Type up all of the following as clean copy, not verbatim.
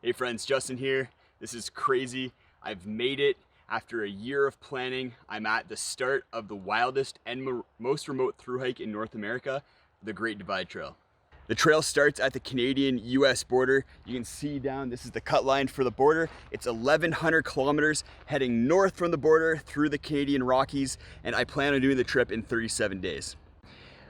Hey friends, Justin here. This is crazy. I've made it. After a year of planning, I'm at the start of the wildest and most remote through hike in North America, the Great Divide Trail. The trail starts at the Canadian-US border. You can see down, this is the cut line for the border. It's 1,100 kilometers heading north from the border through the Canadian Rockies, and I plan on doing the trip in 37 days.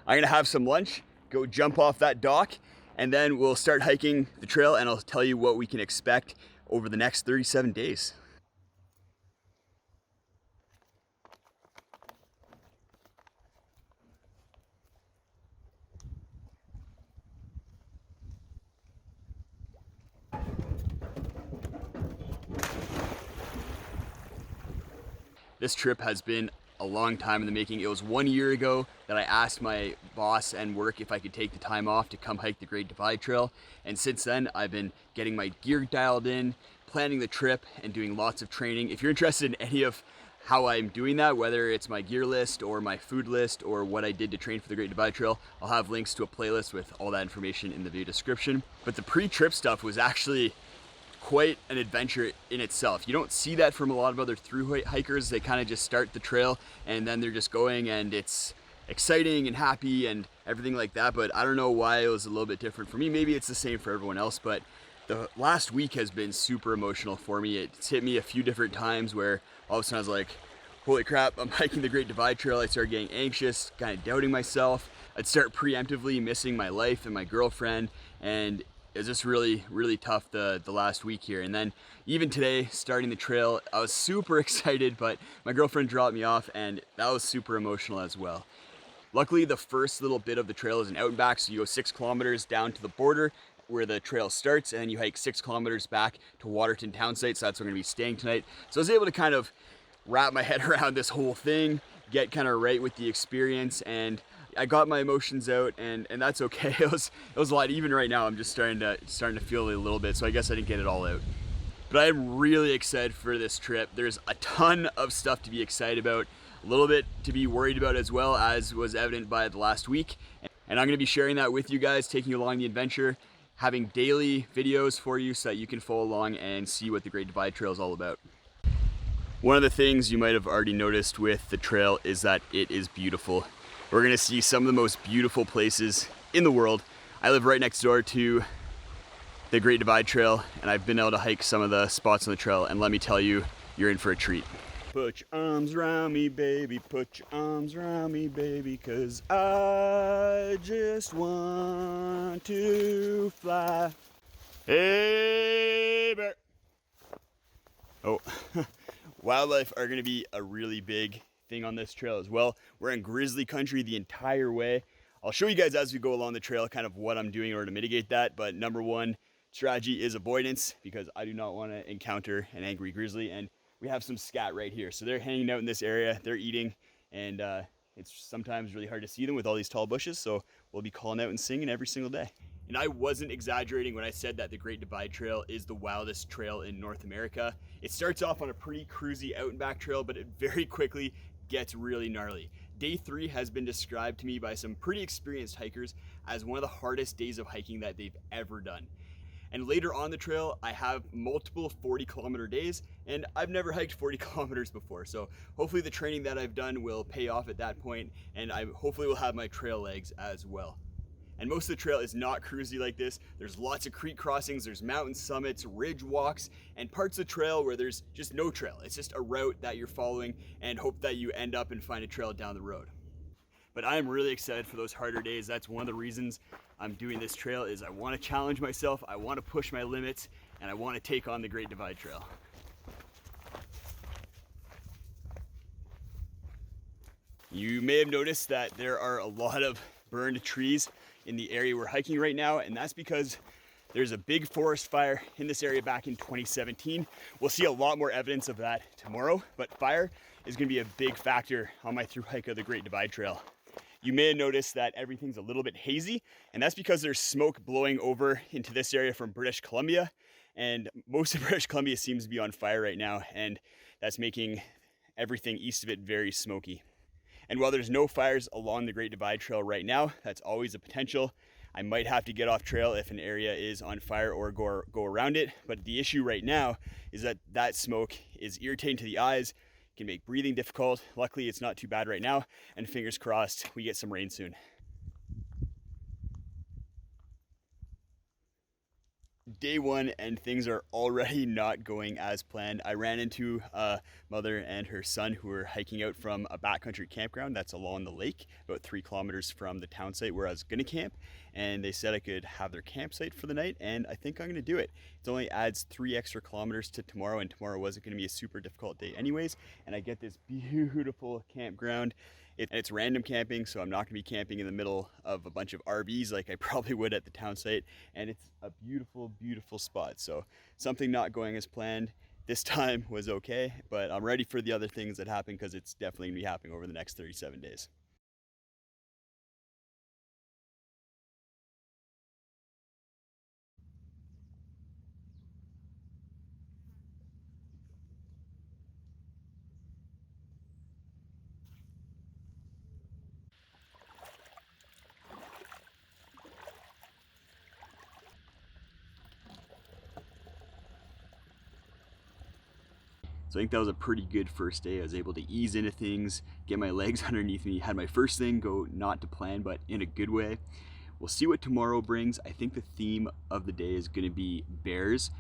I'm gonna have some lunch, go jump off that dock, and then we'll start hiking the trail and I'll tell you what we can expect over the next 37 days. This trip has been a long time in the making. It was 1 year ago that I asked my boss and work if I could take the time off to come hike the Great Divide Trail. And since then, I've been getting my gear dialed in, planning the trip, and doing lots of training. If you're interested in any of how I'm doing that, whether it's my gear list or my food list or what I did to train for the Great Divide Trail, I'll have links to a playlist with all that information in the video description. But the pre-trip stuff was actually quite an adventure in itself. You don't see that from a lot of other through hikers. They kind of just start the trail and then they're just going, and it's exciting and happy and everything like that. But I don't know why it was a little bit different for me. Maybe it's the same for everyone else, but the last week has been super emotional for me. It's hit me a few different times where all of a sudden I was like, holy crap, I'm hiking the Great Divide Trail. I started getting anxious, kind of doubting myself. I'd start preemptively missing my life and my girlfriend, and it was just really, really tough the last week here. And then even today, starting the trail, I was super excited, but my girlfriend dropped me off and that was super emotional as well. Luckily, the first little bit of the trail is an out and back, so you go 6 kilometers down to the border where the trail starts, and then you hike 6 kilometers back to Waterton town site, so that's where I'm gonna be staying tonight. So I was able to kind of wrap my head around this whole thing, get kind of right with the experience, and I got my emotions out, and that's okay. It was a lot. Even right now, I'm just starting to feel it a little bit, so I guess I didn't get it all out. But I'm really excited for this trip. There's a ton of stuff to be excited about, a little bit to be worried about as well, as was evident by the last week. And I'm gonna be sharing that with you guys, taking you along the adventure, having daily videos for you so that you can follow along and see what the Great Divide Trail is all about. One of the things you might have already noticed with the trail is that it is beautiful. We're gonna see some of the most beautiful places in the world. I live right next door to the Great Divide Trail, and I've been able to hike some of the spots on the trail, and let me tell you, you're in for a treat. Put your arms around me, baby, put your arms around me, baby, 'cause I just want to fly. Hey, bear. Oh, wildlife are gonna be a really big thing on this trail as well. We're in grizzly country the entire way. I'll show you guys as we go along the trail kind of what I'm doing in order to mitigate that, but number one strategy is avoidance, because I do not want to encounter an angry grizzly. And we have some scat right here, so they're hanging out in this area, they're eating, and it's sometimes really hard to see them with all these tall bushes, so we'll be calling out and singing every single day. And I wasn't exaggerating when I said that the Great Divide Trail is the wildest trail in North America. It starts off on a pretty cruisy out and back trail, but it very quickly gets really gnarly. Day 3 has been described to me by some pretty experienced hikers as one of the hardest days of hiking that they've ever done. And later on the trail, I have multiple 40-kilometer days, and I've never hiked 40 kilometers before. So hopefully the training that I've done will pay off at that point, and I hopefully will have my trail legs as well. And most of the trail is not cruisy like this. There's lots of creek crossings, there's mountain summits, ridge walks, and parts of the trail where there's just no trail. It's just a route that you're following and hope that you end up and find a trail down the road. But I'm really excited for those harder days. That's one of the reasons I'm doing this trail, is I want to challenge myself, I want to push my limits, and I want to take on the Great Divide Trail. You may have noticed that there are a lot of burned trees in the area we're hiking right now, and that's because there's a big forest fire in this area back in 2017. We'll see a lot more evidence of that tomorrow, but fire is going to be a big factor on my through hike of the Great Divide Trail. You may have noticed that everything's a little bit hazy, and that's because there's smoke blowing over into this area from British Columbia, and most of British Columbia seems to be on fire right now, and that's making everything east of it very smoky. And while there's no fires along the Great Divide Trail right now, that's always a potential. I might have to get off trail if an area is on fire or go around it. But the issue right now is that smoke is irritating to the eyes, can make breathing difficult. Luckily, it's not too bad right now, and fingers crossed we get some rain soon. Day one and things are already not going as planned. I ran into a mother and her son who were hiking out from a backcountry campground that's along the lake, about 3 kilometers from the town site where I was gonna camp. And they said I could have their campsite for the night, and I think I'm gonna do it. It only adds 3 extra kilometers to tomorrow, and tomorrow wasn't gonna be a super difficult day anyways. And I get this beautiful campground. It's random camping, so I'm not gonna be camping in the middle of a bunch of RVs like I probably would at the town site. And it's a beautiful, beautiful spot. So something not going as planned this time was okay, but I'm ready for the other things that happen because it's definitely gonna be happening over the next 37 days. So I think that was a pretty good first day. I was able to ease into things, get my legs underneath me, had my first thing go not to plan, but in a good way. We'll see what tomorrow brings. I think the theme of the day is gonna be bears.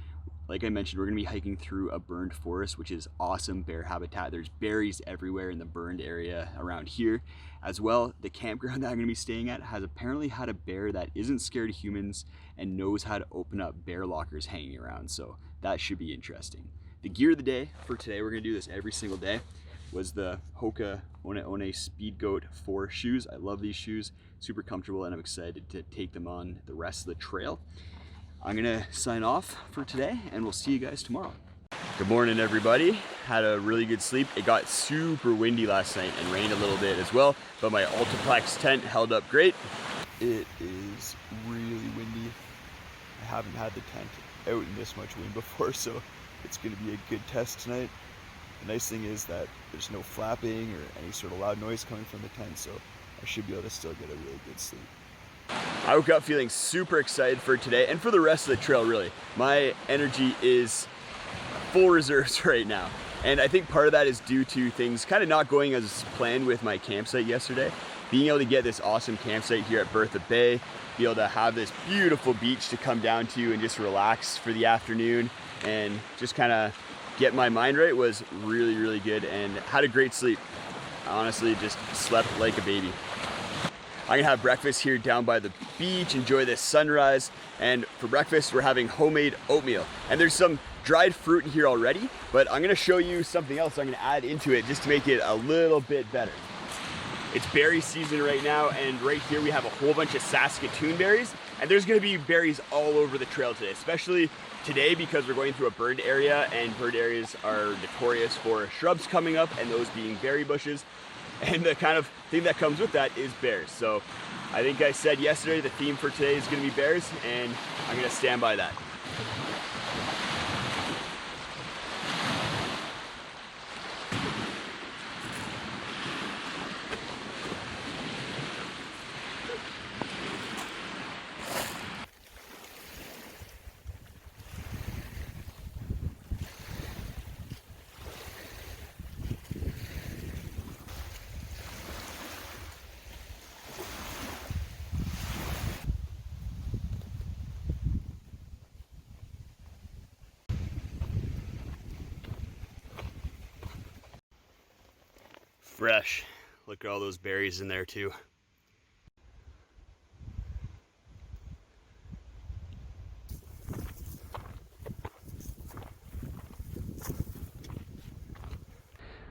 Like I mentioned, we're gonna be hiking through a burned forest, which is awesome bear habitat. There's berries everywhere in the burned area around here. As well, the campground that I'm gonna be staying at has apparently had a bear that isn't scared of humans and knows how to open up bear lockers hanging around. So that should be interesting. The gear of the day for today, we're gonna do this every single day, was the Hoka One Speed Goat 4 shoes. I love these shoes, super comfortable, and I'm excited to take them on the rest of the trail. I'm gonna sign off for today, and we'll see you guys tomorrow. Good morning, everybody. Had a really good sleep. It got super windy last night and rained a little bit as well, but my Ultraplex tent held up great. It is really windy. I haven't had the tent out in this much wind before, so it's gonna be a good test tonight. The nice thing is that there's no flapping or any sort of loud noise coming from the tent, so I should be able to still get a really good sleep. I woke up feeling super excited for today and for the rest of the trail, really. My energy is full reserves right now. And I think part of that is due to things kind of not going as planned with my campsite yesterday. Being able to get this awesome campsite here at Bertha Bay, be able to have this beautiful beach to come down to and just relax for the afternoon and just kind of get my mind right was really, really good, and had a great sleep. I honestly just slept like a baby. I'm gonna have breakfast here down by the beach, enjoy this sunrise, and for breakfast we're having homemade oatmeal. And there's some dried fruit in here already, but I'm gonna show you something else I'm gonna add into it just to make it a little bit better. It's berry season right now, and right here we have a whole bunch of Saskatoon berries, and there's gonna be berries all over the trail today, especially today because we're going through a bird area, and bird areas are notorious for shrubs coming up and those being berry bushes. And the kind of thing that comes with that is bears. So I think I said yesterday the theme for today is gonna be bears, and I'm gonna stand by that. Fresh. Look at all those berries in there too.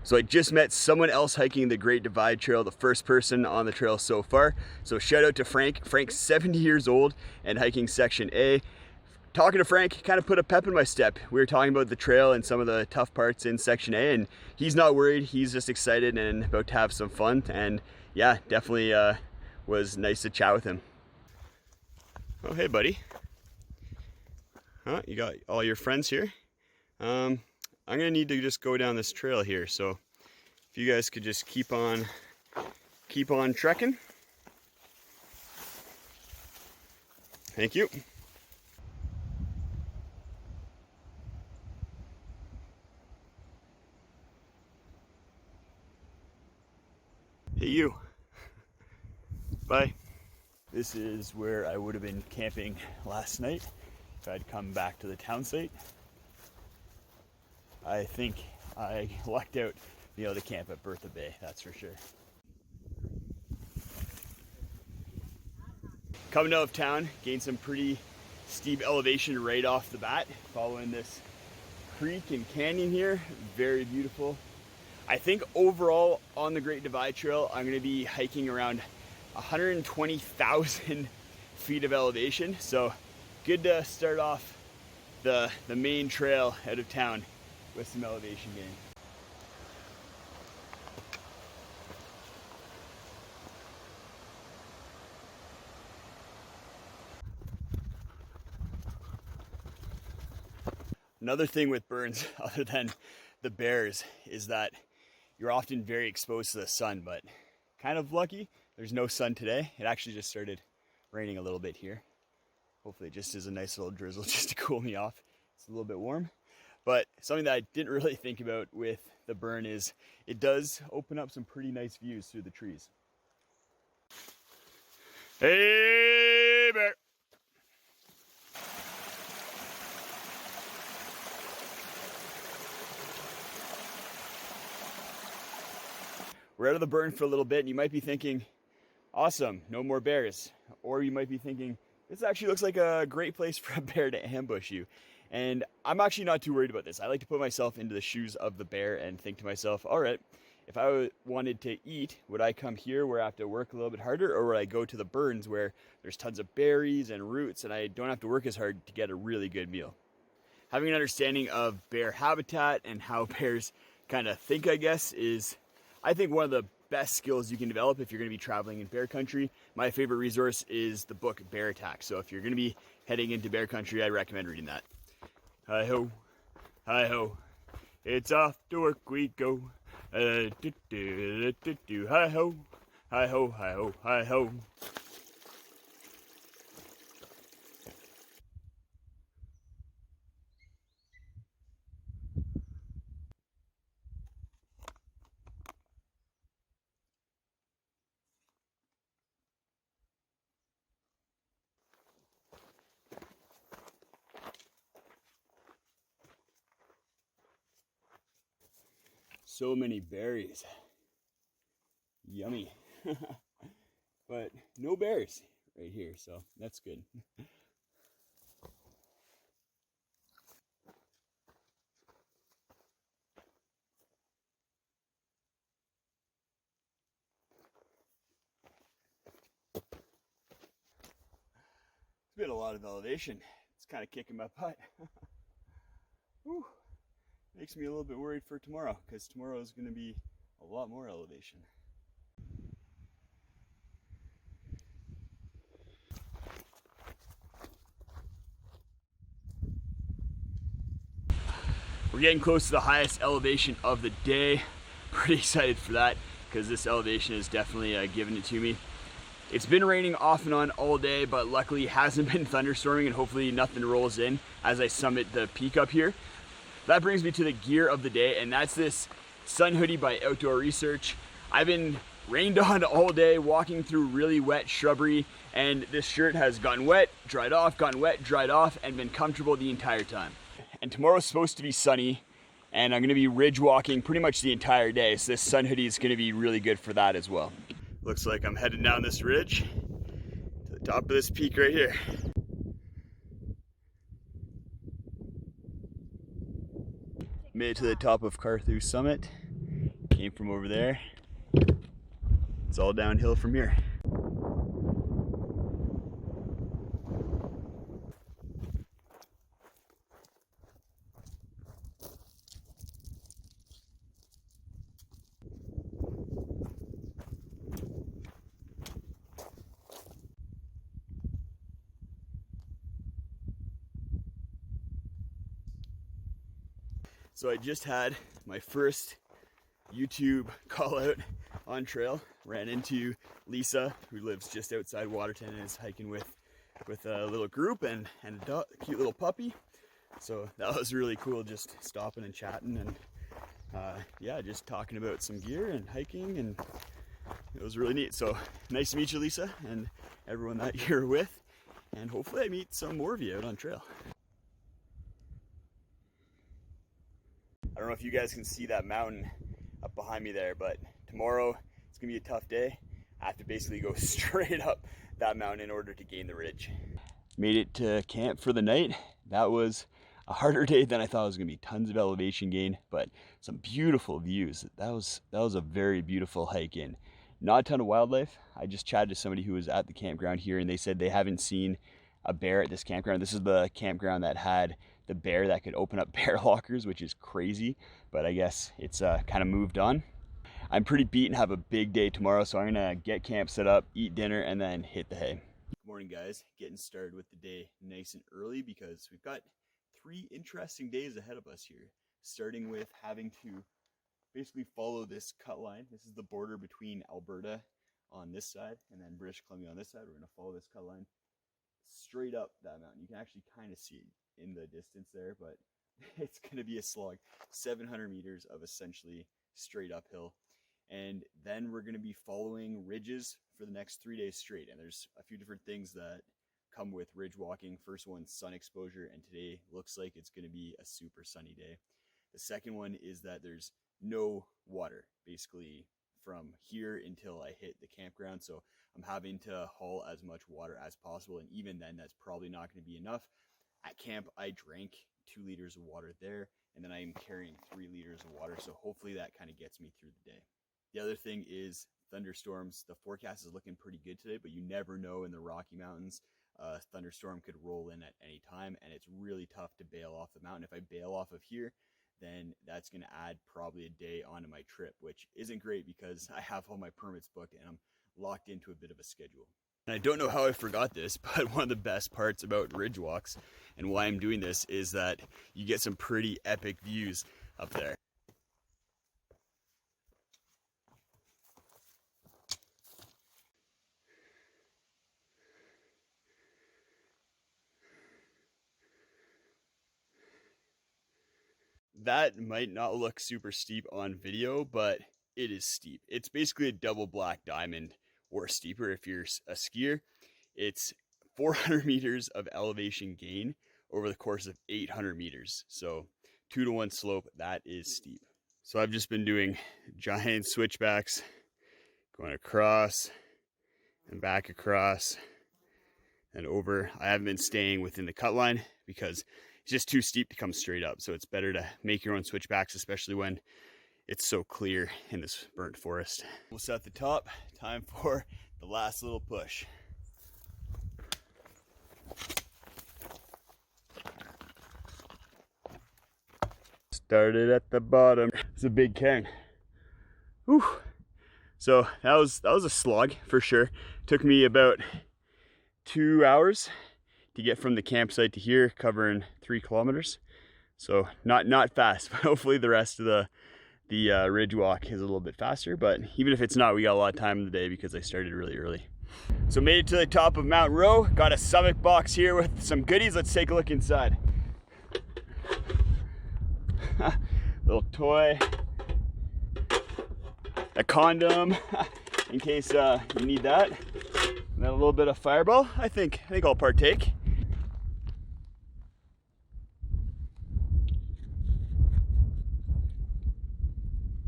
So I just met someone else hiking the Great Divide Trail, the first person on the trail so far. So shout out to Frank. Frank's 70 years old and hiking Section A. Talking to Frank kind of put a pep in my step. We were talking about the trail and some of the tough parts in Section A, and he's not worried. He's just excited and about to have some fun. And yeah, definitely was nice to chat with him. Oh, hey buddy. Huh, you got all your friends here? I'm gonna need to just go down this trail here. So if you guys could just keep on trekking. Thank you. Hey you. Bye. This is where I would have been camping last night if I'd come back to the town site. I think I lucked out being able to camp at Bertha Bay, that's for sure. Coming out of town, gained some pretty steep elevation right off the bat, following this creek and canyon here. Very beautiful. I think overall on the Great Divide Trail, I'm gonna be hiking around 120,000 feet of elevation. So good to start off the main trail out of town with some elevation gain. Another thing with burns, other than the bears, is that you're often very exposed to the sun, but kind of lucky, there's no sun today. It actually just started raining a little bit here. Hopefully it just is a nice little drizzle just to cool me off. It's a little bit warm. But something that I didn't really think about with the burn is it does open up some pretty nice views through the trees. Hey, bear. We're out of the burn for a little bit and you might be thinking, awesome, no more bears. Or you might be thinking, this actually looks like a great place for a bear to ambush you. And I'm actually not too worried about this. I like to put myself into the shoes of the bear and think to myself, all right, if I wanted to eat, would I come here where I have to work a little bit harder, or would I go to the burns where there's tons of berries and roots and I don't have to work as hard to get a really good meal? Having an understanding of bear habitat and how bears kind of think, I guess, is, I think, one of the best skills you can develop if you're going to be traveling in bear country. My favorite resource is the book Bear Attack. So if you're going to be heading into bear country, I recommend reading that. Hi-ho, hi-ho, it's off to work we go. Hi-ho, hi-ho, hi-ho, hi-ho. So many berries. Yummy. But no bears right here, so that's good. It's been a lot of elevation. It's kind of kicking my butt. Whew. Makes me a little bit worried for tomorrow, because tomorrow is going to be a lot more elevation. We're getting close to the highest elevation of the day. Pretty excited for that, because this elevation is definitely giving it to me. It's been raining off and on all day, but luckily it hasn't been thunderstorming, and hopefully nothing rolls in as I summit the peak up here. That brings me to the gear of the day, and that's this sun hoodie by Outdoor Research. I've been rained on all day, walking through really wet shrubbery, and this shirt has gotten wet, dried off, gotten wet, dried off, and been comfortable the entire time. And tomorrow's supposed to be sunny, and I'm gonna be ridge walking pretty much the entire day, so this sun hoodie is gonna be really good for that as well. Looks like I'm headed down this ridge to the top of this peak right here. Made it to the top of Carthew Summit. Came from over there. It's all downhill from here. So I just had my first YouTube call out on trail. Ran into Lisa, who lives just outside Waterton and is hiking with with a little group and a cute little puppy. So that was really cool, just stopping and chatting and yeah, just talking about some gear and hiking, and it was really neat. So nice to meet you, Lisa, and everyone that you're with, and hopefully I meet some more of you out on trail. I don't know if you guys can see that mountain up behind me there, but tomorrow it's gonna be a tough day. I have to basically go straight up that mountain in order to gain the ridge. Made it to camp for the night. That was a harder day than I thought. It was gonna be tons of elevation gain, but some beautiful views. That was a very beautiful hike in. Not a ton of wildlife. I just chatted to somebody who was at the campground here, and they said they haven't seen a bear at this campground. This is the campground that had the bear that could open up bear lockers, which is crazy, but I guess it's kind of moved on. I'm pretty beat and have a big day tomorrow, so I'm gonna get camp set up, eat dinner, and then hit the hay. Good morning, guys. Getting started with the day nice and early because we've got 3 interesting days ahead of us here, starting with having to basically follow this cut line. This is the border between Alberta on this side and then British Columbia on this side. We're gonna follow this cut line straight up that mountain. You can actually kind of see it in the distance there, but it's gonna be a slog. 700 meters of essentially straight uphill. And then we're gonna be following ridges for the next 3 days straight. And there's a few different things that come with ridge walking. First one, sun exposure, and today looks like it's gonna be a super sunny day. The second one is that there's no water basically from here until I hit the campground. So I'm having to haul as much water as possible. And even then, that's probably not gonna be enough. At camp, I drank 2 liters of water there, and then I am carrying 3 liters of water. So hopefully that kind of gets me through the day. The other thing is thunderstorms. The forecast is looking pretty good today, but you never know in the Rocky Mountains. A thunderstorm could roll in at any time, and it's really tough to bail off the mountain. If I bail off of here, then that's going to add probably a day onto my trip, which isn't great because I have all my permits booked and I'm locked into a bit of a schedule. And I don't know how I forgot this, but one of the best parts about ridge walks and why I'm doing this is that you get some pretty epic views up there. That might not look super steep on video, but it is steep. It's basically a double black diamond or steeper if you're a skier. It's 400 meters of elevation gain over the course of 800 meters. So 2-to-1 slope, that is steep. So I've just been doing giant switchbacks, going across and back across and over. I haven't been staying within the cut line because it's just too steep to come straight up. So it's better to make your own switchbacks, especially when it's so clear in this burnt forest. Almost at the top, time for the last little push. Started at the bottom. It's a big cairn. Whew. So that was a slog for sure. Took me about 2 hours to get from the campsite to here, covering 3 kilometers. So not fast, but hopefully the rest of the ridge walk is a little bit faster. But even if it's not, we got a lot of time in the day because I started really early. So made it to the top of Mount Rowe. Got a stomach box here with some goodies. Let's take a look inside. Little toy, a condom in case you need that, and then a little bit of Fireball. I think I'll partake.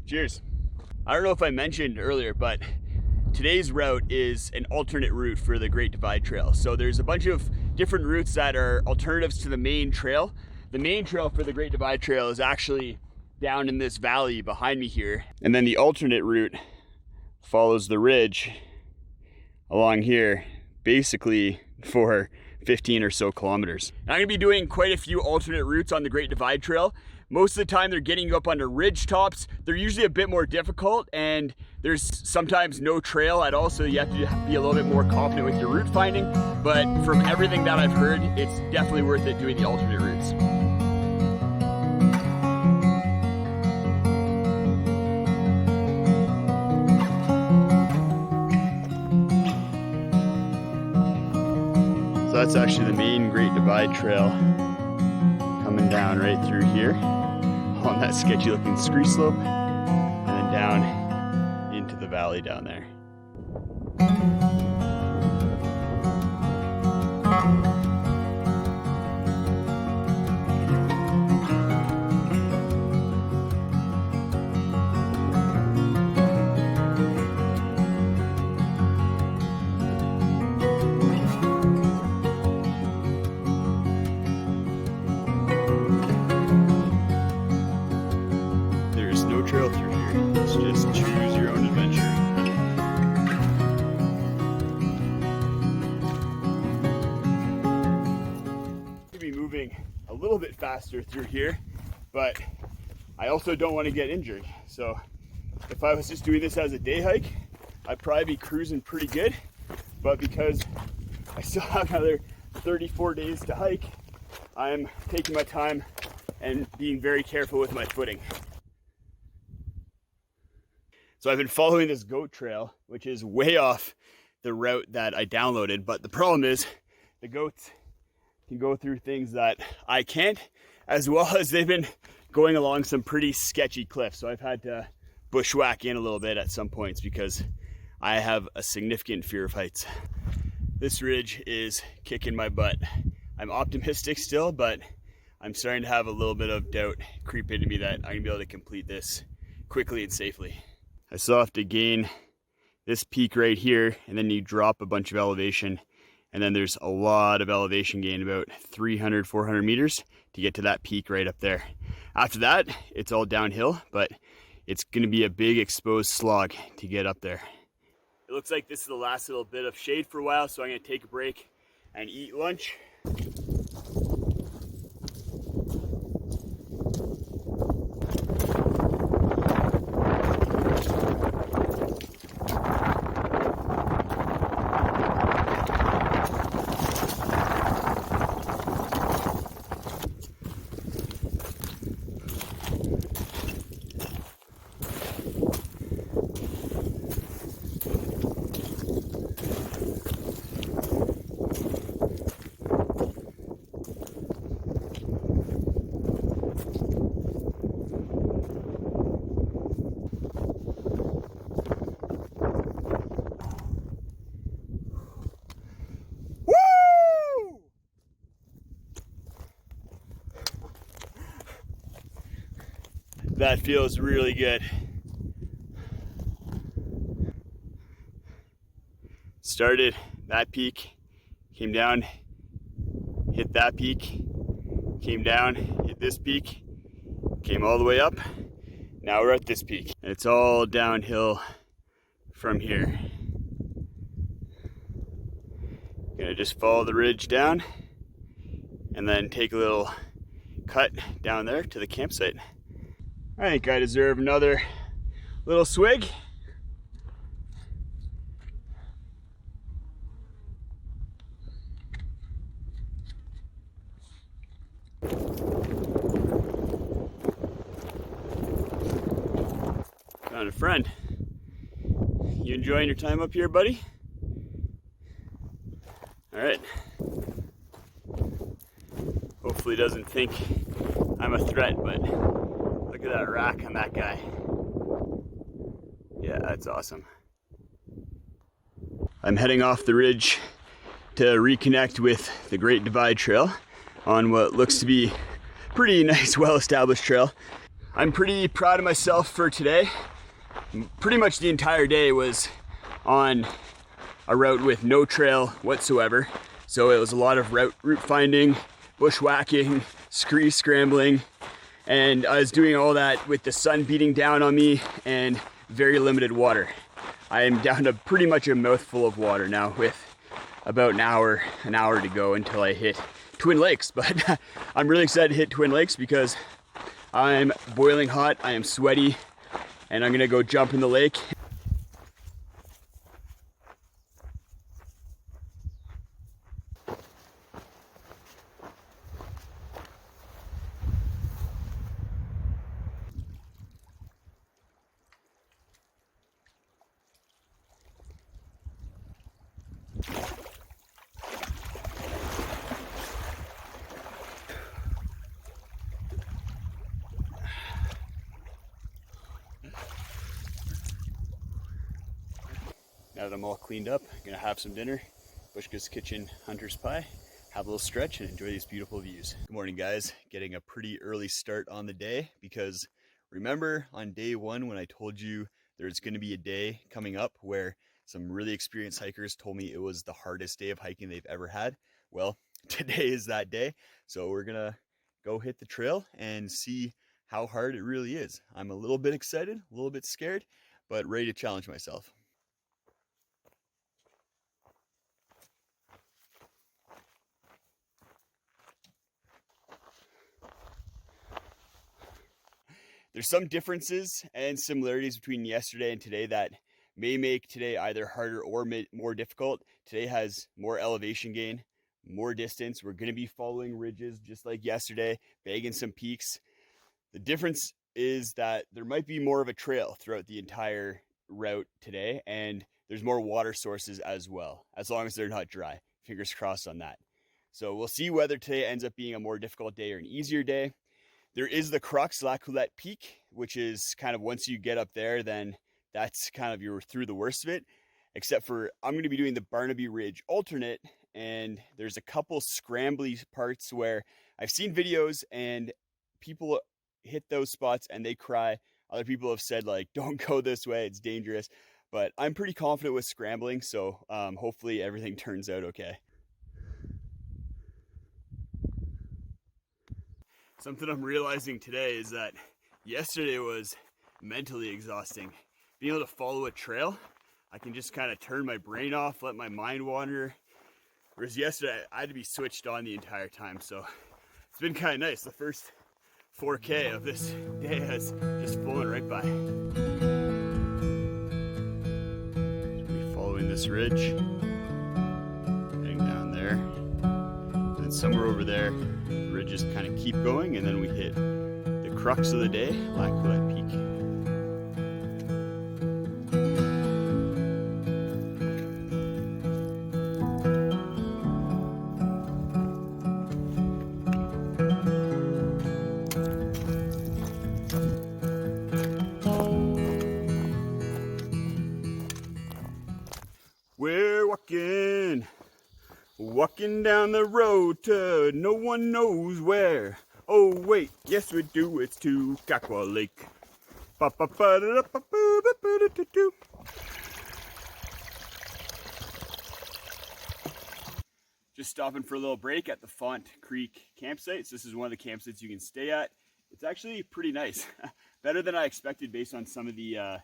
Cheers. I don't know if I mentioned earlier, but today's route is an alternate route for the Great Divide Trail. So there's a bunch of different routes that are alternatives to the main trail. The main trail for the Great Divide Trail is actually down in this valley behind me here. And then the alternate route follows the ridge along here, basically for 15 or so kilometers. And I'm gonna be doing quite a few alternate routes on the Great Divide Trail. Most of the time they're getting you up onto ridge tops. They're usually a bit more difficult, and there's sometimes no trail at all, so you have to be a little bit more confident with your route finding. But from everything that I've heard, it's definitely worth it doing the alternate routes. So that's actually the main Great Divide Trail coming down right through here on that sketchy looking scree slope and then down into the valley down there. Trail through here. It's just choose your own adventure. Could be moving a little bit faster through here, but I also don't want to get injured. So if I was just doing this as a day hike, I'd probably be cruising pretty good. But because I still have another 34 days to hike, I'm taking my time and being very careful with my footing. So I've been following this goat trail, which is way off the route that I downloaded, but the problem is the goats can go through things that I can't, as well as they've been going along some pretty sketchy cliffs. So I've had to bushwhack in a little bit at some points because I have a significant fear of heights. This ridge is kicking my butt. I'm optimistic still, but I'm starting to have a little bit of doubt creep into me that I'm gonna be able to complete this quickly and safely. I still have to gain this peak right here, and then you drop a bunch of elevation, and then there's a lot of elevation gain, about 300, 400 meters to get to that peak right up there. After that, it's all downhill, but it's gonna be a big exposed slog to get up there. It looks like this is the last little bit of shade for a while, so I'm gonna take a break and eat lunch. That feels really good. Started that peak, came down, hit that peak, came down, hit this peak, came all the way up. Now we're at this peak. And it's all downhill from here. Gonna just follow the ridge down and then take a little cut down there to the campsite. I think I deserve another little swig. Found a friend. You enjoying your time up here, buddy? All right. Hopefully doesn't think I'm a threat, but look at that rack on that guy. Yeah, that's awesome. I'm heading off the ridge to reconnect with the Great Divide Trail on what looks to be a pretty nice, well-established trail. I'm pretty proud of myself for today. Pretty much the entire day was on a route with no trail whatsoever. So it was a lot of route finding, bushwhacking, scree scrambling, and I was doing all that with the sun beating down on me and very limited water. I am down to pretty much a mouthful of water now with about an hour to go until I hit Twin Lakes. But I'm really excited to hit Twin Lakes because I'm boiling hot, I am sweaty, and I'm gonna go jump in the lake. Now that I'm all cleaned up, I'm gonna have some dinner, Bushka's Kitchen hunter's pie, have a little stretch and enjoy these beautiful views. Good morning guys, getting a pretty early start on the day because remember on day one when I told you there's gonna be a day coming up where some really experienced hikers told me it was the hardest day of hiking they've ever had? Well, today is that day. So we're gonna go hit the trail and see how hard it really is. I'm a little bit excited, a little bit scared, but ready to challenge myself. There's some differences and similarities between yesterday and today that may make today either harder or more difficult. Today has more elevation gain, more distance. We're going to be following ridges just like yesterday, bagging some peaks. The difference is that there might be more of a trail throughout the entire route today, and there's more water sources as well, as long as they're not dry. Fingers crossed on that. So we'll see whether today ends up being a more difficult day or an easier day. There is the crux, La Coulette Peak, which is kind of once you get up there, then that's kind of you're through the worst of it. Except for I'm going to be doing the Barnaby Ridge alternate, and there's a couple scrambly parts where I've seen videos and people hit those spots and they cry. Other people have said like, don't go this way, it's dangerous. But I'm pretty confident with scrambling, so hopefully everything turns out okay. Something I'm realizing today is that yesterday was mentally exhausting. Being able to follow a trail, I can just kind of turn my brain off, let my mind wander. Whereas yesterday, I had to be switched on the entire time. So it's been kind of nice. The first 4K of this day has just flown right by. So we're following this ridge, heading down there. And then somewhere over there, the ridges kind of keep going, and then we hit the crux of the day, La Coulette Peak. We're walking down the road to no one knows where. Oh wait, yes we do, it's to Rockwall Lake. Just stopping for a little break at the Font Creek campsite. So this is one of the campsites you can stay at. It's actually pretty nice. Better than I expected based on some of the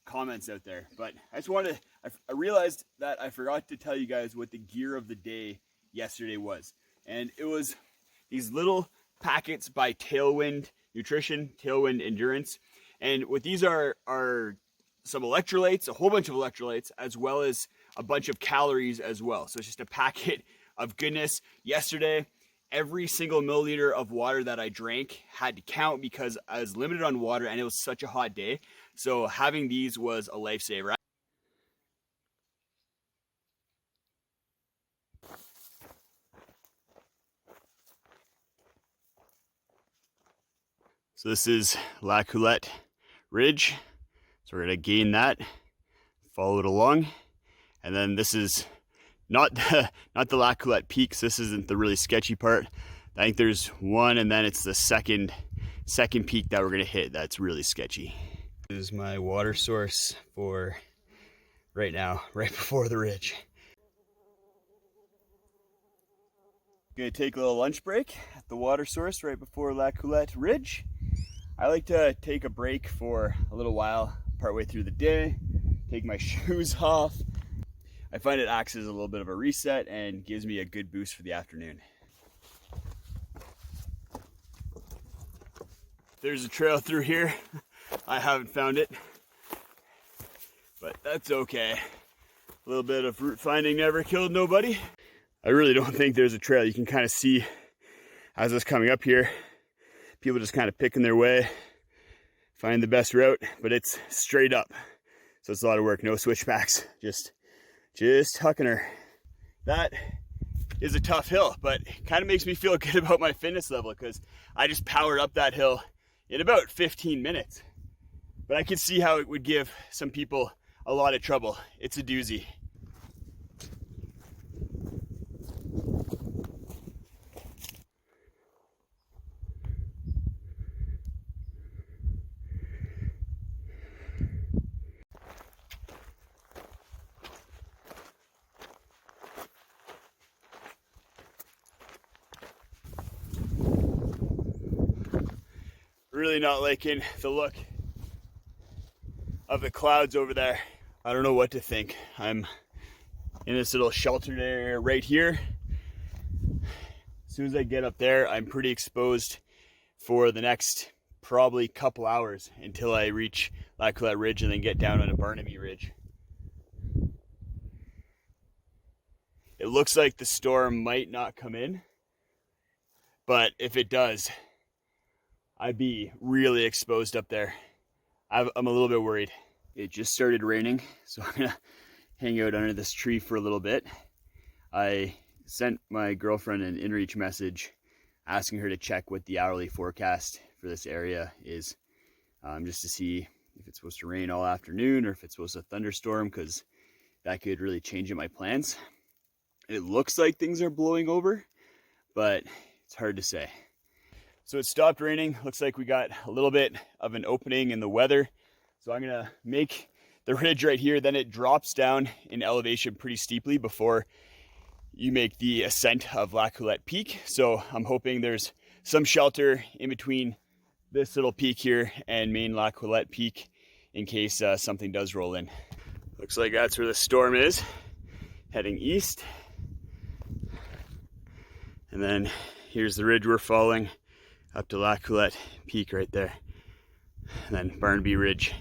comments out there. But I just wanted to, I realized that I forgot to tell you guys what the gear of the day yesterday was. And it was these little packets by Tailwind Nutrition, Tailwind Endurance. And what these are some electrolytes, a whole bunch of electrolytes, as well as a bunch of calories as well. So it's just a packet of goodness. Yesterday, every single milliliter of water that I drank had to count because I was limited on water and it was such a hot day. So having these was a lifesaver. So this is La Coulette Ridge. So we're gonna gain that, follow it along. And then this is not the La Coulette peaks. This isn't the really sketchy part. I think there's one, and then it's the second peak that we're gonna hit that's really sketchy. This is my water source for right now, right before the ridge. Gonna take a little lunch break at the water source right before La Coulette Ridge. I like to take a break for a little while, partway through the day, take my shoes off. I find it acts as a little bit of a reset and gives me a good boost for the afternoon. There's a trail through here. I haven't found it, but that's okay. A little bit of route finding never killed nobody. I really don't think there's a trail. You can kind of see as it's coming up here, people just kind of picking their way, find the best route, but it's straight up. So it's a lot of work, no switchbacks, just hucking her. That is a tough hill, but it kind of makes me feel good about my fitness level because I just powered up that hill in about 15 minutes. But I could see how it would give some people a lot of trouble. It's a doozy. Really not liking the look of the clouds over there. I don't know what to think. I'm in this little sheltered area right here. As soon as I get up there, I'm pretty exposed for the next probably couple hours until I reach La Coulette Ridge and then get down on a Barnaby Ridge. It looks like the storm might not come in, but if it does, I'd be really exposed up there. I'm a little bit worried. It just started raining, so I'm gonna hang out under this tree for a little bit. I sent my girlfriend an inReach message asking her to check what the hourly forecast for this area is, just to see if it's supposed to rain all afternoon or if it's supposed to thunderstorm, because that could really change my plans. It looks like things are blowing over, but it's hard to say. So it stopped raining. Looks like we got a little bit of an opening in the weather. So I'm gonna make the ridge right here. Then it drops down in elevation pretty steeply before you make the ascent of La Coulette Peak. So I'm hoping there's some shelter in between this little peak here and main La Coulette Peak in case something does roll in. Looks like that's where the storm is, heading east. And then here's the ridge we're following up to La Coulette Peak right there. And then Barnaby Ridge.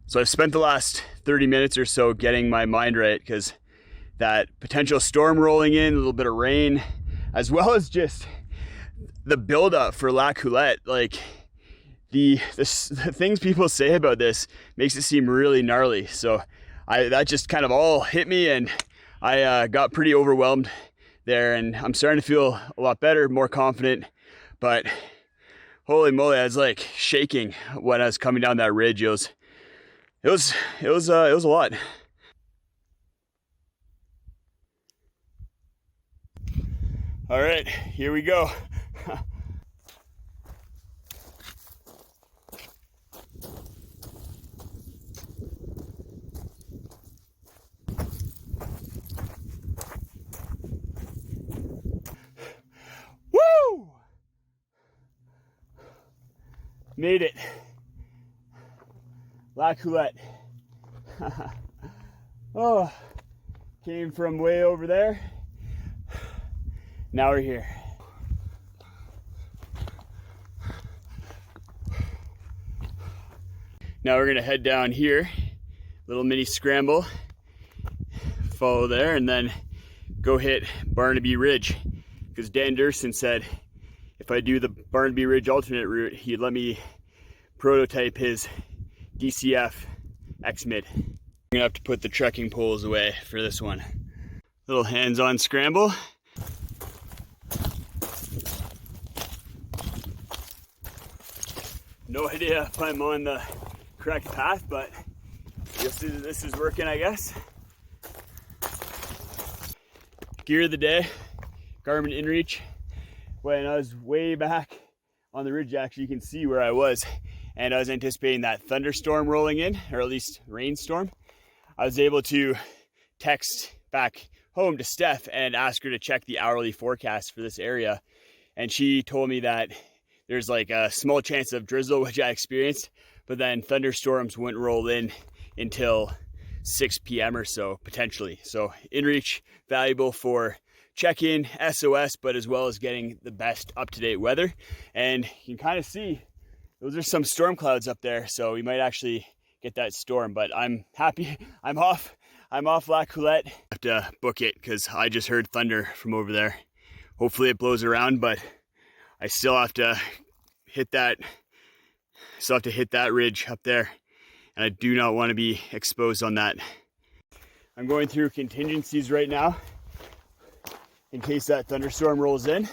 So I've spent the last 30 minutes or so getting my mind right, because that potential storm rolling in, a little bit of rain, as well as just the buildup for La Coulette. Like the things people say about this makes it seem really gnarly. So that just kind of all hit me, and I got pretty overwhelmed there, and I'm starting to feel a lot better, more confident. But holy moly, I was like shaking when I was coming down that ridge. It was a lot. All right, here we go. Woo! Made it. La Coulette. Oh, came from way over there. Now we're here. Now we're gonna head down here, little mini scramble, follow there, and then go hit Barnaby Ridge. Because Dan Durson said if I do the Barnaby Ridge alternate route, he'd let me prototype his DCF X-Mid. I'm gonna have to put the trekking poles away for this one. Little hands-on scramble. No idea if I'm on the correct path, but this is working, I guess. Gear of the day, Garmin inReach. When I was way back on the ridge, actually you can see where I was, and I was anticipating that thunderstorm rolling in, or at least rainstorm. I was able to text back home to Steph and ask her to check the hourly forecast for this area, and she told me that there's like a small chance of drizzle, which I experienced, but then thunderstorms wouldn't roll in until 6 p.m. or so, potentially. So inReach, valuable for check-in, SOS, but as well as getting the best up-to-date weather. And you can kind of see those are some storm clouds up there, so we might actually get that storm, but I'm happy. I'm off La Coulette. I have to book it because I just heard thunder from over there. Hopefully it blows around, but I still have to hit that ridge up there, and I do not want to be exposed on that. I'm going through contingencies right now in case that thunderstorm rolls in.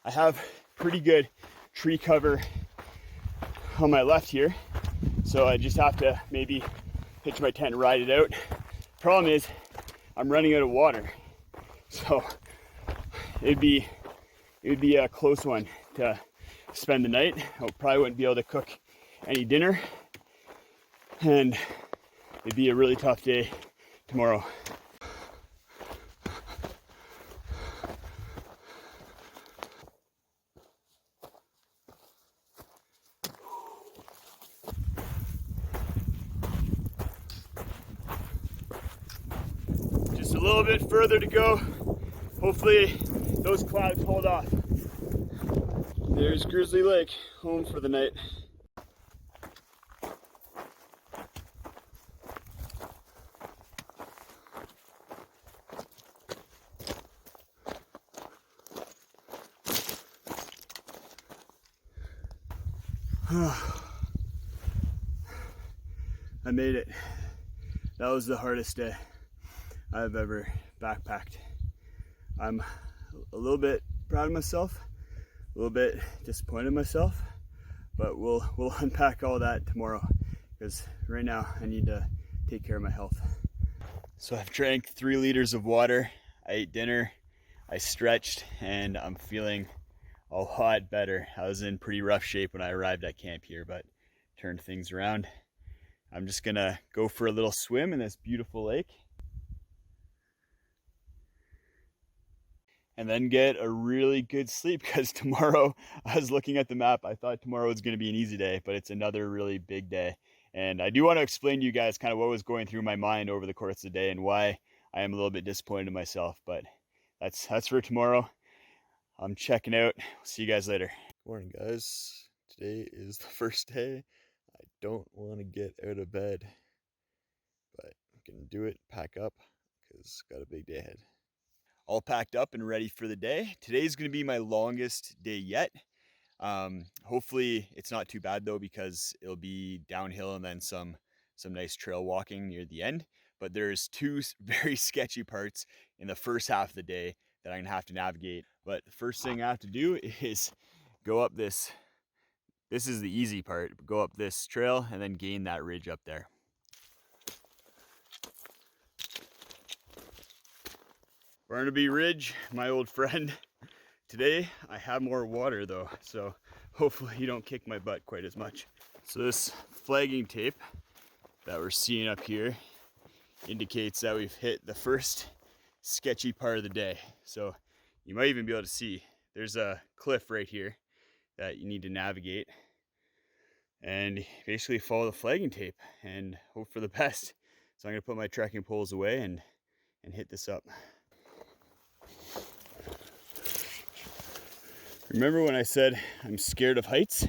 I have pretty good tree cover on my left here, so I just have to maybe pitch my tent and ride it out. Problem is, I'm running out of water, so it'd be a close one to spend the night. I probably wouldn't be able to cook any dinner, and it'd be a really tough day tomorrow. Just a little bit further to go. Hopefully those clouds hold off. There's Grizzly Lake, home for the night. I made it. That was the hardest day I've ever backpacked. I'm a little bit proud of myself, a little bit disappointed in myself, but we'll unpack all that tomorrow, because right now I need to take care of my health. So I've drank 3 liters of water, I ate dinner, I stretched, and I'm feeling a lot better. I was in pretty rough shape when I arrived at camp here, but turned things around. I'm just gonna go for a little swim in this beautiful lake, and then get a really good sleep, because tomorrow, I was looking at the map, I thought tomorrow was gonna be an easy day, but it's another really big day. And I do want to explain to you guys kind of what was going through my mind over the course of the day and why I am a little bit disappointed in myself, but that's for tomorrow. I'm checking out. See you guys later. Good morning, guys. Today is the first day. I don't want to get out of bed, but I'm gonna do it, pack up, because got a big day ahead. All packed up and ready for the day. Today's gonna be my longest day yet. Hopefully it's not too bad though, because it'll be downhill and then some nice trail walking near the end. But there's 2 very sketchy parts in the first half of the day that I'm gonna have to navigate. But the first thing I have to do is go up this is the easy part, go up this trail and then gain that ridge up there. Barnaby Ridge, my old friend. Today I have more water though, so hopefully you don't kick my butt quite as much. So this flagging tape that we're seeing up here indicates that we've hit the first sketchy part of the day. So you might even be able to see there's a cliff right here that you need to navigate, and basically follow the flagging tape and hope for the best. So I'm gonna put my trekking poles away and hit this up. Remember when I said I'm scared of heights?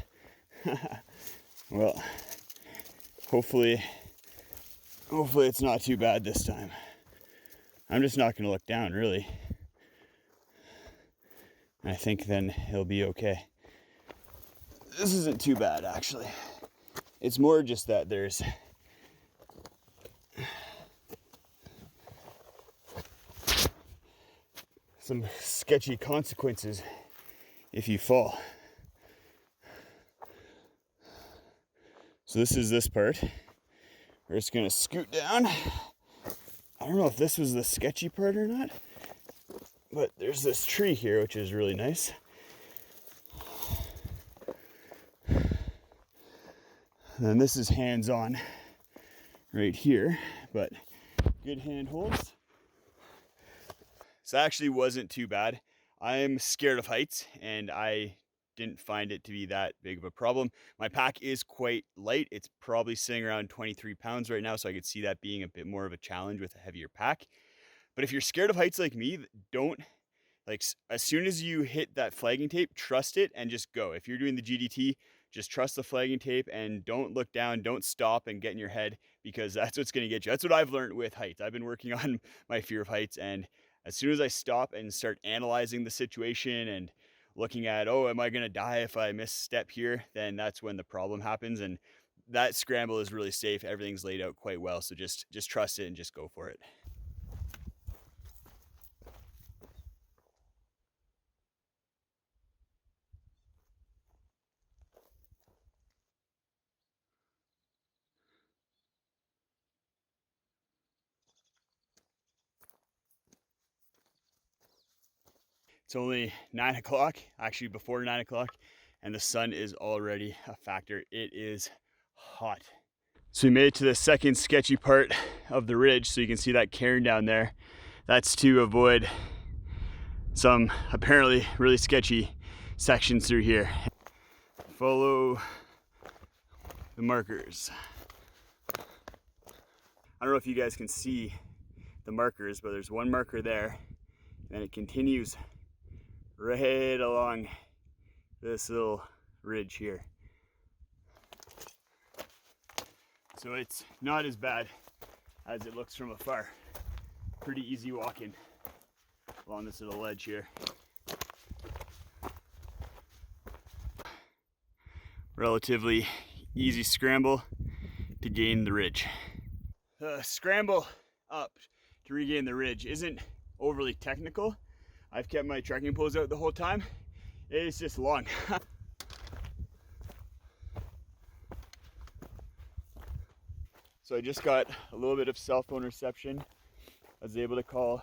Well, hopefully it's not too bad this time. I'm just not gonna look down, really. I think then it'll be okay. This isn't too bad, actually. It's more just that there's some sketchy consequences if you fall. So this is this part. We're just gonna scoot down. I don't know if this was the sketchy part or not, but there's this tree here, which is really nice. And this is hands-on right here, but good handholds. So that actually wasn't too bad. I'm scared of heights, and I didn't find it to be that big of a problem. My pack is quite light. It's probably sitting around 23 pounds right now, so I could see that being a bit more of a challenge with a heavier pack. But if you're scared of heights like me, don't, like, as soon as you hit that flagging tape, trust it and just go. If you're doing the GDT, just trust the flagging tape and don't look down, don't stop and get in your head, because that's what's gonna get you. That's what I've learned with heights. I've been working on my fear of heights, and as soon as I stop and start analyzing the situation and looking at, oh, am I gonna die if I misstep here, then that's when the problem happens. And that scramble is really safe. Everything's laid out quite well, so just trust it and just go for it. It's only 9 o'clock, actually before 9 o'clock, and the sun is already a factor. It is hot. So we made it to the second sketchy part of the ridge, so you can see that cairn down there. That's to avoid some apparently really sketchy sections through here. Follow the markers. I don't know if you guys can see the markers, but there's one marker there, and it continues right along this little ridge here. So it's not as bad as it looks from afar. Pretty easy walking along this little ledge here. Relatively easy scramble to gain the ridge. The scramble up to regain the ridge isn't overly technical. I've kept my trekking poles out the whole time. It's just long. So I just got a little bit of cell phone reception. I was able to call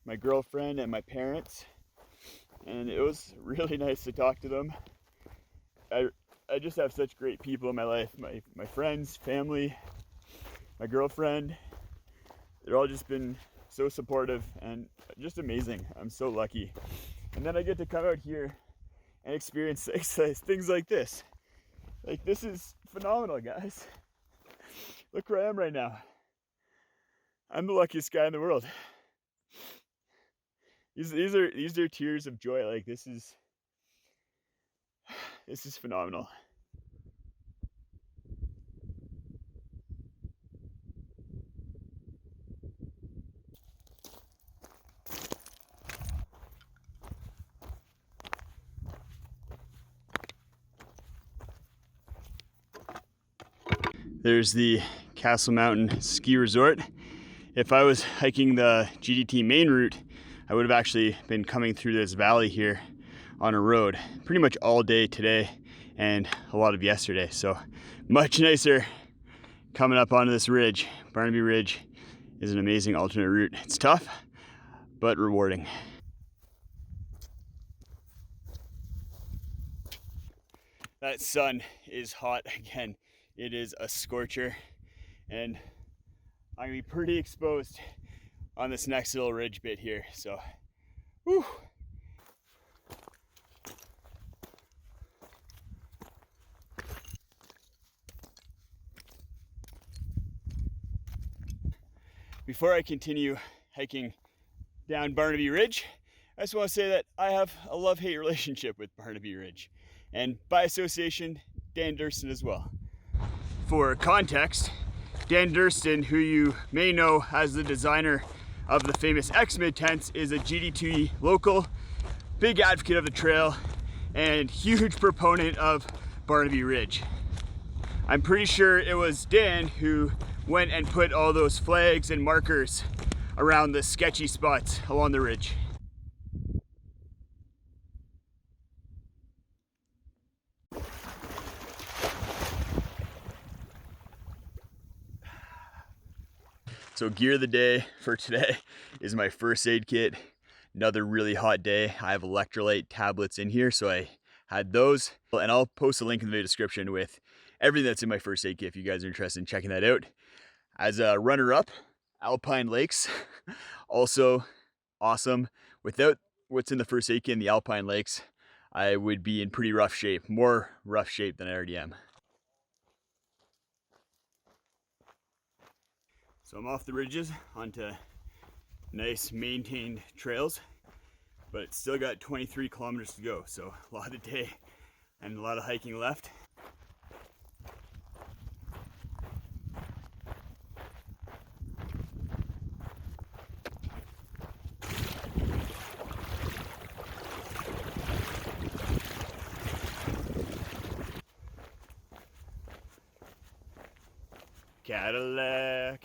my girlfriend and my parents, and it was really nice to talk to them. I just have such great people in my life. My friends, family, my girlfriend. They're all just been so supportive and just amazing. I'm so lucky. And then I get to come out here and experience things like this. Like, this is phenomenal, guys. Look where I am right now. I'm the luckiest guy in the world. These are tears of joy. Like, this is phenomenal. There's the Castle Mountain Ski Resort. If I was hiking the GDT main route, I would have actually been coming through this valley here on a road pretty much all day today and a lot of yesterday. So much nicer coming up onto this ridge. Barnaby Ridge is an amazing alternate route. It's tough, but rewarding. That sun is hot again. It is a scorcher, and I'm gonna be pretty exposed on this next little ridge bit here. So, whew. Before I continue hiking down Barnaby Ridge, I just want to say that I have a love-hate relationship with Barnaby Ridge, and by association, Dan Durston as well. For context, Dan Durston, who you may know as the designer of the famous X-Mid tents, is a GDT local, big advocate of the trail, and huge proponent of Barnaby Ridge. I'm pretty sure it was Dan who went and put all those flags and markers around the sketchy spots along the ridge. So gear of the day for today is my first aid kit. Another really hot day. I have electrolyte tablets in here, so I had those. And I'll post a link in the video description with everything that's in my first aid kit if you guys are interested in checking that out. As a runner-up, Alpine Lakes, also awesome. Without what's in the first aid kit in the Alpine Lakes, I would be in pretty rough shape, more rough shape than I already am. So I'm off the ridges onto nice maintained trails, but it's still got 23 kilometers to go, so a lot of day and a lot of hiking left. Cadillac,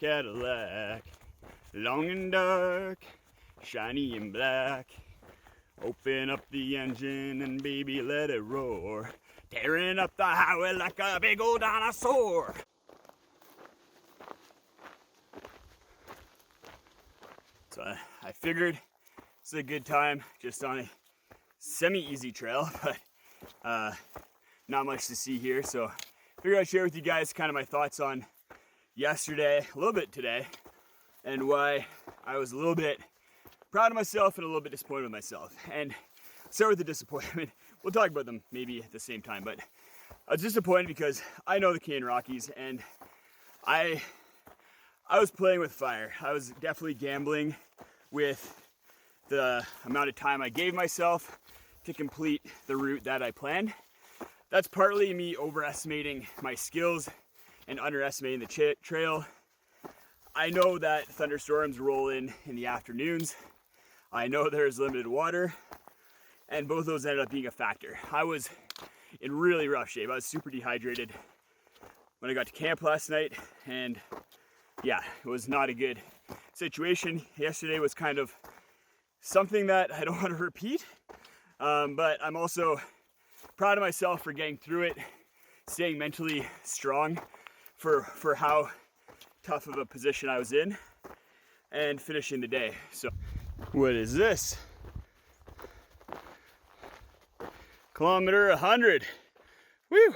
Cadillac, long and dark, shiny and black. Open up the engine and baby let it roar, tearing up the highway like a big old dinosaur. So I figured It's a good time, just on a semi-easy trail, but not much to see here. So I figured I'd share with you guys kind of my thoughts on yesterday, a little bit today, and why I was a little bit proud of myself and a little bit disappointed with myself. And start with the disappointment. We'll talk about them maybe at the same time, but I was disappointed because I know the Canadian Rockies, and I was playing with fire. I was definitely gambling with the amount of time I gave myself to complete the route that I planned. That's partly me overestimating my skills and underestimating the trail. I know that thunderstorms roll in the afternoons. I know there's limited water, and both of those ended up being a factor. I was in really rough shape. I was super dehydrated when I got to camp last night, and yeah, it was not a good situation. Yesterday was kind of something that I don't want to repeat, but I'm also proud of myself for getting through it, staying mentally strong for how tough of a position I was in, and finishing the day. So, what is this? Kilometer 100. Woo!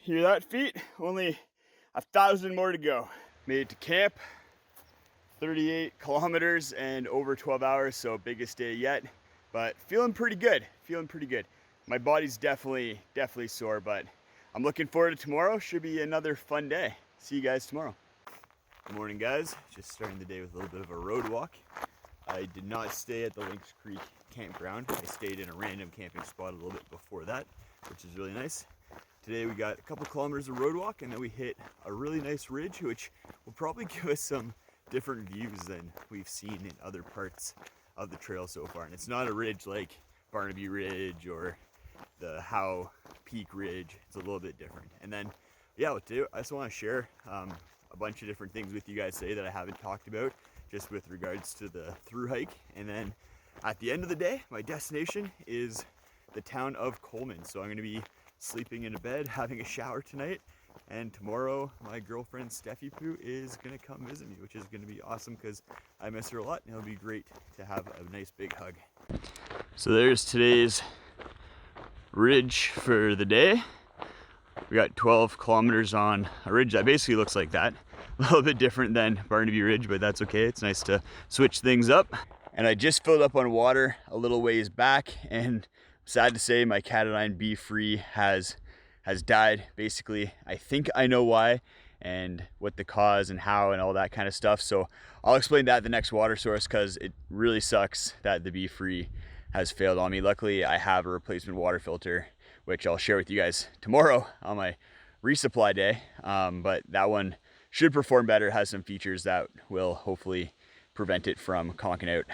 Hear that, feet? Only 1,000 more to go. Made it to camp. 38 kilometers and over 12 hours, so biggest day yet. But feeling pretty good. My body's definitely sore, but I'm looking forward to tomorrow. Should be another fun day. See you guys tomorrow. Good morning, guys. Just starting the day with a little bit of a road walk. I did not stay at the Lynx Creek campground. I stayed in a random camping spot a little bit before that, which is really nice. Today we got a couple kilometers of road walk, and then we hit a really nice ridge, which will probably give us some different views than we've seen in other parts of the trail so far. And it's not a ridge like Barnaby Ridge or the Howe Peak Ridge. It's a little bit different. And then, yeah, I just want to share a bunch of different things with you guys today that I haven't talked about, just with regards to the Thru-hike. And then at the end of the day, my destination is the town of Coleman. So I'm going to be sleeping in a bed, having a shower tonight, and tomorrow my girlfriend Stephipoo is going to come visit me, which is going to be awesome because I miss her a lot, and it'll be great to have a nice big hug. So there's today's ridge for the day. We got 12 kilometers on a ridge that basically looks like that. A little bit different than Barnaby Ridge, but that's okay. It's nice to switch things up. And I just filled up on water a little ways back, and sad to say my Cat B free has died. Basically, I think I know why and what the cause and how and all that kind of stuff. So I'll explain that at the next water source, because it really sucks that the B free has failed on me. Luckily, I have a replacement water filter, which I'll share with you guys tomorrow on my resupply day. But that one should perform better, has some features that will hopefully prevent it from conking out.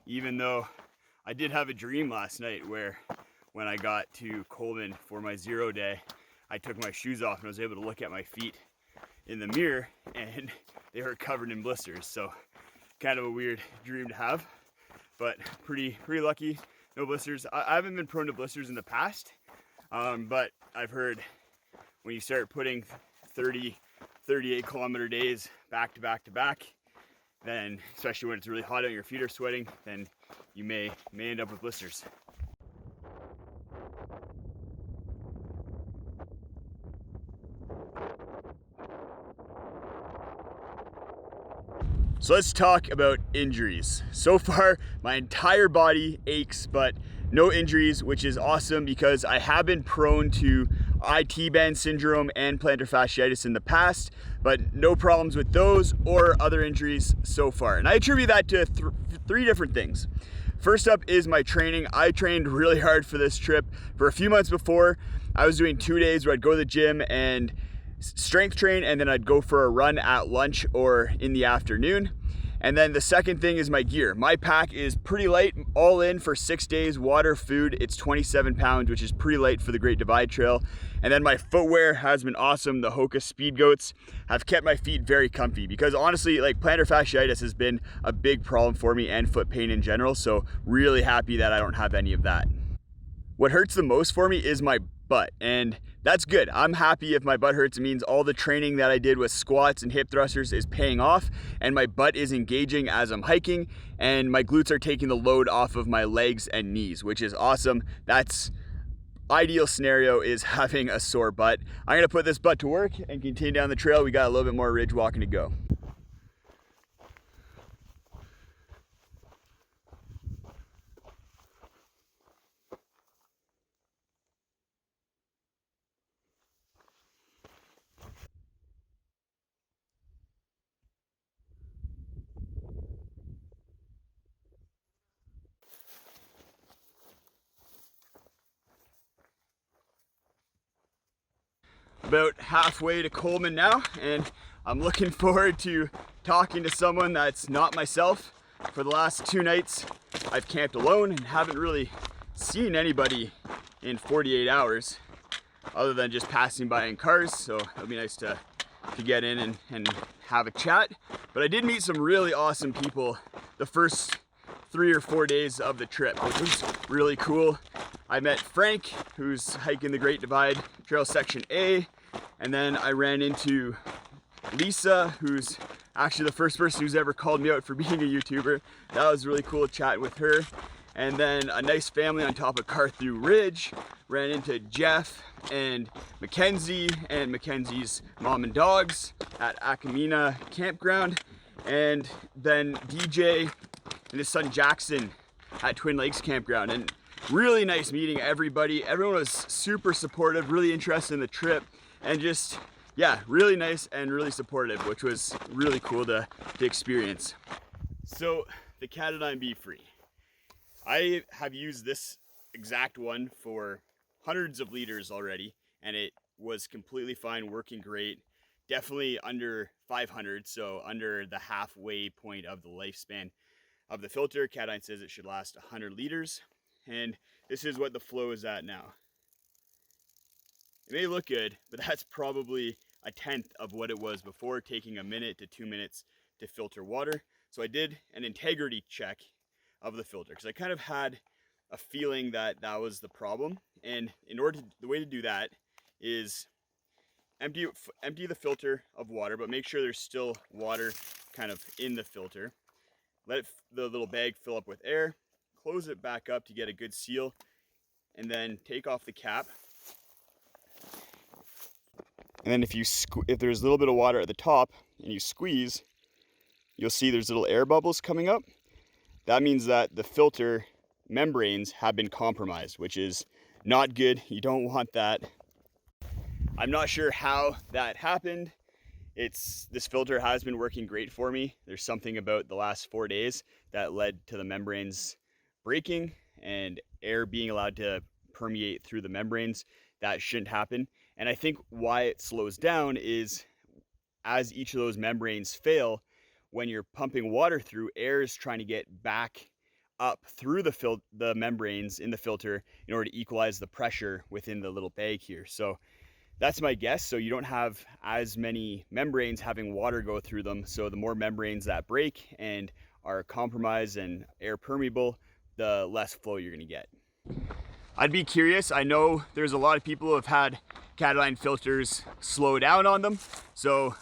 Even though I did have a dream last night where when I got to Coleman for my 0 day, I took my shoes off and I was able to look at my feet in the mirror and they were covered in blisters. So kind of a weird dream to have, but pretty lucky, no blisters. I haven't been prone to blisters in the past, but I've heard when you start putting 38 kilometer days back to back, then especially when it's really hot out and your feet are sweating, then you may end up with blisters. So let's talk about injuries. So far, my entire body aches, but no injuries, which is awesome because I have been prone to IT band syndrome and plantar fasciitis in the past, but no problems with those or other injuries so far. And I attribute that to three different things. First up is my training. I trained really hard for this trip. For a few months before, I was doing 2 days where I'd go to the gym and strength train, and then I'd go for a run at lunch or in the afternoon. And then the second thing is my gear. My pack is pretty light, all in for 6 days, water, food. It's 27 pounds, which is pretty light for the Great Divide Trail. And then my footwear has been awesome. The Hoka Speed Goats have kept my feet very comfy because honestly, like plantar fasciitis has been a big problem for me and foot pain in general. So really happy that I don't have any of that. What hurts the most for me is my butt, and that's good. I'm happy if my butt hurts. It means all the training that I did with squats and hip thrusters is paying off, and my butt is engaging as I'm hiking, and my glutes are taking the load off of my legs and knees, which is awesome. That's ideal scenario, is having a sore butt. I'm gonna put this butt to work and continue down the trail. We got a little bit more ridge walking to go. About halfway to Coleman now, and I'm looking forward to talking to someone that's not myself. For the last 2 nights, I've camped alone and haven't really seen anybody in 48 hours other than just passing by in cars, so it'll be nice to get in and have a chat. But I did meet some really awesome people the first 3 or 4 days of the trip, which was really cool. I met Frank, who's hiking the Great Divide Trail Section A, and then I ran into Lisa, who's actually the first person who's ever called me out for being a YouTuber. That was really cool chatting with her. And then a nice family on top of Carthew Ridge. Ran into Jeff and Mackenzie and Mackenzie's mom and dogs at Akamina Campground. And then DJ and his son Jackson at Twin Lakes Campground. And really nice meeting everybody. Everyone was super supportive, really interested in the trip, and just, yeah, really nice and really supportive, which was really cool to experience. So the Katadyn Be Free. I have used this exact one for hundreds of liters already, and it was completely fine, working great. Definitely under 500, so under the halfway point of the lifespan of the filter. Katadyn says it should last 100 liters. And this is what the flow is at now. It may look good, but that's probably a tenth of what it was before, taking 1 minute to 2 minutes to filter water. So I did an integrity check of the filter because I kind of had a feeling that that was the problem. And the way to do that is empty the filter of water, but make sure there's still water kind of in the filter. Let the little bag fill up with air. Close it back up to get a good seal, and then take off the cap. And then if there's a little bit of water at the top and you squeeze, you'll see there's little air bubbles coming up. That means that the filter membranes have been compromised, which is not good. You don't want that. I'm not sure how that happened. This filter has been working great for me. There's something about the last 4 days that led to the membranes breaking and air being allowed to permeate through the membranes. That shouldn't happen. And I think why it slows down is as each of those membranes fail, when you're pumping water through, air is trying to get back up through the membranes in the filter in order to equalize the pressure within the little bag here. So that's my guess. So you don't have as many membranes having water go through them. So the more membranes that break and are compromised and air permeable, the less flow you're gonna get. I'd be curious. I know there's a lot of people who have had Katadyn filters slow down on them. So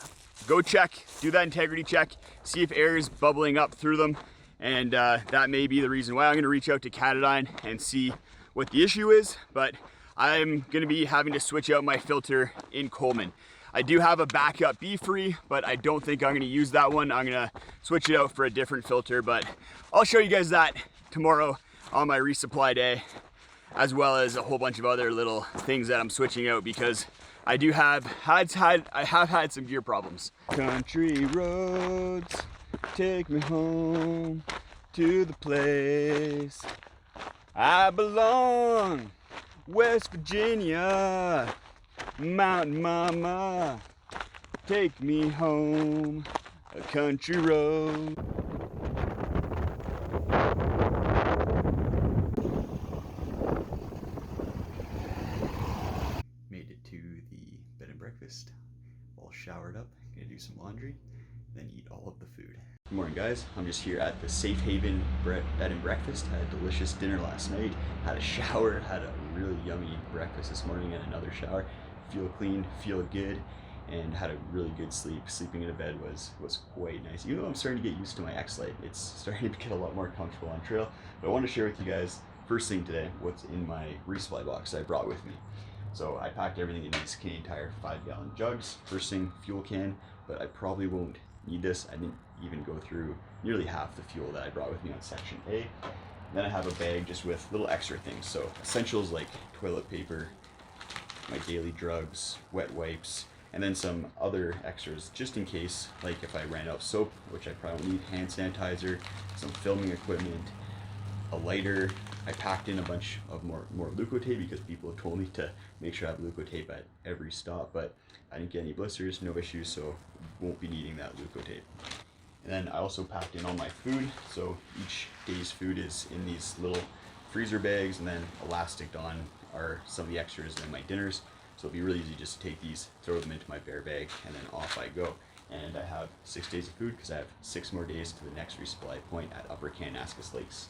go check, do that integrity check, see if air is bubbling up through them. And that may be the reason why. I'm gonna reach out to Katadyn and see what the issue is, but I'm gonna be having to switch out my filter in Coleman. I do have a backup Be Free, but I don't think I'm gonna use that one. I'm gonna switch it out for a different filter, but I'll show you guys that tomorrow on my resupply day, as well as a whole bunch of other little things that I'm switching out because I have had some gear problems. Country roads, take me home to the place I belong. West Virginia, Mountain Mama, take me home, a country road. up, gonna do some laundry, then eat all of the food. Good morning, guys. I'm just here at the Safe Haven Bed and Breakfast. Had a delicious dinner last night, had a shower, had a really yummy breakfast this morning and another shower. Feel clean, feel good, and had a really good sleep. Sleeping in a bed was quite nice. Even though I'm starting to get used to my X-Lite, it's starting to get a lot more comfortable on trail. But I want to share with you guys, first thing today, what's in my resupply box I brought with me. So I packed everything in these Canadian Tire 5-gallon jugs. First thing, fuel can, but I probably won't need this. I didn't even go through nearly half the fuel that I brought with me on section A. Then I have a bag just with little extra things. So essentials like toilet paper, my daily drugs, wet wipes, and then some other extras just in case, like if I ran out of soap, which I probably won't need, hand sanitizer, some filming equipment, a lighter. I packed in a bunch of more Leukotape because people have told me to make sure I have Leukotape at every stop, but I didn't get any blisters, no issues, so won't be needing that Leukotape. And then I also packed in all my food, so each day's food is in these little freezer bags, and then elasticed on are some of the extras in my dinners. So it'll be really easy just to take these, throw them into my bear bag, and then off I go. And I have 6 days of food because I have 6 more days to the next resupply point at Upper Kananaskis Lakes.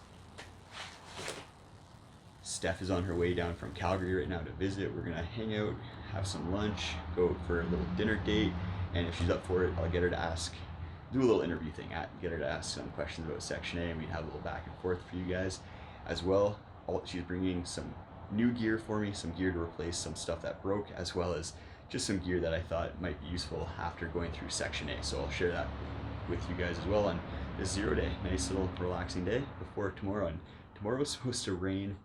Steph is on her way down from Calgary right now to visit. We're gonna hang out, have some lunch, go for a little dinner date, and if she's up for it, I'll get her to do a little interview thing, get her to ask some questions about Section A, and we have a little back and forth for you guys as well. She's bringing some new gear for me, some gear to replace some stuff that broke, as well as just some gear that I thought might be useful after going through Section A. So I'll share that with you guys as well on this 0 day. Nice little relaxing day before tomorrow, and tomorrow's supposed to rain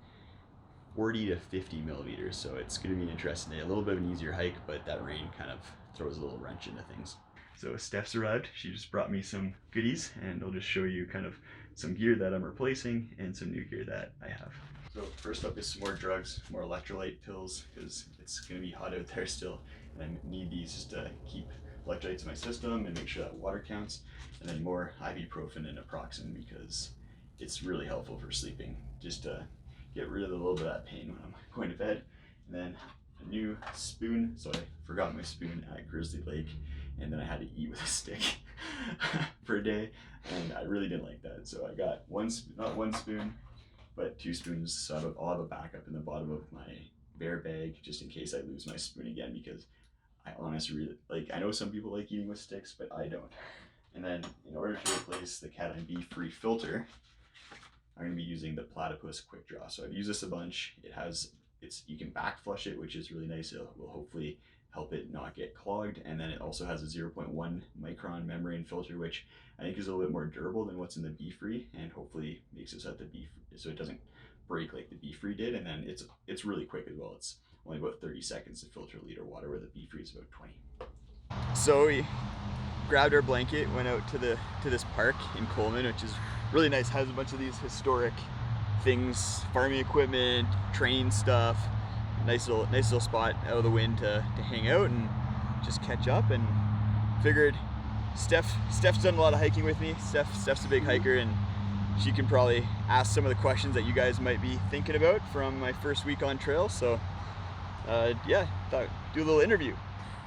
40 to 50 millimeters, so it's going to be an interesting day. A little bit of an easier hike, but that rain kind of throws a little wrench into things. So Steph's arrived. She just brought me some goodies, and I'll just show you kind of some gear that I'm replacing and some new gear that I have. So first up is some more drugs, more electrolyte pills, because it's going to be hot out there still, and I need these just to keep electrolytes in my system and make sure that water counts. And then more ibuprofen and naproxen, because it's really helpful for sleeping, just to get rid of a little bit of that pain when I'm going to bed. And then a new spoon. So I forgot my spoon at Grizzly Lake, and then I had to eat with a stick for a day, and I really didn't like that. So I got not one spoon, but 2 spoons. So I'll have a backup in the bottom of my bear bag just in case I lose my spoon again, because I honestly really, I know some people like eating with sticks, but I don't. And then in order to replace the Cat Bee free filter, I'm going to be using the Platypus Quick Draw. So I've used this a bunch. You can back flush it, which is really nice. It will hopefully help it not get clogged. And then it also has a 0.1 micron membrane filter, which I think is a little bit more durable than what's in the Bee Free, and hopefully makes it so that so it doesn't break like the Bee Free did. And then it's really quick as well. It's only about 30 seconds to filter a liter of water, where the Bee Free is about 20. So we grabbed our blanket, went out to this park in Coleman, which is really nice. Has a bunch of these historic things, farming equipment, train stuff. Nice little spot out of the wind to hang out and just catch up. And figured Steph's done a lot of hiking with me. Steph's a big hiker, and she can probably ask some of the questions that you guys might be thinking about from my first week on trail. So yeah, thought do a little interview.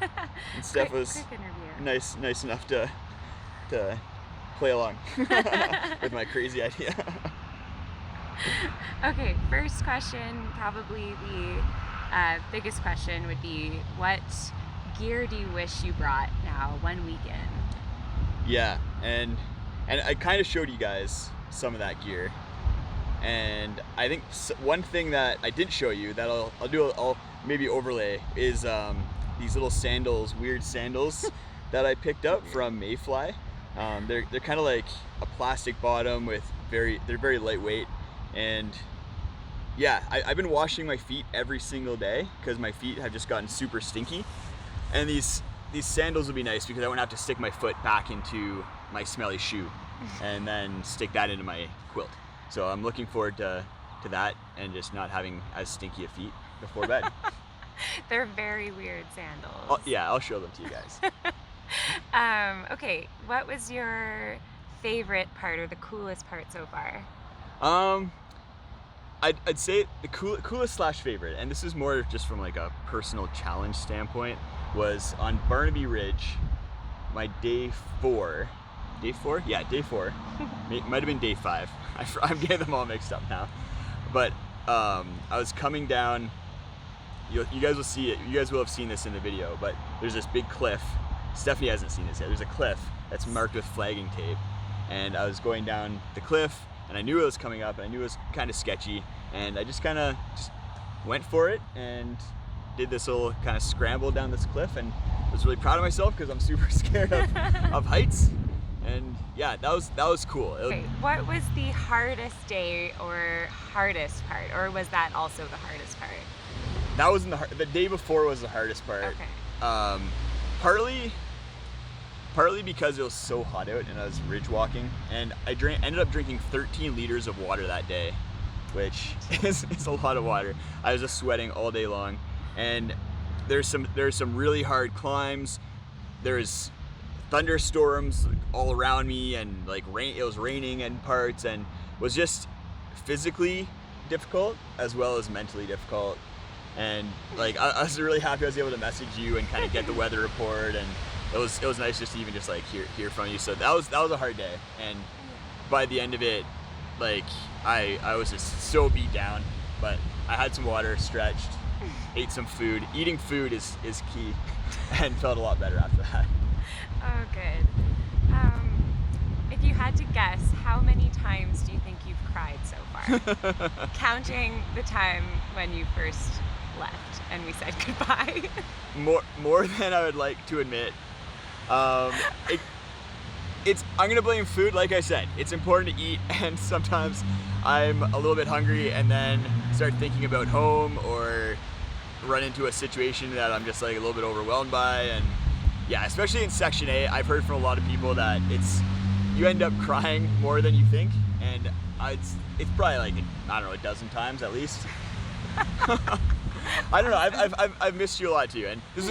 And Steph was quick interview. Nice enough to play along with my crazy idea. Okay, first question, probably the biggest question would be, what gear do you wish you brought now one weekend? Yeah, and I kind of showed you guys some of that gear, and I think one thing that I didn't show you that I'll maybe overlay is these little sandals, weird sandals that I picked up from Mayfly. They're kind of like a plastic bottom with they're very lightweight, and yeah, I've been washing my feet every single day because my feet have just gotten super stinky, and these sandals would be nice because I wouldn't have to stick my foot back into my smelly shoe and then stick that into my quilt. So I'm looking forward to that, and just not having as stinky of feet before bed. They're very weird sandals. Oh, yeah, I'll show them to you guys. Okay, what was your favorite part or the coolest part so far? I'd say the coolest / favorite, and this is more just from like a personal challenge standpoint, was on Barnaby Ridge. my day 4. Day 4? Yeah, day 4. It might have been day 5. I'm getting them all mixed up now. But I was coming down. You guys will see it. You guys will have seen this in the video. But there's this big cliff. Stephanie hasn't seen this yet. There's a cliff that's marked with flagging tape, and I was going down the cliff, and I knew it was coming up, and I knew it was kind of sketchy, and I just went for it and did this little kind of scramble down this cliff, and was really proud of myself because I'm super scared of heights. And yeah, that was cool. Okay, what was the hardest day or hardest part, or was that also the hardest part? That was the day before was the hardest part. Okay. Partly because it was so hot out and I was ridge walking, and I ended up drinking 13 liters of water that day, which is a lot of water. I was just sweating all day long, and there's some really hard climbs. There's thunderstorms all around me, and like rain. It was raining in parts, and was just physically difficult as well as mentally difficult. And like I was really happy I was able to message you and kind of get the weather report, and it was nice just to even just like hear from you. So that was a hard day, and by the end of it, like I was just so beat down, but I had some water, stretched, ate some food. Eating food is key, and felt a lot better after that. Oh, good. If you had to guess, how many times do you think you've cried so far? Counting the time when you first left and we said goodbye. More than I would like to admit. I'm gonna blame food. Like I said, it's important to eat, and sometimes I'm a little bit hungry and then start thinking about home, or run into a situation that I'm just like a little bit overwhelmed by. And yeah, especially in Section A, I've heard from a lot of people that you end up crying more than you think, and it's probably like, I don't know, a dozen times at least. I don't know. I've missed you a lot too, and this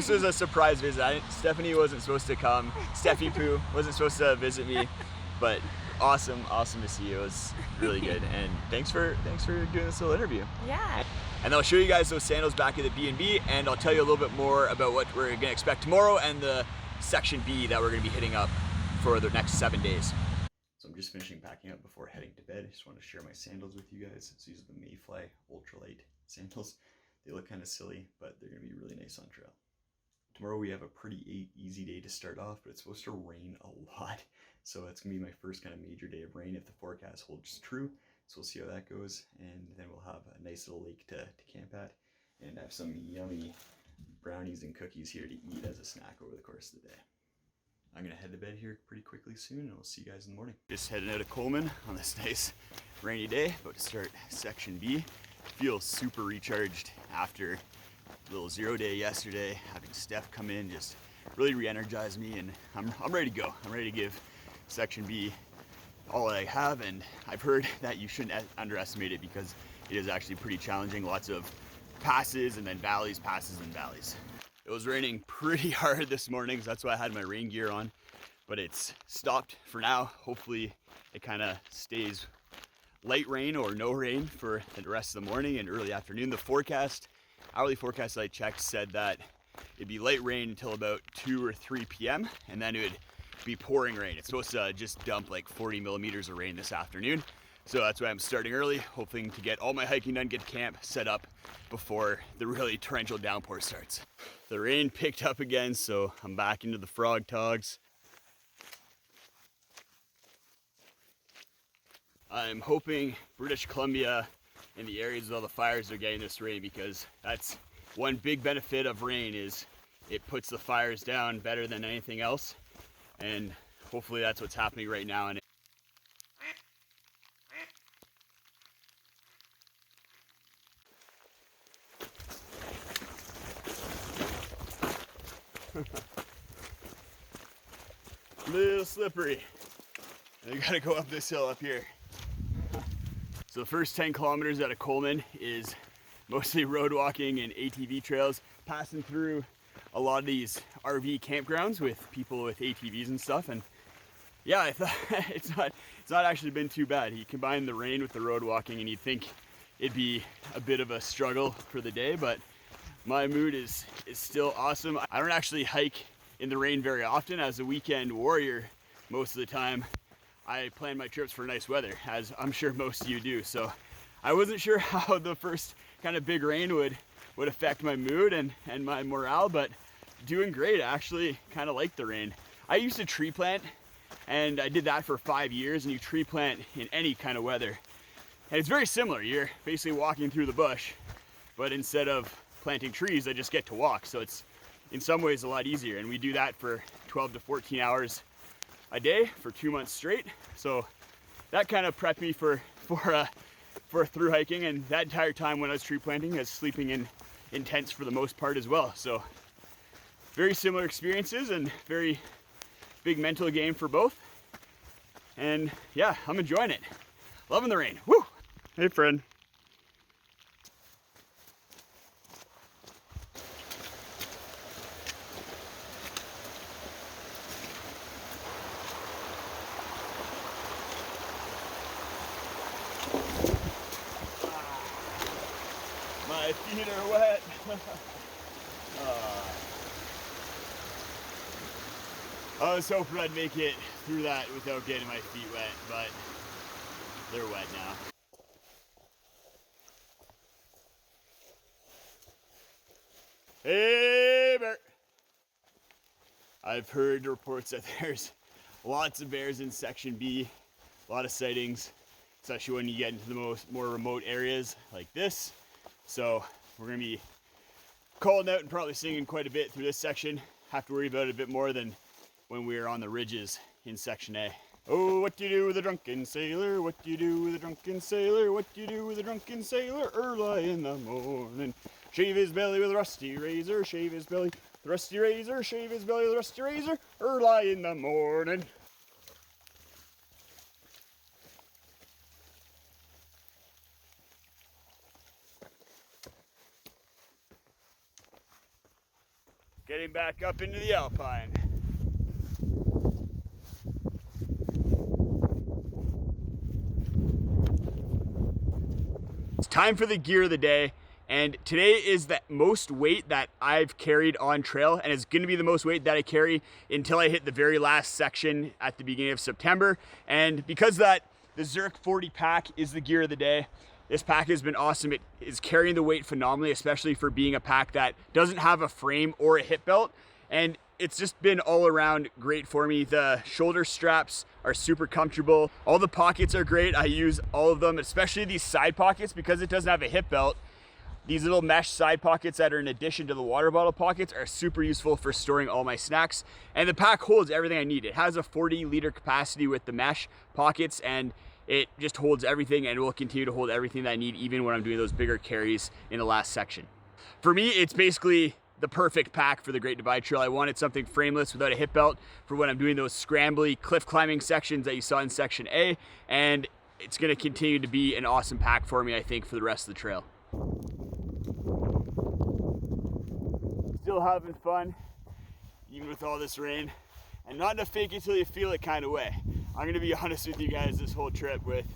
is a surprise visit. Stephanie wasn't supposed to come. Stephipoo wasn't supposed to visit me, but awesome to see you. It was really good, and thanks for doing this little interview. Yeah. And I'll show you guys those sandals back at the B&B, and I'll tell you a little bit more about what we're gonna expect tomorrow and the Section B that we're gonna be hitting up for the next 7 days. So I'm just finishing packing up before heading to bed. I just want to share my sandals with you guys. So these are the Mayfly ultralight sandals. They look kind of silly, but they're gonna be really nice on trail. Tomorrow we have a pretty easy day to start off, but it's supposed to rain a lot. So it's gonna be my first kind of major day of rain if the forecast holds true. So we'll see how that goes, and then we'll have a nice little lake to camp at, and have some yummy brownies and cookies here to eat as a snack over the course of the day. I'm gonna head to bed here pretty quickly soon, and we'll see you guys in the morning. Just heading out of Coleman on this nice rainy day, about to start Section B. Feel super recharged after a little 0 day yesterday. Having Steph come in just really re-energized me, and I'm ready to go. I'm ready to give Section B all I have, and I've heard that you shouldn't underestimate it because it is actually pretty challenging. Lots of passes and then valleys, passes and valleys. It was raining pretty hard this morning, so that's why I had my rain gear on, but it's stopped for now. Hopefully it kind of stays light rain or no rain for the rest of the morning and early afternoon. The hourly forecast I checked said that it'd be light rain until about 2 or 3 p.m. and then it would be pouring rain. It's supposed to just dump like 40 millimeters of rain this afternoon. So that's why I'm starting early, hoping to get all my hiking done, get camp set up before the really torrential downpour starts. The rain picked up again, so I'm back into the frog togs. I'm hoping British Columbia and the areas with all the fires are getting this rain, because that's one big benefit of rain, is it puts the fires down better than anything else. And hopefully that's what's happening right now. And little slippery. And you gotta go up this hill up here. So the first 10 kilometers out of Coleman is mostly road walking and ATV trails, passing through a lot of these RV campgrounds with people with ATVs and stuff. And yeah, I thought it's not actually been too bad. You combine the rain with the road walking and you'd think it'd be a bit of a struggle for the day, but my mood is still awesome. I don't actually hike in the rain very often. As a weekend warrior, most of the time, I plan my trips for nice weather, as I'm sure most of you do. So I wasn't sure how the first kind of big rain would affect my mood and my morale, but doing great. I actually kind of like the rain. I used to tree plant, and I did that for 5 years, and you tree plant in any kind of weather. And it's very similar. You're basically walking through the bush, but instead of planting trees, I just get to walk. So it's in some ways a lot easier. And we do that for 12 to 14 hours a day for 2 months straight. So that kind of prepped me for through hiking, and that entire time when I was tree planting, I was sleeping in tents for the most part as well. So very similar experiences and very big mental game for both. And yeah, I'm enjoying it. Loving the rain. Woo! Hey, friend. My feet are wet. I was hoping I'd make it through that without getting my feet wet, but they're wet now. Hey, bear! I've heard reports that there's lots of bears in Section B, a lot of sightings, especially when you get into the more remote areas like this. So we're gonna be calling out and probably singing quite a bit through this section. Have to worry about it a bit more than when we were on the ridges in Section A. Oh, what do you do with a drunken sailor? What do you do with a drunken sailor? What do you do with a drunken sailor? Early in the morning. Shave his belly with a rusty razor. Shave his belly with a rusty razor. Shave his belly with a rusty razor. Early in the morning. Getting back up into the alpine. It's time for the gear of the day, and today is the most weight that I've carried on trail, and it's going to be the most weight that I carry until I hit the very last section at the beginning of September. And because of that, the Zerk 40 pack is the gear of the day. This pack has been awesome. It is carrying the weight phenomenally, especially for being a pack that doesn't have a frame or a hip belt. And it's just been all around great for me. The shoulder straps are super comfortable. All the pockets are great. I use all of them, especially these side pockets, because it doesn't have a hip belt. These little mesh side pockets that are in addition to the water bottle pockets are super useful for storing all my snacks. And the pack holds everything I need. It has a 40-liter capacity with the mesh pockets, and it just holds everything, and will continue to hold everything that I need even when I'm doing those bigger carries in the last section. For me, it's basically the perfect pack for the Great Divide Trail. I wanted something frameless without a hip belt for when I'm doing those scrambly cliff climbing sections that you saw in Section A, and it's going to continue to be an awesome pack for me, I think, for the rest of the trail. Still having fun, even with all this rain, and not in a fake it till you feel it kind of way. I'm going to be honest with you guys this whole trip with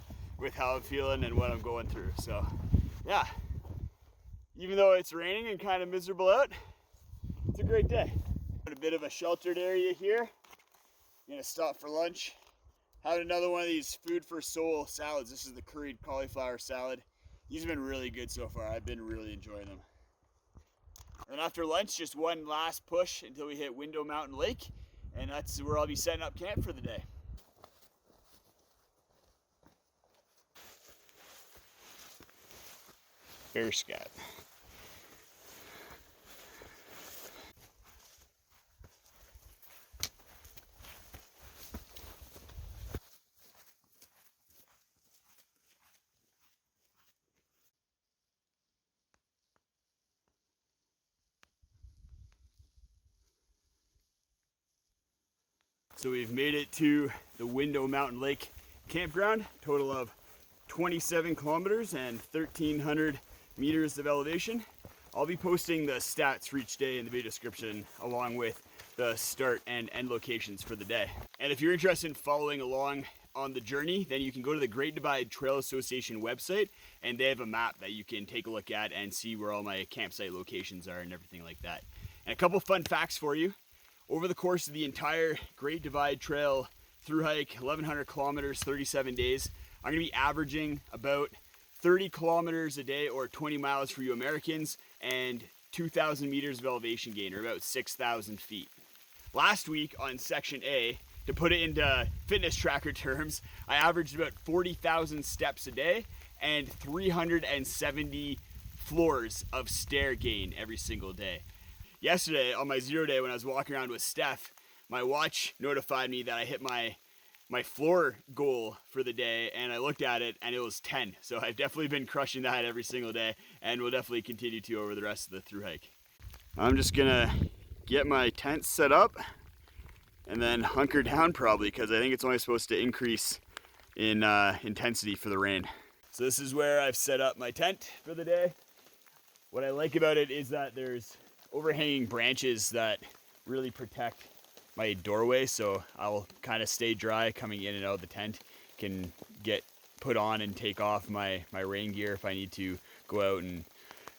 how I'm feeling and what I'm going through. So yeah, even though it's raining and kind of miserable out, it's a great day. A bit of a sheltered area here. I'm going to stop for lunch. Having another one of these food for soul salads. This is the curried cauliflower salad. These have been really good so far. I've been really enjoying them. And after lunch, just one last push until we hit Window Mountain Lake, and that's where I'll be setting up camp for the day. Bear scat. So we've made it to the Window Mountain Lake campground, total of 27 kilometers and 1,300 meters of elevation. I'll be posting the stats for each day in the video description, along with the start and end locations for the day. And if you're interested in following along on the journey, then you can go to the Great Divide Trail Association website, and they have a map that you can take a look at and see where all my campsite locations are and everything like that. And a couple fun facts for you. over the course of the entire Great Divide Trail Thru-hike, 1,100 kilometers, 37 days, I'm gonna be averaging about 30 kilometers a day, or 20 miles for you Americans, and 2,000 meters of elevation gain, or about 6,000 feet. Last week on section A, to put it into fitness tracker terms, I averaged about 40,000 steps a day and 370 floors of stair gain every single day. Yesterday on my 0 day, when I was walking around with Steph, my watch notified me that I hit my floor goal for the day, and I looked at it and it was 10. So I've definitely been crushing that every single day, and will definitely continue to over the rest of the thru hike. I'm just gonna get my tent set up and then hunker down probably, because I think it's only supposed to increase in intensity for the rain. So this is where I've set up my tent for the day. What I like about it is that there's overhanging branches that really protect my doorway, so I'll kind of stay dry coming in and out of the tent. Can get put on and take off my rain gear if I need to go out and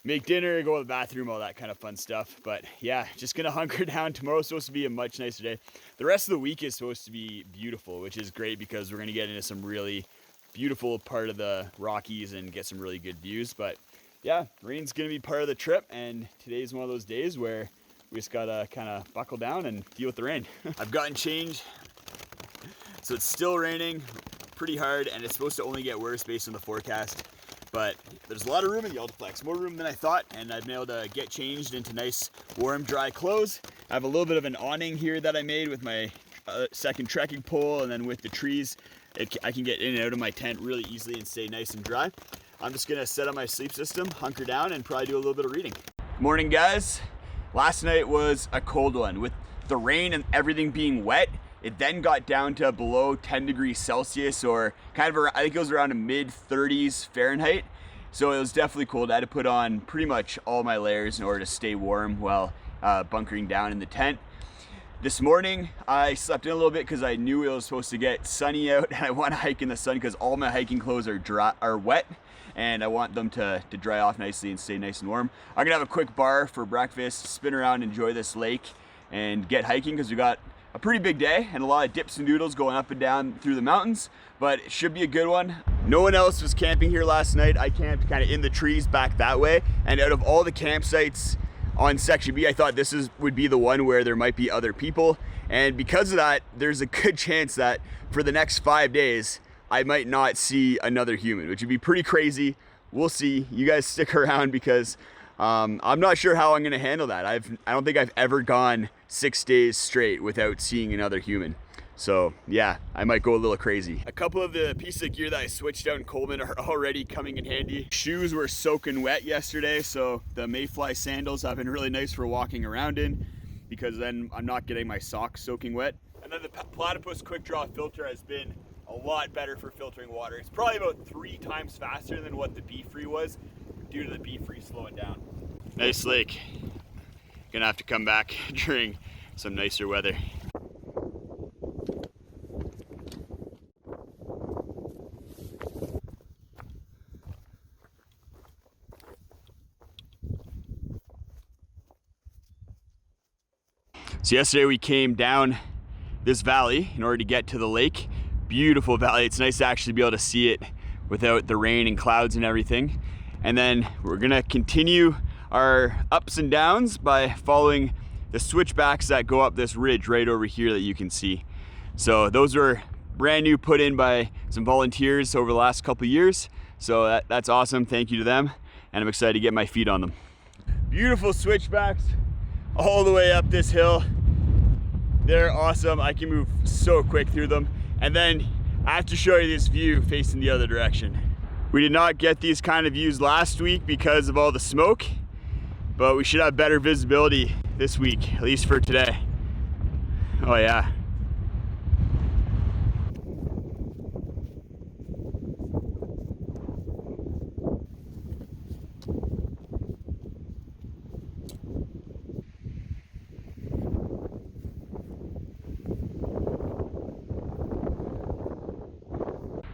make dinner, go to the bathroom, all that kind of fun stuff. But yeah, just gonna hunker down. Tomorrow's supposed to be a much nicer day. The rest of the week is supposed to be beautiful, which is great because we're gonna get into some really beautiful part of the Rockies and get some really good views. But yeah, rain's gonna be part of the trip, and today's one of those days where we just gotta kind of buckle down and deal with the rain. I've gotten changed, so it's still raining pretty hard, and it's supposed to only get worse based on the forecast. But there's a lot of room in the Ultraflex, more room than I thought, and I've been able to get changed into nice, warm, dry clothes. I have a little bit of an awning here that I made with my second trekking pole, and then with the trees, I can get in and out of my tent really easily and stay nice and dry. I'm just gonna set up my sleep system, hunker down, and probably do a little bit of reading. Morning, guys. Last night was a cold one. With the rain and everything being wet, it then got down to below 10 degrees Celsius, or kind of, I think it was around a mid-30s Fahrenheit. So it was definitely cold. I had to put on pretty much all my layers in order to stay warm while bunkering down in the tent. This morning, I slept in a little bit because I knew it was supposed to get sunny out, and I want to hike in the sun because all my hiking clothes are wet, and I want them to dry off nicely and stay nice and warm. I'm gonna have a quick bar for breakfast, spin around, enjoy this lake, and get hiking because we got a pretty big day and a lot of dips and doodles going up and down through the mountains, but it should be a good one. No one else was camping here last night. I camped kind of in the trees back that way, and out of all the campsites on section B, I thought this would be the one where there might be other people, and because of that, there's a good chance that for the next 5 days, I might not see another human, which would be pretty crazy. We'll see. You guys stick around because I'm not sure how I'm gonna handle that. I don't think I've ever gone 6 days straight without seeing another human. So yeah, I might go a little crazy. A couple of the pieces of gear that I switched out in Coleman are already coming in handy. Shoes were soaking wet yesterday, so the Mayfly sandals have been really nice for walking around in, because then I'm not getting my socks soaking wet. And then the Platypus Quick Draw filter has been a lot better for filtering water. It's probably about 3 times faster than what the Be-Free was, due to the Be-Free slowing down. Nice lake. Gonna have to come back during some nicer weather. So yesterday we came down this valley in order to get to the lake. Beautiful valley. It's nice to actually be able to see it without the rain and clouds and everything. And then we're gonna continue our ups and downs by following the switchbacks that go up this ridge right over here that you can see. So those were brand new, put in by some volunteers over the last couple of years. So that's awesome. Thank you to them. And I'm excited to get my feet on them. Beautiful switchbacks all the way up this hill. They're awesome. I can move so quick through them. And then I have to show you this view facing the other direction. We did not get these kind of views last week because of all the smoke, but we should have better visibility this week, at least for today. Oh yeah.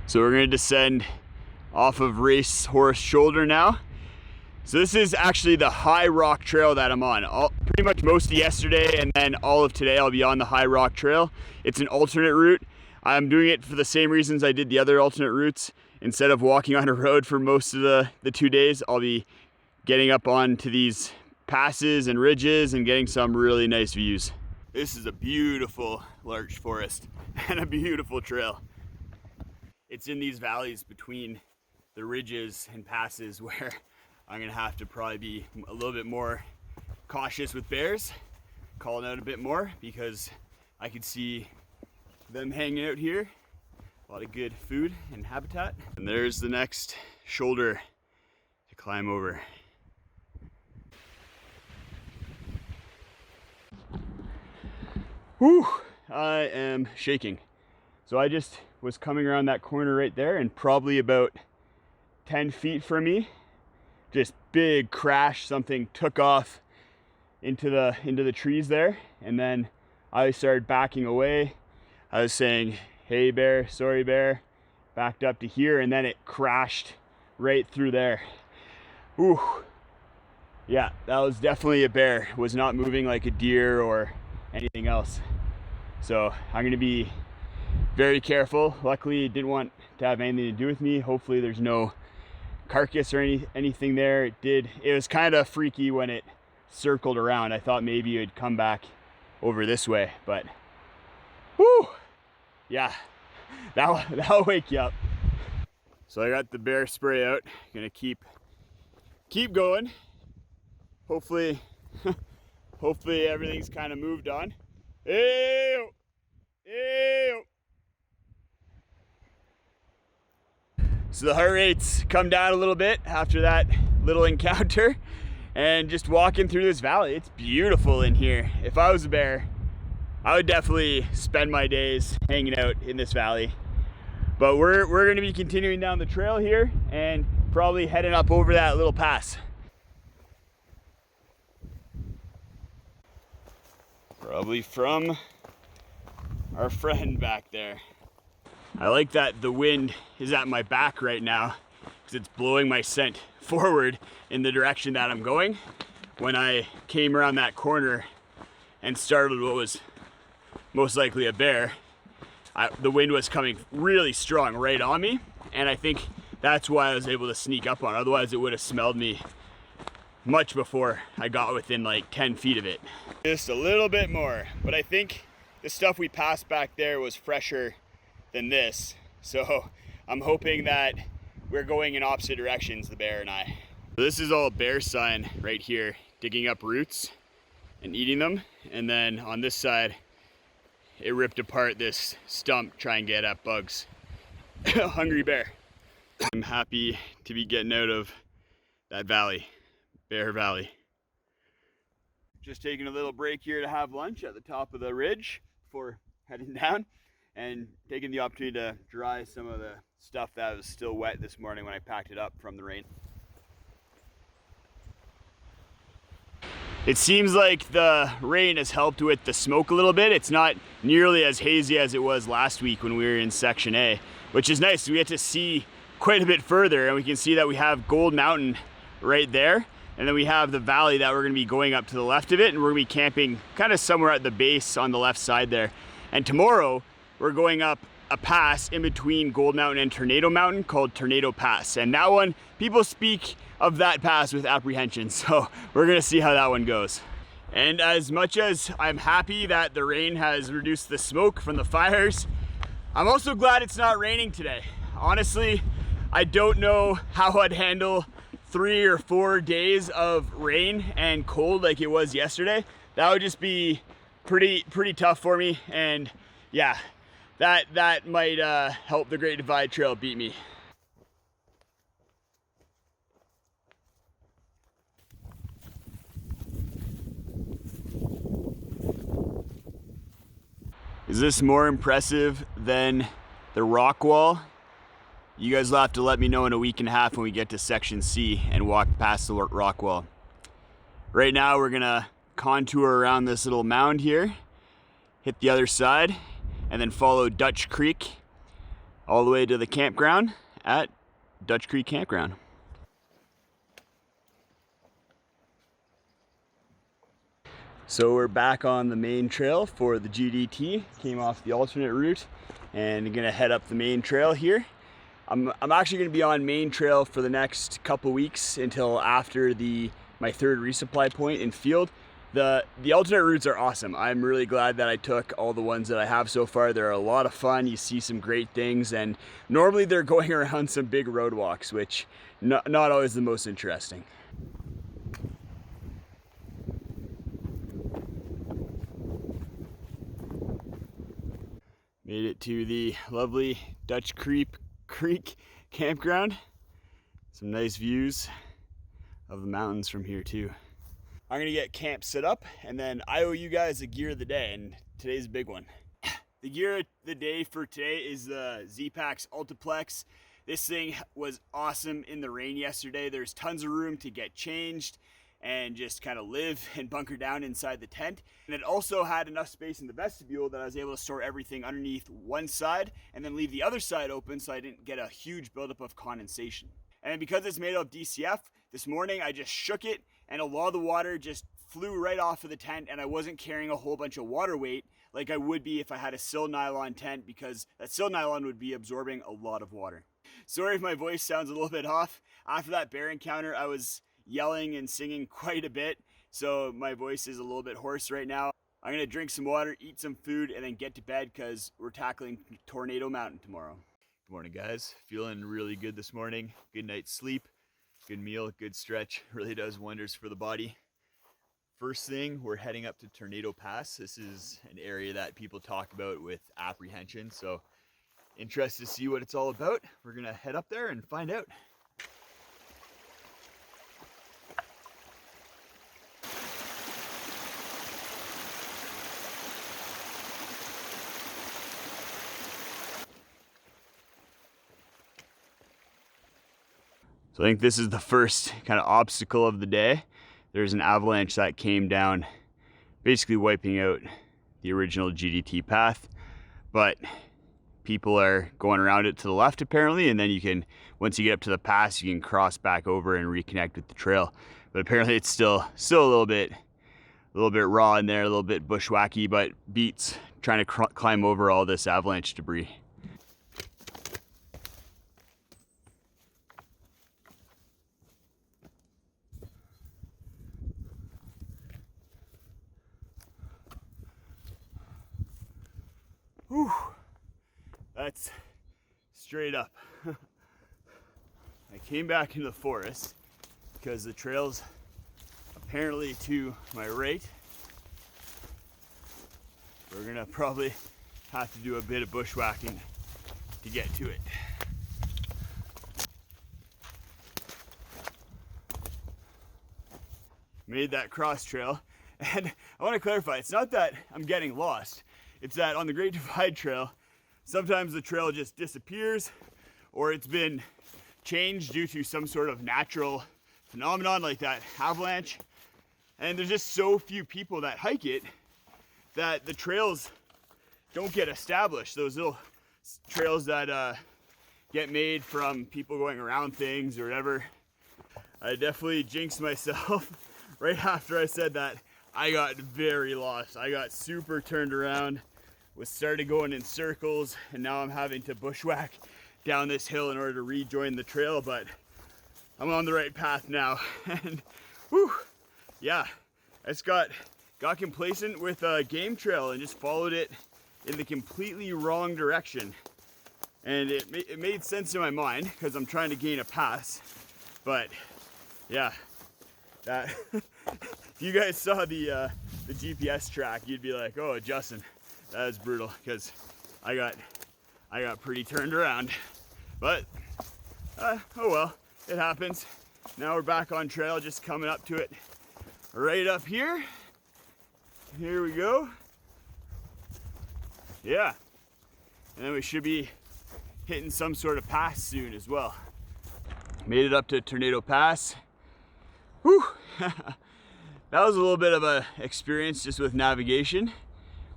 So we're gonna descend off of Racehorse Shoulder now. So this is actually the high rock trail that I'm on. Pretty much most of yesterday and then all of today I'll be on the high rock trail. It's an alternate route. I'm doing it for the same reasons I did the other alternate routes. Instead of walking on a road for most of the 2 days, I'll be getting up onto these passes and ridges and getting some really nice views. This is a beautiful larch forest and a beautiful trail. It's in these valleys between the ridges and passes where I'm gonna have to probably be a little bit more cautious with bears, calling out a bit more because I could see them hanging out here. A lot of good food and habitat. And there's the next shoulder to climb over. Whew, I am shaking. So I just was coming around that corner right there, and probably about 10 feet from me, just big crash, something took off into the trees there, and then I started backing away. I was saying, hey bear, sorry bear, backed up to here, and then it crashed right through there. Ooh, yeah, that was definitely a bear. It was not moving like a deer or anything else. So I'm gonna be very careful. Luckily it didn't want to have anything to do with me. Hopefully there's no carcass or anything there. It was kind of freaky when it circled around. I thought maybe it would come back over this way, but whoo, yeah, that'll wake you up. So I got the bear spray out. Gonna keep going. Hopefully everything's kind of moved on. Ew, ew. So the heart rate's come down a little bit after that little encounter, and just walking through this valley, it's beautiful in here. If I was a bear, I would definitely spend my days hanging out in this valley. But we're going to be continuing down the trail here and probably heading up over that little pass. Probably from our friend back there. I like that the wind is at my back right now because it's blowing my scent forward in the direction that I'm going. When I came around that corner and started what was most likely a bear, the wind was coming really strong right on me, and I think that's why I was able to sneak up on it. Otherwise it would have smelled me much before I got within like 10 feet of it. Just a little bit more, but I think the stuff we passed back there was fresher than this, so I'm hoping that we're going in opposite directions, the bear and I. So this is all bear sign right here, digging up roots and eating them, and then on this side it ripped apart this stump to try and get at bugs. Hungry bear. I'm happy to be getting out of that valley, Bear Valley. Just taking a little break here to have lunch at the top of the ridge before heading down, and taking the opportunity to dry some of the stuff that was still wet this morning when I packed it up from the rain. It seems like the rain has helped with the smoke a little bit. It's not nearly as hazy as it was last week when we were in Section A, which is nice. We get to see quite a bit further, and we can see that we have Gold Mountain right there, and then we have the valley that we're going to be going up to the left of it, and we're going to be camping kind of somewhere at the base on the left side there. And tomorrow we're going up a pass in between Gold Mountain and Tornado Mountain called Tornado Pass, and that one, people speak of that pass with apprehension, so we're gonna see how that one goes. And as much as I'm happy that the rain has reduced the smoke from the fires, I'm also glad it's not raining today. Honestly, I don't know how I'd handle 3 or 4 days of rain and cold like it was yesterday. That would just be pretty tough for me, and yeah, that might help the Great Divide Trail beat me. Is this more impressive than the Rockwall? You guys will have to let me know in a week and a half when we get to Section C and walk past the Rockwall. Right now we're gonna contour around this little mound here, hit the other side, and then follow Dutch Creek all the way to the campground at Dutch Creek Campground. So we're back on the main trail for the GDT. Came off the alternate route and gonna head up the main trail here. I'm actually gonna be on main trail for the next couple weeks until after my third resupply point in field. The alternate routes are awesome. I'm really glad that I took all the ones that I have so far. They're a lot of fun. You see some great things, and normally they're going around some big road walks, which not always the most interesting. Made it to the lovely Dutch Creek campground. Some nice views of the mountains from here too. I'm gonna get camp set up, and then I owe you guys a gear of the day, and today's a big one. The gear of the day for today is the Z-Packs Ultiplex. This thing was awesome in the rain yesterday. There's tons of room to get changed and just kind of live and bunker down inside the tent. And it also had enough space in the vestibule that I was able to store everything underneath one side and then leave the other side open so I didn't get a huge buildup of condensation. And because it's made of DCF, this morning I just shook it and a lot of the water just flew right off of the tent, and I wasn't carrying a whole bunch of water weight like I would be if I had a sil nylon tent, because that sil nylon would be absorbing a lot of water. Sorry if my voice sounds a little bit off. After that bear encounter, I was yelling and singing quite a bit, so my voice is a little bit hoarse right now. I'm gonna drink some water, eat some food, and then get to bed because we're tackling Tornado Mountain tomorrow. Good morning, guys. Feeling really good this morning. Good night's sleep, good meal, good stretch. Really does wonders for the body. First thing, we're heading up to Tornado Pass. This is an area that people talk about with apprehension, so interested to see what it's all about. We're gonna head up there and find out. So I think this is the first kind of obstacle of the day. There's an avalanche that came down, basically wiping out the original GDT path, but people are going around it to the left apparently, and then you can, once you get up to the pass, you can cross back over and reconnect with the trail. But apparently it's still a little bit raw in there, a little bit bushwhacky, but beats trying to climb over all this avalanche debris. Whew, that's straight up. I came back into the forest because the trail's apparently to my right. We're gonna probably have to do a bit of bushwhacking to get to it. Made that cross trail, and I want to clarify, it's not that I'm getting lost. It's that on the Great Divide Trail, sometimes the trail just disappears, or it's been changed due to some sort of natural phenomenon like that avalanche. And there's just so few people that hike it that the trails don't get established. Those little trails that get made from people going around things or whatever. I definitely jinxed myself right after I said that. I got very lost. I got super turned around, started going in circles, and now I'm having to bushwhack down this hill in order to rejoin the trail, but I'm on the right path now. And whew, yeah, I just got complacent with a game trail and just followed it in the completely wrong direction. And it made sense in my mind because I'm trying to gain a pass, but yeah, that if you guys saw the GPS track, you'd be like, oh, Justin, that was brutal, because I got pretty turned around. But oh well, it happens. Now we're back on trail, just coming up to it right up here. Here we go. Yeah, and then we should be hitting some sort of pass soon as well. Made it up to Tornado Pass. Whew. That was a little bit of a experience just with navigation.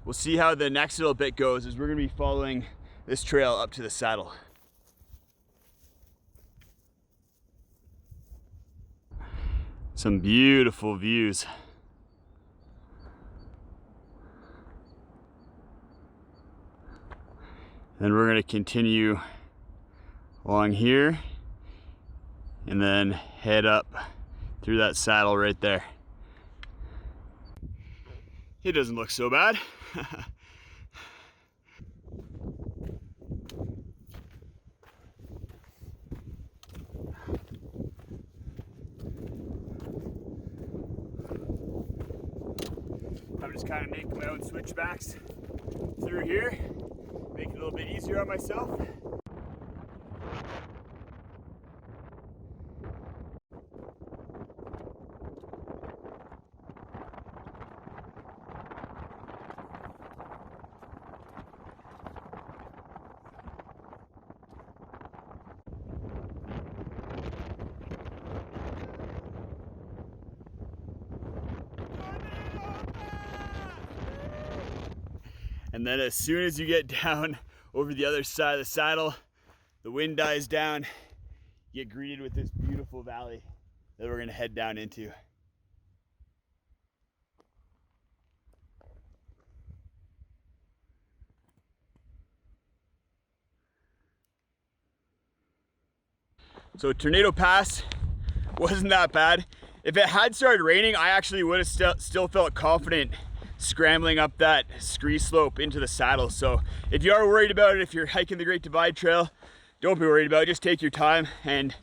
We'll see how the next little bit goes, as we're gonna be following this trail up to the saddle. Some beautiful views. Then we're gonna continue along here and then head up through that saddle right there. It doesn't look so bad. I'm just kind of making my own switchbacks through here, make it a little bit easier on myself. And then as soon as you get down over the other side of the saddle, the wind dies down, you get greeted with this beautiful valley that we're gonna head down into. So Tornado Pass wasn't that bad. If it had started raining, I actually would have still felt confident scrambling up that scree slope into the saddle. So if you are worried about it, if you're hiking the Great Divide Trail, don't be worried about it. Just take your time, and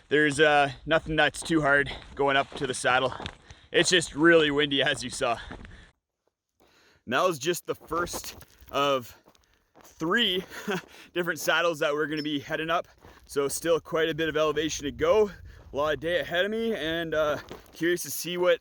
there's nothing that's too hard going up to the saddle. It's just really windy, as you saw. And that was just the first of 3 different saddles that we're going to be heading up. So still quite a bit of elevation to go. A lot of day ahead of me, and curious to see what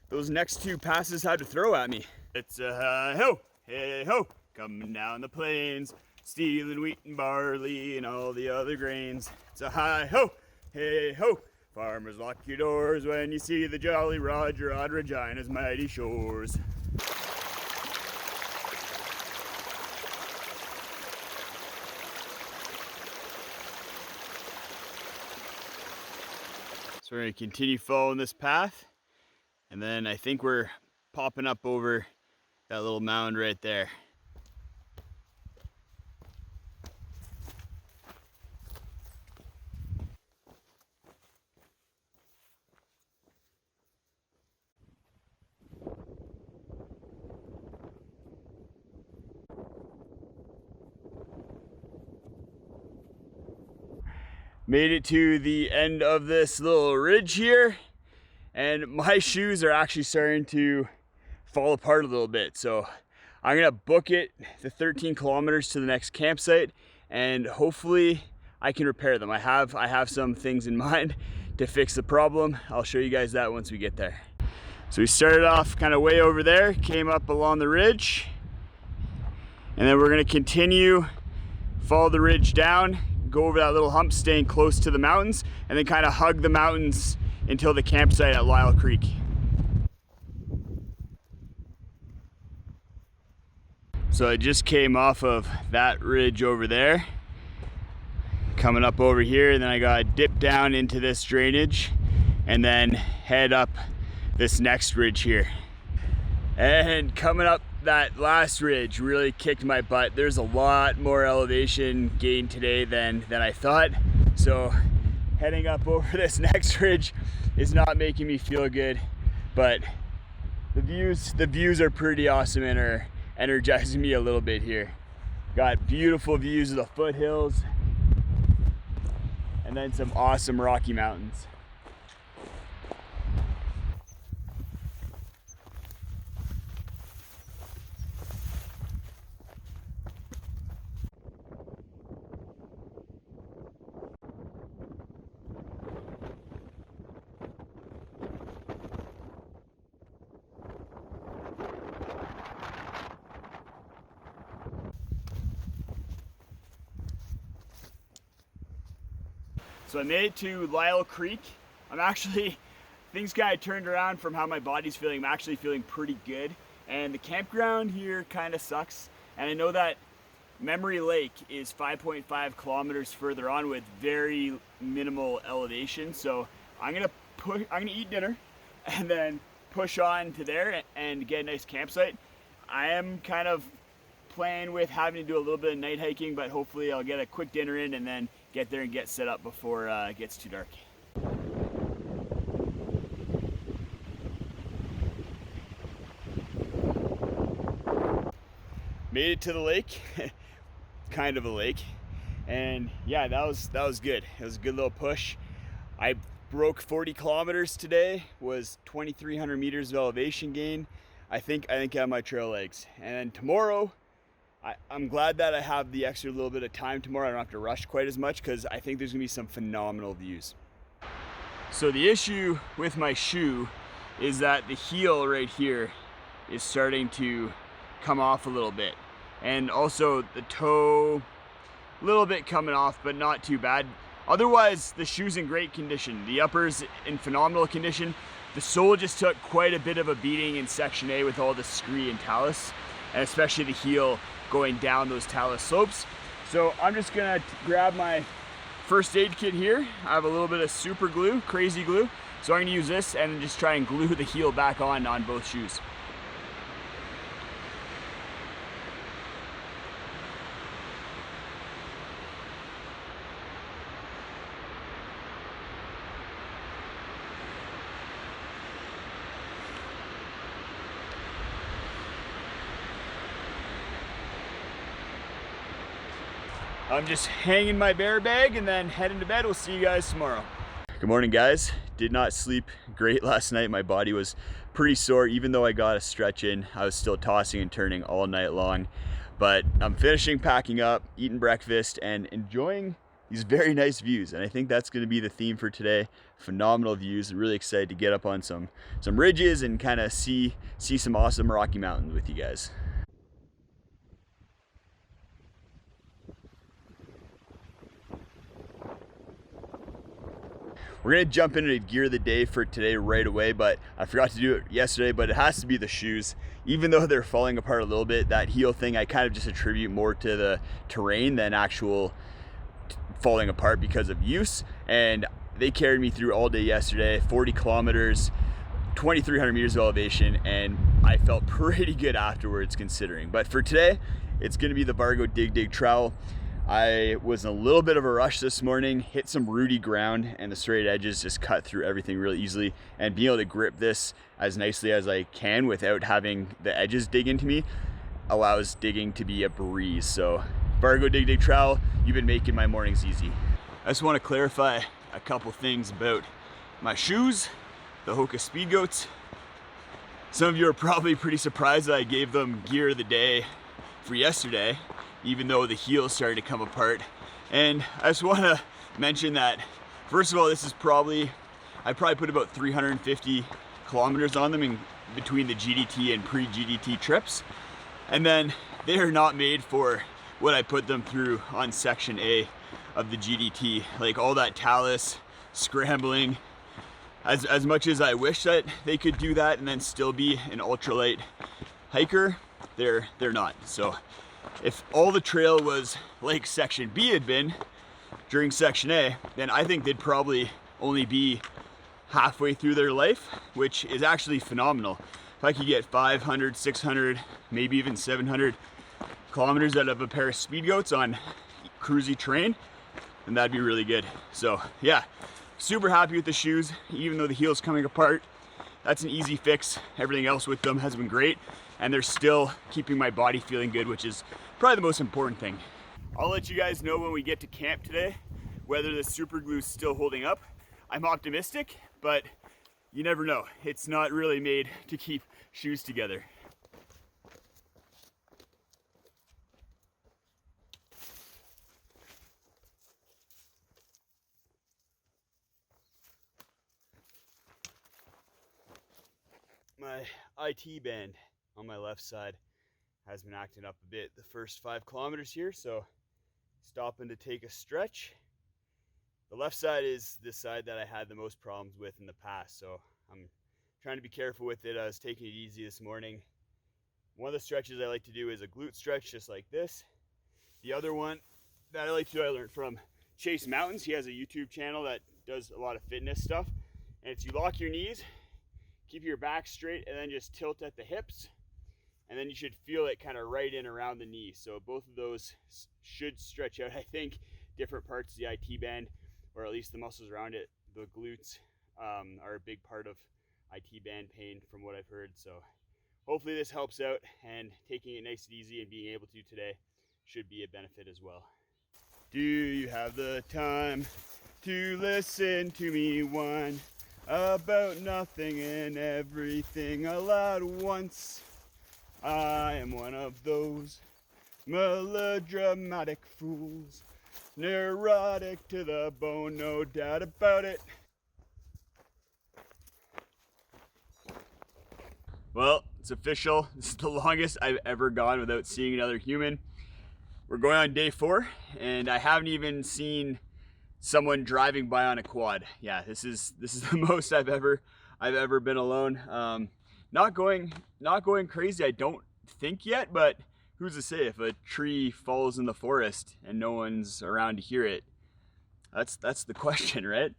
those next 2 passes had to throw at me. It's a hi-ho, hey-ho, coming down the plains, stealing wheat and barley and all the other grains. It's a hi-ho, hey-ho, farmers lock your doors when you see the Jolly Roger on Regina's mighty shores. So we're going to continue following this path, and then I think we're popping up over that little mound right there. Made it to the end of this little ridge here, and my shoes are actually starting to fall apart a little bit. So I'm gonna book it the 13 kilometers to the next campsite, and hopefully I can repair them. I have some things in mind to fix the problem. I'll show you guys that once we get there. So we started off kind of way over there, came up along the ridge, and then we're gonna continue, follow the ridge down, go over that little hump, staying close to the mountains, and then kind of hug the mountains until the campsite at Lyle Creek. So I just came off of that ridge over there, coming up over here, and then I gotta dip down into this drainage and then head up this next ridge here. And coming up that last ridge really kicked my butt. There's a lot more elevation gained today than I thought. So heading up over this next ridge is not making me feel good, but the views are pretty awesome and are energizing me a little bit here. Got beautiful views of the foothills and then some awesome Rocky Mountains. So I made it to Lyle Creek. Things kind of turned around from how my body's feeling. I'm actually feeling pretty good. And the campground here kind of sucks. And I know that Memory Lake is 5.5 kilometers further on with very minimal elevation. So I'm gonna eat dinner and then push on to there and get a nice campsite. I am kind of playing with having to do a little bit of night hiking, but hopefully I'll get a quick dinner in and then get there and get set up before it gets too dark. Made it to the lake, kind of a lake, and yeah, that was good. It was a good little push. I broke 40 kilometers today, was 2,300 meters of elevation gain. I think I have my trail legs. And tomorrow, I'm glad that I have the extra little bit of time tomorrow. I don't have to rush quite as much because I think there's gonna be some phenomenal views. So the issue with my shoe is that the heel right here is starting to come off a little bit. And also the toe, a little bit coming off, but not too bad. Otherwise, the shoe's in great condition. The upper's in phenomenal condition. The sole just took quite a bit of a beating in section A with all the scree and talus, and especially the heel going down those talus slopes. So I'm just gonna grab my first aid kit here. I have a little bit of super glue, crazy glue. So I'm gonna use this and just try and glue the heel back on both shoes. I'm just hanging my bear bag and then heading to bed. We'll see you guys tomorrow. Good morning, guys. Did not sleep great last night. My body was pretty sore. Even though I got a stretch in, I was still tossing and turning all night long. But I'm finishing packing up, eating breakfast, and enjoying these very nice views. And I think that's gonna be the theme for today. Phenomenal views. I'm really excited to get up on some ridges and kind of see some awesome Rocky Mountains with you guys. We're gonna jump into gear of the day for today right away, but I forgot to do it yesterday, but it has to be the shoes. Even though they're falling apart a little bit, that heel thing I kind of just attribute more to the terrain than actual falling apart because of use. And they carried me through all day yesterday, 40 kilometers, 2,300 meters of elevation, and I felt pretty good afterwards considering. But for today, it's gonna be the Vargo Dig Dig trowel. I was in a little bit of a rush this morning, hit some rooty ground, and the straight edges just cut through everything really easily. And being able to grip this as nicely as I can without having the edges dig into me allows digging to be a breeze. So Vargo Dig Dig trowel, you've been making my mornings easy. I just want to clarify a couple things about my shoes, the Hoka Speed Goats. Some of you are probably pretty surprised that I gave them gear of the day for yesterday, even though the heels started to come apart. And I just want to mention that, first of all, this is I probably put about 350 kilometers on them in between the GDT and pre-GDT trips. And then they are not made for what I put them through on section A of the GDT. Like all that talus, scrambling. As much as I wish that they could do that and then still be an ultralight hiker, they're not. So if all the trail was like section B had been during section A, then I think they'd probably only be halfway through their life, which is actually phenomenal. If I could get 500, 600, maybe even 700 kilometers out of a pair of Speed Goats on cruisy terrain, then that'd be really good. So yeah, super happy with the shoes, even though the heel's coming apart. That's an easy fix. Everything else with them has been great, and they're still keeping my body feeling good, which is probably the most important thing. I'll let you guys know when we get to camp today whether the super glue is still holding up. I'm optimistic, but you never know. It's not really made to keep shoes together. My IT band on my left side has been acting up a bit the first 5 kilometers here, so stopping to take a stretch. The left side is the side that I had the most problems with in the past, so I'm trying to be careful with it. I was taking it easy this morning. One of the stretches I like to do is a glute stretch, just like this. The other one that I like to do, I learned from Chase Mountains. He has a YouTube channel that does a lot of fitness stuff, and it's you lock your knees, keep your back straight, and then just tilt at the hips, and then you should feel it kind of right in around the knee. So both of those should stretch out. I think different parts of the IT band, or at least the muscles around it, the glutes, are a big part of IT band pain from what I've heard. So hopefully this helps out, and taking it nice and easy and being able to today should be a benefit as well. Do you have the time to listen to me whine about nothing and everything all at once? I am one of those melodramatic fools, neurotic to the bone, no doubt about it. Well, it's official. This is the longest I've ever gone without seeing another human. We're going on day 4, and I haven't even seen someone driving by on a quad. Yeah, this is the most I've ever been alone. Not going crazy, I don't think yet, but who's to say? If a tree falls in the forest and no one's around to hear it, that's the question, right?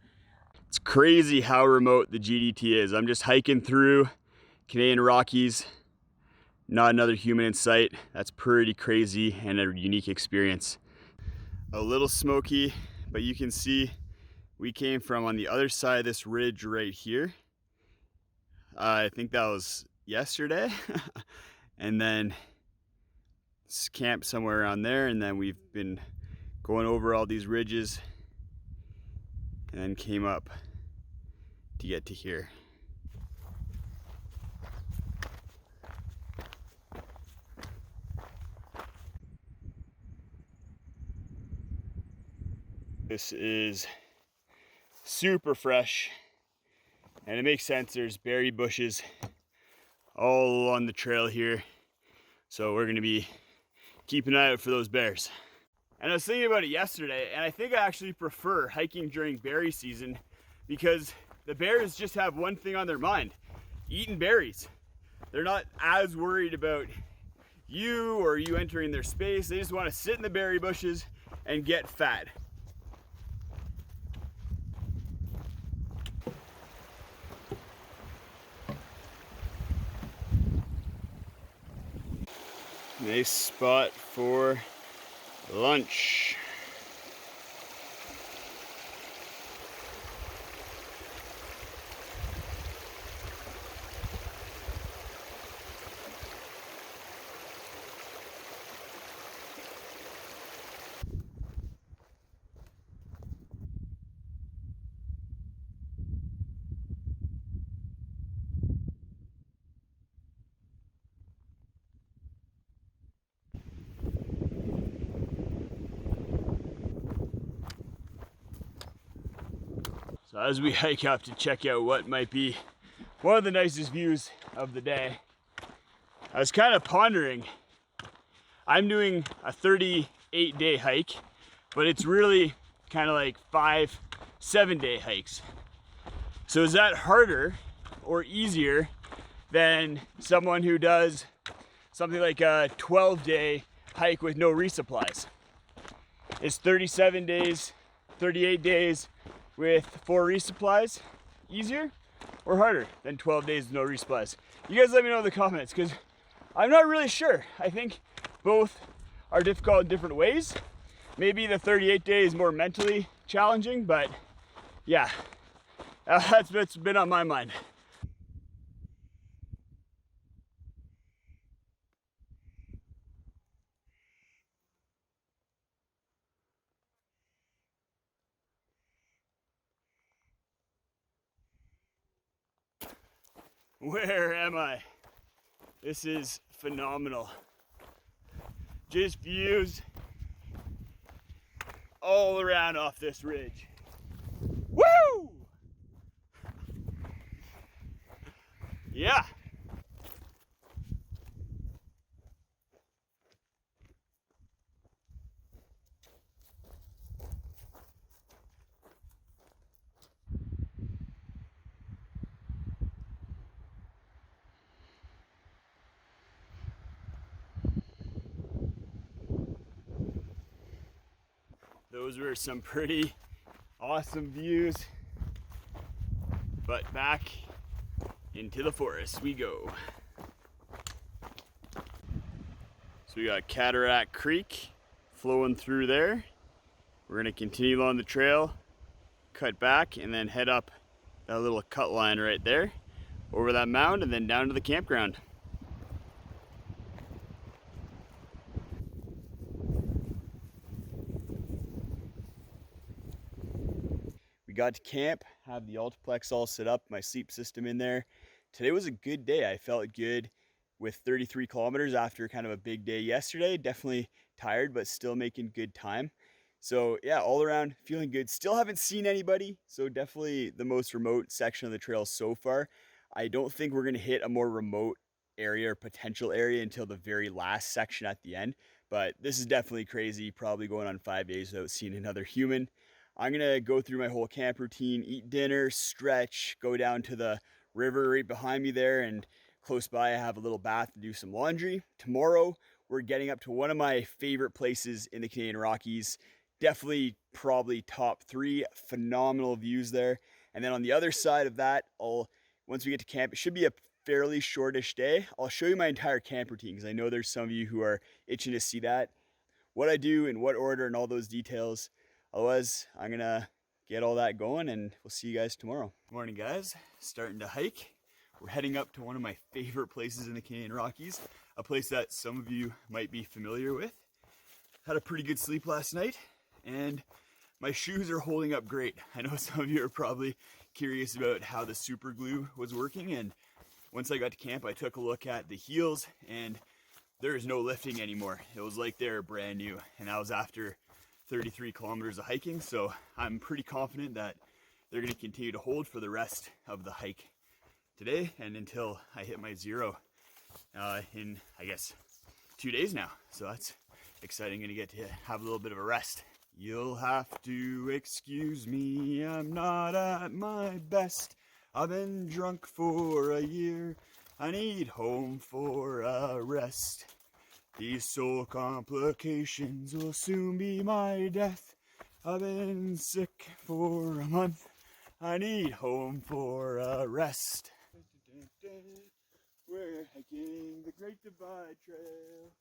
It's crazy how remote the GDT is. I'm just hiking through Canadian Rockies, not another human in sight. That's pretty crazy and a unique experience. A little smoky, but you can see we came from on the other side of this ridge right here. I think that was yesterday. And then camped somewhere around there, and then we've been going over all these ridges and then came up to get to here. This is super fresh, and it makes sense. There's berry bushes all along the trail here, so we're gonna be keeping an eye out for those bears. And I was thinking about it yesterday, and I think I actually prefer hiking during berry season because the bears just have one thing on their mind: eating berries. They're not as worried about you or you entering their space. They just want to sit in the berry bushes and get fat. Nice spot for lunch. So as we hike up to check out what might be one of the nicest views of the day, I was kind of pondering, I'm doing a 38-day hike, but it's really kind of like 5-7-day hikes. So is that harder or easier than someone who does something like a 12-day hike with no resupplies? Is 37 days, 38 days with 4 resupplies easier or harder than 12 days with no resupplies? You guys let me know in the comments, because I'm not really sure. I think both are difficult in different ways. Maybe the 38 day is more mentally challenging, but yeah, that's what's been on my mind. Where am I? This is phenomenal. Just views all around off this ridge. Woo! Yeah. Those were some pretty awesome views, but back into the forest we go. So we got Cataract Creek flowing through there. We're gonna continue along the trail, cut back, and then head up that little cut line right there, over that mound, and then down to the campground. We got to camp, have the Altiplex all set up, my sleep system in there. Today was a good day. I felt good with 33 kilometers after kind of a big day yesterday. Definitely tired, but still making good time. So yeah, all around feeling good. Still haven't seen anybody, so definitely the most remote section of the trail so far. I don't think we're gonna hit a more remote area or potential area until the very last section at the end, but this is definitely crazy, probably going on 5 days without seeing another human. I'm gonna go through my whole camp routine, eat dinner, stretch, go down to the river right behind me there, and close by I have a little bath to do some laundry. Tomorrow we're getting up to one of my favorite places in the Canadian Rockies. Definitely probably top 3, phenomenal views there. And then on the other side of that, once we get to camp, it should be a fairly shortish day. I'll show you my entire camp routine because I know there's some of you who are itching to see that. What I do, in what order, and all those details. Otherwise, I'm gonna get all that going and we'll see you guys tomorrow. Morning guys, starting to hike. We're heading up to one of my favorite places in the Canadian Rockies, a place that some of you might be familiar with. Had a pretty good sleep last night and my shoes are holding up great. I know some of you are probably curious about how the super glue was working, and once I got to camp I took a look at the heels and there is no lifting anymore. It was like they're brand new, and I was after 33 kilometers of hiking, so I'm pretty confident that they're going to continue to hold for the rest of the hike today and until I hit my zero in, I guess, 2 days now. So that's exciting. Going to get to have a little bit of a rest. You'll have to excuse me, I'm not at my best. I've been drunk for a year, I need home for a rest. These soul complications will soon be my death. I've been sick for a month, I need home for a rest. We're hiking the Great Divide Trail.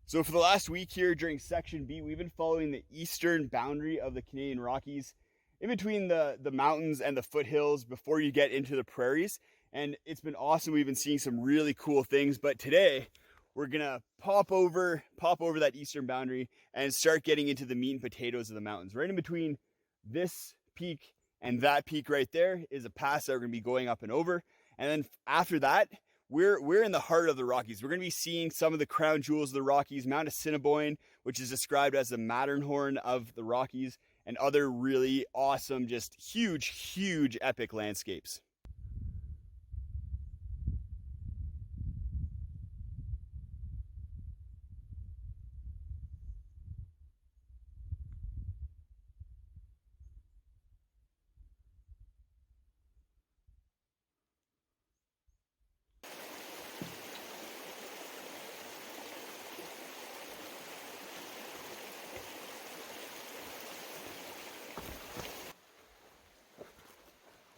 So for the last week here during Section B, we've been following the eastern boundary of the Canadian Rockies, in between the mountains and the foothills before you get into the prairies. And it's been awesome. We've been seeing some really cool things, but today we're gonna pop over that eastern boundary and start getting into the meat and potatoes of the mountains. Right in between this peak and that peak right there is a pass that we're gonna be going up and over. And then after that, we're in the heart of the Rockies. We're gonna be seeing some of the crown jewels of the Rockies, Mount Assiniboine, which is described as the Matterhorn of the Rockies, and other really awesome, just huge epic landscapes.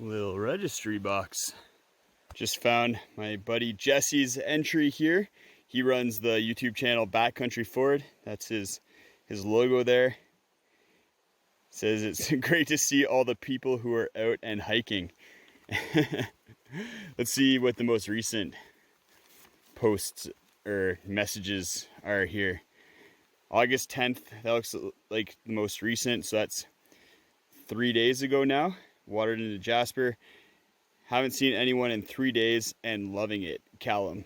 Little registry box. Just found my buddy Jesse's entry here. He runs the YouTube channel Backcountry Forward. That's his logo there. Says it's great to see all the people who are out and hiking. Let's see what the most recent posts or messages are here. August 10th, that looks like the most recent, so that's 3 days ago now. Watered into Jasper. Haven't seen anyone in 3 days and loving it, Callum.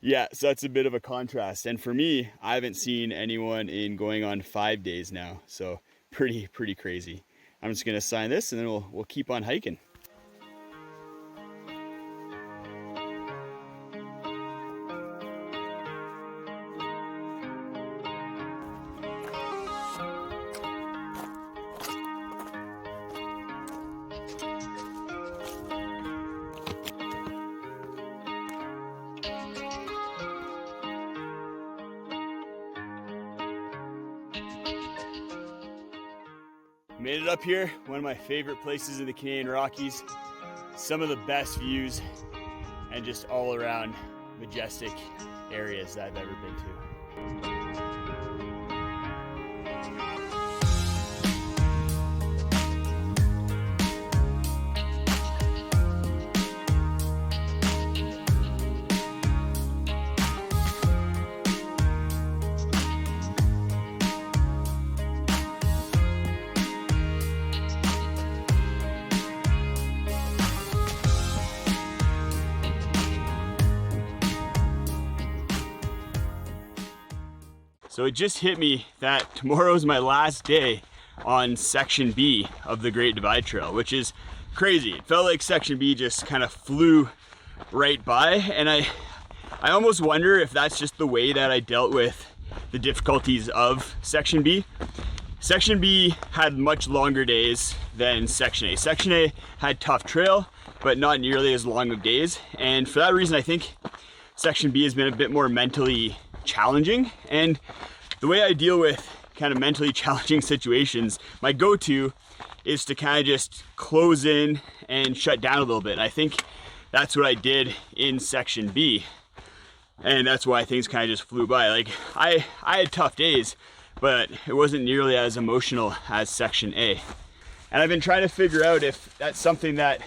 Yeah, so that's a bit of a contrast. And for me, I haven't seen anyone in going on 5 days now. So pretty crazy. I'm just gonna sign this and then we'll keep on hiking. Made it up here, one of my favorite places in the Canadian Rockies. Some of the best views and just all around majestic areas that I've ever been to. So it just hit me that tomorrow's my last day on Section B of the Great Divide Trail, which is crazy. It felt like Section B just kind of flew right by, and I almost wonder if that's just the way that I dealt with the difficulties of Section B. Section B had much longer days than Section A. Section A had tough trail, but not nearly as long of days, and for that reason I think Section B has been a bit more mentally challenging. And the way I deal with kind of mentally challenging situations, my go-to is to kind of just close in and shut down a little bit. And I think that's what I did in Section B, and that's why things kind of just flew by. Like I had tough days, but it wasn't nearly as emotional as Section A. And I've been trying to figure out if that's something that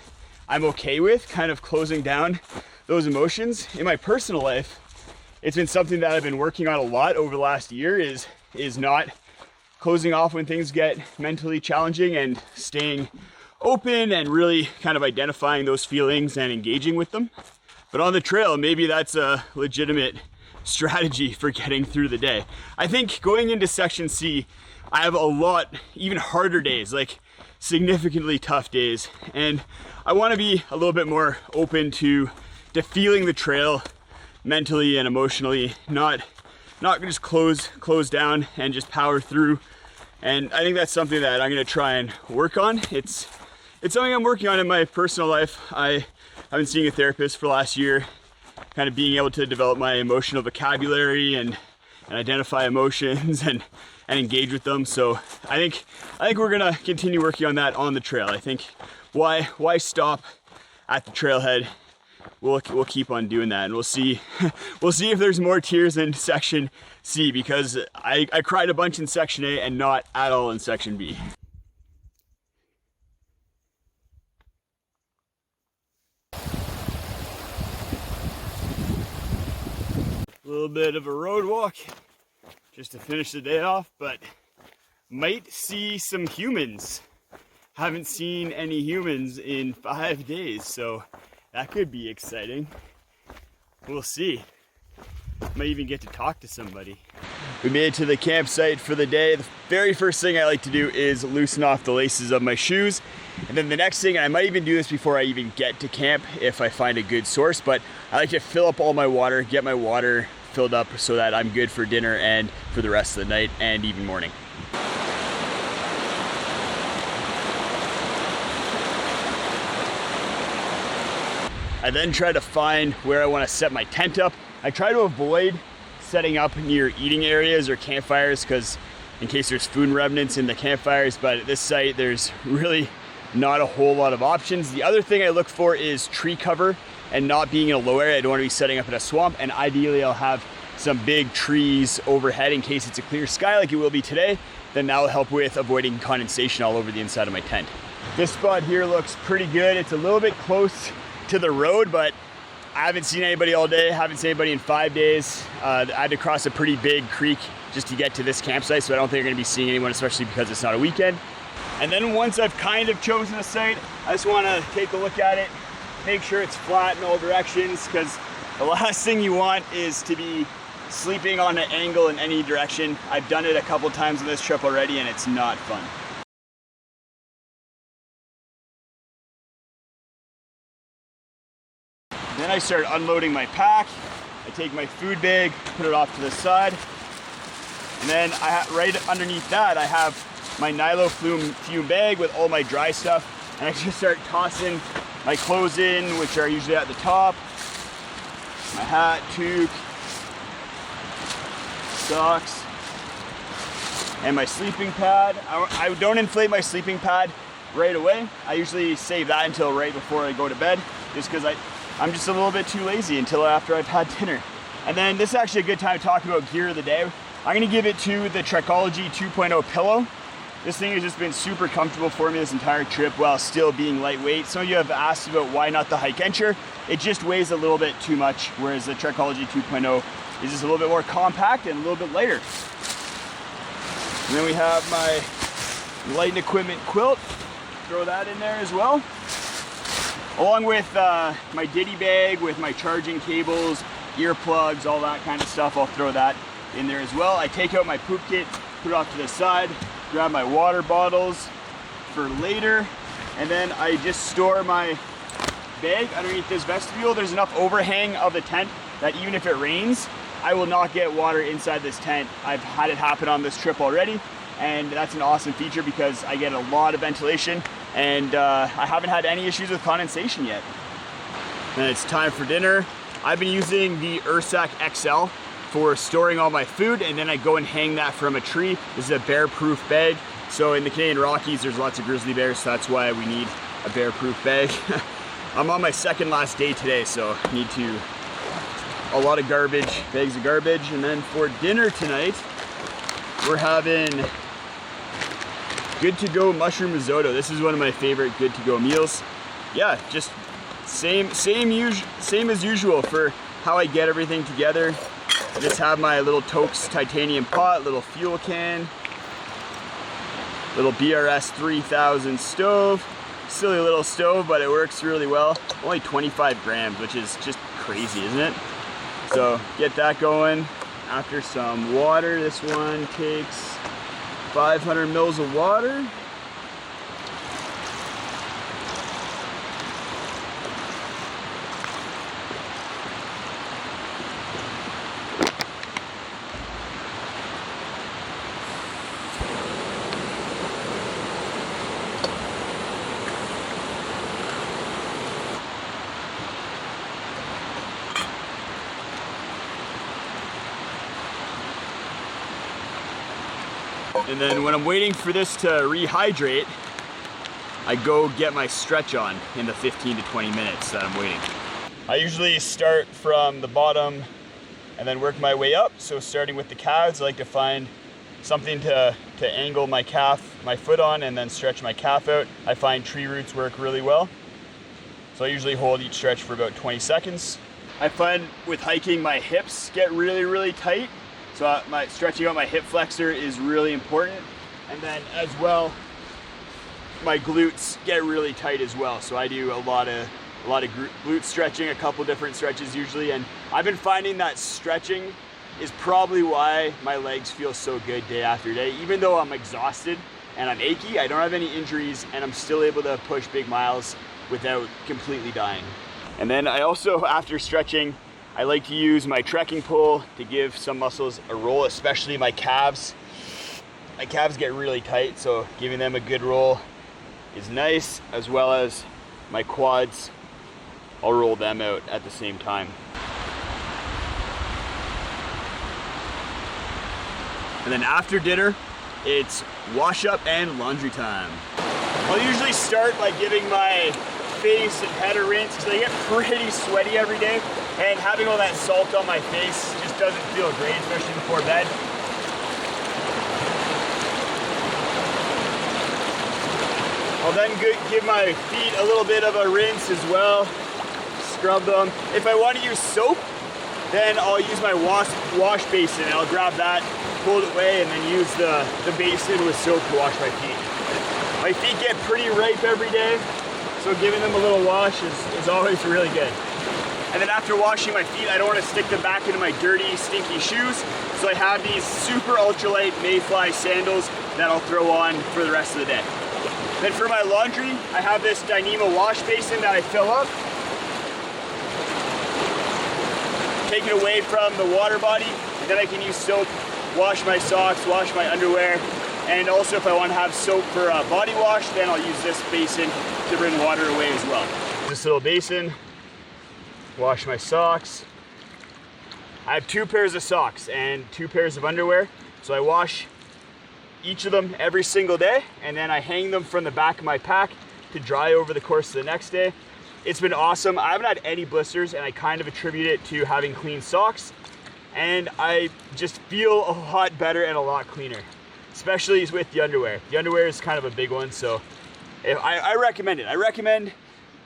I'm okay with, kind of closing down those emotions. In my personal life, it's been something that I've been working on a lot over the last year, is not closing off when things get mentally challenging and staying open and really kind of identifying those feelings and engaging with them. But on the trail, maybe that's a legitimate strategy for getting through the day. I think going into Section C, I have a lot, even harder days, like significantly tough days. And I want to be a little bit more open to feeling the trail mentally and emotionally, not just close down and just power through. And I think that's something that I'm going to try and work on. It's something I'm working on in my personal life. I've been seeing a therapist for the last year, kind of being able to develop my emotional vocabulary and identify emotions and engage with them. So I think we're gonna continue working on that on the trail. I think why stop at the trailhead? We'll keep on doing that, and we'll see if there's more tears in Section C, because I cried a bunch in Section A and not at all in Section B. A little bit of a road walk just to finish the day off, but might see some humans. Haven't seen any humans in 5 days, so that could be exciting. We'll see. Might even get to talk to somebody. We made it to the campsite for the day. The very first thing I like to do is loosen off the laces of my shoes. And then the next thing, and I might even do this before I even get to camp if I find a good source, but I like to fill up all my water, get my water filled up so that I'm good for dinner and for the rest of the night and even morning. I then try to find where I want to set my tent up. I try to avoid setting up near eating areas or campfires, because in case there's food remnants in the campfires, but at this site there's really not a whole lot of options. The other thing I look for is tree cover and not being in a low area. I don't want to be setting up in a swamp, and ideally I'll have some big trees overhead in case it's a clear sky like it will be today. Then that will help with avoiding condensation all over the inside of my tent. This spot here looks pretty good. It's a little bit close to the road, but I haven't seen anybody all day. Haven't seen anybody in 5 days. I had to cross a pretty big creek just to get to this campsite, so I don't think I'm going to be seeing anyone, especially because it's not a weekend. And then once I've kind of chosen a site, I just want to take a look at it, make sure it's flat in all directions, because the last thing you want is to be sleeping on an angle in any direction. I've done it a couple times on this trip already, and it's not fun. Then I start unloading my pack. I take my food bag, put it off to the side, and then right underneath that I have my Nilo fume bag with all my dry stuff, and I just start tossing my clothes in, which are usually at the top, my hat, toque, socks, and my sleeping pad. I don't inflate my sleeping pad right away. I usually save that until right before I go to bed, just because I'm just a little bit too lazy until after I've had dinner. And then this is actually a good time to talk about gear of the day. I'm gonna give it to the Trekology 2.0 pillow. This thing has just been super comfortable for me this entire trip while still being lightweight. Some of you have asked about why not the Hike-Enture. It just weighs a little bit too much, whereas the Trekology 2.0 is just a little bit more compact and a little bit lighter. And then we have my light equipment quilt. Throw that in there as well. Along with my ditty bag with my charging cables, earplugs, all that kind of stuff. I'll throw that in there as well. I take out my poop kit, put it off to the side, grab my water bottles for later, and then I just store my bag underneath this vestibule. There's enough overhang of the tent that even if it rains, I will not get water inside this tent. I've had it happen on this trip already, and that's an awesome feature because I get a lot of ventilation, and I haven't had any issues with condensation yet. Then it's time for dinner. I've been using the Ursack XL for storing all my food, and then I go and hang that from a tree. This is a bear-proof bag. So in the Canadian Rockies, there's lots of grizzly bears, so that's why we need a bear-proof bag. I'm on my second last day today, so I need a lot of garbage, bags of garbage. And then for dinner tonight, we're having good to go mushroom risotto. This is one of my favorite good to go meals. Yeah, just same as usual for how I get everything together. I just have my little Tokes titanium pot, little fuel can, little BRS 3000 stove. Silly little stove, but it works really well. Only 25 grams, which is just crazy, isn't it? So get that going. After some water, this one takes 500 mils of water. And then when I'm waiting for this to rehydrate, I go get my stretch on in the 15 to 20 minutes that I'm waiting. I usually start from the bottom and then work my way up. So starting with the calves, I like to find something to angle my foot on and then stretch my calf out. I find tree roots work really well. So I usually hold each stretch for about 20 seconds. I find with hiking, my hips get really, really tight. So my stretching out my hip flexor is really important. And then as well, my glutes get really tight as well. So I do a lot of glute stretching, a couple different stretches usually. And I've been finding that stretching is probably why my legs feel so good day after day. Even though I'm exhausted and I'm achy, I don't have any injuries, and I'm still able to push big miles without completely dying. And then I also, after stretching, I like to use my trekking pole to give some muscles a roll, especially my calves. My calves get really tight, so giving them a good roll is nice, as well as my quads. I'll roll them out at the same time. And then after dinner, it's wash up and laundry time. I'll usually start by giving my face and head a rinse because I get pretty sweaty every day. And having all that salt on my face just doesn't feel great, especially before bed. I'll then give my feet a little bit of a rinse as well. Scrub them. If I want to use soap, then I'll use my wash basin, and I'll grab that, pull it away, and then use the basin with soap to wash my feet. My feet get pretty ripe every day, so giving them a little wash is always really good. And then after washing my feet, I don't want to stick them back into my dirty, stinky shoes. So I have these super ultralight Mayfly sandals that I'll throw on for the rest of the day. Then for my laundry, I have this Dyneema wash basin that I fill up. Take it away from the water body, and then I can use soap, wash my socks, wash my underwear. And also if I want to have soap for a body wash, then I'll use this basin to bring water away as well. This little basin. Wash my socks. I have 2 pairs of socks and 2 pairs of underwear. So I wash each of them every single day, and then I hang them from the back of my pack to dry over the course of the next day. It's been awesome. I haven't had any blisters, and I kind of attribute it to having clean socks, and I just feel a lot better and a lot cleaner, especially with the underwear. The underwear is kind of a big one, so I recommend it. I recommend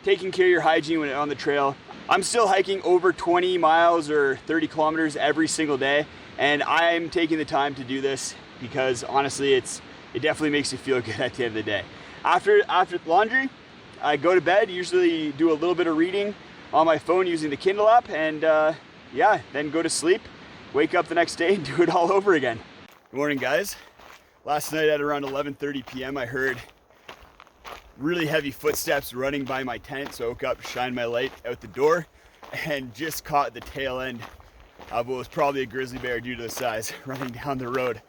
taking care of your hygiene when on the trail. I'm still hiking over 20 miles or 30 kilometers every single day, and I'm taking the time to do this because honestly, it definitely makes you feel good at the end of the day. After laundry, I go to bed, usually do a little bit of reading on my phone using the Kindle app, and yeah, then go to sleep, wake up the next day and do it all over again. Good morning, guys. Last night at around 11:30 p.m. I heard really heavy footsteps running by my tent, so I woke up, shined my light out the door, and just caught the tail end of what was probably a grizzly bear due to the size running down the road.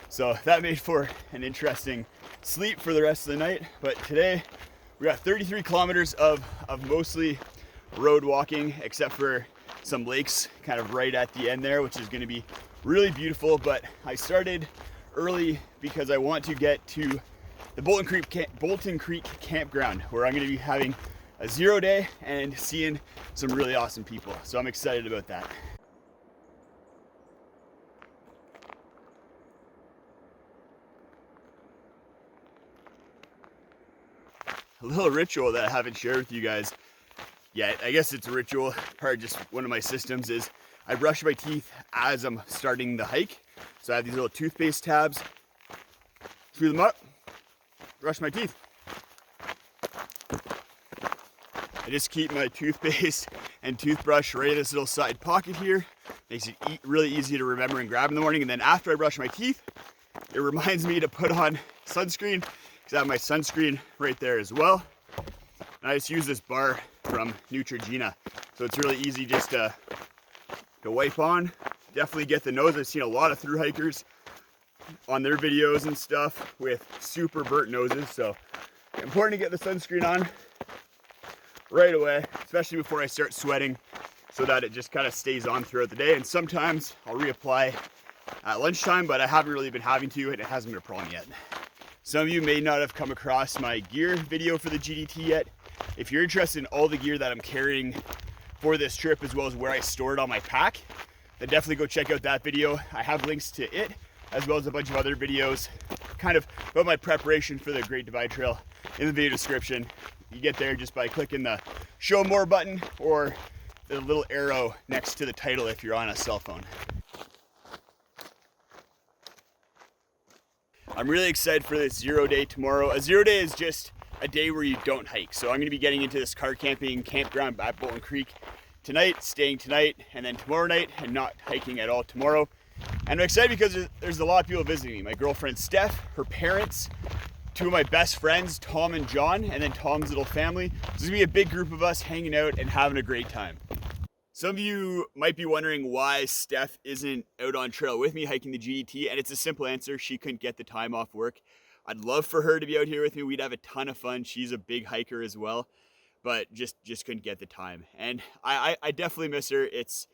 So that made for an interesting sleep for the rest of the night. But today we got 33 kilometers of mostly road walking, except for some lakes kind of right at the end there, which is going to be really beautiful. But I started early because I want to get to the Bolton Creek campground, where I'm going to be having a 0 day and seeing some really awesome people. So I'm excited about that. A little ritual that I haven't shared with you guys yet. I guess it's a ritual, part of just one of my systems, is I brush my teeth as I'm starting the hike. So I have these little toothpaste tabs, screw them up, brush my teeth. I just keep my toothpaste and toothbrush right in this little side pocket here. Makes it really easy to remember and grab in the morning. And then after I brush my teeth, it reminds me to put on sunscreen, because I have my sunscreen right there as well. And I just use this bar from Neutrogena. So it's really easy just to wipe on. Definitely get the nose. I've seen a lot of thru hikers on their videos and stuff with super burnt noses, so important to get the sunscreen on right away, especially before I start sweating, so that it just kind of stays on throughout the day. And sometimes I'll reapply at lunchtime, but I haven't really been having to, and it hasn't been a problem yet. Some of you may not have come across my gear video for the GDT yet. If you're interested in all the gear that I'm carrying for this trip, as well as where I store it on my pack, then definitely go check out that video. I have links to it, as well as a bunch of other videos kind of about my preparation for the Great Divide Trail in the video description. You get there just by clicking the show more button or the little arrow next to the title if you're on a cell phone. I'm really excited for this 0 day tomorrow. A 0 day is just a day where you don't hike. So I'm going to be getting into this car camping campground at Bolton Creek tonight, staying tonight, and then tomorrow night, and not hiking at all tomorrow. And I'm excited because there's a lot of people visiting me. My girlfriend Steph, her parents, two of my best friends, Tom and John, and then Tom's little family. So there's gonna be a big group of us hanging out and having a great time. Some of you might be wondering why Steph isn't out on trail with me hiking the GDT, and it's a simple answer. She couldn't get the time off work. I'd love for her to be out here with me. We'd have a ton of fun. She's a big hiker as well, but just couldn't get the time. And I definitely miss her. It's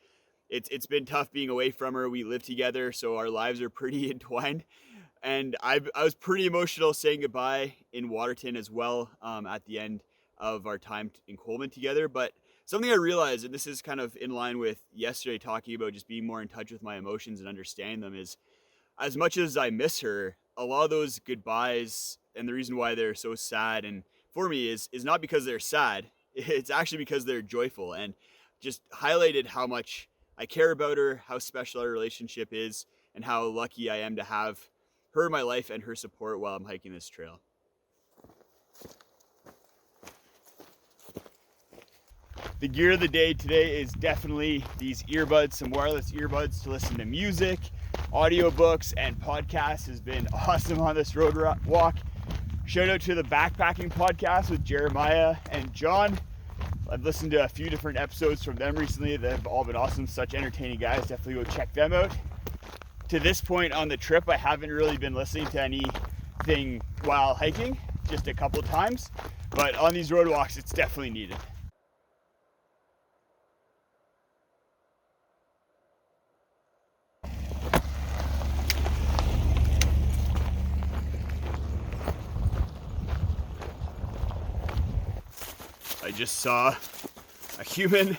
been tough being away from her. We live together, so our lives are pretty entwined. And I was pretty emotional saying goodbye in Waterton as well at the end of our time in Coleman together. But something I realized, and this is kind of in line with yesterday talking about just being more in touch with my emotions and understanding them, is as much as I miss her, a lot of those goodbyes and the reason why they're so sad and for me is not because they're sad. It's actually because they're joyful, and just highlighted how much I care about her, how special our relationship is, and how lucky I am to have her in my life and her support while I'm hiking this trail. The gear of the day today is definitely these earbuds, some wireless earbuds to listen to music, audiobooks, and podcasts. Has been awesome on this road walk. Shout out to the backpacking podcast with Jeremiah and John. I've listened to a few different episodes from them recently that have all been awesome. Such entertaining guys. Definitely go check them out. To this point on the trip, I haven't really been listening to anything while hiking, just a couple of times. But on these road walks, it's definitely needed. just saw a human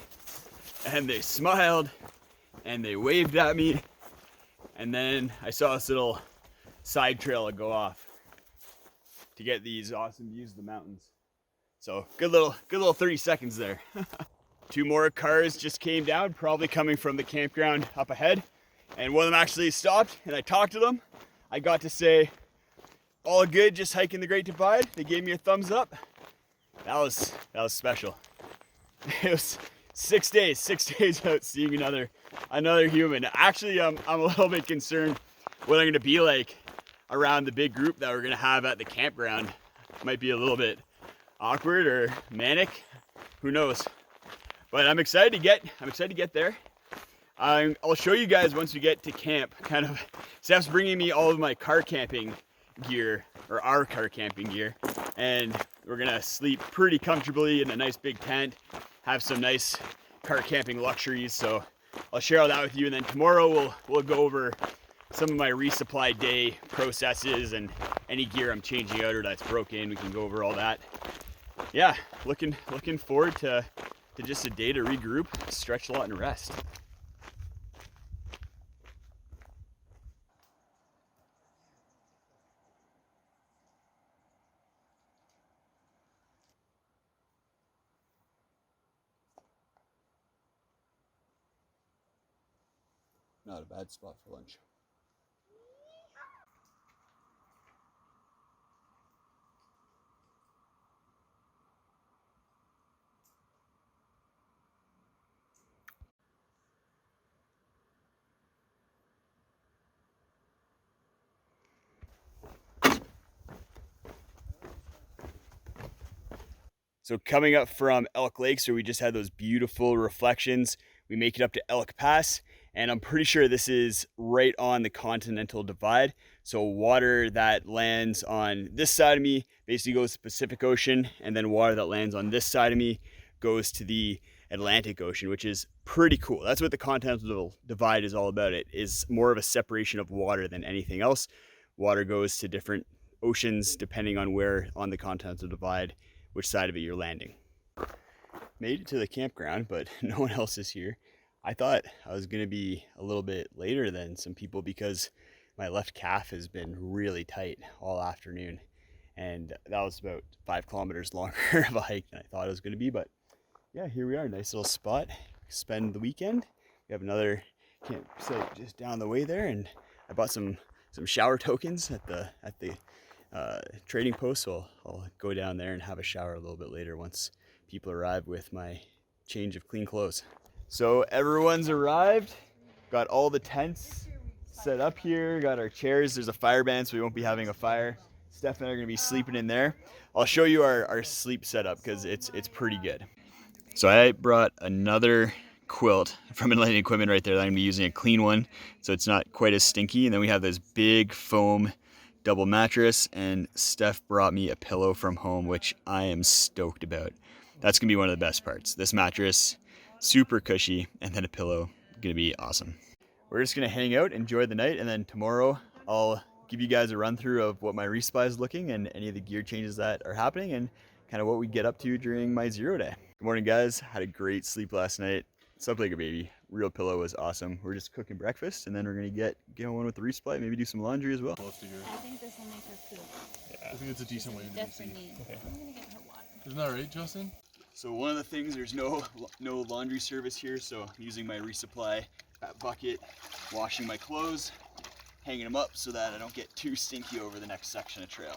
and they smiled and they waved at me, and then I saw this little side trail go off to get these awesome views of the mountains. So good little 30 seconds there. 2 more cars just came down, probably coming from the campground up ahead, and one of them actually stopped and I talked to them. I got to say, all good, just hiking the Great Divide. They gave me a thumbs up. That was special. It was 6 days out seeing another human. Actually, I'm a little bit concerned what I'm gonna be like around the big group that we're gonna have at the campground. Might be a little bit awkward or manic, who knows? But I'm excited to get there. I'll show you guys once we get to camp. Kind of, Steph's bringing me all of my car camping gear, or our car camping gear, and we're gonna sleep pretty comfortably in a nice big tent, have some nice car camping luxuries. So I'll share all that with you, and then tomorrow we'll go over some of my resupply day processes and any gear I'm changing out or that's broken. We can go over all that. Yeah, looking forward to just a day to regroup, stretch a lot, and rest. Not a bad spot for lunch. So coming up from Elk Lake, so we just had those beautiful reflections. We make it up to Elk Pass, and I'm pretty sure this is right on the Continental Divide. So water that lands on this side of me basically goes to the Pacific Ocean, and then water that lands on this side of me goes to the Atlantic Ocean, which is pretty cool. That's what the Continental Divide is all about. It is more of a separation of water than anything else. Water goes to different oceans depending on where on the Continental Divide, which side of it you're landing. Made it to the campground, but no one else is here. I thought I was gonna be a little bit later than some people because my left calf has been really tight all afternoon. And that was about 5 kilometers longer of a hike than I thought it was gonna be. But yeah, here we are, nice little spot. Spend the weekend. We have another campsite just down the way there, and I bought some shower tokens at the trading post, so I'll go down there and have a shower a little bit later once people arrive with my change of clean clothes. So everyone's arrived, got all the tents set up here, got our chairs. There's a fire ban, so we won't be having a fire. Steph and I are gonna be sleeping in there. I'll show you our sleep setup because it's pretty good. So I brought another quilt from Enlightened Equipment right there that I'm gonna be using, a clean one, so it's not quite as stinky. And then we have this big foam double mattress, and Steph brought me a pillow from home, which I am stoked about. That's gonna be one of the best parts. This mattress, super cushy, and then a pillow, gonna be awesome. We're just gonna hang out, enjoy the night, and then tomorrow I'll give you guys a run through of what my resupply is looking and any of the gear changes that are happening and kind of what we get up to during my 0 day. Good morning, guys. Had a great sleep last night. Slept like a baby. Real pillow was awesome. We're just cooking breakfast, and then we're gonna get going with the resupply, maybe do some laundry as well. I think this will make her poop. Yeah. I think it's a decent way to Definitely do need. Okay. I'm gonna get her water. Isn't that right, Justin? So one of the things, there's no laundry service here, so I'm using my resupply bucket, washing my clothes, hanging them up so that I don't get too stinky over the next section of trail.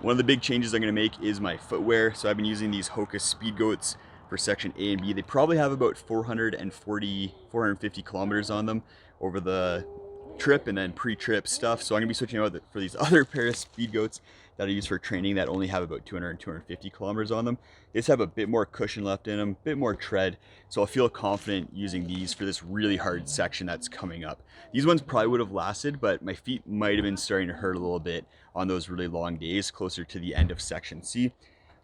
One of the big changes I'm going to make is my footwear. So I've been using these Hoka Speed Goats for section A and B. They probably have about 450 kilometers on them over the trip and then pre-trip stuff. So I'm going to be switching out for these other pair of Speed Goats that I use for training that only have about 200 and 250 kilometers on them. They just have a bit more cushion left in them, a bit more tread. So I'll feel confident using these for this really hard section that's coming up. These ones probably would have lasted, but my feet might have been starting to hurt a little bit on those really long days closer to the end of section C.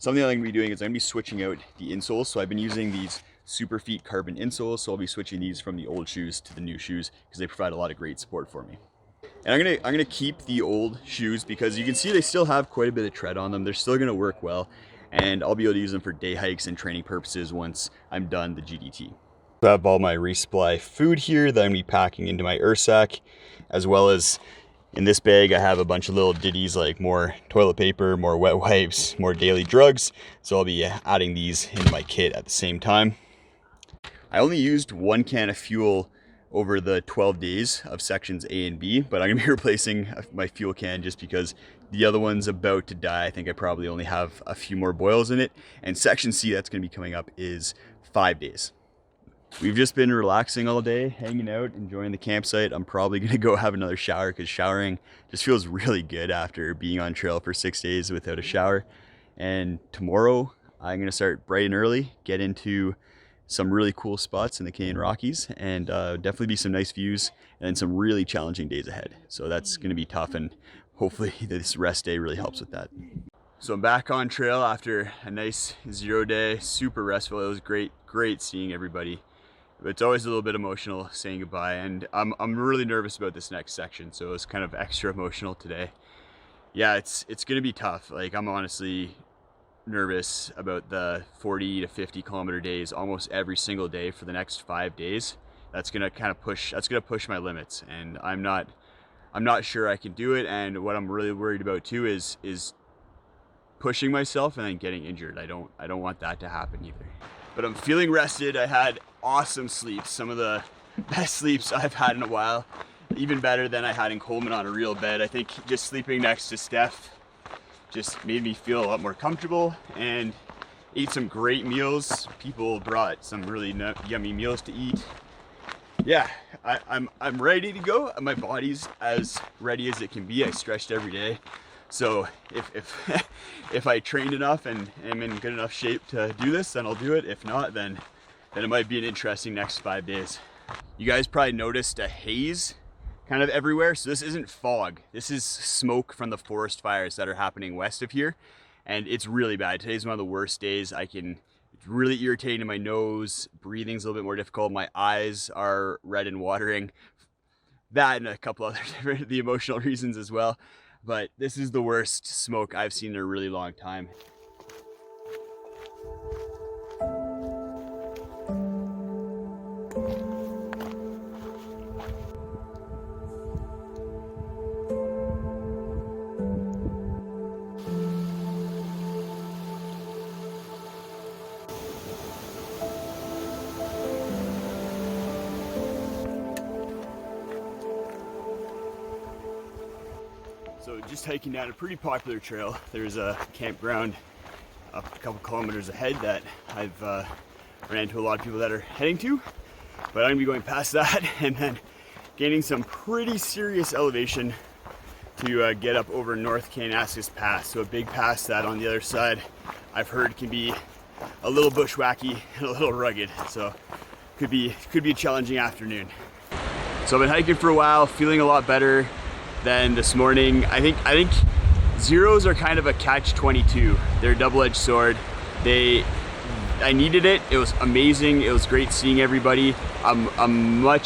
Something I'm going to be doing is I'm going to be switching out the insoles. So I've been using these Superfeet carbon insoles, so I'll be switching these from the old shoes to the new shoes because they provide a lot of great support for me. And I'm gonna keep the old shoes because you can see they still have quite a bit of tread on them. They're still gonna work well, and I'll be able to use them for day hikes and training purposes once I'm done the GDT. I have all my resupply food here that I'm gonna be packing into my Ursack, as well as in this bag I have a bunch of little ditties like more toilet paper, more wet wipes, more daily drugs. So I'll be adding these into my kit at the same time. I only used 1 can of fuel over the 12 days of sections A and B, but I'm gonna be replacing my fuel can just because the other one's about to die. I think I probably only have a few more boils in it. And section C that's gonna be coming up is 5 days. We've just been relaxing all day, hanging out, enjoying the campsite. I'm probably gonna go have another shower because showering just feels really good after being on trail for 6 days without a shower. And tomorrow I'm gonna start bright and early, get into some really cool spots in the Canadian Rockies, and definitely be some nice views and some really challenging days ahead. So that's gonna be tough, and hopefully this rest day really helps with that. So I'm back on trail after a nice 0 day, super restful. It was great seeing everybody. But it's always a little bit emotional saying goodbye, and I'm really nervous about this next section, so it's kind of extra emotional today. Yeah, it's gonna be tough. Like, I'm honestly nervous about the 40 to 50 kilometer days almost every single day for the next 5 days. That's gonna push my limits, and I'm not sure I can do it. And what I'm really worried about too is pushing myself and then getting injured. I don't want that to happen either. But I'm feeling rested. I had awesome sleeps, some of the best sleeps I've had in a while, even better than I had in Coleman on a real bed. I think just sleeping next to Steph just made me feel a lot more comfortable, and ate some great meals. People brought some really yummy meals to eat. Yeah, I'm ready to go. My body's as ready as it can be. I stretched every day. So if I trained enough and am in good enough shape to do this, then I'll do it. If not, then it might be an interesting next 5 days. You guys probably noticed a haze kind of everywhere. So this isn't fog. This is smoke from the forest fires that are happening west of here. And it's really bad. Today's one of the worst days. It's really irritating in my nose. Breathing's a little bit more difficult. My eyes are red and watering. That and a couple other different, the emotional reasons as well. But this is the worst smoke I've seen in a really long time. So just hiking down a pretty popular trail. There's a campground up a couple kilometers ahead that I've ran into a lot of people that are heading to, but I'm gonna be going past that and then gaining some pretty serious elevation to get up over North Kananaskis Pass. So a big pass that on the other side I've heard can be a little bushwhacky and a little rugged. So could be a challenging afternoon. So I've been hiking for a while, feeling a lot better than this morning. I think zeros are kind of a catch-22. They're a double-edged sword. I needed it. It was amazing. It was great seeing everybody. My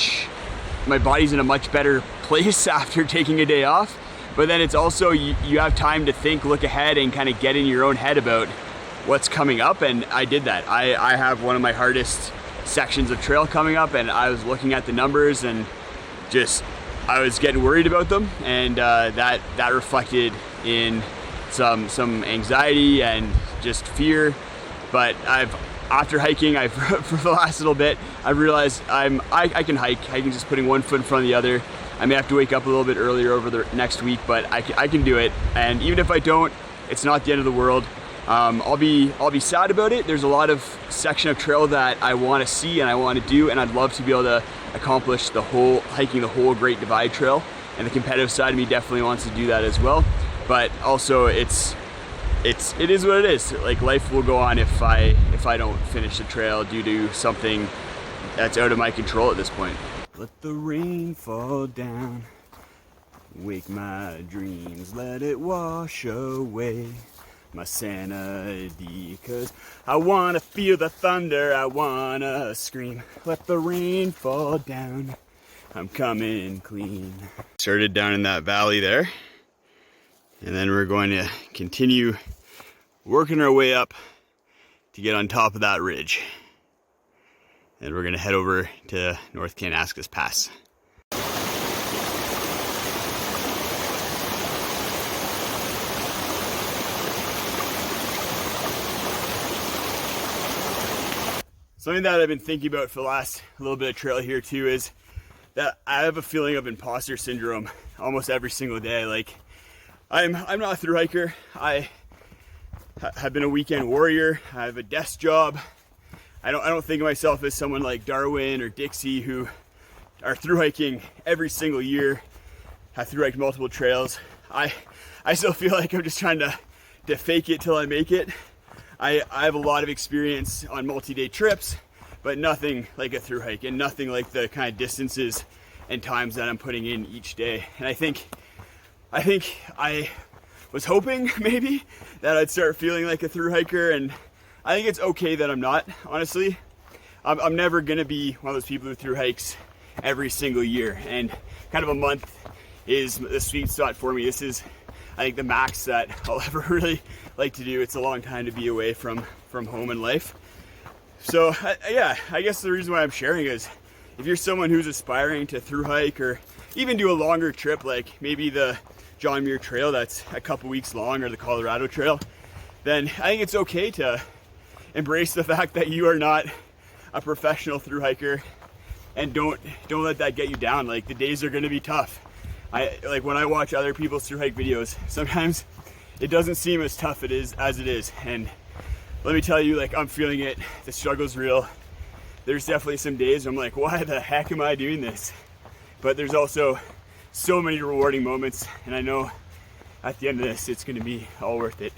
body's in a much better place after taking a day off. But then it's also, you have time to think, look ahead, and kind of get in your own head about what's coming up. And I did that. I have one of my hardest sections of trail coming up, and I was looking at the numbers and I was getting worried about them, and that reflected in some anxiety and just fear. But after hiking, for the last little bit, I realized I can hike. Hiking just putting one foot in front of the other. I may have to wake up a little bit earlier over the next week, but I can do it. And even if I don't, it's not the end of the world. I'll be sad about it. There's a lot of section of trail that I want to see and I want to do, and I'd love to be able to accomplish hiking the whole Great Divide Trail. And the competitive side of me definitely wants to do that as well. But also, it is what it is. Like, life will go on if I don't finish the trail due to something that's out of my control at this point. Let the rain fall down, wake my dreams, let it wash away my sanity, 'cause I wanna feel the thunder, I wanna scream, let the rain fall down, I'm coming clean. Started down in that valley there, and then we're going to continue working our way up to get on top of that ridge. And we're gonna head over to North Kananaskis Pass. Something that I've been thinking about for the last little bit of trail here too is that I have a feeling of imposter syndrome almost every single day. Like, I'm not a through hiker. I have been a weekend warrior. I have a desk job. I don't think of myself as someone like Darwin or Dixie who are through hiking every single year, have through hiked multiple trails. I still feel like I'm just trying to fake it till I make it. I have a lot of experience on multi-day trips, but nothing like a through hike, and nothing like the kind of distances and times that I'm putting in each day. And I think I was hoping maybe that I'd start feeling like a through hiker, and I think it's okay that I'm not, honestly. I'm never gonna be one of those people who through hikes every single year, and kind of a month is the sweet spot for me. This is, I think, the max that I'll ever really like to do. It's a long time to be away from home and life. So yeah, I guess the reason why I'm sharing is if you're someone who's aspiring to through hike or even do a longer trip, like maybe the John Muir Trail that's a couple weeks long, or the Colorado Trail, then I think it's okay to embrace the fact that you are not a professional through hiker, and don't let that get you down. Like, the days are gonna be tough. Like when I watch other people's through hike videos, sometimes it doesn't seem as tough as it is. And let me tell you, like, I'm feeling it. The struggle's real. There's definitely some days where I'm like, why the heck am I doing this? But there's also so many rewarding moments, and I know at the end of this, it's gonna be all worth it.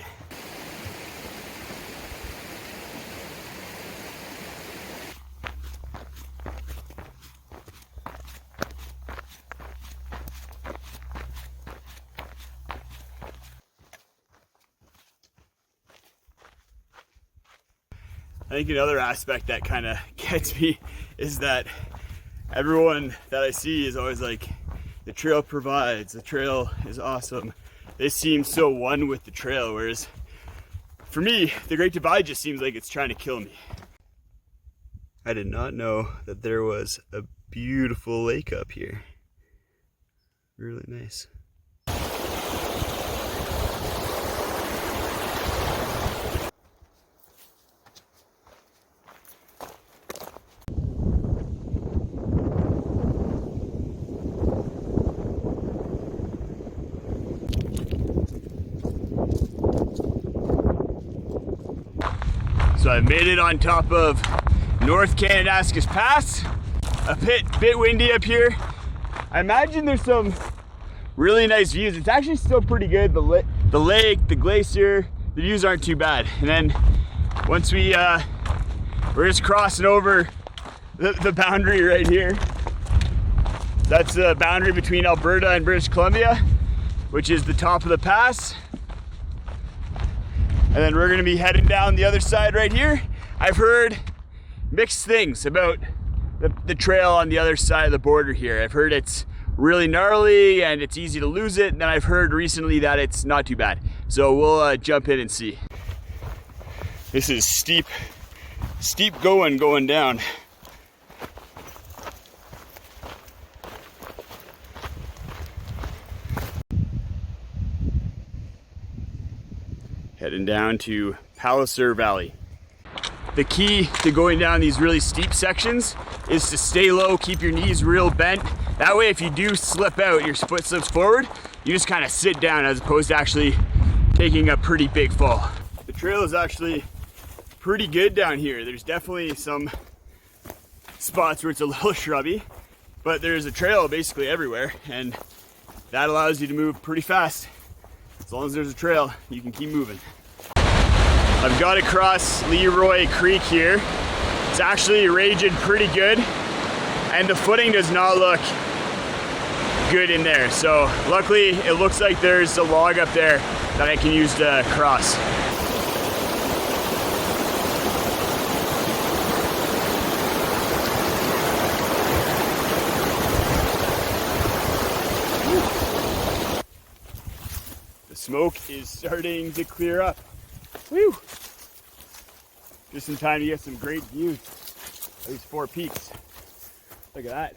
I think another aspect that kind of gets me is that everyone that I see is always like, the trail provides, the trail is awesome. They seem so one with the trail, whereas for me, the Great Divide just seems like it's trying to kill me. I did not know that there was a beautiful lake up here. Really nice. So I made it on top of North Kananaskis Pass. A bit windy up here. I imagine there's some really nice views. It's actually still pretty good. The lake, the glacier, the views aren't too bad. And then once we're just crossing over the boundary right here. That's the boundary between Alberta and British Columbia, which is the top of the pass. And then we're gonna be heading down the other side right here. I've heard mixed things about the trail on the other side of the border here. I've heard it's really gnarly and it's easy to lose it. And then I've heard recently that it's not too bad. So we'll jump in and see. This is steep going down. Heading down to Palliser Valley. The key to going down these really steep sections is to stay low, keep your knees real bent. That way, if you do slip out, your foot slips forward, you just kind of sit down as opposed to actually taking a pretty big fall. The trail is actually pretty good down here. There's definitely some spots where it's a little shrubby, but there's a trail basically everywhere, and that allows you to move pretty fast. As long as there's a trail, you can keep moving. I've got to cross Leroy Creek here. It's actually raging pretty good, and the footing does not look good in there. So luckily, it looks like there's a log up there that I can use to cross. smoke is starting to clear up. Whew! Just in time to get some great views. At least 4 peaks. Look at that.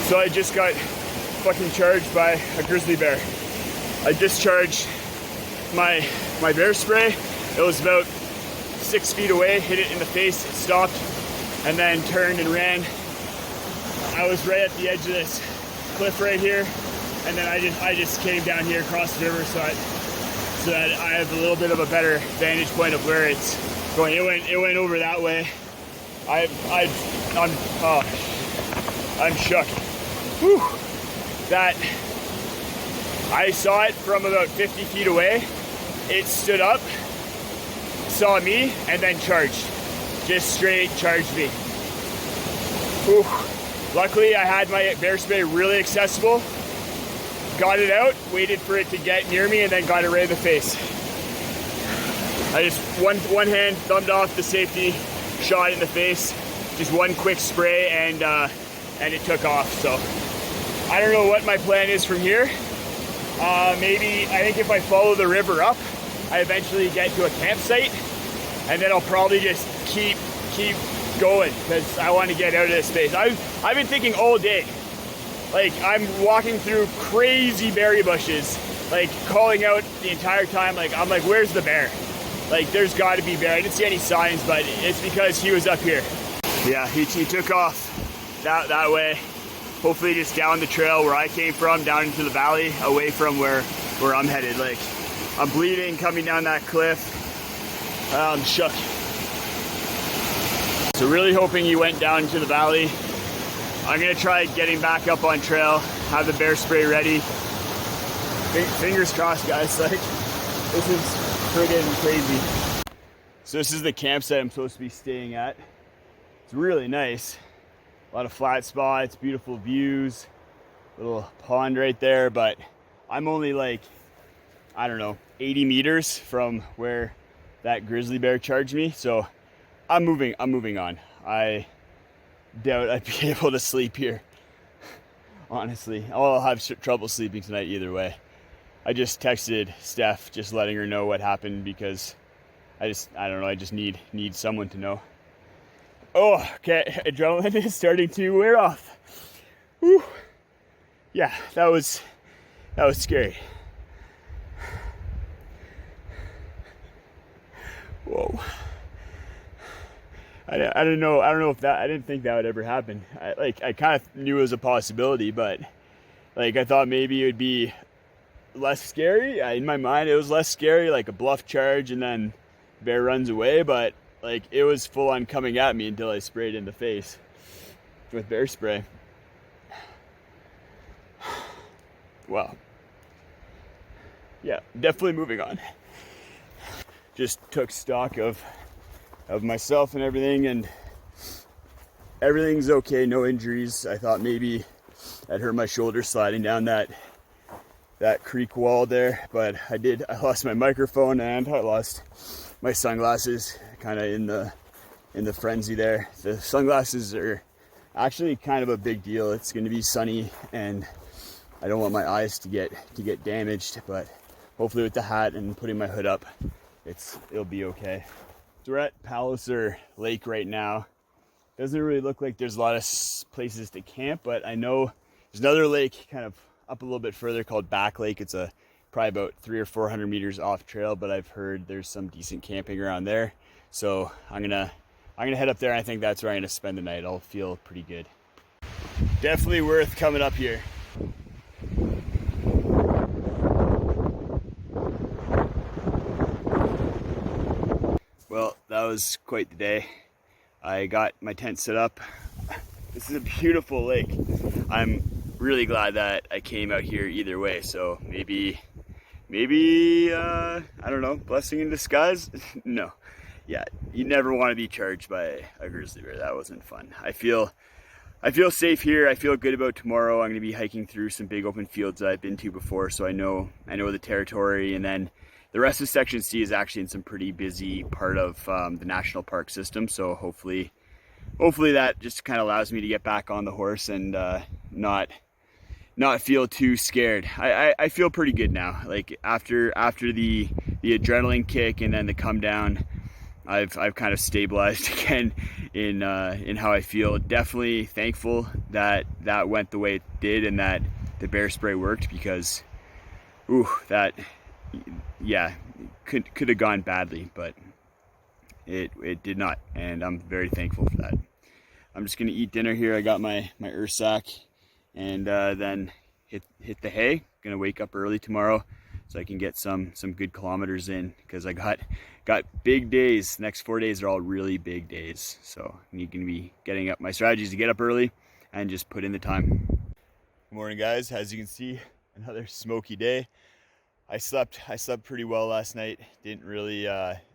So I just got fucking charged by a grizzly bear. I discharged my bear spray. It was about 6 feet away, hit it in the face, it stopped, and then turned and ran. I was right at the edge of this cliff right here, and then I just came down here across the river so that I have a little bit of a better vantage point of where it's going. It went over that way. I'm shook. Whew. That I saw it from about 50 feet away. It stood up, saw me, and then charged. Just straight charged me. Whew. Luckily, I had my bear spray really accessible. Got it out, waited for it to get near me, and then got it right in the face. I just one hand thumbed off the safety, shot it in the face. Just one quick spray, and it took off. So I don't know what my plan is from here. Maybe I think if I follow the river up, I eventually get to a campsite, and then I'll probably just keep going because I want to get out of this space. I've been thinking all day. Like, I'm walking through crazy berry bushes, like calling out the entire time. Like, I'm like, where's the bear? Like, there's got to be bear. I didn't see any signs, but it's because he was up here. Yeah, he took off that way. Hopefully just down the trail where I came from, down into the valley, away from where I'm headed. Like, I'm bleeding coming down that cliff. I'm shook. So really hoping he went down into the valley. I'm gonna try getting back up on trail, have the bear spray ready. Fingers crossed, guys. Like, this is friggin' crazy. So this is the campsite I'm supposed to be staying at. It's really nice. A lot of flat spots, beautiful views, little pond right there, but I'm only like, I don't know, 80 meters from where that grizzly bear charged me. So I'm moving on. I doubt I'd be able to sleep here. Honestly, I'll have trouble sleeping tonight either way. I just texted Steph, just letting her know what happened because I don't know, I just need someone to know. Oh, okay, adrenaline is starting to wear off. Whew. Yeah, that was scary. Whoa. I don't know if that, I didn't think that would ever happen. I kind of knew it was a possibility, but like I thought maybe it would be less scary. In my mind it was less scary, like a bluff charge and then bear runs away, but like it was full on coming at me until I sprayed in the face with bear spray. Well, yeah, definitely moving on. Just took stock of myself and everything, and everything's okay, no injuries. I thought maybe I'd hurt my shoulder sliding down that creek wall there, but I lost my microphone and I lost my sunglasses kind of in the frenzy there. The sunglasses are actually kind of a big deal. It's going to be sunny and I don't want my eyes to get damaged, but hopefully with the hat and putting my hood up, it'll be okay. So we're at Palliser Lake right now. Doesn't really look like there's a lot of places to camp, but I know there's another lake kind of up a little bit further called Back Lake. It's probably about 300 or 400 meters off trail, but I've heard there's some decent camping around there. So I'm gonna head up there, and I think that's where I'm gonna spend the night. I'll feel pretty good. Definitely worth coming up here. Well, that was quite the day. I got my tent set up. This is a beautiful lake. I'm really glad that I came out here either way. So maybe I don't know, blessing in disguise? No. Yeah, you never want to be charged by a grizzly bear. That wasn't fun. I feel I feel safe here. I feel good about tomorrow. I'm going to be hiking through some big open fields that I've been to before, so I know the territory. And then the rest of Section C is actually in some pretty busy part of the national park system. So hopefully that just kind of allows me to get back on the horse and not feel too scared. I feel pretty good now. Like after the adrenaline kick and then the come down, I've kind of stabilized again in how I feel. Definitely thankful that went the way it did and that the bear spray worked, because that could have gone badly, but it did not, and I'm very thankful for that. I'm just gonna eat dinner here. I got my sack, and then hit the hay. Gonna wake up early tomorrow so I can get some good kilometers in, because I got big days. The next 4 days are all really big days, so I'm gonna be getting up. My strategy is to get up early and just put in the time. Good morning, guys. As you can see, another smoky day. I slept pretty well last night. Didn't really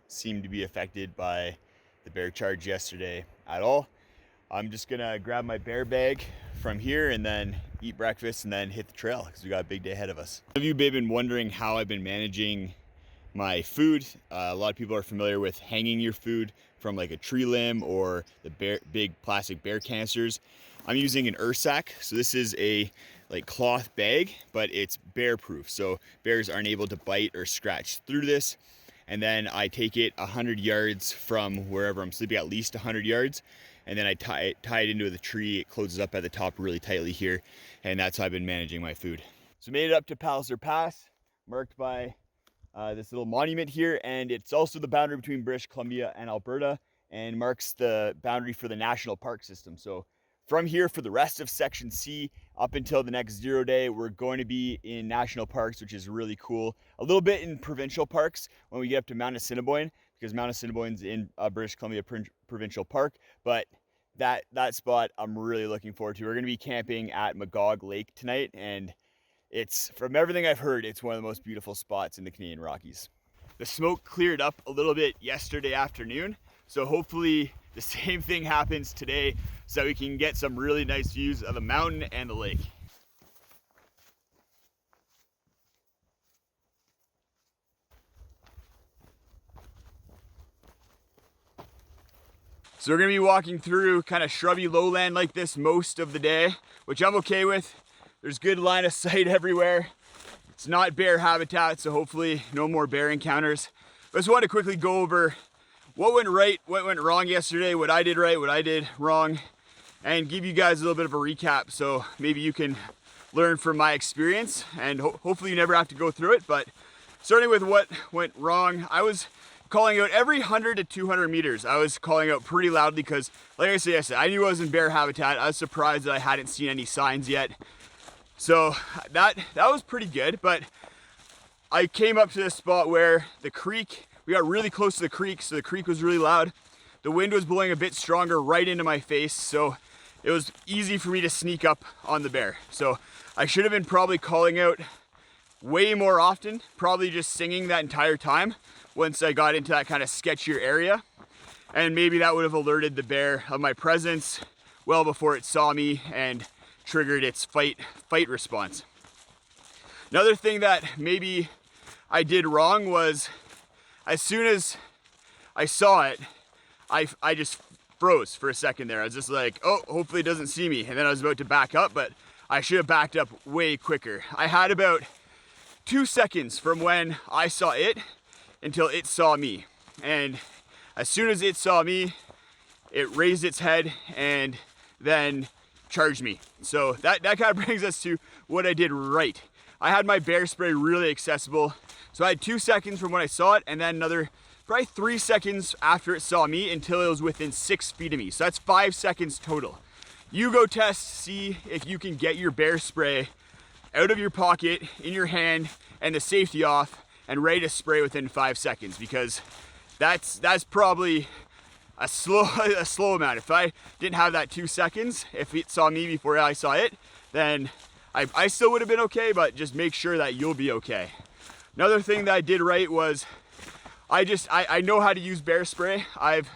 seem to be affected by the bear charge yesterday at all. I'm just gonna grab my bear bag from here and then eat breakfast and then hit the trail, because we got a big day ahead of us. Some of you may have been wondering how I've been managing my food. A lot of people are familiar with hanging your food from like a tree limb or the big plastic bear canisters. I'm using an sack. So this is a like cloth bag, but it's bear proof. So bears aren't able to bite or scratch through this. And then I take it 100 yards from wherever I'm sleeping, at least 100 yards. And then I tie it into the tree. It closes up at the top really tightly here. And that's how I've been managing my food. So made it up to Palliser Pass, marked by this little monument here. And it's also the boundary between British Columbia and Alberta, and marks the boundary for the national park system. So from here, for the rest of Section C up until the next 0 day, we're going to be in national parks, which is really cool. A little bit in provincial parks when we get up to Mount Assiniboine, because Mount Assiniboine's in British Columbia Provincial Park. But that spot I'm really looking forward to. We're going to be camping at Magog Lake tonight, and it's, from everything I've heard, it's one of the most beautiful spots in the Canadian Rockies. The smoke cleared up a little bit yesterday afternoon, so hopefully the same thing happens today, so we can get some really nice views of the mountain and the lake. So we're gonna be walking through kind of shrubby lowland like this most of the day, which I'm okay with. There's good line of sight everywhere. It's not bear habitat, so hopefully no more bear encounters. But I just want to quickly go over what went right, what went wrong yesterday, what I did right, what I did wrong, and give you guys a little bit of a recap, so maybe you can learn from my experience, and hopefully you never have to go through it. But starting with what went wrong, I was calling out every 100 to 200 meters. I was calling out pretty loudly because, like I said, I knew I was in bear habitat. I was surprised that I hadn't seen any signs yet. So that was pretty good, but I came up to this spot where the creek, we got really close to the creek, so the creek was really loud. The wind was blowing a bit stronger right into my face, so it was easy for me to sneak up on the bear. So I should have been probably calling out way more often, probably just singing that entire time once I got into that kind of sketchier area. And maybe that would have alerted the bear of my presence well before it saw me and triggered its fight response. Another thing that maybe I did wrong was, as soon as I saw it, I just froze for a second there. I was just like, oh, hopefully it doesn't see me. And then I was about to back up, but I should have backed up way quicker. I had about 2 seconds from when I saw it until it saw me. And as soon as it saw me, it raised its head and then charged me. So that kind of brings us to what I did right. I had my bear spray really accessible. So I had 2 seconds from when I saw it, and then another probably 3 seconds after it saw me until it was within 6 feet of me. So that's 5 seconds total. You go test, see if you can get your bear spray out of your pocket, in your hand, and the safety off, and ready to spray within 5 seconds, because that's probably a slow amount. If I didn't have that 2 seconds, if it saw me before I saw it, then I still would have been okay, but just make sure that you'll be okay. Another thing that I did right was I know how to use bear spray. I've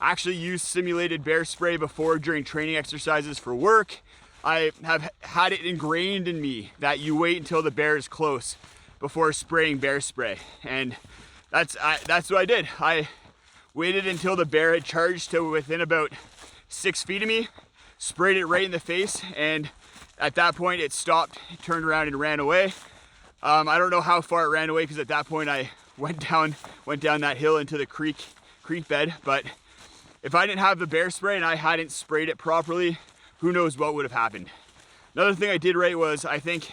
actually used simulated bear spray before during training exercises for work. I have had it ingrained in me that you wait until the bear is close before spraying bear spray. And that's what I did. I waited until the bear had charged to within about 6 feet of me, sprayed it right in the face, and at that point it stopped, turned around and ran away. I don't know how far it ran away because at that point I went down that hill into the creek bed, but if I didn't have the bear spray and I hadn't sprayed it properly, who knows what would have happened. Another thing I did right was I think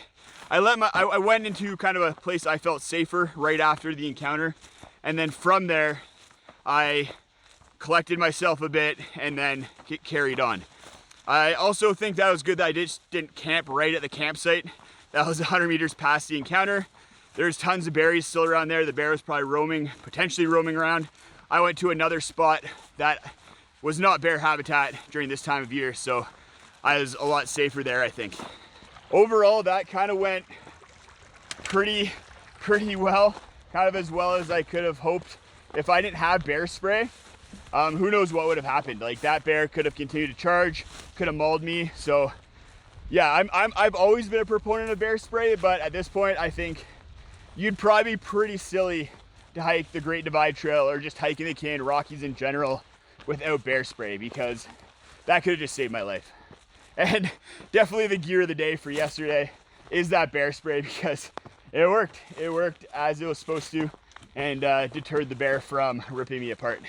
I went into kind of a place I felt safer right after the encounter, and then from there I collected myself a bit and then carried on. I also think that was good that I just didn't camp right at the campsite. That was 100 meters past the encounter. There's tons of berries still around there. The bear was probably potentially roaming around. I went to another spot that was not bear habitat during this time of year, so I was a lot safer there, I think. Overall, that kind of went pretty well, kind of as well as I could have hoped. If I didn't have bear spray, who knows what would have happened. Like, that bear could have continued to charge, could have mauled me. So yeah, I've always been a proponent of bear spray, but at this point I think you'd probably be pretty silly to hike the Great Divide Trail or just hiking the Canadian Rockies in general without bear spray, because that could have just saved my life. And definitely the gear of the day for yesterday is that bear spray, because it worked. It worked as it was supposed to, and deterred the bear from ripping me apart.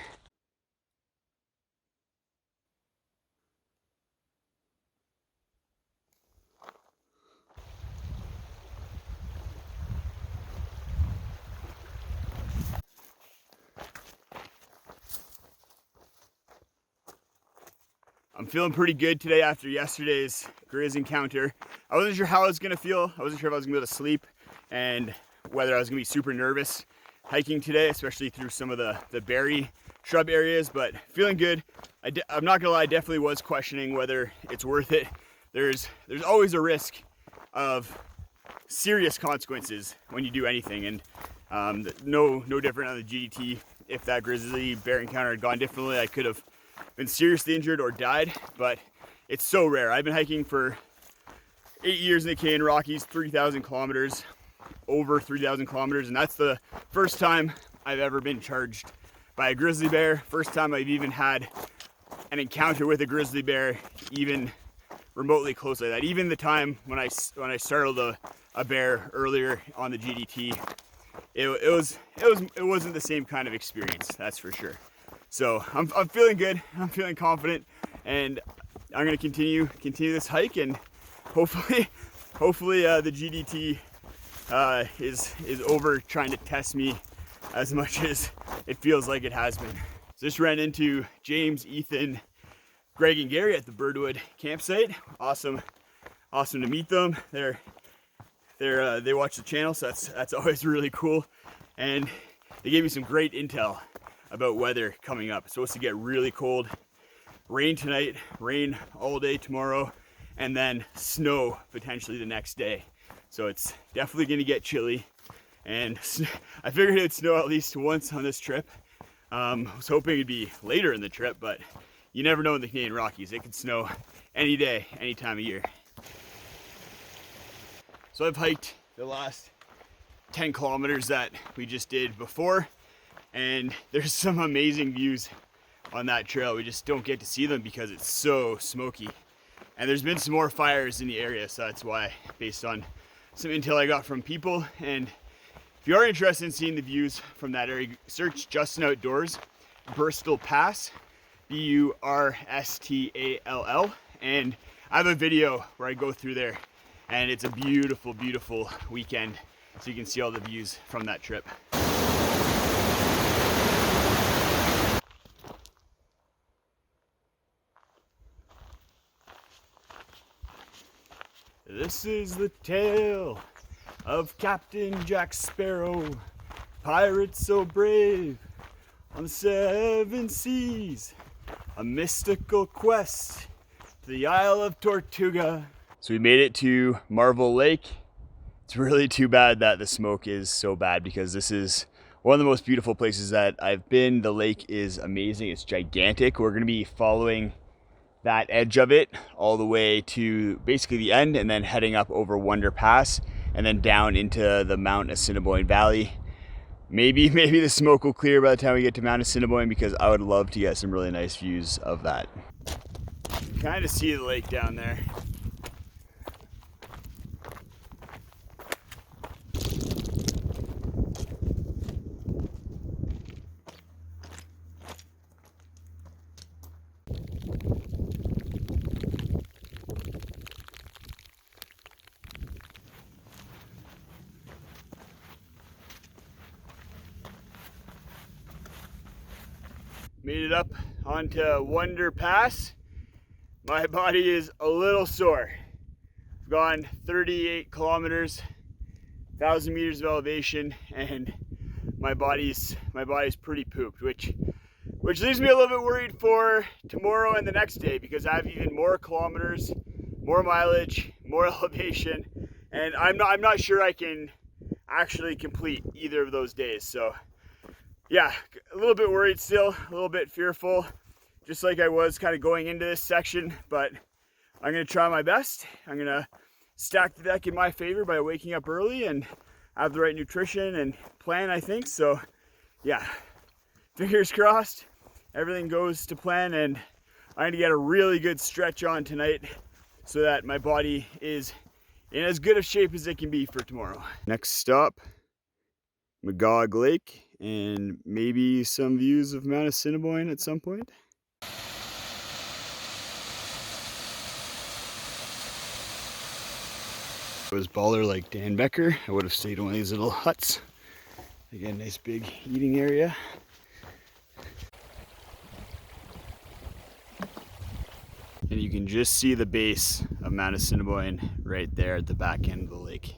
I'm feeling pretty good today after yesterday's Grizz encounter. I wasn't sure how I was gonna feel. I wasn't sure if I was gonna be able to sleep and whether I was gonna be super nervous hiking today, especially through some of the berry shrub areas, but feeling good. I'm not gonna lie, I definitely was questioning whether it's worth it. There's always a risk of serious consequences when you do anything, and no different on the GDT. If that grizzly bear encounter had gone differently, I could have been seriously injured or died, but it's so rare. I've been hiking for 8 years in the Canadian Rockies, 3,000 kilometers, over 3,000 kilometers, and that's the first time I've ever been charged by a grizzly bear. First time I've even had an encounter with a grizzly bear, even remotely close like that. Even the time when I startled a bear earlier on the GDT, it wasn't the same kind of experience, that's for sure. So I'm feeling good. I'm feeling confident, and I'm gonna continue this hike, and hopefully the GDT is over trying to test me as much as it feels like it has been. So just ran into James, Ethan, Greg, and Gary at the Birdwood campsite. Awesome to meet them. They watch the channel, so that's always really cool, and they gave me some great intel about weather coming up. It's supposed to get really cold. Rain tonight, rain all day tomorrow, and then snow potentially the next day. So it's definitely gonna get chilly, and I figured it'd snow at least once on this trip. I was hoping it'd be later in the trip, but you never know in the Canadian Rockies. It could snow any day, any time of year. So I've hiked the last 10 kilometers that we just did before, and there's some amazing views on that trail. We just don't get to see them because it's so smoky. And there's been some more fires in the area, so that's why, based on some intel I got from people. And if you are interested in seeing the views from that area, search Justin Outdoors, Bristol Pass, Burstall, and I have a video where I go through there, and it's a beautiful, beautiful weekend, so you can see all the views from that trip. This is the tale of Captain Jack Sparrow, pirate so brave on the 7 seas, a mystical quest to the Isle of Tortuga. So we made it to Marvel Lake. It's really too bad that the smoke is so bad, because this is One of the most beautiful places that I've been. The lake is amazing. It's gigantic. We're going to be following that edge of it all the way to basically the end, and then heading up over Wonder Pass and then down into the Mount Assiniboine Valley. Maybe the smoke will clear by the time we get to Mount Assiniboine, because I would love to get some really nice views of that. Kind of see the lake down there. Made it up onto Wonder Pass. My body is a little sore. I've gone 38 kilometers, 1,000 meters of elevation, and my body's pretty pooped, which leaves me a little bit worried for tomorrow and the next day, because I have even more kilometers, more mileage, more elevation, and I'm not sure I can actually complete either of those days. So yeah, a little bit worried still, a little bit fearful, just like I was kind of going into this section, but I'm going to try my best. I'm going to stack the deck in my favor by waking up early and have the right nutrition and plan, I think. So yeah, fingers crossed, everything goes to plan, and I'm going to get a really good stretch on tonight so that my body is in as good of shape as it can be for tomorrow. Next stop, Magog Lake, and maybe some views of Mount Assiniboine at some point. If it was baller like Dan Becker, I would have stayed in one of these little huts. Again, nice big eating area. And you can just see the base of Mount Assiniboine right there at the back end of the lake.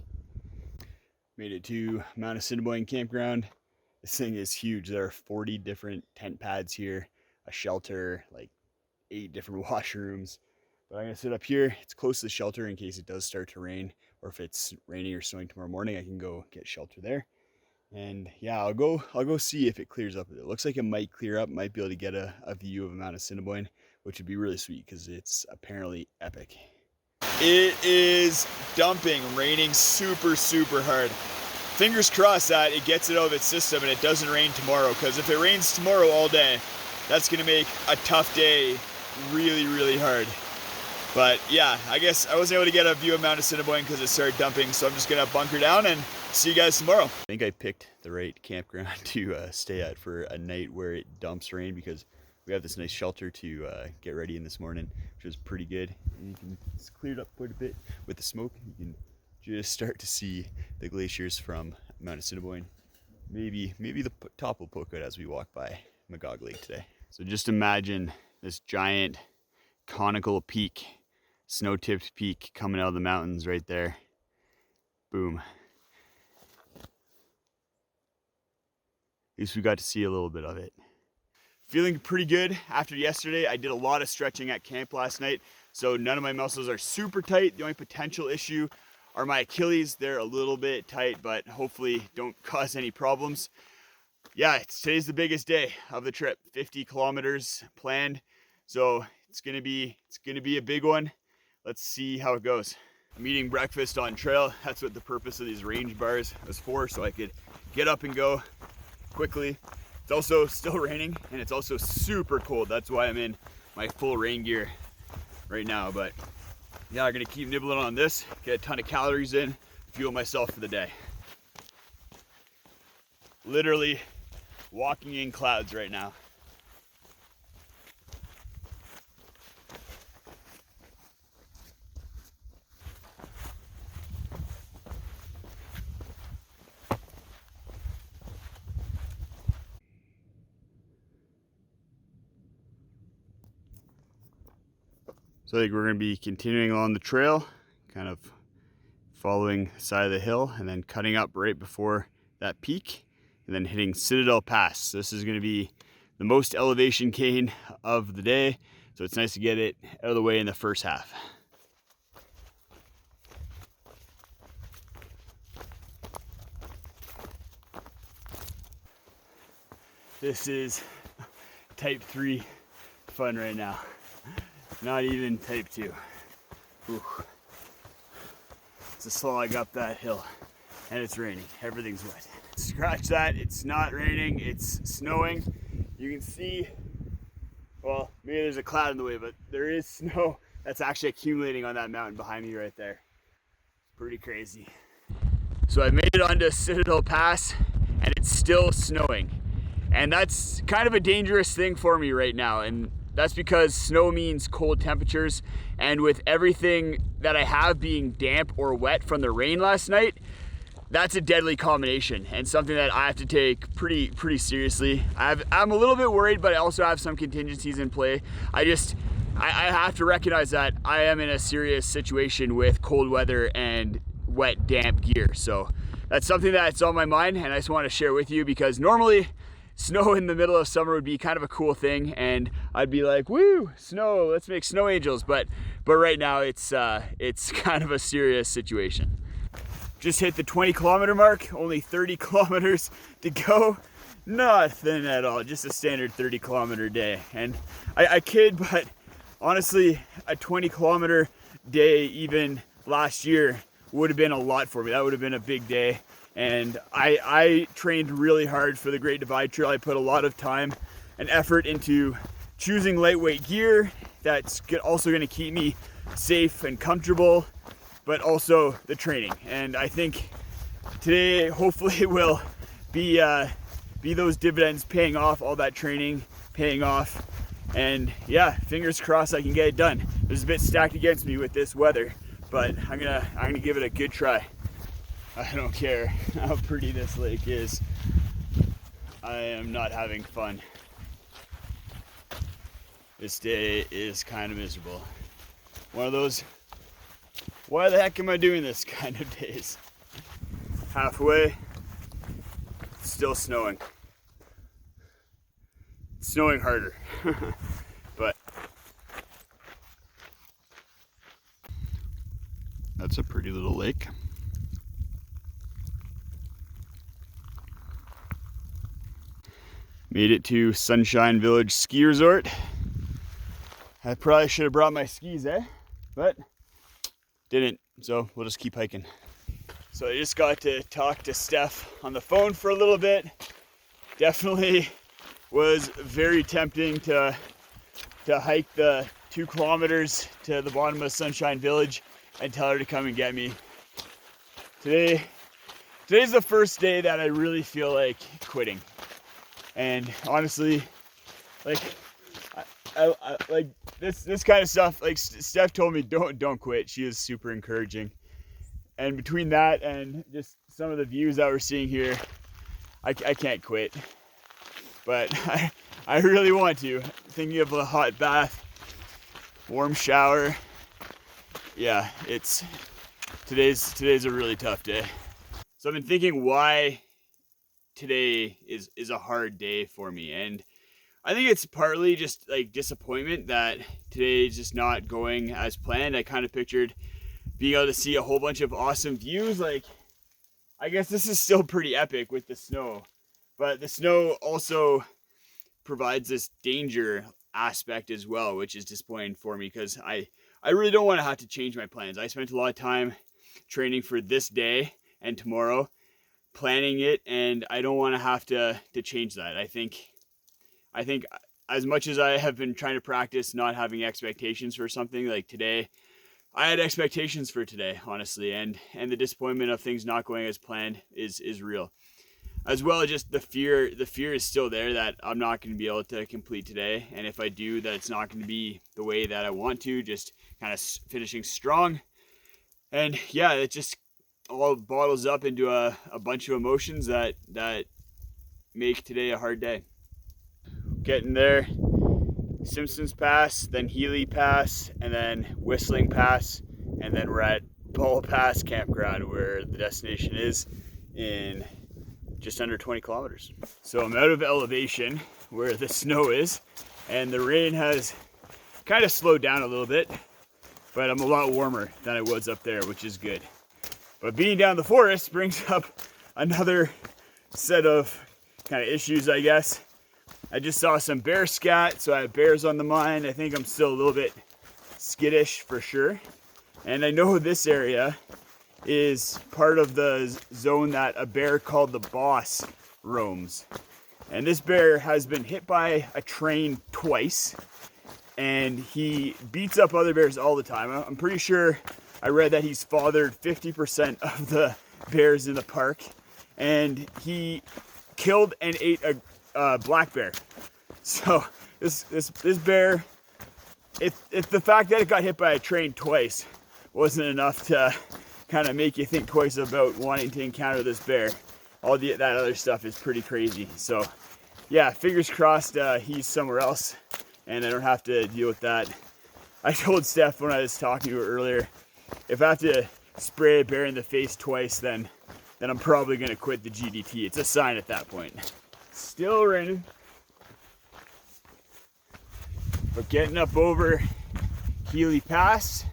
Made it to Mount Assiniboine campground. This thing is huge. There are 40 different tent pads here, a shelter, like 8 different washrooms. But I'm gonna sit up here. It's close to the shelter in case it does start to rain, or if it's raining or snowing tomorrow morning, I can go get shelter there. And yeah, I'll go see if it clears up. It looks like it might clear up, might be able to get a view of Mount Assiniboine, which would be really sweet because it's apparently epic. It is dumping, raining super hard. Fingers crossed that it gets it out of its system and it doesn't rain tomorrow, because if it rains tomorrow all day, that's gonna make a tough day really hard. But yeah, I guess I wasn't able to get a view of Mount Assiniboine because it started dumping, so I'm just gonna bunker down and see you guys tomorrow. I think I picked the right campground to stay at for a night where it dumps rain, because we have this nice shelter to get ready in this morning, which is pretty good. And it's cleared up quite a bit with the smoke. You can just start to see the glaciers from Mount Assiniboine. Maybe the top will poke out as we walk by Magog Lake today. So just imagine this giant conical peak, snow-tipped peak coming out of the mountains right there. Boom. At least we got to see a little bit of it. Feeling pretty good after yesterday. I did a lot of stretching at camp last night, so none of my muscles are super tight. The only potential issue are my Achilles. They're a little bit tight, but hopefully don't cause any problems. Yeah, today's the biggest day of the trip. 50 kilometers planned, so it's gonna be a big one. Let's see how it goes. I'm eating breakfast on trail. That's what the purpose of these range bars was for, so I could get up and go quickly. It's also still raining, and it's also super cold. That's why I'm in my full rain gear right now. But yeah, I'm gonna keep nibbling on this, get a ton of calories in, fuel myself for the day. Literally walking in clouds right now. So I think we're going to be continuing along the trail, kind of following the side of the hill and then cutting up right before that peak and then hitting Citadel Pass. So this is going to be the most elevation gain of the day, so it's nice to get it out of the way in the first half. This is type 3 fun right now. Not even type 2. Ooh. It's a slog up that hill and it's raining. Everything's wet. Scratch that, it's not raining, it's snowing. You can see, well, maybe there's a cloud in the way, but there is snow that's actually accumulating on that mountain behind me right there. Pretty crazy. So I made it onto Citadel Pass and it's still snowing. And that's kind of a dangerous thing for me right now. And that's because snow means cold temperatures. And with everything that I have being damp or wet from the rain last night, that's a deadly combination and something that I have to take pretty seriously. I'm a little bit worried, but I also have some contingencies in play. I have to recognize that I am in a serious situation with cold weather and wet, damp gear. So that's something that's on my mind and I just want to share with you, because normally snow in the middle of summer would be kind of a cool thing and I'd be like, woo, snow, let's make snow angels. But right now it's kind of a serious situation. Just hit the 20-kilometer mark, only 30 kilometers to go. Nothing at all, just a standard 30-kilometer day. And I kid, but honestly, a 20-kilometer day even last year would have been a lot for me. That would have been a big day. And I trained really hard for the Great Divide Trail. I put a lot of time and effort into choosing lightweight gear that's also going to keep me safe and comfortable, but also the training. And I think today hopefully will be those dividends paying off, all that training paying off. And yeah, fingers crossed I can get it done. It was a bit stacked against me with this weather, but I'm gonna give it a good try. I don't care how pretty this lake is. I am not having fun. This day is kind of miserable. One of those, why the heck am I doing this kind of days? Halfway, it's still snowing. It's snowing harder, but that's a pretty little lake. Made it to Sunshine Village Ski Resort. I probably should have brought my skis, but didn't, so we'll just keep hiking. So I just got to talk to Steph on the phone for a little bit. Definitely was very tempting to hike the 2 kilometers to the bottom of Sunshine Village and tell her to come and get me. Today's the first day that I really feel like quitting. And honestly, like I like this kind of stuff. Like Steph told me, don't quit. She is super encouraging. And between that and just some of the views that we're seeing here, I can't quit. But I really want to. Thinking of a hot bath, warm shower. Yeah, today's a really tough day. So I've been thinking why today is a hard day for me, and I think it's partly just like disappointment that today is just not going as planned. I kind of pictured being able to see a whole bunch of awesome views. Like, I guess this is still pretty epic with the snow, but the snow also provides this danger aspect as well, which is disappointing for me because I really don't want to have to change my plans. I spent a lot of time training for this day and tomorrow, planning it, and I don't want to have to change that. I think as much as I have been trying to practice not having expectations for something, like today, I had expectations for today, honestly, and the disappointment of things not going as planned is real. As well as just the fear is still there that I'm not going to be able to complete today, and if I do, that it's not going to be the way that I want to, just kind of finishing strong. And yeah, it just all bottles up into a bunch of emotions that make today a hard day. Getting there, Simpsons Pass, then Healy Pass, and then Whistling Pass, and then we're at Ball Pass Campground where the destination is in just under 20 kilometers. So I'm out of elevation where the snow is, and the rain has kind of slowed down a little bit, but I'm a lot warmer than I was up there, which is good. But being down the forest brings up another set of kind of issues, I guess. I just saw some bear scat, so I have bears on the mind. I think I'm still a little bit skittish for sure. And I know this area is part of the zone that a bear called the Boss roams. And this bear has been hit by a train twice, and he beats up other bears all the time. I'm pretty sure I read that he's fathered 50% of the bears in the park, and he killed and ate a black bear. So this bear, if the fact that it got hit by a train twice wasn't enough to kind of make you think twice about wanting to encounter this bear, all that other stuff is pretty crazy. So yeah, fingers crossed he's somewhere else and I don't have to deal with that. I told Steph when I was talking to her earlier, if I have to spray a bear in the face twice, then I'm probably gonna quit the GDT. It's a sign at that point. Still raining. But getting up over Healy Pass,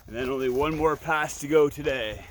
and then only one more pass to go today.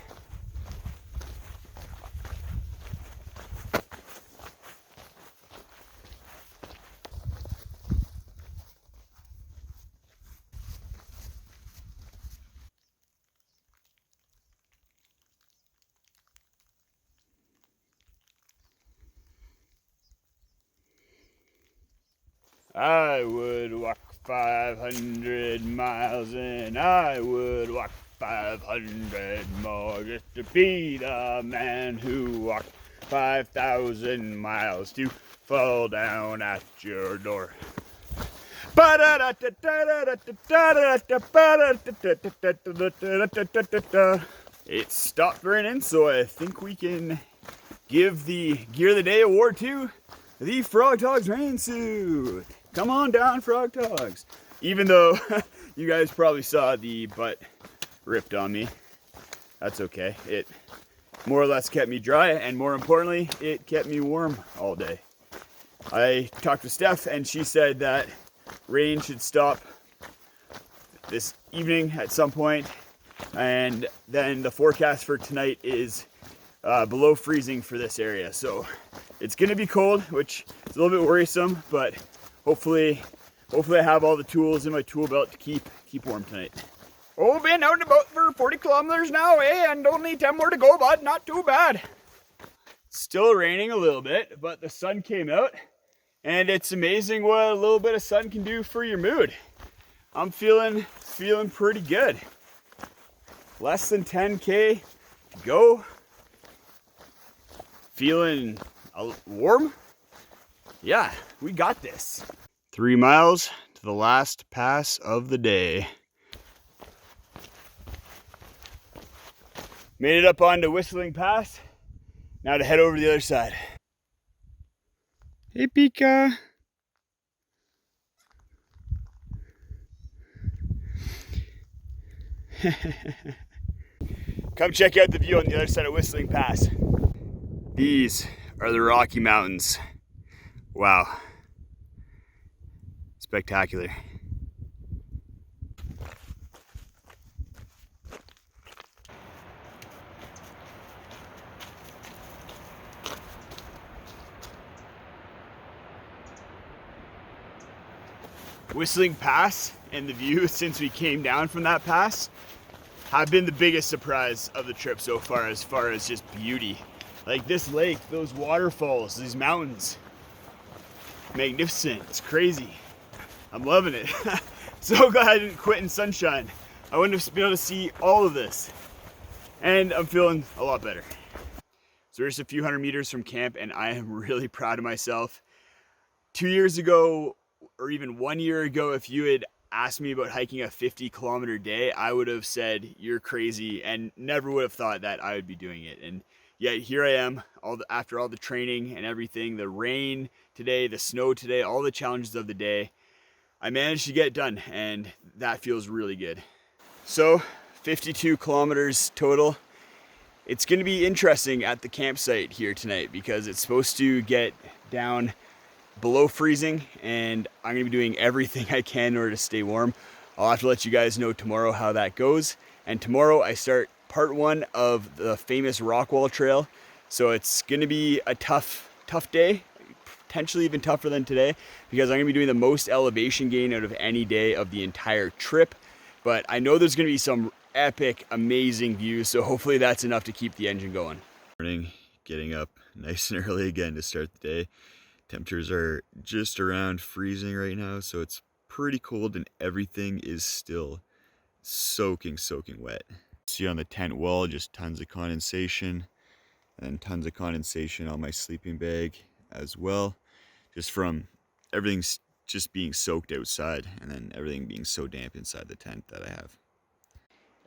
I would walk 500 miles and I would walk 500 more just to be the man who walked 5,000 miles to fall down at your door. It stopped raining, so I think we can give the Gear of the Day award to the Frog Togs rain suit. Come on down, Frog Togs. Even though you guys probably saw the butt ripped on me, that's okay. It more or less kept me dry, and more importantly, it kept me warm all day. I talked to Steph, and she said that rain should stop this evening at some point, and then the forecast for tonight is below freezing for this area. So it's gonna be cold, which is a little bit worrisome, but hopefully I have all the tools in my tool belt to keep warm tonight. Oh, been out and about for 40 kilometers now, eh? And only 10 more to go, but not too bad. Still raining a little bit, but the sun came out, and it's amazing what a little bit of sun can do for your mood. I'm feeling pretty good. Less than 10K to go. Feeling warm? Yeah, we got this. 3 miles to the last pass of the day. Made it up onto Whistling Pass. Now to head over to the other side. Hey, Pika. Come check out the view on the other side of Whistling Pass. These are the Rocky Mountains. Wow. Spectacular. Whistling Pass and the view since we came down from that pass have been the biggest surprise of the trip so far as just beauty. Like this lake, those waterfalls, these mountains. Magnificent, it's crazy. I'm loving it. So glad I didn't quit in sunshine. I wouldn't have been able to see all of this. And I'm feeling a lot better. So we're just a few hundred meters from camp, and I am really proud of myself. 2 years ago, or even 1 year ago, if you had asked me about hiking a 50-kilometer day, I would have said, you're crazy, and never would have thought that I would be doing it. And yet here I am, after all the training and everything, the rain today, the snow today, all the challenges of the day, I managed to get it done, and that feels really good. So 52 kilometers total. It's going to be interesting at the campsite here tonight because it's supposed to get down below freezing, and I'm going to be doing everything I can in order to stay warm. I'll have to let you guys know tomorrow how that goes. And tomorrow I start part 1 of the famous Rockwall trail. So it's going to be a tough day. potentially even tougher than today because I'm gonna be doing the most elevation gain out of any day of the entire trip. But I know there's gonna be some epic, amazing views, so hopefully that's enough to keep the engine going. Morning, getting up nice and early again to start the day. Temperatures are just around freezing right now, so it's pretty cold and everything is still soaking wet. See on the tent wall, just tons of condensation and tons of condensation on my sleeping bag as well, just from everything's just being soaked outside and then everything being so damp inside the tent that I have.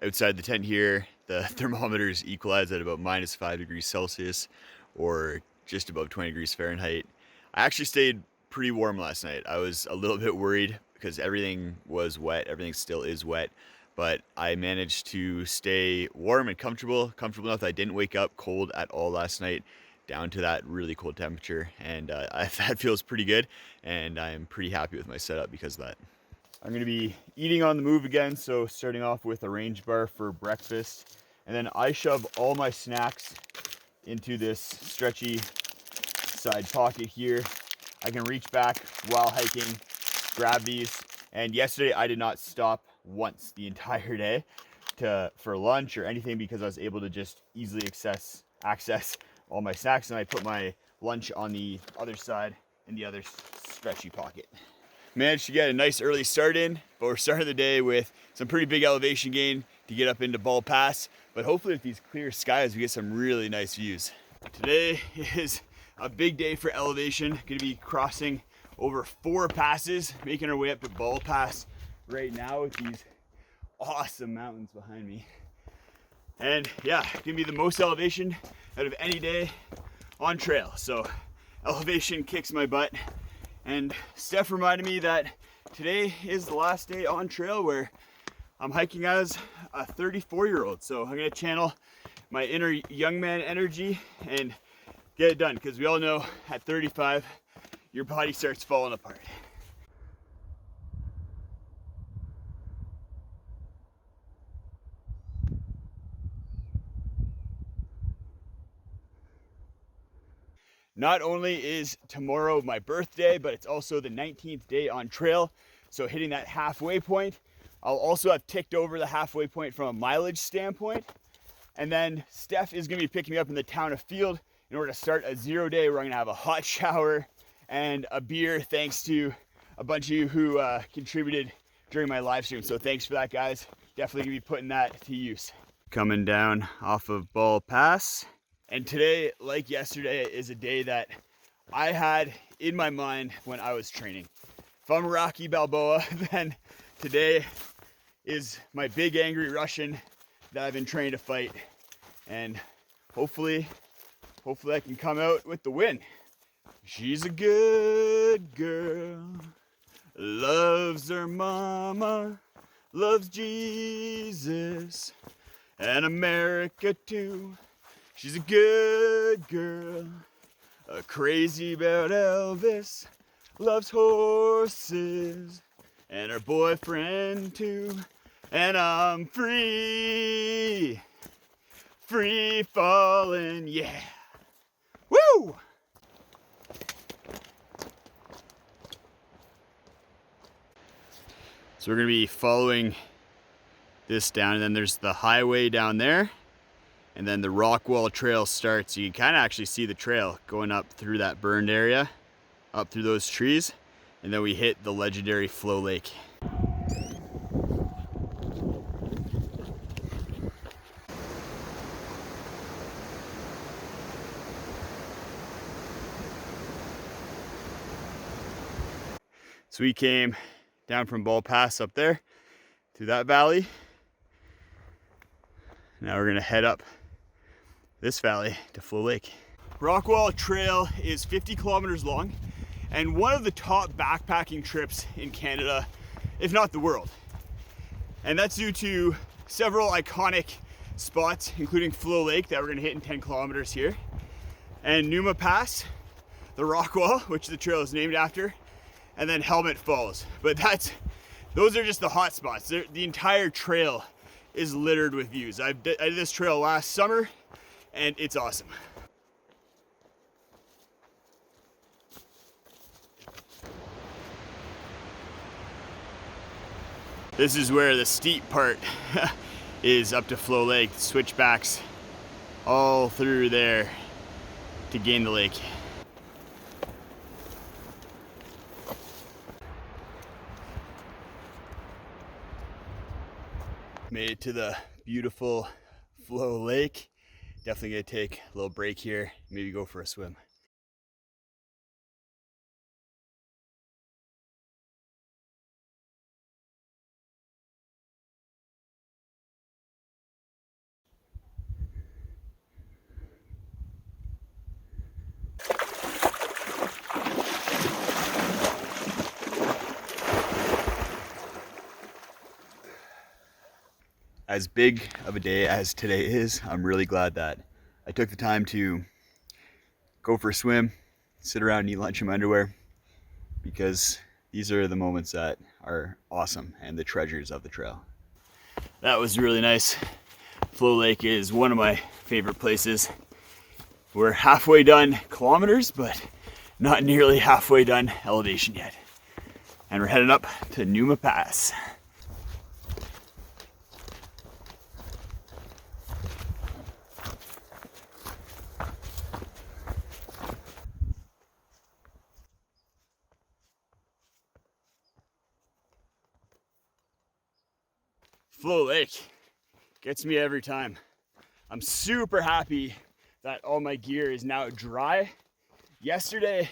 Outside the tent here, the thermometers equalize at about -5 degrees Celsius or just above 20 degrees Fahrenheit. I actually stayed pretty warm last night. I was a little bit worried because everything was wet, everything still is wet, but I managed to stay warm and comfortable enough that I didn't wake up cold at all last night, down to that really cold temperature, and that feels pretty good, and I'm pretty happy with my setup because of that. I'm gonna be eating on the move again, so starting off with a range bar for breakfast, and then I shove all my snacks into this stretchy side pocket here. I can reach back while hiking, grab these, and yesterday I did not stop once the entire day for lunch or anything because I was able to just easily access all my snacks, and I put my lunch on the other side in the other stretchy pocket. Managed to get a nice early start in, but we're starting the day with some pretty big elevation gain to get up into Ball Pass, but hopefully with these clear skies we get some really nice views. Today is a big day for elevation. Gonna be crossing over 4 passes, making our way up to Ball Pass right now with these awesome mountains behind me. And yeah, gonna be the most elevation out of any day on trail. So elevation kicks my butt. And Steph reminded me that today is the last day on trail where I'm hiking as a 34-year-old. So I'm gonna channel my inner young man energy and get it done, because we all know at 35, your body starts falling apart. Not only is tomorrow my birthday, but it's also the 19th day on trail. So hitting that halfway point, I'll also have ticked over the halfway point from a mileage standpoint. And then Steph is gonna be picking me up in the town of Field in order to start a 0 day where I'm gonna have a hot shower and a beer, thanks to a bunch of you who contributed during my live stream. So thanks for that, guys. Definitely gonna be putting that to use. Coming down off of Ball Pass. And today, like yesterday, is a day that I had in my mind when I was training. If I'm Rocky Balboa, then today is my big angry Russian that I've been trained to fight. And hopefully I can come out with the win. She's a good girl, loves her mama, loves Jesus, and America too. She's a good girl, crazy about Elvis, loves horses, and her boyfriend too. And I'm free falling, yeah. Woo! So we're gonna be following this down, and then there's the highway down there. And then the Rockwall trail starts. You can kind of actually see the trail going up through that burned area, up through those trees, and then we hit the legendary Flow Lake. So we came down from Ball Pass up there through that valley. Now we're gonna head up this valley to Flow Lake. Rockwall Trail is 50 kilometers long and one of the top backpacking trips in Canada, if not the world. And that's due to several iconic spots, including Flow Lake that we're gonna hit in 10 kilometers here, and Numa Pass, the Rockwall, which the trail is named after, and then Helmet Falls. But those are just the hot spots. The entire trail is littered with views. I did this trail last summer and it's awesome. This is where the steep part is up to Flow Lake, switchbacks all through there to gain the lake. Made it to the beautiful Flow Lake. Definitely gonna take a little break here, maybe go for a swim. As big of a day as today is, I'm really glad that I took the time to go for a swim, sit around and eat lunch in my underwear, because these are the moments that are awesome and the treasures of the trail. That was really nice. Flow Lake is one of my favorite places. We're halfway done kilometers, but not nearly halfway done elevation yet. And we're heading up to Numa Pass. Flow Lake gets me every time. I'm super happy that all my gear is now dry. Yesterday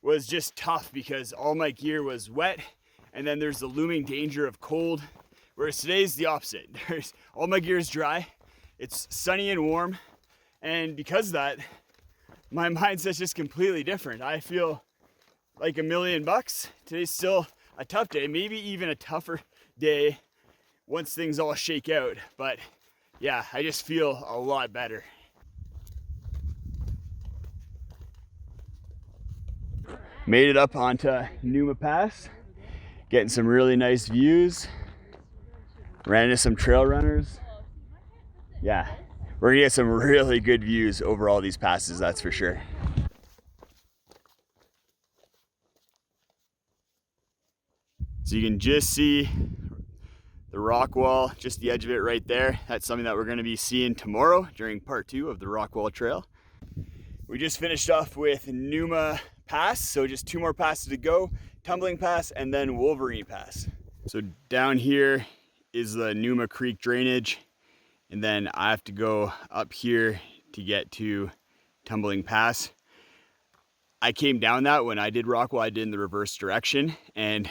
was just tough because all my gear was wet, and then there's the looming danger of cold, whereas today's the opposite. All my gear is dry, it's sunny and warm, and because of that, my mindset's just completely different. I feel like $1,000,000. Today's still a tough day, maybe even a tougher day once things all shake out, but yeah, I just feel a lot better. Made it up onto Numa Pass, getting some really nice views. Ran into some trail runners. Yeah, we're gonna get some really good views over all these passes, that's for sure. So you can just see the Rockwall, just the edge of it right there. That's something that we're going to be seeing tomorrow during part 2 of the Rockwall Trail. We just finished off with Numa Pass, so just 2 more passes to go. Tumbling Pass and then Wolverine Pass. So down here is the Numa Creek drainage, and then I have to go up here to get to Tumbling Pass. I came down that when I did Rockwall, I did in the reverse direction, and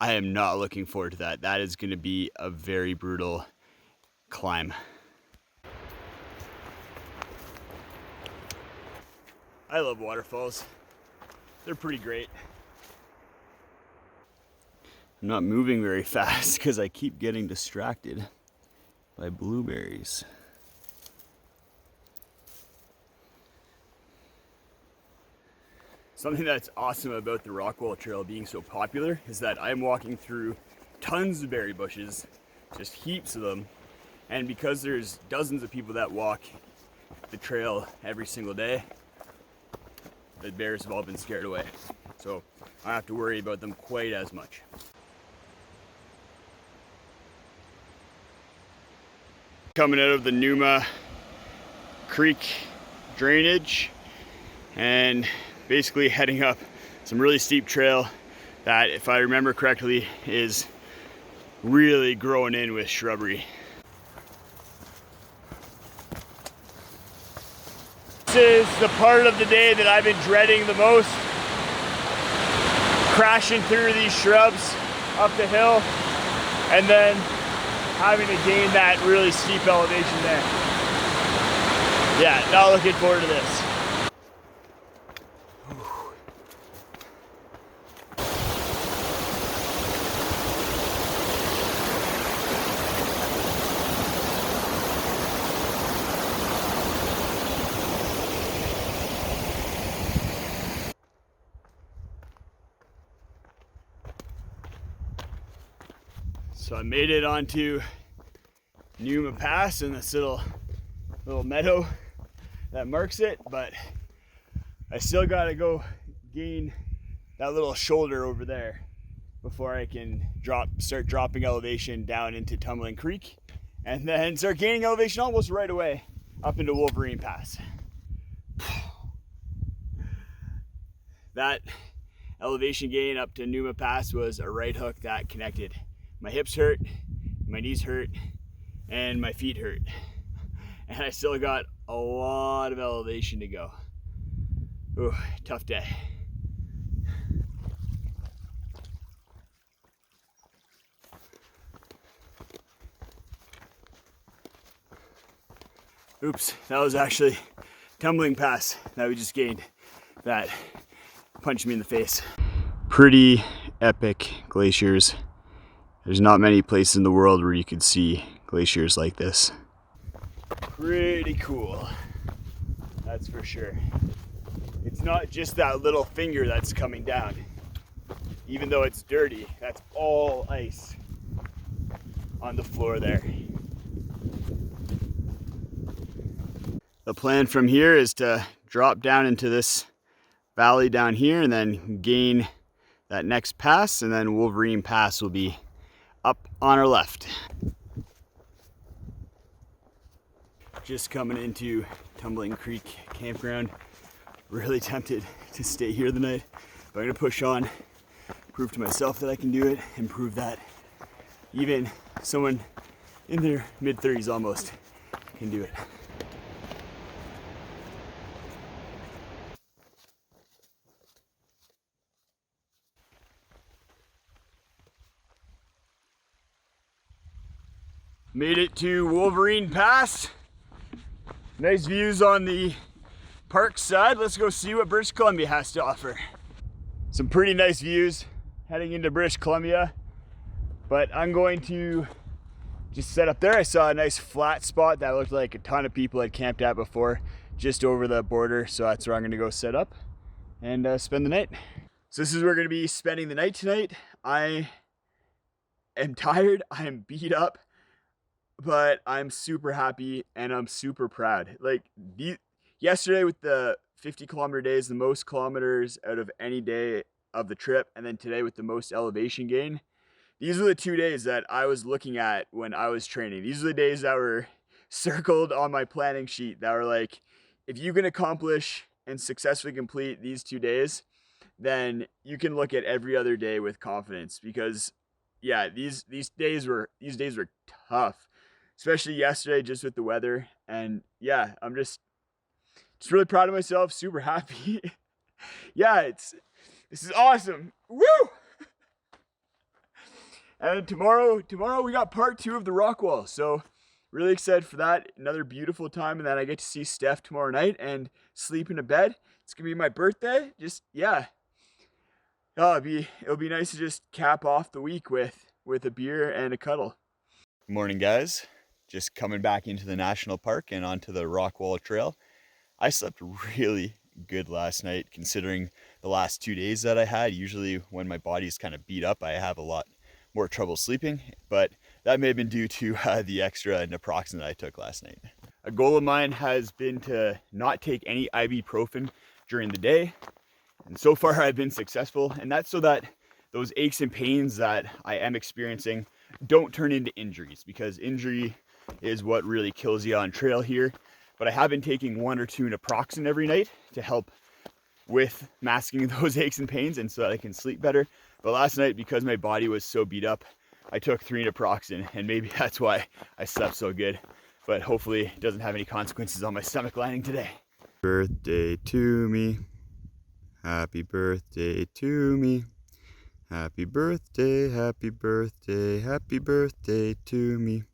I am not looking forward to that. That is going to be a very brutal climb. I love waterfalls. They're pretty great. I'm not moving very fast because I keep getting distracted by blueberries. Something that's awesome about the Rockwall Trail being so popular is that I'm walking through tons of berry bushes, just heaps of them. And because there's dozens of people that walk the trail every single day, the bears have all been scared away. So I don't have to worry about them quite as much. Coming out of the Numa Creek drainage and basically heading up some really steep trail that, if I remember correctly, is really growing in with shrubbery. This is the part of the day that I've been dreading the most. Crashing through these shrubs up the hill and then having to gain that really steep elevation there. Yeah, not looking forward to this. So I made it onto Numa Pass in this little meadow that marks it, but I still gotta go gain that little shoulder over there. before I can start dropping elevation down into Tumbling Creek, and then start gaining elevation almost right away up into Wolverine Pass. That elevation gain up to Numa Pass was a right hook that connected. My hips hurt, my knees hurt, and my feet hurt. And I still got a lot of elevation to go. Ooh, tough day. Oops, that was actually Tumbling Pass that we just gained. That punched me in the face. Pretty epic glaciers. There's not many places in the world where you could see glaciers like this. Pretty cool, that's for sure. It's not just that little finger that's coming down. Even though it's dirty, that's all ice on the floor there. The plan from here is to drop down into this valley down here and then gain that next pass, and then Wolverine Pass will be up on our left. Just coming into Tumbling Creek campground. Really tempted to stay here the night, but I'm gonna push on, prove to myself that I can do it, and prove that even someone in their mid-30s almost can do it. Made it to Wolverine Pass. Nice views on the park side. Let's go see what British Columbia has to offer. Some pretty nice views heading into British Columbia, but I'm going to just set up there. I saw a nice flat spot that looked like a ton of people had camped at before, just over the border, so that's where I'm gonna go set up and spend the night. So this is where we're gonna be spending the night tonight. I am tired, I am beat up, but I'm super happy and I'm super proud. Like yesterday with the 50-kilometer days, the most kilometers out of any day of the trip, and then today with the most elevation gain. These are the 2 days that I was looking at when I was training. These are the days that were circled on my planning sheet that were like, if you can accomplish and successfully complete these 2 days, then you can look at every other day with confidence, because yeah, these days were tough. Especially yesterday, just with the weather. And yeah, I'm just really proud of myself, super happy. Yeah, this is awesome. Woo! And tomorrow we got part 2 of the Rockwall. So really excited for that. Another beautiful time, and then I get to see Steph tomorrow night and sleep in a bed. It's gonna be my birthday. Just yeah. Oh, it'll be nice to just cap off the week with a beer and a cuddle. Good morning, guys. Just coming back into the national park and onto the Rockwall Trail. I slept really good last night considering the last 2 days that I had. Usually when my body's kind of beat up, I have a lot more trouble sleeping, but that may have been due to the extra naproxen that I took last night. A goal of mine has been to not take any ibuprofen during the day, and so far I've been successful, and that's so that those aches and pains that I am experiencing don't turn into injuries, because injury is what really kills you on trail here. But I have been taking 1 or 2 naproxen every night to help with masking those aches and pains, and so that I can sleep better. But last night, because my body was so beat up, I took 3 naproxen, and maybe that's why I slept so good. But hopefully it doesn't have any consequences on my stomach lining today. Birthday to me, happy birthday to me, happy birthday, happy birthday, happy birthday to me.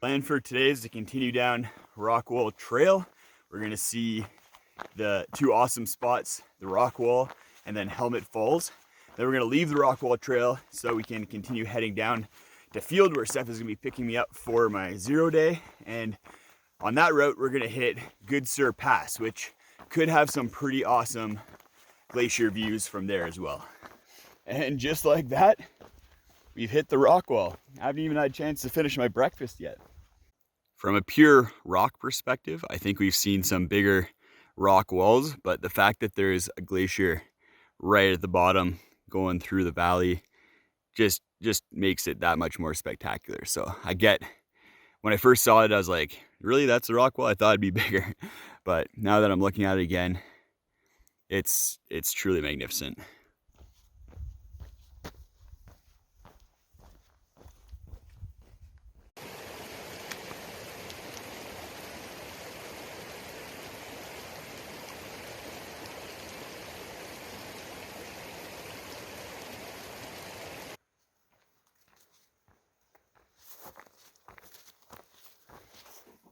Plan for today is to continue down Rockwall Trail. We're gonna see the 2 awesome spots, the Rockwall and then Helmet Falls. Then we're gonna leave the Rockwall Trail so we can continue heading down to field where Steph is gonna be picking me up for my 0 day. And on that route, we're gonna hit Good Sur Pass, which could have some pretty awesome glacier views from there as well. And just like that, we've hit the Rockwall. I haven't even had a chance to finish my breakfast yet. From a pure rock perspective, I think we've seen some bigger rock walls, but the fact that there's a glacier right at the bottom going through the valley just makes it that much more spectacular. So I get, when I first saw it, I was like, really, that's the Rockwall? I thought it'd be bigger. But now that I'm looking at it again, it's truly magnificent.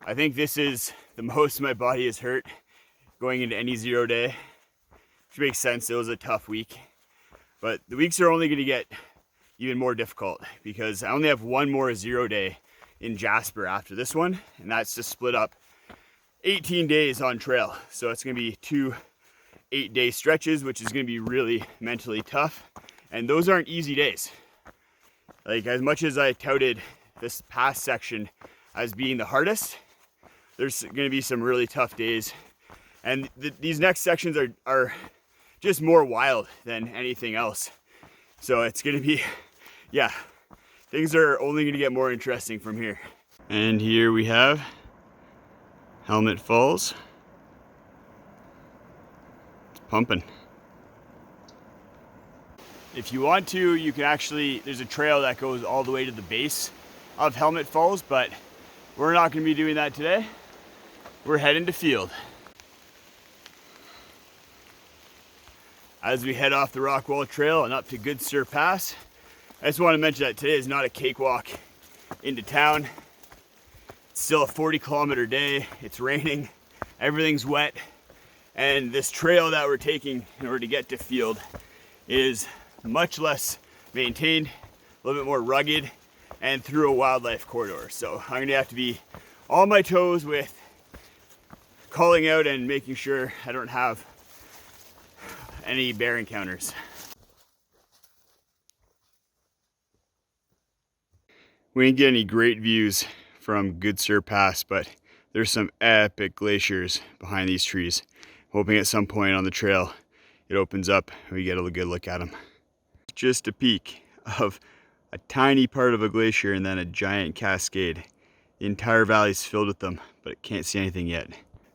I think this is the most my body is hurt going into any 0 day, which makes sense. It was a tough week, but the weeks are only going to get even more difficult because I only have one more 0 day in Jasper after this one, and that's to split up 18 days on trail. So it's going to be 2 8-day stretches, which is going to be really mentally tough, and those aren't easy days. Like, as much as I touted this past section as being the hardest, there's going to be some really tough days, and these next sections are just more wild than anything else. So it's going to be, yeah, things are only going to get more interesting from here. And here we have Helmet Falls. It's pumping. If you want to, you can actually, there's a trail that goes all the way to the base of Helmet Falls, but we're not going to be doing that today. We're heading to field. As we head off the Rockwall Trail and up to Good Sur Pass, I just want to mention that today is not a cakewalk into town. It's still a 40-kilometer day. It's raining, everything's wet, and this trail that we're taking in order to get to field is much less maintained, a little bit more rugged, and through a wildlife corridor. So I'm going to have to be on my toes with calling out and making sure I don't have any bear encounters. We didn't get any great views from Good Sur Pass, but there's some epic glaciers behind these trees. Hoping at some point on the trail it opens up and we get a good look at them. Just a peek of a tiny part of a glacier and then a giant cascade. The entire valley's filled with them, but I can't see anything yet.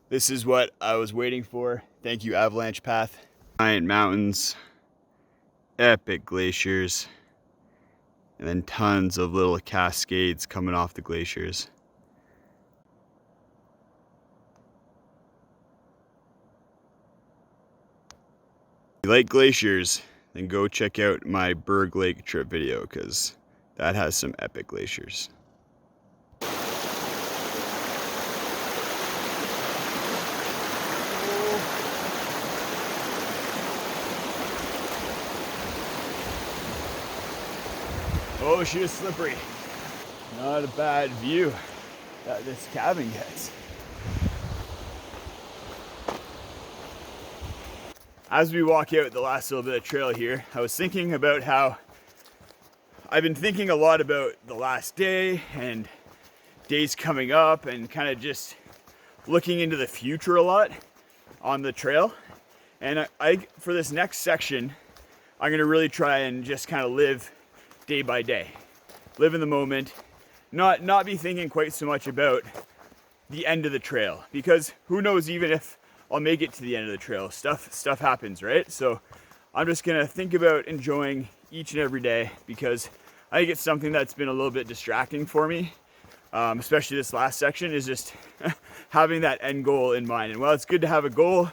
This is what I was waiting for. Thank you, Avalanche Path. Giant mountains, epic glaciers, and then tons of little cascades coming off the glaciers. If you like glaciers, then go check out my Berg Lake trip video, because that has some epic glaciers. Oh, she is slippery. Not a bad view that this cabin gets. As we walk out the last little bit of trail here, I was thinking about how I've been thinking a lot about the last day and days coming up and kind of just looking into the future a lot on the trail. And I for this next section, I'm gonna really try and just kind of live day by day, live in the moment, not be thinking quite so much about the end of the trail, because who knows even if I'll make it to the end of the trail. Stuff happens, right? So I'm just gonna think about enjoying each and every day, because I think it's something that's been a little bit distracting for me, especially this last section, is just having that end goal in mind. And while it's good to have a goal,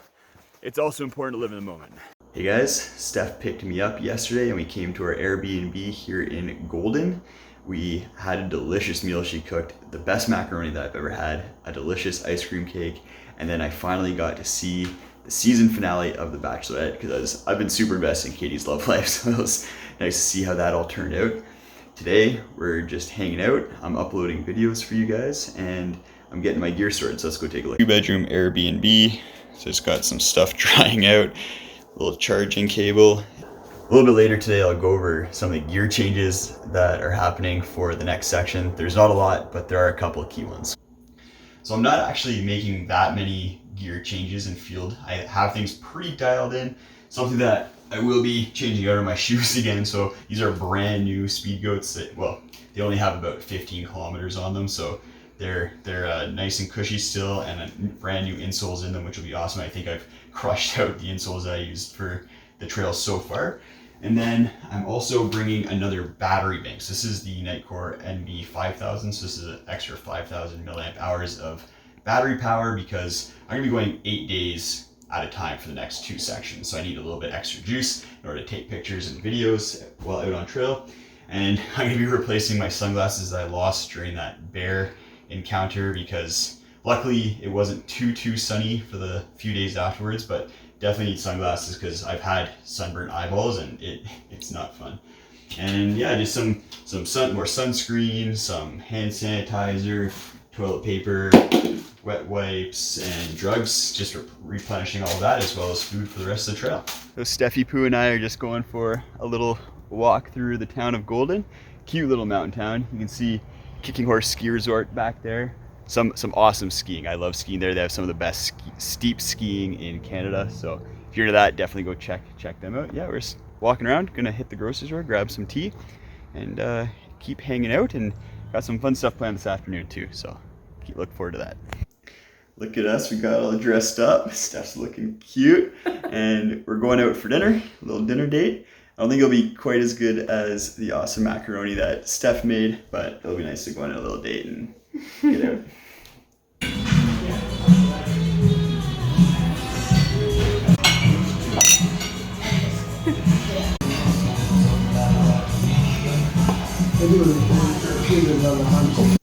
it's also important to live in the moment. Hey guys, Steph picked me up yesterday and we came to our Airbnb here in Golden. We had a delicious meal she cooked, the best macaroni that I've ever had, a delicious ice cream cake, and then I finally got to see the season finale of The Bachelorette, because I've been super invested in Katie's love life, so it was nice to see how that all turned out. Today, we're just hanging out. I'm uploading videos for you guys, and I'm getting my gear sorted, so let's go take a look. 2-bedroom Airbnb, so it's got some stuff drying out. Little charging cable. A little bit later today, I'll go over some of the gear changes that are happening for the next section. There's not a lot, but there are a couple of key ones. So I'm not actually making that many gear changes in field. I have things pretty dialed in. Something that I will be changing out of my shoes again, so these are brand new Speed Goats. Well, they only have about 15 kilometers on them, so they're nice and cushy still, and brand new insoles in them, which will be awesome. I think I've crushed out the insoles I used for the trail so far. And then I'm also bringing another battery bank. So this is the Nightcore NB 5000, so this is an extra 5,000 milliamp hours of battery power because I'm gonna be going 8 days at a time for the next 2 sections. So I need a little bit extra juice in order to take pictures and videos while out on trail. And I'm gonna be replacing my sunglasses that I lost during that bear encounter because luckily it wasn't too sunny for the few days afterwards, but definitely need sunglasses because I've had sunburnt eyeballs and it's not fun. And yeah, just some more sunscreen, some hand sanitizer, toilet paper, wet wipes, and drugs, just replenishing all of that, as well as food for the rest of the trail. So Stephipoo and I are just going for a little walk through the town of Golden. Cute little mountain town. You can see Kicking Horse Ski Resort back there. Some awesome skiing. I love skiing there. They have some of the best steep skiing in Canada. So if you're into that, definitely go check them out. Yeah, we're just walking around, gonna hit the grocery store, grab some tea, and keep hanging out, and got some fun stuff planned this afternoon too. So look forward to that. Look at us, we got all dressed up. Steph's looking cute, and we're going out for dinner, a little dinner date. I don't think it'll be quite as good as the awesome macaroni that Steph made, but it'll be nice to go on a little date and get out.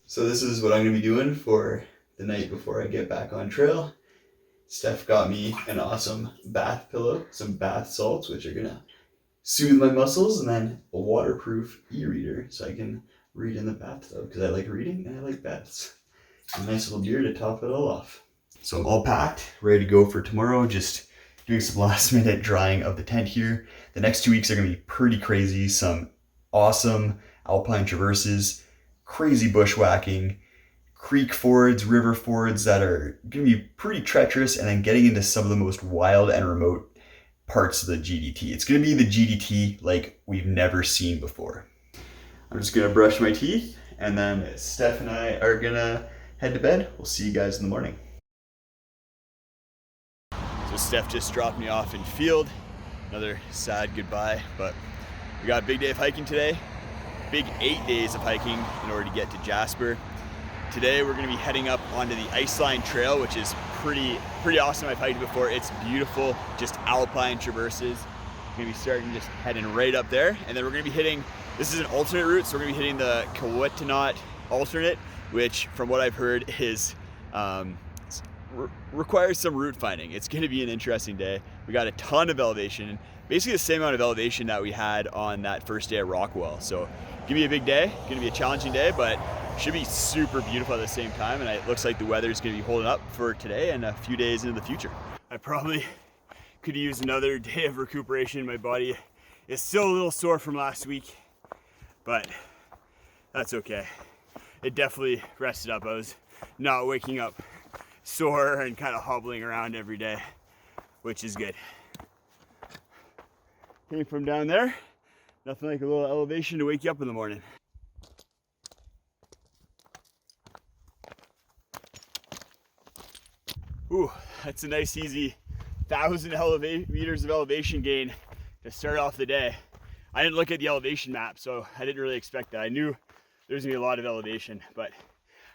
So this is what I'm gonna be doing for the night before I get back on trail. Steph got me an awesome bath pillow, some bath salts, which are gonna soothe my muscles, and then a waterproof e-reader so I can read in the bathtub because I like reading and I like baths. A nice little beer to top it all off. So I'm all packed, ready to go for tomorrow. Just doing some last minute drying of the tent here. The next 2 weeks are gonna be pretty crazy. Some awesome alpine traverses, crazy bushwhacking, creek fords, river fords that are gonna be pretty treacherous, and then getting into some of the most wild and remote parts of the GDT. It's gonna be the GDT like we've never seen before. I'm just gonna brush my teeth, and then Steph and I are gonna head to bed. We'll see you guys in the morning. So Steph just dropped me off in field. Another sad goodbye, but we got a big day of hiking today. Big 8 days of hiking in order to get to Jasper. Today we're gonna be heading up onto the Iceline Trail, which is pretty awesome. I've hiked before. It's beautiful, just alpine traverses. We're gonna be starting just heading right up there, and then we're gonna be hitting, this is an alternate route, so we're gonna be hitting the Coulette alternate, which from what I've heard is requires some route finding. It's gonna be an interesting day. We got a ton of elevation, basically the same amount of elevation that we had on that first day at Rockwall. So gonna be a big day, gonna be a challenging day, but should be super beautiful at the same time, and it looks like the weather is going to be holding up for today and a few days into the future. I probably could use another day of recuperation. My body is still a little sore from last week, but that's okay. It definitely rested up. I was not waking up sore and kind of hobbling around every day, which is good. Came from down there, nothing like a little elevation to wake you up in the morning. Ooh, that's a nice easy 1,000 meters of elevation gain to start off the day. I didn't look at the elevation map, so I didn't really expect that. I knew there was gonna be a lot of elevation, but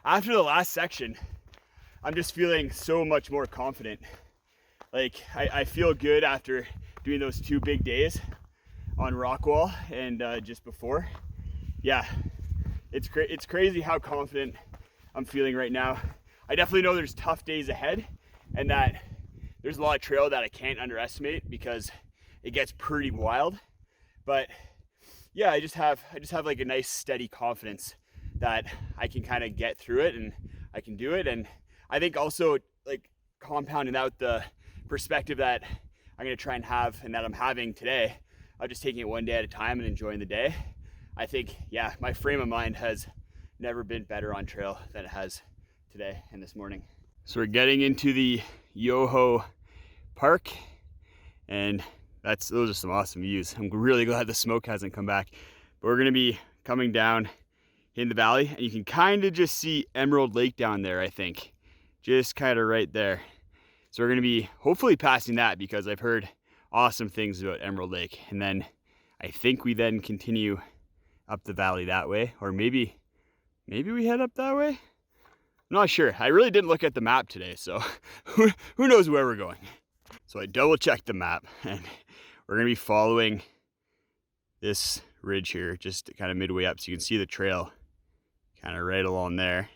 after the last section, I'm just feeling so much more confident. Like I feel good after doing those 2 big days on Rockwall and just before. Yeah, it's crazy how confident I'm feeling right now. I definitely know there's tough days ahead, and that there's a lot of trail that I can't underestimate because it gets pretty wild. But yeah, I just have like a nice steady confidence that I can kind of get through it and I can do it. And I think also like compounding out the perspective that I'm gonna try and have and that I'm having today of just taking it one day at a time and enjoying the day. I think, yeah, my frame of mind has never been better on trail than it has today and this morning. So we're getting into the Yoho Park, and those are some awesome views. I'm really glad the smoke hasn't come back. But we're gonna be coming down in the valley, and you can kind of just see Emerald Lake down there, I think. Just kind of right there. So we're gonna be hopefully passing that, because I've heard awesome things about Emerald Lake. And then I think we then continue up the valley that way, or maybe we head up that way. I'm not sure. I really didn't look at the map today, so who knows where we're going. So I double checked the map, and we're gonna be following this ridge here, just kind of midway up, so you can see the trail kind of right along there.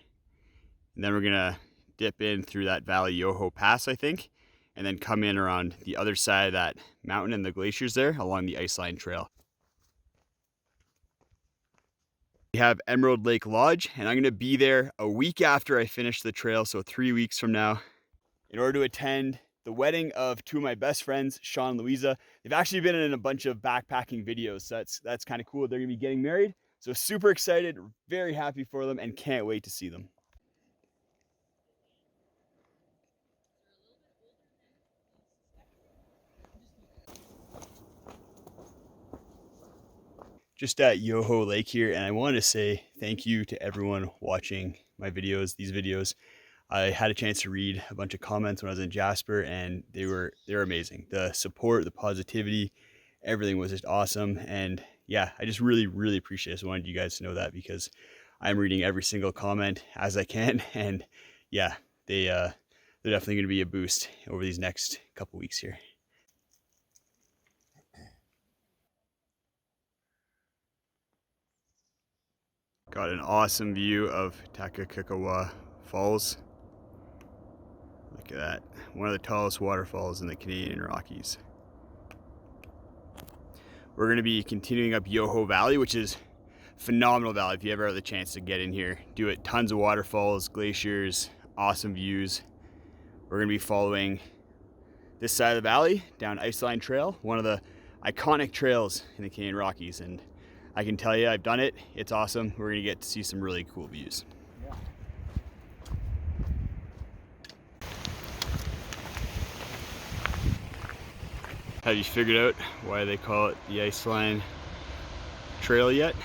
And then we're gonna dip in through that Valley Yoho Pass, I think, and then come in around the other side of that mountain and the glaciers there along the Iceline Trail. We have Emerald Lake Lodge, and I'm gonna be there a week after I finish the trail, so 3 weeks from now, in order to attend the wedding of two of my best friends, Sean and Louisa. They've actually been in a bunch of backpacking videos, so that's kind of cool. They're gonna be getting married, so super excited, very happy for them, and can't wait to see them. Just at Yoho Lake here, and I want to say thank you to everyone watching my videos, these videos. I had a chance to read a bunch of comments when I was in Jasper, and they were amazing. The support, the positivity, everything was just awesome. And yeah, I just really appreciate it. I just wanted you guys to know that, because I'm reading every single comment as I can. And yeah, they're definitely going to be a boost over these next couple weeks here. Got an awesome view of Takakakawa Falls. Look at that. One of the tallest waterfalls in the Canadian Rockies. We're going to be continuing up Yoho Valley, which is a phenomenal valley. If you ever have the chance to get in here, do it. Tons of waterfalls, glaciers, awesome views. We're going to be following this side of the valley down Iceline Trail, one of the iconic trails in the Canadian Rockies. And I can tell you, I've done it. It's awesome. We're going to get to see some really cool views. Have you figured out why they call it the Iceline Trail yet?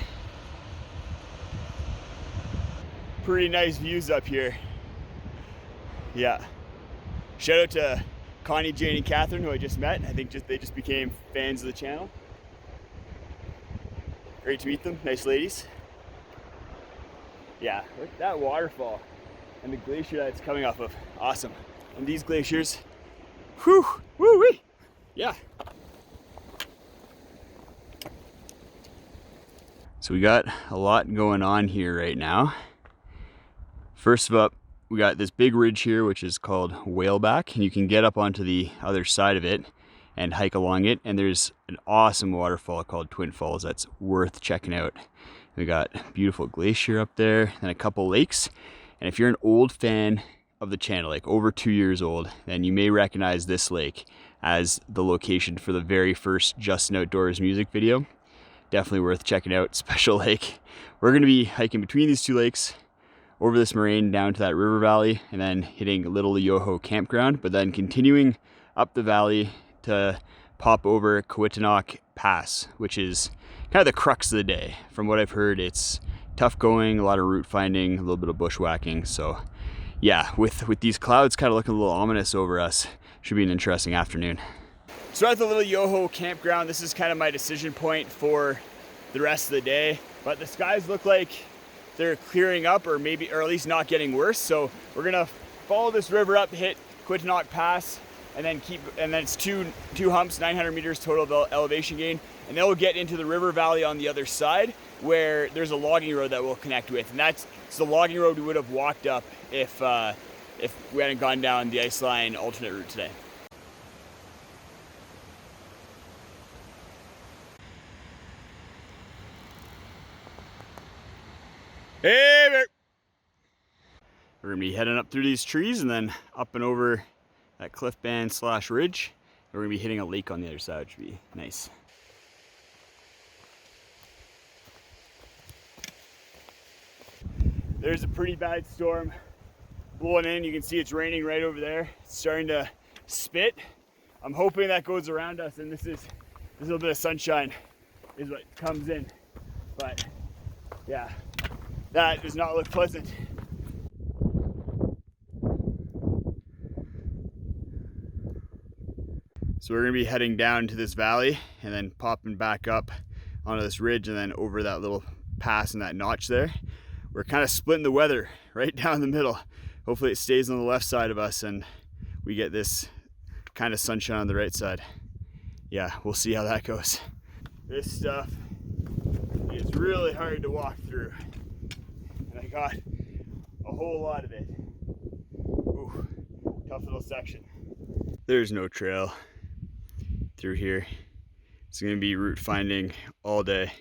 Pretty nice views up here. Yeah. Shout out to Connie, Jane, and Catherine, who I just met. I think they just became fans of the channel. Great to meet them. Nice ladies. Yeah, look at that waterfall and the glacier that it's coming off of. Awesome. And these glaciers, whew, woo-wee. Yeah. So we got a lot going on here right now. First up, we got this big ridge here, which is called Whaleback, and you can get up onto the other side of it and hike along it. And there's an awesome waterfall called Twin Falls that's worth checking out. We got beautiful glacier up there and a couple lakes. And if you're an old fan of the channel, like over 2 years old, then you may recognize this lake as the location for the very first Justin Outdoors music video. Definitely worth checking out. Special lake. We're going to be hiking between these two lakes, over this moraine down to that river valley, and then hitting Little Yoho campground, but then continuing up the valley to pop over Coulette Pass, which is kind of the crux of the day. From what I've heard, it's tough going, a lot of route finding, a little bit of bushwhacking. So yeah, with these clouds kind of looking a little ominous over us, should be an interesting afternoon. So at the Little Yoho campground, this is kind of my decision point for the rest of the day, but the skies look like they're clearing up, or at least not getting worse. So we're gonna follow this river up, hit Coulette Pass, and then it's two humps, 900 meters total elevation gain, and then we'll get into the river valley on the other side, where there's a logging road that we'll connect with, and that's the logging road we would have walked up if we hadn't gone down the Iceline alternate route today. Hey there. We're gonna be heading up through these trees and then up and over that cliff band / ridge. We're gonna be hitting a lake on the other side, which would be nice. There's a pretty bad storm blowing in. You can see it's raining right over there. It's starting to spit. I'm hoping that goes around us, and this little bit of sunshine is what comes in. But yeah, that does not look pleasant. So we're gonna be heading down to this valley and then popping back up onto this ridge and then over that little pass and that notch there. We're kind of splitting the weather right down the middle. Hopefully it stays on the left side of us and we get this kind of sunshine on the right side. Yeah, we'll see how that goes. This stuff is really hard to walk through. And I got a whole lot of it. Ooh, tough little section. There's no trail through here. It's gonna be route finding all day.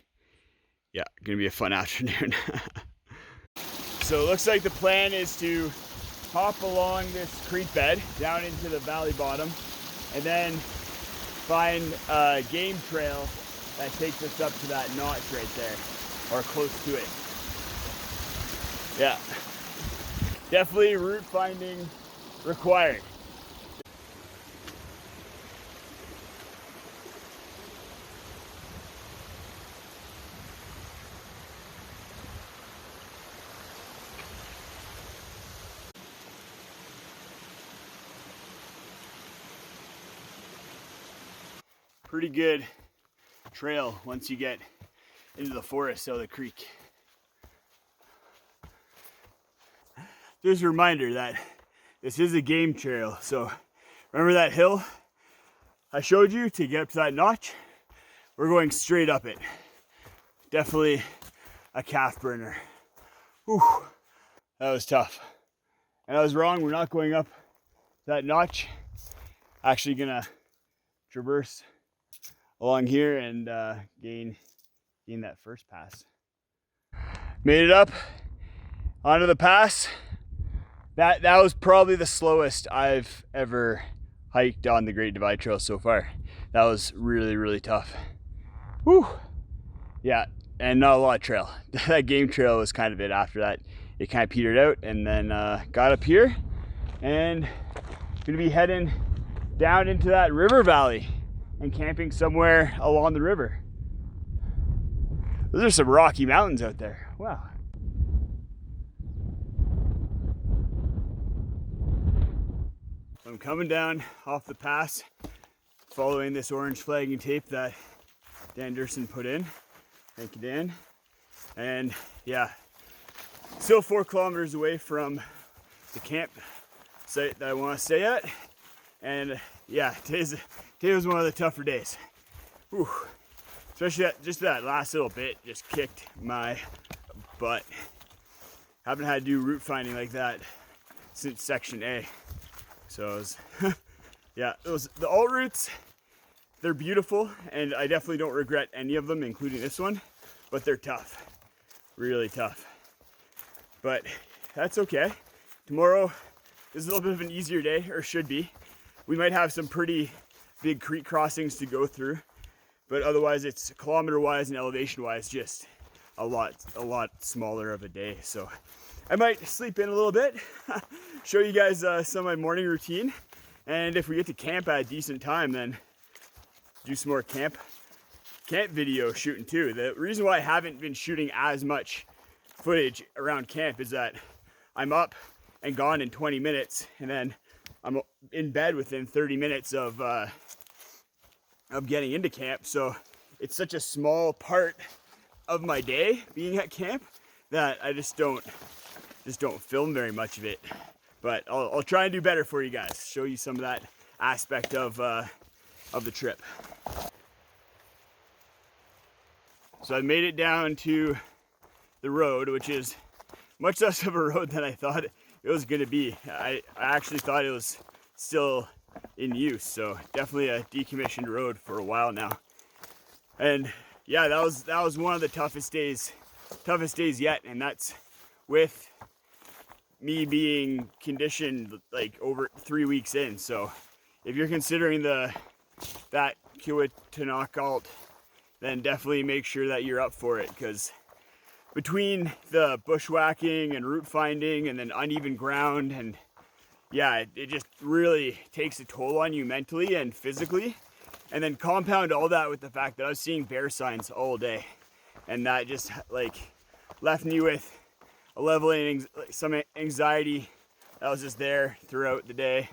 Yeah, gonna be a fun afternoon. So it looks like the plan is to hop along this creek bed down into the valley bottom and then find a game trail that takes us up to that notch right there, or close to it. Yeah, definitely route finding required. Pretty good trail once you get into the forest out of the creek. Just a reminder that this is a game trail. So remember that hill I showed you to get up to that notch? We're going straight up it. Definitely a calf burner. Whew, that was tough. And I was wrong, we're not going up that notch. Actually gonna traverse along here and gain that first pass. Made it up onto the pass. That was probably the slowest I've ever hiked on the Great Divide Trail so far. That was really, really tough. Whew. Yeah, and not a lot of trail. That game trail was kind of it after that. It kind of petered out, and then got up here and gonna be heading down into that river valley and camping somewhere along the river. Those are some rocky mountains out there. Wow. I'm coming down off the pass, following this orange flagging tape that Dan Durson put in. Thank you, Dan. And yeah, still 4 kilometers away from the camp site that I want to stay at. And yeah, today was one of the tougher days. Whew. Especially that last little bit just kicked my butt. Haven't had to do route finding like that since section A. So it was, yeah, the alt routes, they're beautiful and I definitely don't regret any of them, including this one, but they're tough, really tough. But that's okay. Tomorrow is a little bit of an easier day, or should be. We might have some pretty big creek crossings to go through, but otherwise it's kilometer-wise and elevation-wise just a lot smaller of a day. So I might sleep in a little bit, show you guys some of my morning routine, and if we get to camp at a decent time, then do some more camp video shooting too. The reason why I haven't been shooting as much footage around camp is that I'm up and gone in 20 minutes, and then I'm in bed within 30 minutes of getting into camp. So it's such a small part of my day being at camp that I just don't film very much of it. But I'll try and do better for you guys, show you some of that aspect of the trip. So I made it down to the road, which is much less of a road than I thought it was going to be. I actually thought it was still in use, so definitely a decommissioned road for a while now. And yeah, that was one of the toughest days yet, and that's with me being conditioned like over 3 weeks in. So if you're considering that Coulette to knockout, then definitely make sure that you're up for it, because between the bushwhacking and route finding and then uneven ground and yeah, it just really takes a toll on you mentally and physically. And then compound all that with the fact that I was seeing bear signs all day. And that just like left me with a level of some anxiety that was just there throughout the day.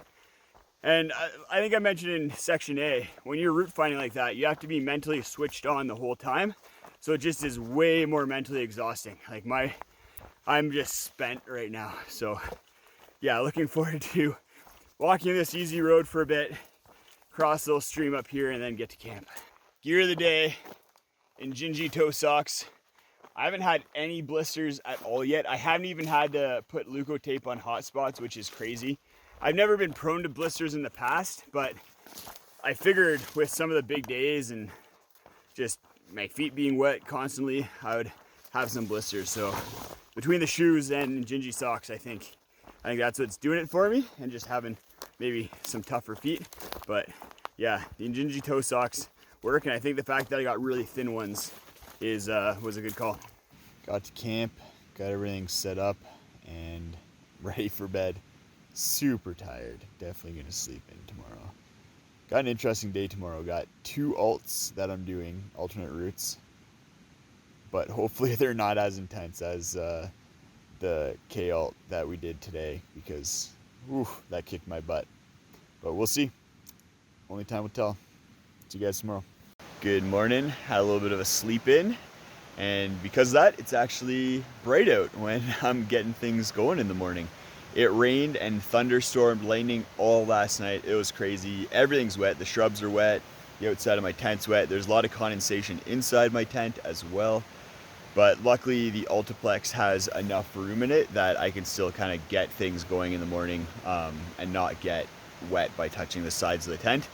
And I think I mentioned in section A, when you're route finding like that, you have to be mentally switched on the whole time. So it just is way more mentally exhausting. Like I'm just spent right now. So yeah, looking forward to walking this easy road for a bit, cross the little stream up here, and then get to camp. Gear of the day, Injinji toe socks. I haven't had any blisters at all yet. I haven't even had to put Leuko tape on hot spots, which is crazy. I've never been prone to blisters in the past, but I figured with some of the big days and just my feet being wet constantly, I would have some blisters. So between the shoes and Injinji socks, I think that's what's doing it for me, and just having maybe some tougher feet. But yeah, the Injinji toe socks work, and I think the fact that I got really thin ones was a good call. Got to camp, got everything set up, and ready for bed. Super tired. Definitely gonna sleep in tomorrow. Got an interesting day tomorrow. Got 2 alts that I'm doing, alternate routes, but hopefully they're not as intense as the K alt that we did today, because that kicked my butt. But we'll see. Only time will tell. See you guys tomorrow. Good morning. Had a little bit of a sleep in, and because of that, it's actually bright out when I'm getting things going in the morning. It rained and thunderstormed, lightning all last night. It was crazy. Everything's wet. The shrubs are wet. The outside of my tent's wet. There's a lot of condensation inside my tent as well. But luckily the Altiplex has enough room in it that I can still kind of get things going in the morning and not get wet by touching the sides of the tent.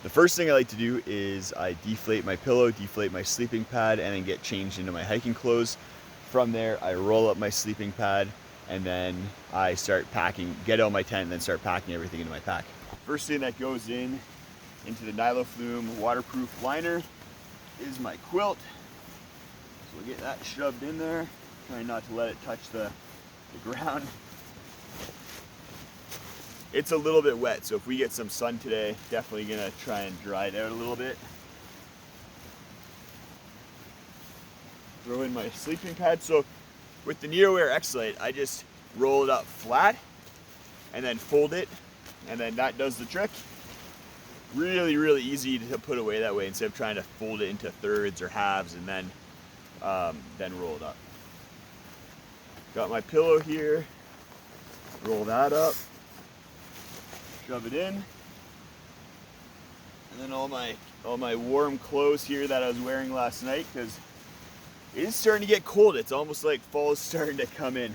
The first thing I like to do is I deflate my pillow, deflate my sleeping pad, and then get changed into my hiking clothes. From there, I roll up my sleeping pad, and then I start packing, get out of my tent, and then start packing everything into my pack. First thing that goes into the Nyloflume waterproof liner is my quilt. So we'll get that shoved in there, trying not to let it touch the ground. It's a little bit wet, so if we get some sun today, definitely gonna try and dry it out a little bit. Throw in my sleeping pad. So with the NeoAir X-Lite, I just roll it up flat and then fold it, and then that does the trick. Really, really easy to put away that way instead of trying to fold it into thirds or halves and then roll it up. Got my pillow here, roll that up, shove it in, and then all my warm clothes here that I was wearing last night, because it is starting to get cold. It's almost like fall is starting to come in,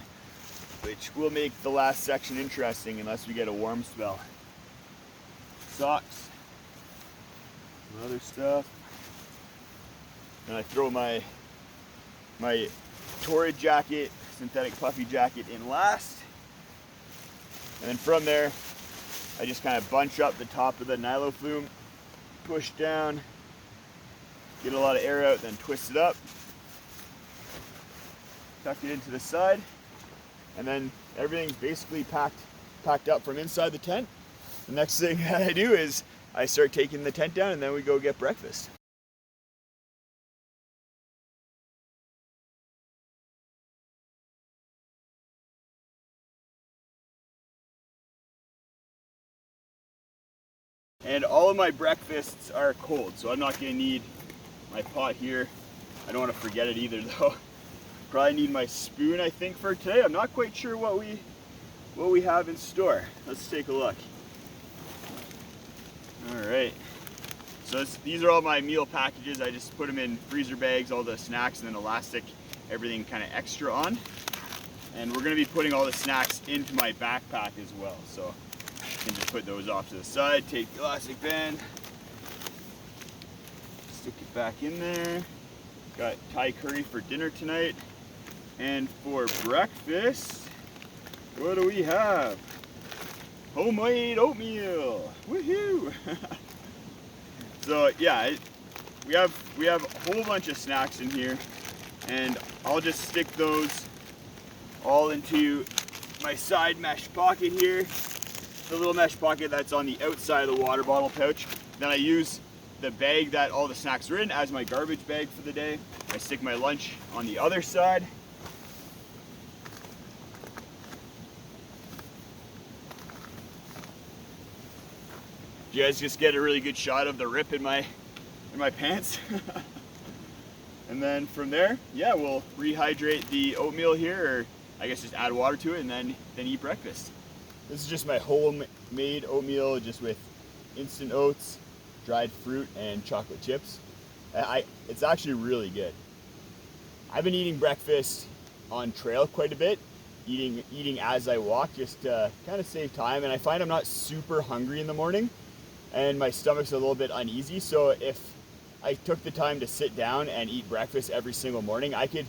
which will make the last section interesting unless we get a warm spell. Socks, some other stuff, and I throw my Torrid jacket, synthetic puffy jacket in last, and then from there I just kind of bunch up the top of the Nyloflume, push down, get a lot of air out, then twist it up, tuck it into the side, and then everything's basically packed up from inside the tent. The next thing that I do is I start taking the tent down, and then we go get breakfast. And all of my breakfasts are cold, so I'm not gonna need my pot here. I don't want to forget it either, though. Probably need my spoon, I think, for today. I'm not quite sure what we have in store. Let's take a look. All right. So these are all my meal packages. I just put them in freezer bags, all the snacks, and then elastic everything kind of extra on. And we're gonna be putting all the snacks into my backpack as well. So I can just put those off to the side, take the elastic band, stick it back in there. Got Thai curry for dinner tonight. And for breakfast, what do we have? Homemade oatmeal. Woohoo! So yeah, we have a whole bunch of snacks in here, and I'll just stick those all into my side mesh pocket here. the little mesh pocket that's on the outside of the water bottle pouch. Then I use the bag that all the snacks are in as my garbage bag for the day. I stick my lunch on the other side. You guys just get a really good shot of the rip in my pants. And then from there, yeah, we'll rehydrate the oatmeal here, or I guess just add water to it and then eat breakfast. This is just my homemade oatmeal, just with instant oats, dried fruit, and chocolate chips. It's actually really good. I've been eating breakfast on trail quite a bit, eating as I walk, just to kind of save time. And I find I'm not super hungry in the morning, and my stomach's a little bit uneasy. So if I took the time to sit down and eat breakfast every single morning, it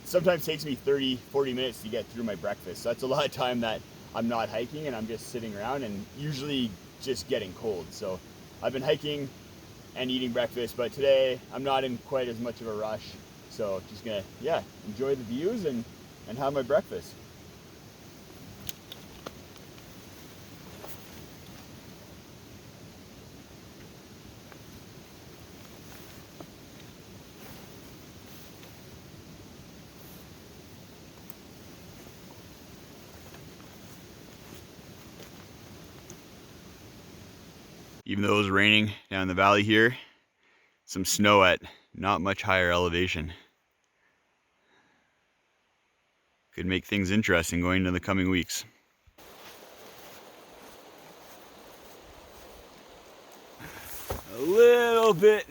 sometimes takes me 30-40 minutes to get through my breakfast. So that's a lot of time that I'm not hiking and I'm just sitting around and usually just getting cold. So I've been hiking and eating breakfast, but today I'm not in quite as much of a rush. So just gonna, yeah, enjoy the views and have my breakfast. Even though it was raining down the valley here, some snow at not much higher elevation. Could make things interesting going into the coming weeks. A little bit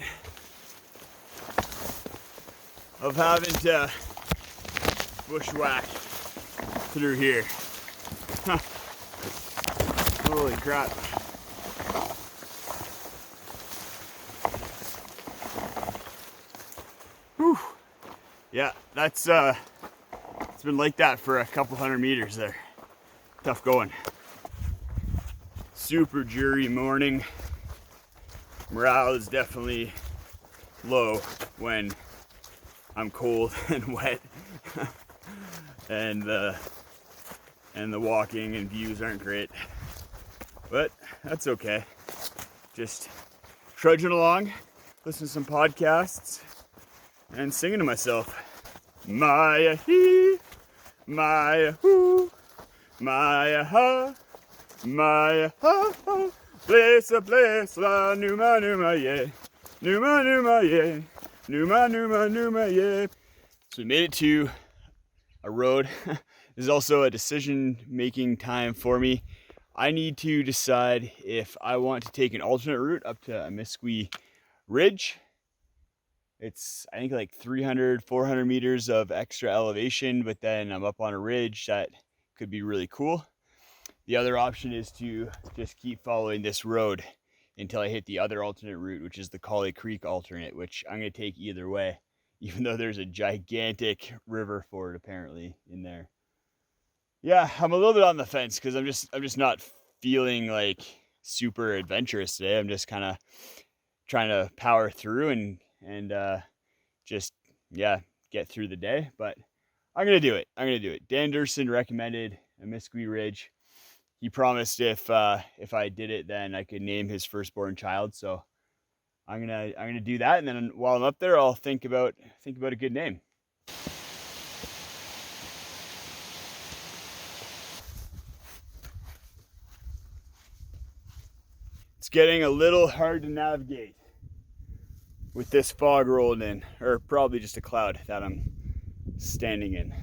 of having to bushwhack through here. Holy crap. Whew. Yeah, that's it's been like that for a couple hundred meters there. Tough going. Super dreary morning. Morale is definitely low when I'm cold and wet and the walking and views aren't great. But that's okay. Just trudging along, listening to some podcasts, and singing to myself. Maya he, Maya hoo, Maya ha, Maya ha ha, bless la, numa yeah, numa yeah, numa yeah. So we made it to a road. This is also a decision-making time for me. I need to decide if I want to take an alternate route up to Amiskwi Ridge. It's, I think, like 300, 400 meters of extra elevation, but then I'm up on a ridge that could be really cool. The other option is to just keep following this road until I hit the other alternate route, which is the Coulette Creek alternate, which I'm going to take either way, even though there's a gigantic river ford apparently in there. Yeah, I'm a little bit on the fence because I'm just not feeling like super adventurous today. I'm just kind of trying to power through and just, yeah, get through the day. But I'm gonna do it. Dan Durson recommended Amiskwi Ridge. He promised if I did it, then I could name his firstborn child. So I'm gonna do that, and then while I'm up there, I'll think about a good name. It's getting a little hard to navigate with this fog rolling in, or probably just a cloud that I'm standing in.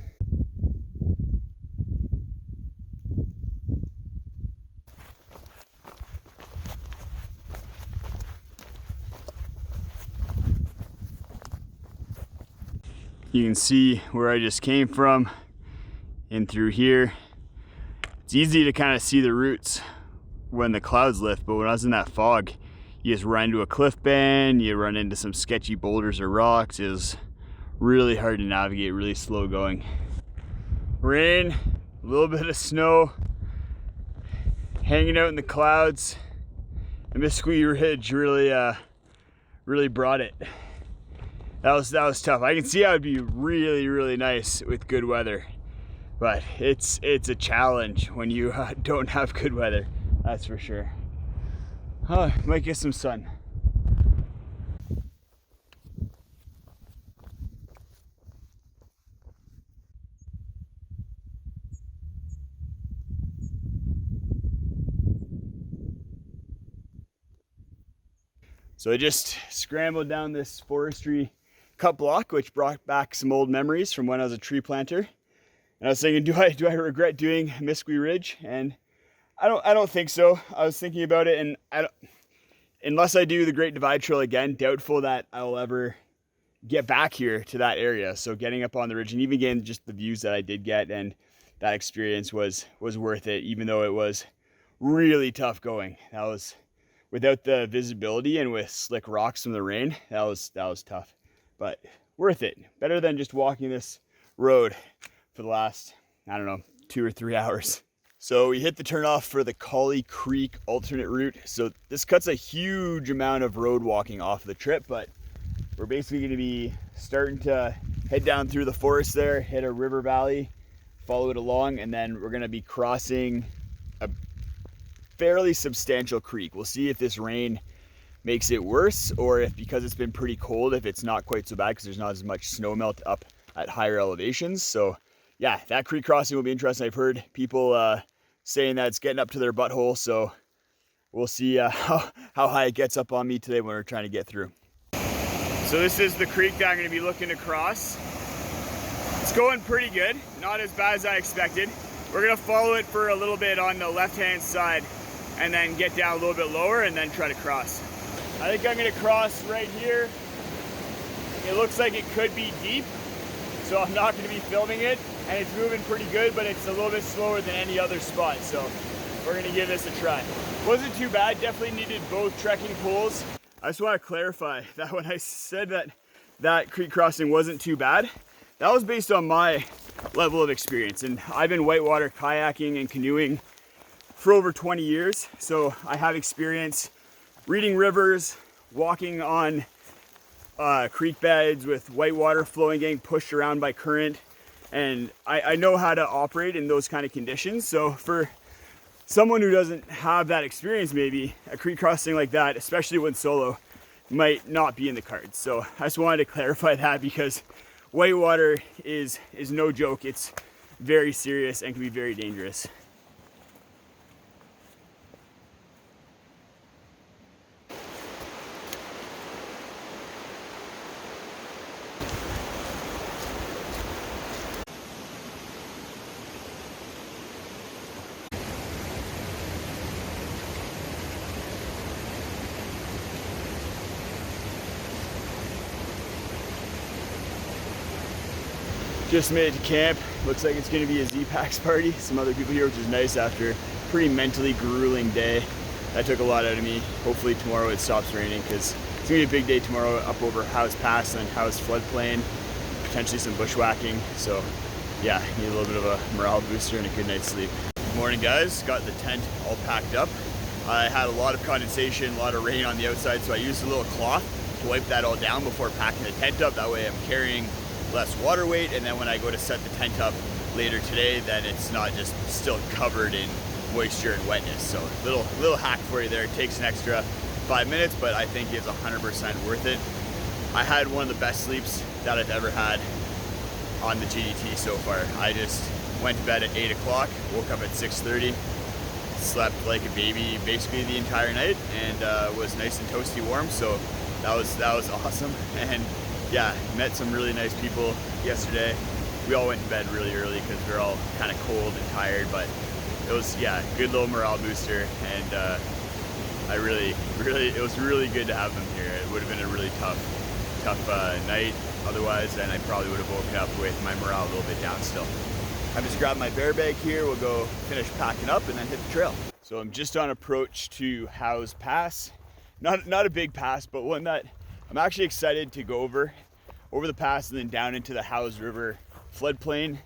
You can see where I just came from and through here. It's easy to kind of see the roots when the clouds lift, but when I was in that fog, you just run into a cliff band, you run into some sketchy boulders or rocks. It was really hard to navigate, really slow going. Rain, a little bit of snow, hanging out in the clouds. Amiskwi Ridge really brought it. That was tough. I can see how it'd be really, really nice with good weather, but it's a challenge when you don't have good weather. That's for sure. Oh, might get some sun. So I just scrambled down this forestry cut block, which brought back some old memories from when I was a tree planter. And I was thinking, do I regret doing Amiskwi Ridge? And I don't think so. I was thinking about it, and unless I do the Great Divide Trail again, doubtful that I'll ever get back here to that area. So getting up on the ridge, and even again, just the views that I did get, and that experience was worth it, even though it was really tough going. That was, without the visibility and with slick rocks from the rain, that was tough, but worth it. Better than just walking this road for the last, I don't know, 2 or 3 hours. So we hit the turnoff for the Collie Creek alternate route. So this cuts a huge amount of road walking off the trip, but we're basically going to be starting to head down through the forest there, hit a river valley, follow it along, and then we're going to be crossing a fairly substantial creek. We'll see if this rain makes it worse, or if, because it's been pretty cold, if it's not quite so bad because there's not as much snow melt up at higher elevations. So yeah, that creek crossing will be interesting. I've heard people saying that it's getting up to their butthole, so we'll see how high it gets up on me today when we're trying to get through. So this is the creek that I'm going to be looking to cross. It's going pretty good, not as bad as I expected. We're going to follow it for a little bit on the left-hand side and then get down a little bit lower and then try to cross. I think I'm going to cross right here. It looks like it could be deep, so I'm not going to be filming it, and it's moving pretty good, but it's a little bit slower than any other spot, so we're going to give this a try. Wasn't too bad, definitely needed both trekking poles. I just want to clarify that when I said that creek crossing wasn't too bad, that was based on my level of experience, and I've been whitewater kayaking and canoeing for over 20 years, so I have experience reading rivers, walking on creek beds with whitewater flowing, getting pushed around by current, and I know how to operate in those kind of conditions. So for someone who doesn't have that experience, maybe a creek crossing like that, especially when solo, might not be in the cards. So I just wanted to clarify that, because whitewater is no joke. It's very serious and can be very dangerous. Just made it to camp. Looks like it's going to be a Z-Packs party. Some other people here, which is nice after a pretty mentally grueling day. That took a lot out of me. Hopefully tomorrow it stops raining, because it's going to be a big day tomorrow up over Howse Pass and Howse Floodplain. Potentially some bushwhacking. So yeah, need a little bit of a morale booster and a good night's sleep. Good morning, guys. Got the tent all packed up. I had a lot of condensation, a lot of rain on the outside, so I used a little cloth to wipe that all down before packing the tent up. That way I'm carrying less water weight, and then when I go to set the tent up later today, then it's not just still covered in moisture and wetness. So little hack for you there. It takes an extra 5 minutes, but I think it's 100% worth it. I had one of the best sleeps that I've ever had on the GDT so far. I just went to bed at 8 o'clock, woke up at 6:30, slept like a baby basically the entire night, and was nice and toasty warm. So that was awesome. And yeah, met some really nice people yesterday. We all went to bed really early because we were all kind of cold and tired, but it was, yeah, good little morale booster, and it was really good to have them here. It would have been a really tough night otherwise, and I probably would have woken up with my morale a little bit down still. I just grabbed my bear bag here. We'll go finish packing up and then hit the trail. So I'm just on approach to Howse Pass. Not a big pass, but one that I'm actually excited to go over the pass and then down into the Howse River floodplain.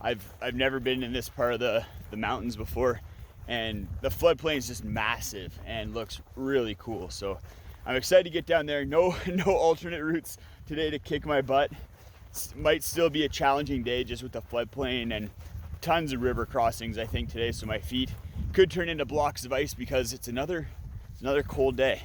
I've never been in this part of the mountains before, and the floodplain is just massive and looks really cool. So I'm excited to get down there. No alternate routes today to kick my butt. Might still be a challenging day just with the floodplain and tons of river crossings, I think, today, so my feet could turn into blocks of ice because it's another cold day.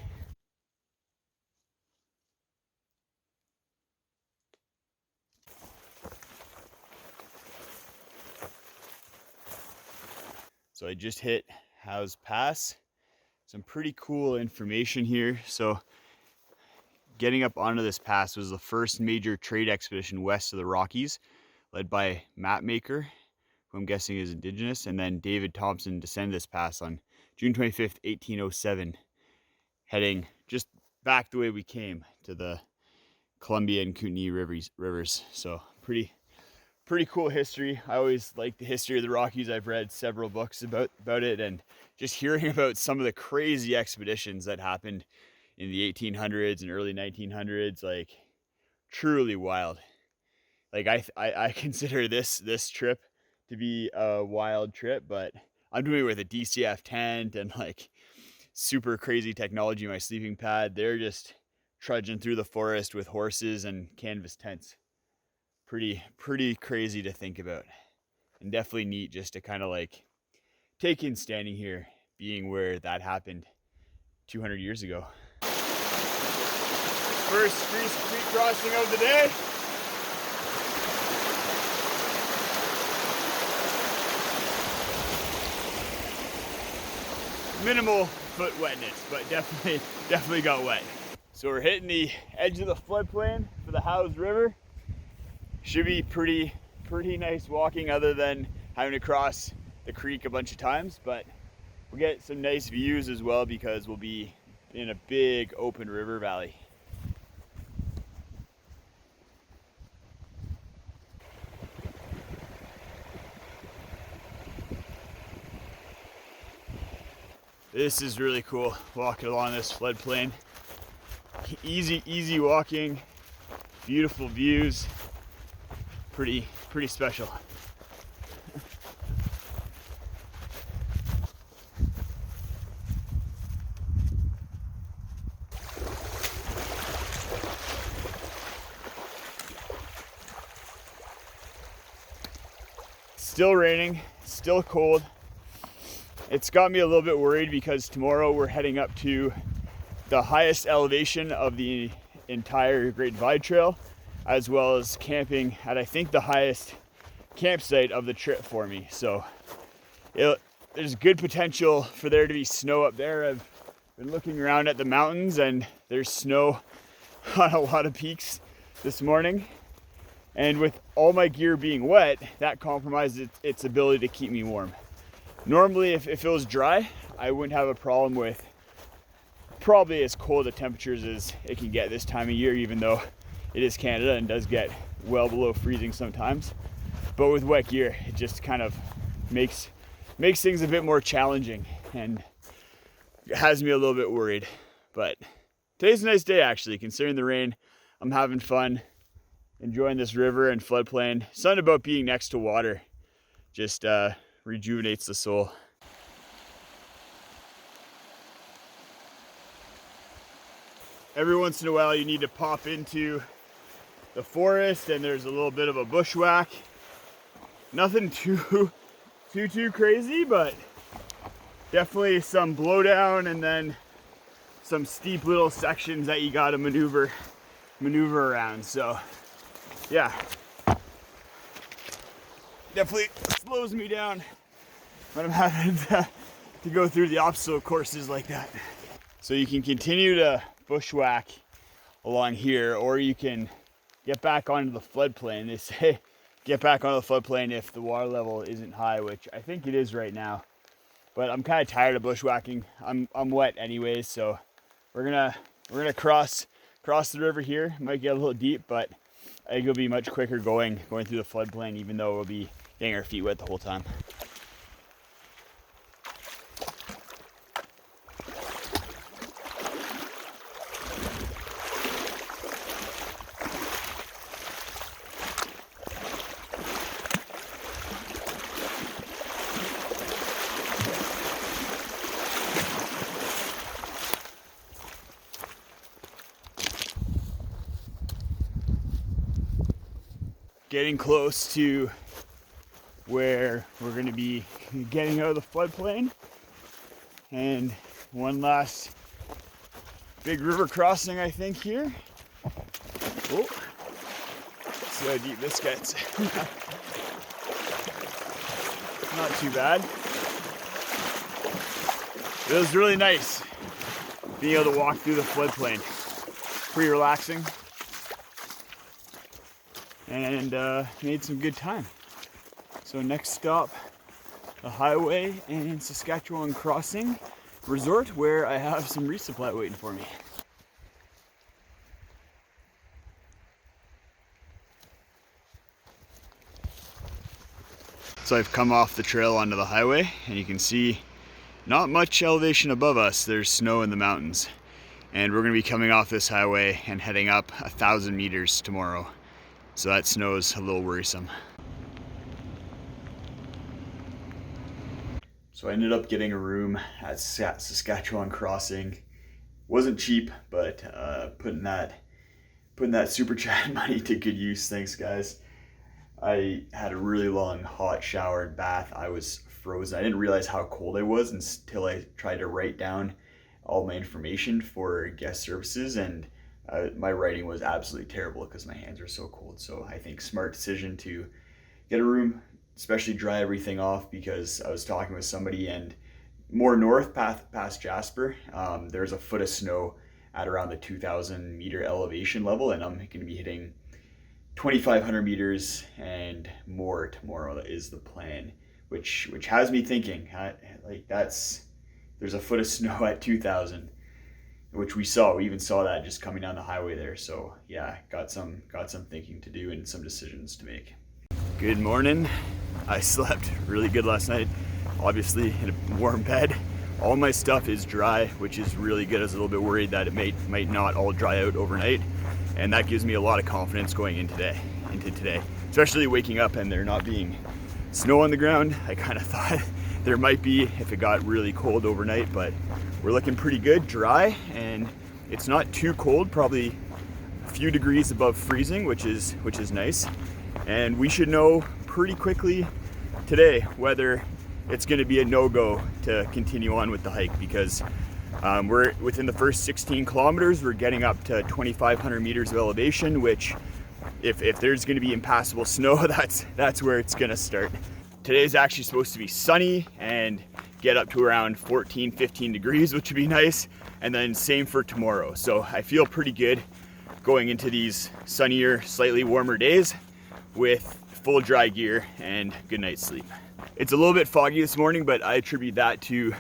So I just hit Howse Pass. Some pretty cool information here. So getting up onto this pass was the first major trade expedition west of the Rockies, led by mapmaker, who I'm guessing is indigenous, and then David Thompson descended this pass on June 25th, 1807, heading just back the way we came to the Columbia and Kootenay rivers. So pretty cool history. I always like the history of the Rockies. I've read several books about it, and just hearing about some of the crazy expeditions that happened in the 1800s and early 1900s, like truly wild. Like I consider this trip to be a wild trip, but I'm doing it with a DCF tent and like super crazy technology in my sleeping pad. They're just trudging through the forest with horses and canvas tents. Pretty crazy to think about, and definitely neat just to kind of like take in standing here, being where that happened 200 years ago. First street crossing of the day. Minimal foot wetness, but definitely got wet. So we're hitting the edge of the floodplain for the Howse River. Should be pretty nice walking, other than having to cross the creek a bunch of times, but we'll get some nice views as well because we'll be in a big open river valley. This is really cool, walking along this floodplain. Easy walking, beautiful views. Pretty special. Still raining, still cold. It's got me a little bit worried because tomorrow we're heading up to the highest elevation of the entire Great Divide Trail, as well as camping at, I think, the highest campsite of the trip for me. So there's good potential for there to be snow up there. I've been looking around at the mountains and there's snow on a lot of peaks this morning. And with all my gear being wet, that compromises its ability to keep me warm. Normally, if it was dry, I wouldn't have a problem with probably as cold the temperatures as it can get this time of year, even though it is Canada and does get well below freezing sometimes. But with wet gear, it just kind of makes things a bit more challenging and has me a little bit worried. But today's a nice day, actually, considering the rain. I'm having fun, enjoying this river and floodplain. Something about being next to water just rejuvenates the soul. Every once in a while you need to pop into the forest and there's a little bit of a bushwhack. Nothing too crazy, but definitely some blowdown and then some steep little sections that you gotta maneuver around. So yeah, definitely slows me down when I'm having to go through the obstacle courses like that. So you can continue to bushwhack along here, or you can get back onto the floodplain. They say get back onto the floodplain if the water level isn't high, which I think it is right now. But I'm kind of tired of bushwhacking. I'm wet anyways, so we're gonna cross the river here. Might get a little deep, but I think it'll be much quicker going through the floodplain, even though we'll be getting our feet wet the whole time. Getting close to where we're going to be getting out of the floodplain, and one last big river crossing, I think, here. Oh, let's see how deep this gets. Not too bad. It was really nice being able to walk through the floodplain. Pretty relaxing. And made some good time. So next stop, the highway and Saskatchewan Crossing Resort, where I have some resupply waiting for me. So I've come off the trail onto the highway, and you can see not much elevation above us. There's snow in the mountains. And we're gonna be coming off this highway and heading up 1,000 meters tomorrow. So that snow's a little worrisome. So I ended up getting a room at Saskatchewan Crossing. Wasn't cheap, but putting that super chat money to good use. Thanks, guys. I had a really long hot shower and bath. I was frozen. I didn't realize how cold I was until I tried to write down all my information for guest services, and my writing was absolutely terrible because my hands are so cold. So I think smart decision to get a room, especially dry everything off, because I was talking with somebody, and more north past Jasper, there's a foot of snow at around the 2,000 meter elevation level, and I'm going to be hitting 2,500 meters and more tomorrow. That is the plan, which has me thinking, there's a foot of snow at 2,000, which we even saw that just coming down the highway there. So yeah, got some thinking to do and some decisions to make. Good morning. I slept really good last night, obviously in a warm bed. All my stuff is dry, which is really good. I was a little bit worried that it might not all dry out overnight, and that gives me a lot of confidence going into today, especially waking up and there not being snow on the ground. I kind of thought there might be if it got really cold overnight, but we're looking pretty good, dry, and it's not too cold, probably a few degrees above freezing, which is nice. And we should know pretty quickly today whether it's going to be a no-go to continue on with the hike, because we're within the first 16 kilometers. We're getting up to 2,500 meters of elevation, which if there's going to be impassable snow, that's where it's going to start. Today's actually supposed to be sunny and get up to around 14, 15 degrees, which would be nice. And then same for tomorrow. So I feel pretty good going into these sunnier, slightly warmer days with full dry gear and good night's sleep. It's a little bit foggy this morning, but I attribute that to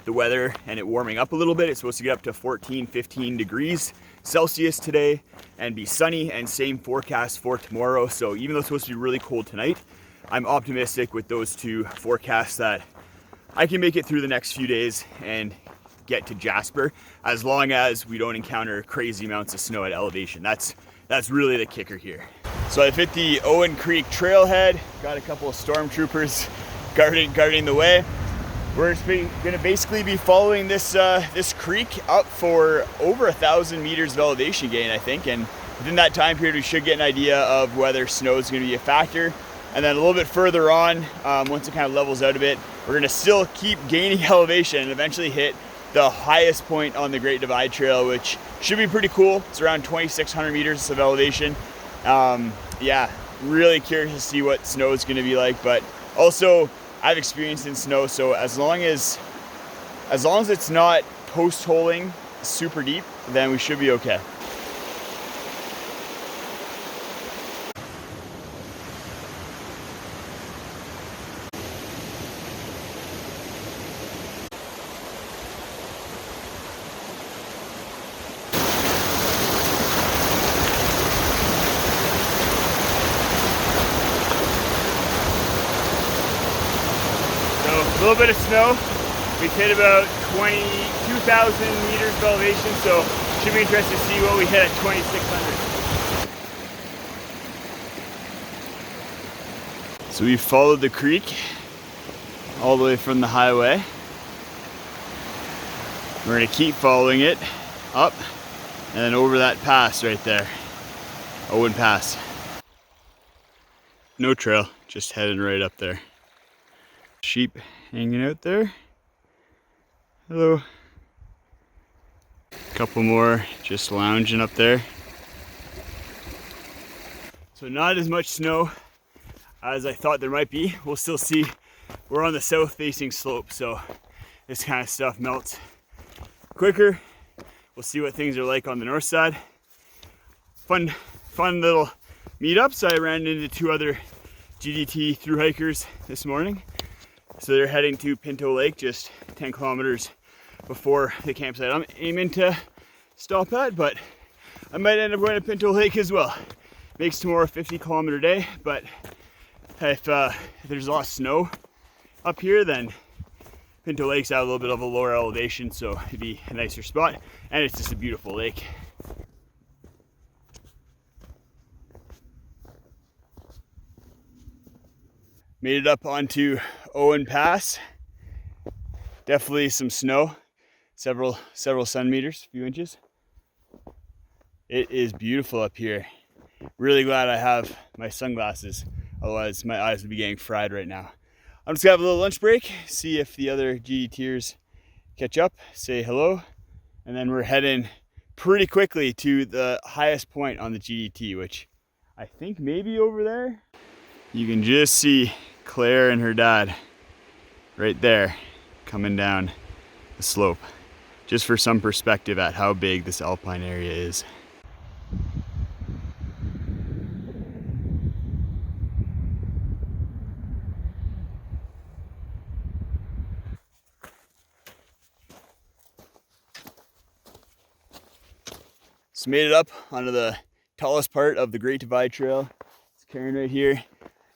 the weather and it warming up a little bit. It's supposed to get up to 14, 15 degrees Celsius today and be sunny, and same forecast for tomorrow. So even though it's supposed to be really cold tonight, I'm optimistic with those two forecasts that I can make it through the next few days and get to Jasper, as long as we don't encounter crazy amounts of snow at elevation. That's really the kicker here. So I've hit the Owen Creek trailhead, got a couple of stormtroopers guarding the way. We're gonna basically be following this creek up for over 1,000 meters of elevation gain, I think, and within that time period we should get an idea of whether snow is gonna be a factor. And then a little bit further on, once it kind of levels out a bit, we're gonna still keep gaining elevation and eventually hit the highest point on the Great Divide Trail, which should be pretty cool. It's around 2,600 meters of elevation. Yeah, really curious to see what snow is gonna be like, but also I've experienced in snow, so as long as it's not post-holing super deep, then we should be okay. A little bit of snow. We've hit about 22,000 meters of elevation, so should be interesting to see what we hit at 2,600. So we followed the creek all the way from the highway. We're gonna keep following it up and then over that pass right there, Owen Pass. No trail, just heading right up there. Sheep hanging out there. Hello. Couple more just lounging up there. So not as much snow as I thought there might be. We'll still see. We're on the south facing slope, so this kind of stuff melts quicker. We'll see what things are like on the north side. Fun little meetups. I ran into 2 other GDT through hikers this morning. So they're heading to Pinto Lake, just 10 kilometers before the campsite I'm aiming to stop at, but I might end up going to Pinto Lake as well. Makes tomorrow a 50-kilometer day, but if there's a lot of snow up here, then Pinto Lake's at a little bit of a lower elevation, so it'd be a nicer spot, and it's just a beautiful lake. Made it up onto Owen Pass. Definitely some snow, several centimeters, a few inches. It is beautiful up here. Really glad I have my sunglasses, otherwise my eyes would be getting fried right now. I'm just gonna have a little lunch break, see if the other GDTers catch up, say hello, and then we're heading pretty quickly to the highest point on the GDT, which I think maybe over there. You can just see Claire and her dad right there coming down the slope, just for some perspective at how big this alpine area is. So made it up onto the tallest part of the Great Divide Trail. It's Karen right here.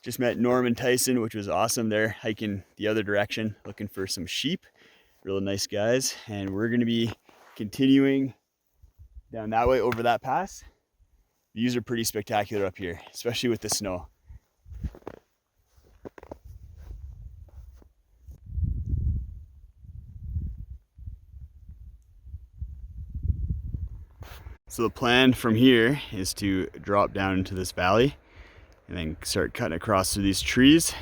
Just met Norm and Tyson, which was awesome. They're hiking the other direction, looking for some sheep. Real nice guys. And we're gonna be continuing down that way over that pass. Views are pretty spectacular up here, especially with the snow. So the plan from here is to drop down into this valley and then start cutting across through these trees,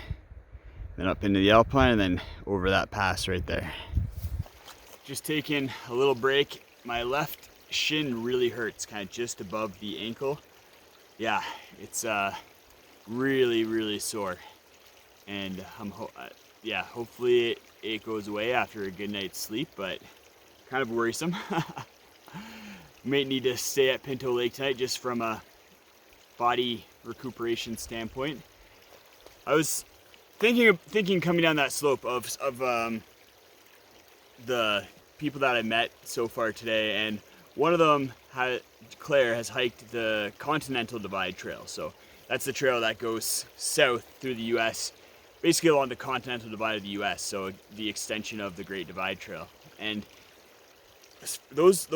then up into the alpine, and then over that pass right there. Just taking a little break. My left shin really hurts, kind of just above the ankle. Yeah, it's really sore, and hopefully it goes away after a good night's sleep, but kind of worrisome. Might need to stay at Pinto Lake tonight just from a body recuperation standpoint. I was thinking coming down that slope of the people that I met so far today, and one of them, Claire, has hiked the Continental Divide Trail. So that's the trail that goes south through the U.S., basically along the Continental Divide of the U.S., so the extension of the Great Divide Trail. And those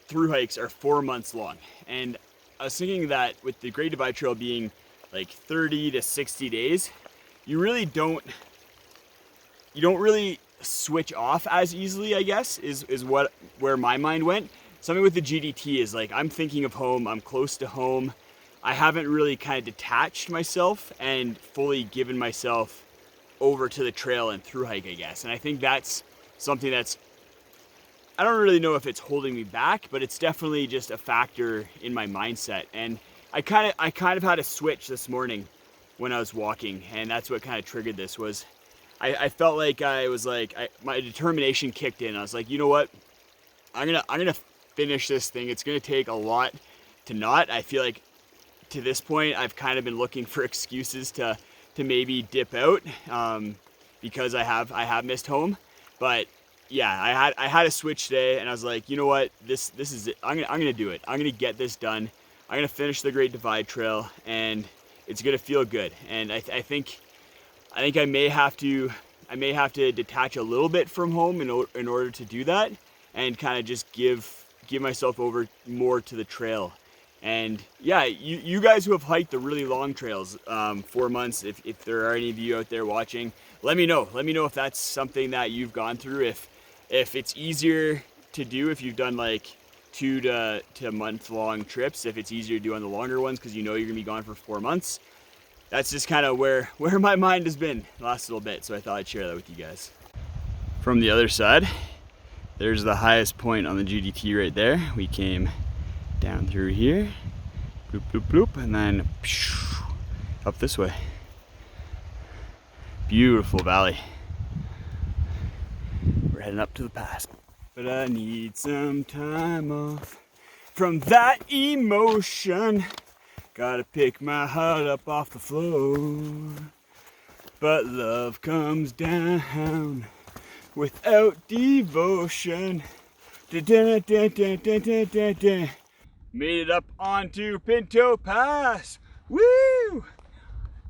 through hikes are 4 months long, and I was thinking that with the Great Divide Trail being like 30 to 60 days, you don't really switch off as easily, I guess, is where my mind went. Something with the GDT is like, I'm thinking of home, I'm close to home. I haven't really kind of detached myself and fully given myself over to the trail and through hike, I guess. And I think that's something that's, I don't really know if it's holding me back, but it's definitely just a factor in my mindset. And I kind of had a switch this morning when I was walking, and that's what kind of triggered this. Was I felt like my determination kicked in. I was like, you know what, I'm gonna finish this thing. It's gonna take a lot to not. I feel like to this point I've kind of been looking for excuses to maybe dip out because I have missed home, but yeah, I had a switch today, and I was like, you know what, this is it. I'm gonna do it. I'm gonna get this done. I'm gonna finish the Great Divide Trail, and it's gonna feel good. And I think I may have to detach a little bit from home in order to do that, and kind of just give myself over more to the trail. And yeah, you guys who have hiked the really long trails, 4 months, if there are any of you out there watching, let me know if that's something that you've gone through, if it's easier to do if you've done like 2 to month long trips, if it's easier to do on the longer ones because you know you're gonna be gone for 4 months. that's just kind of where my mind has been the last little bit. So I thought I'd share that with you guys. From the other side, there's the highest point on the GDT right there. We came down through here, bloop, bloop, bloop, and then up this way. Beautiful valley. We're heading up to the pass. But I need some time off from that emotion. Gotta pick my heart up off the floor. But love comes down without devotion. Da-da, da, da, da, da, da, da. Made it up onto Pinto Pass. Woo!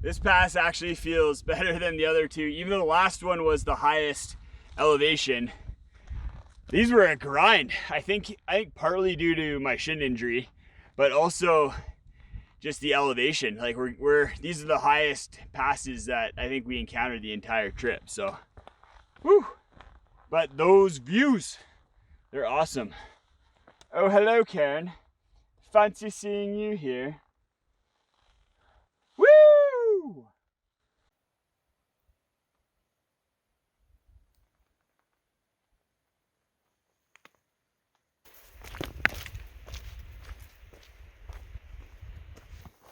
This pass actually feels better than the other two, even though the last one was the highest elevation. These were a grind. I think partly due to my shin injury, but also just the elevation. Like these are the highest passes that I think we encountered the entire trip. So, whew. But those views, they're awesome. Oh, hello, Karen. Fancy seeing you here. Woo!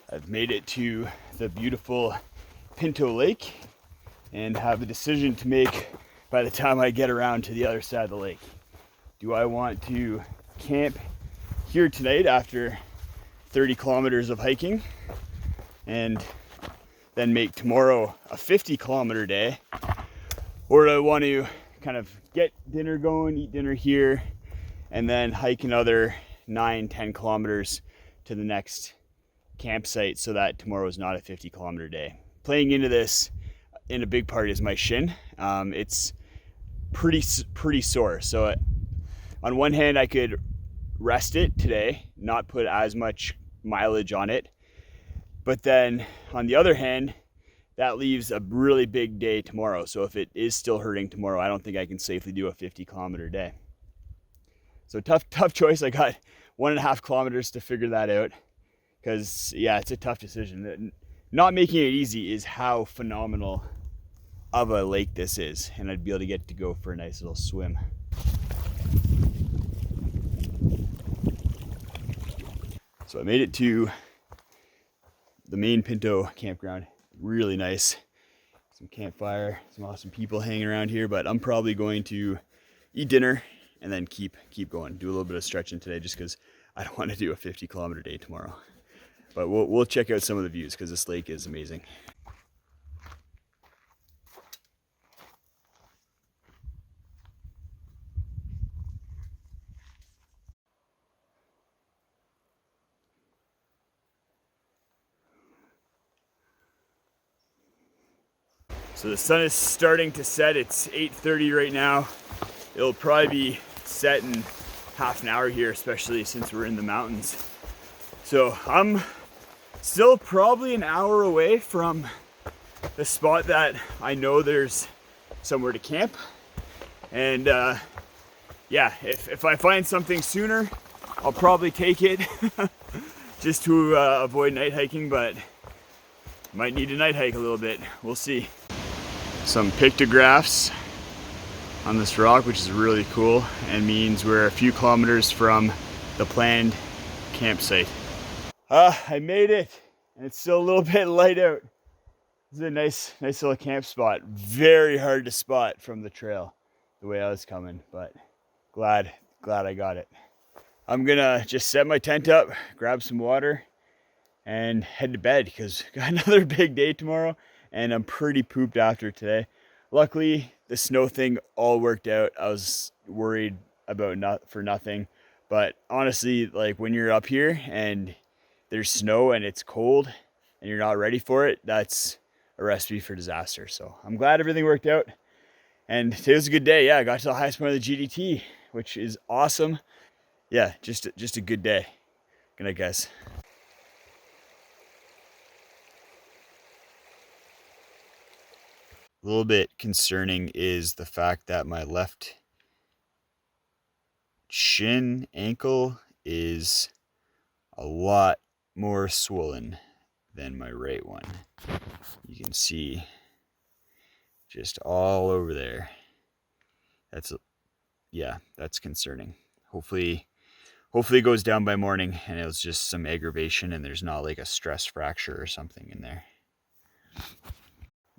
I've made it to the beautiful Pinto Lake and have a decision to make by the time I get around to the other side of the lake. Do I want to camp here tonight after 30 kilometers of hiking and then make tomorrow a 50-kilometer day? Or do I want to kind of get dinner going, eat dinner here, and then hike another 9-10 kilometers to the next campsite so that tomorrow is not a 50-kilometer day? Playing into this in a big part is my shin. It's pretty sore. So on one hand, I could rest it today, not put as much mileage on it. But then on the other hand, that leaves a really big day tomorrow. So if it is still hurting tomorrow, I don't think I can safely do a 50-kilometer day. So tough choice. I got 1.5 kilometers to figure that out. Because, yeah, it's a tough decision. Not making it easy is how phenomenal of a lake this is. And I'd be able to get to go for a nice little swim. So I made it to the main Pinto campground. Really nice. Some campfire, some awesome people hanging around here. But I'm probably going to eat dinner and then keep going. Do a little bit of stretching today just because I don't want to do a 50-kilometer day tomorrow. But we'll check out some of the views because this lake is amazing. So the sun is starting to set. It's 8:30 right now. It'll probably be set in half an hour here, especially since we're in the mountains. So I'm still probably an hour away from the spot that I know there's somewhere to camp. And yeah, if I find something sooner, I'll probably take it just to avoid night hiking, but might need to night hike a little bit. We'll see. Some pictographs on this rock, which is really cool and means we're a few kilometers from the planned campsite. I made it, and it's still a little bit light out. This is a nice little camp spot. Very hard to spot from the trail, the way I was coming, but glad I got it. I'm gonna just set my tent up, grab some water, and head to bed because got another big day tomorrow, and I'm pretty pooped after today. Luckily, the snow thing all worked out. I was worried about nothing, but honestly, like when you're up here and there's snow and it's cold and you're not ready for it, that's a recipe for disaster. So I'm glad everything worked out. And today was a good day. Yeah, I got to the highest point of the GDT, which is awesome. Yeah, just a good day. Good night, guys. A little bit concerning is the fact that my left shin ankle is a lot more swollen than my right one. You can see just all over there. That's concerning. Hopefully it goes down by morning and it was just some aggravation and there's not like a stress fracture or something in there.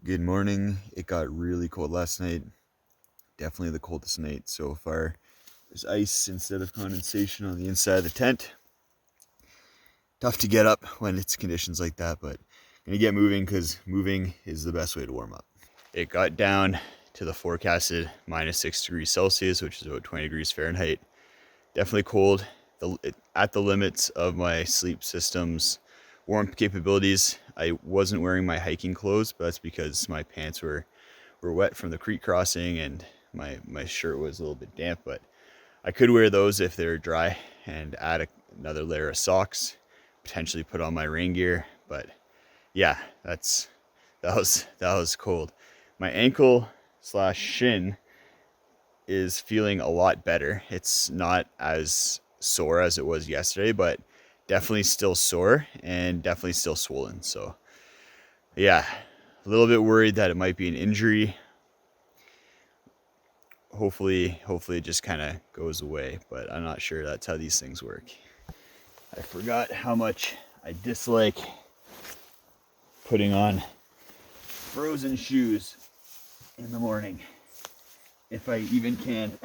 Good morning. It got really cold last night. Definitely the coldest night so far. There's ice instead of condensation on the inside of the tent. Tough to get up when it's conditions like that, but I'm gonna get moving because moving is the best way to warm up. It got down to the forecasted -6 degrees Celsius, which is about 20 degrees Fahrenheit. Definitely cold, at the limits of my sleep system's warmth capabilities. I wasn't wearing my hiking clothes, but that's because my pants were wet from the creek crossing and my shirt was a little bit damp, but I could wear those if they're dry and add another layer of socks, potentially put on my rain gear. But yeah, that was cold. My ankle / shin is feeling a lot better. It's not as sore as it was yesterday, but definitely still sore and definitely still swollen. So yeah, a little bit worried that it might be an injury. Hopefully it just kind of goes away, but I'm not sure that's how these things work. I forgot how much I dislike putting on frozen shoes in the morning, if I even can.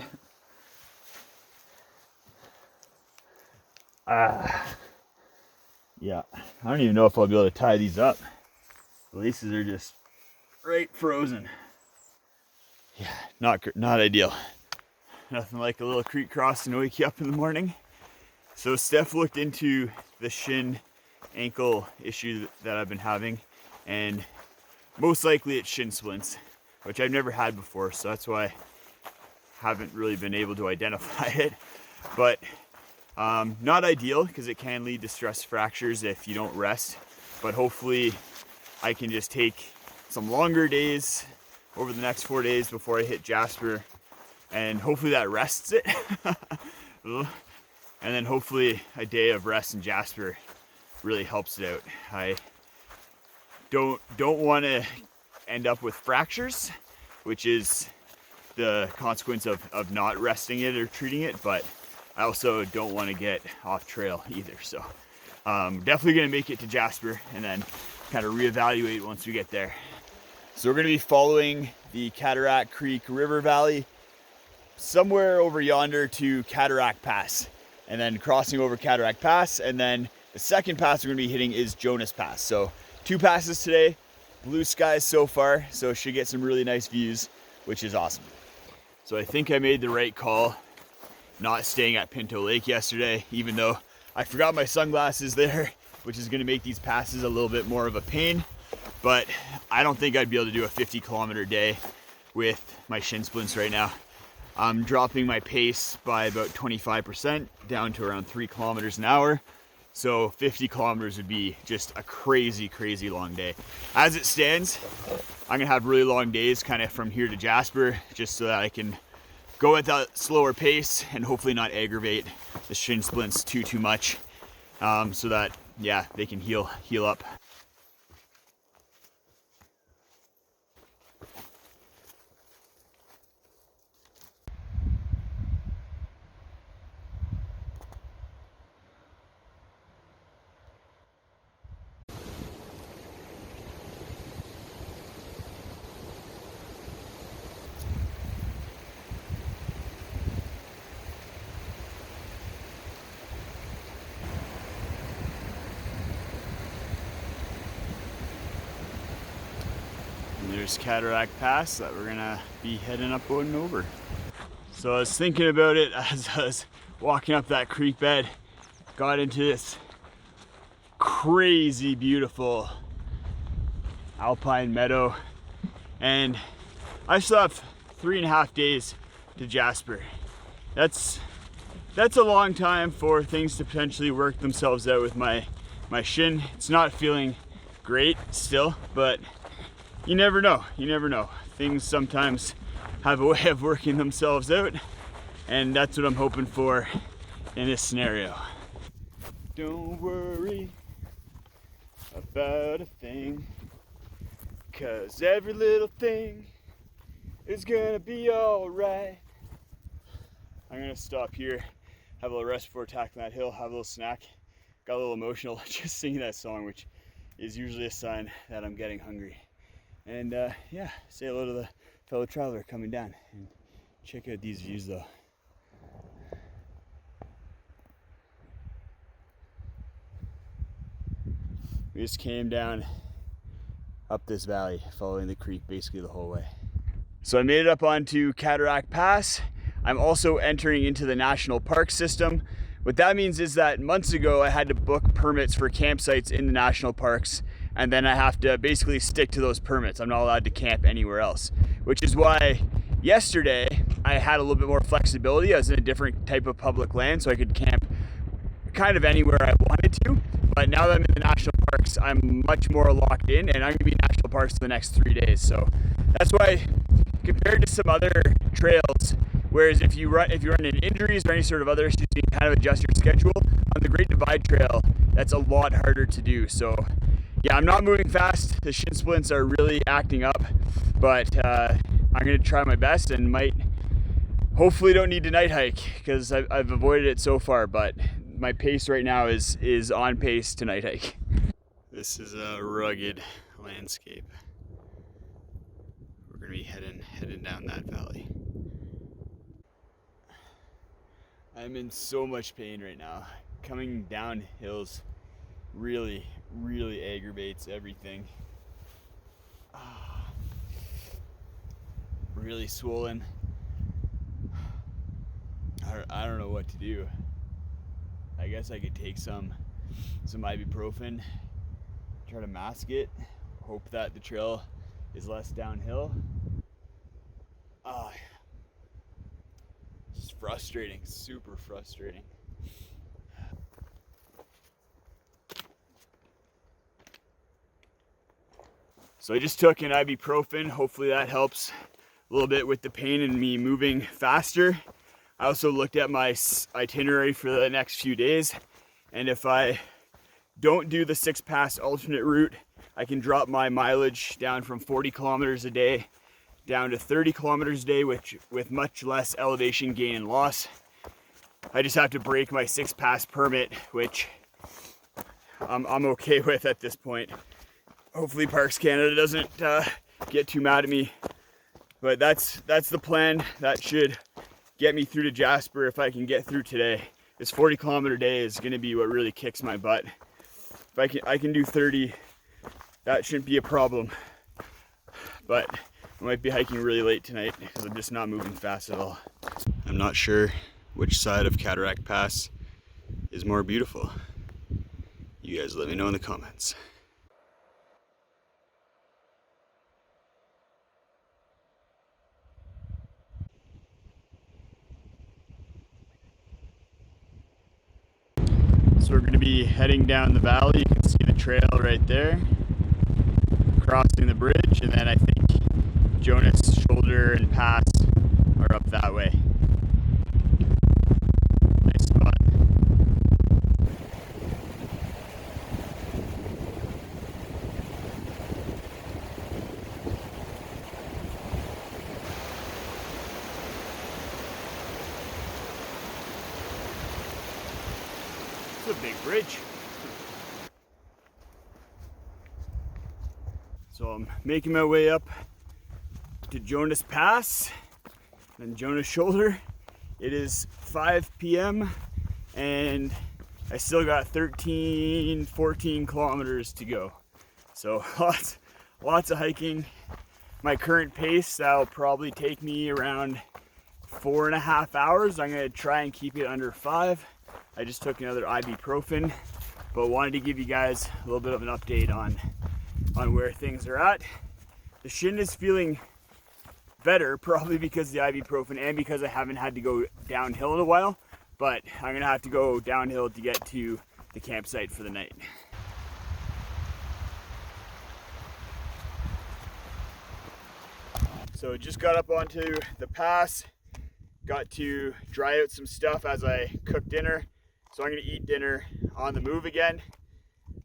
Yeah, I don't even know if I'll be able to tie these up. The laces are just right frozen. Yeah, not ideal. Nothing like a little creek crossing to wake you up in the morning. So Steph looked into the shin ankle issue that I've been having, and most likely it's shin splints, which I've never had before, so that's why I haven't really been able to identify it. But not ideal because it can lead to stress fractures if you don't rest. But hopefully I can just take some longer days over the next 4 days before I hit Jasper, and hopefully that rests it. And then hopefully a day of rest in Jasper really helps it out. I don't want to end up with fractures, which is the consequence of not resting it or treating it, but I also don't want to get off trail either. So definitely going to make it to Jasper and then kind of reevaluate once we get there. So we're going to be following the Cataract Creek River Valley somewhere over yonder to Cataract Pass, and then crossing over Cataract Pass, and then the second pass we're going to be hitting is Jonas Pass. So 2 passes today, blue skies so far, so should get some really nice views, which is awesome. So I think I made the right call not staying at Pinto Lake yesterday, even though I forgot my sunglasses there, which is going to make these passes a little bit more of a pain. But I don't think I'd be able to do a 50-kilometer day with my shin splints right now. I'm dropping my pace by about 25% down to around 3 kilometers an hour. So 50 kilometers would be just a crazy, crazy long day. As it stands, I'm gonna have really long days kind of from here to Jasper, just so that I can go at that slower pace and hopefully not aggravate the shin splints too much, so that, yeah, they can heal up. There's Cataract Pass that we're gonna be heading up and over. So I was thinking about it as I was walking up that creek bed, got into this crazy beautiful alpine meadow, and I still have 3.5 days to Jasper. That's a long time for things to potentially work themselves out with my shin. It's not feeling great still, but you never know. Things sometimes have a way of working themselves out, and that's what I'm hoping for in this scenario. Don't worry about a thing, 'cause every little thing is gonna be alright. I'm gonna stop here, have a little rest before tackling that hill, have a little snack. Got a little emotional just singing that song, which is usually a sign that I'm getting hungry. And yeah, say hello to the fellow traveler coming down. And check out these views though. We just came down up this valley, following the creek basically the whole way. So I made it up onto Cataract Pass. I'm also entering into the national park system. What that means is that months ago I had to book permits for campsites in the national parks, and then I have to basically stick to those permits. I'm not allowed to camp anywhere else, which is why yesterday I had a little bit more flexibility. I was in a different type of public land, so I could camp kind of anywhere I wanted to. But now that I'm in the national parks, I'm much more locked in, and I'm gonna be in national parks for the next 3 days. So that's why, compared to some other trails, whereas if you run into injuries or any sort of other issues, you can kind of adjust your schedule. On the Great Divide Trail, that's a lot harder to do. So yeah, I'm not moving fast. The shin splints are really acting up, but I'm gonna try my best and might hopefully don't need to night hike, because I've avoided it so far, but my pace right now is on pace to night hike. This is a rugged landscape. We're gonna be heading down that valley. I'm in so much pain right now. Coming down hills really aggravates everything. Really swollen. I don't know what to do. I guess I could take some ibuprofen, try to mask it, hope that the trail is less downhill. It's frustrating, super frustrating. So I just took an ibuprofen. Hopefully that helps a little bit with the pain and me moving faster. I also looked at my itinerary for the next few days, and if I don't do the 6-pass alternate route, I can drop my mileage down from 40 kilometers a day down to 30 kilometers a day, which with much less elevation gain and loss. I just have to break my 6-pass permit, which I'm okay with at this point. Hopefully Parks Canada doesn't get too mad at me, but that's the plan. That should get me through to Jasper if I can get through today. This 40 kilometer day is going to be what really kicks my butt. If I can do 30, that shouldn't be a problem. But I might be hiking really late tonight because I'm just not moving fast at all. I'm not sure which side of Cataract Pass is more beautiful. You guys let me know in the comments. So we're going to be heading down the valley. You can see the trail right there, crossing the bridge, and then I think Jonas Shoulder and Pass are up that way. Nice spot. It's a big bridge. So I'm making my way up to Jonas Pass and Jonas Shoulder. It is 5 p.m. and I still got 14 kilometers to go. So lots of hiking. My current pace, that'll probably take me around 4.5 hours. I'm gonna try and keep it under 5. I just took another ibuprofen, but wanted to give you guys a little bit of an update on where things are at. The shin is feeling better, probably because of the ibuprofen and because I haven't had to go downhill in a while, but I'm gonna have to go downhill to get to the campsite for the night. So just got up onto the pass, got to dry out some stuff as I cook dinner. So I'm gonna eat dinner on the move again,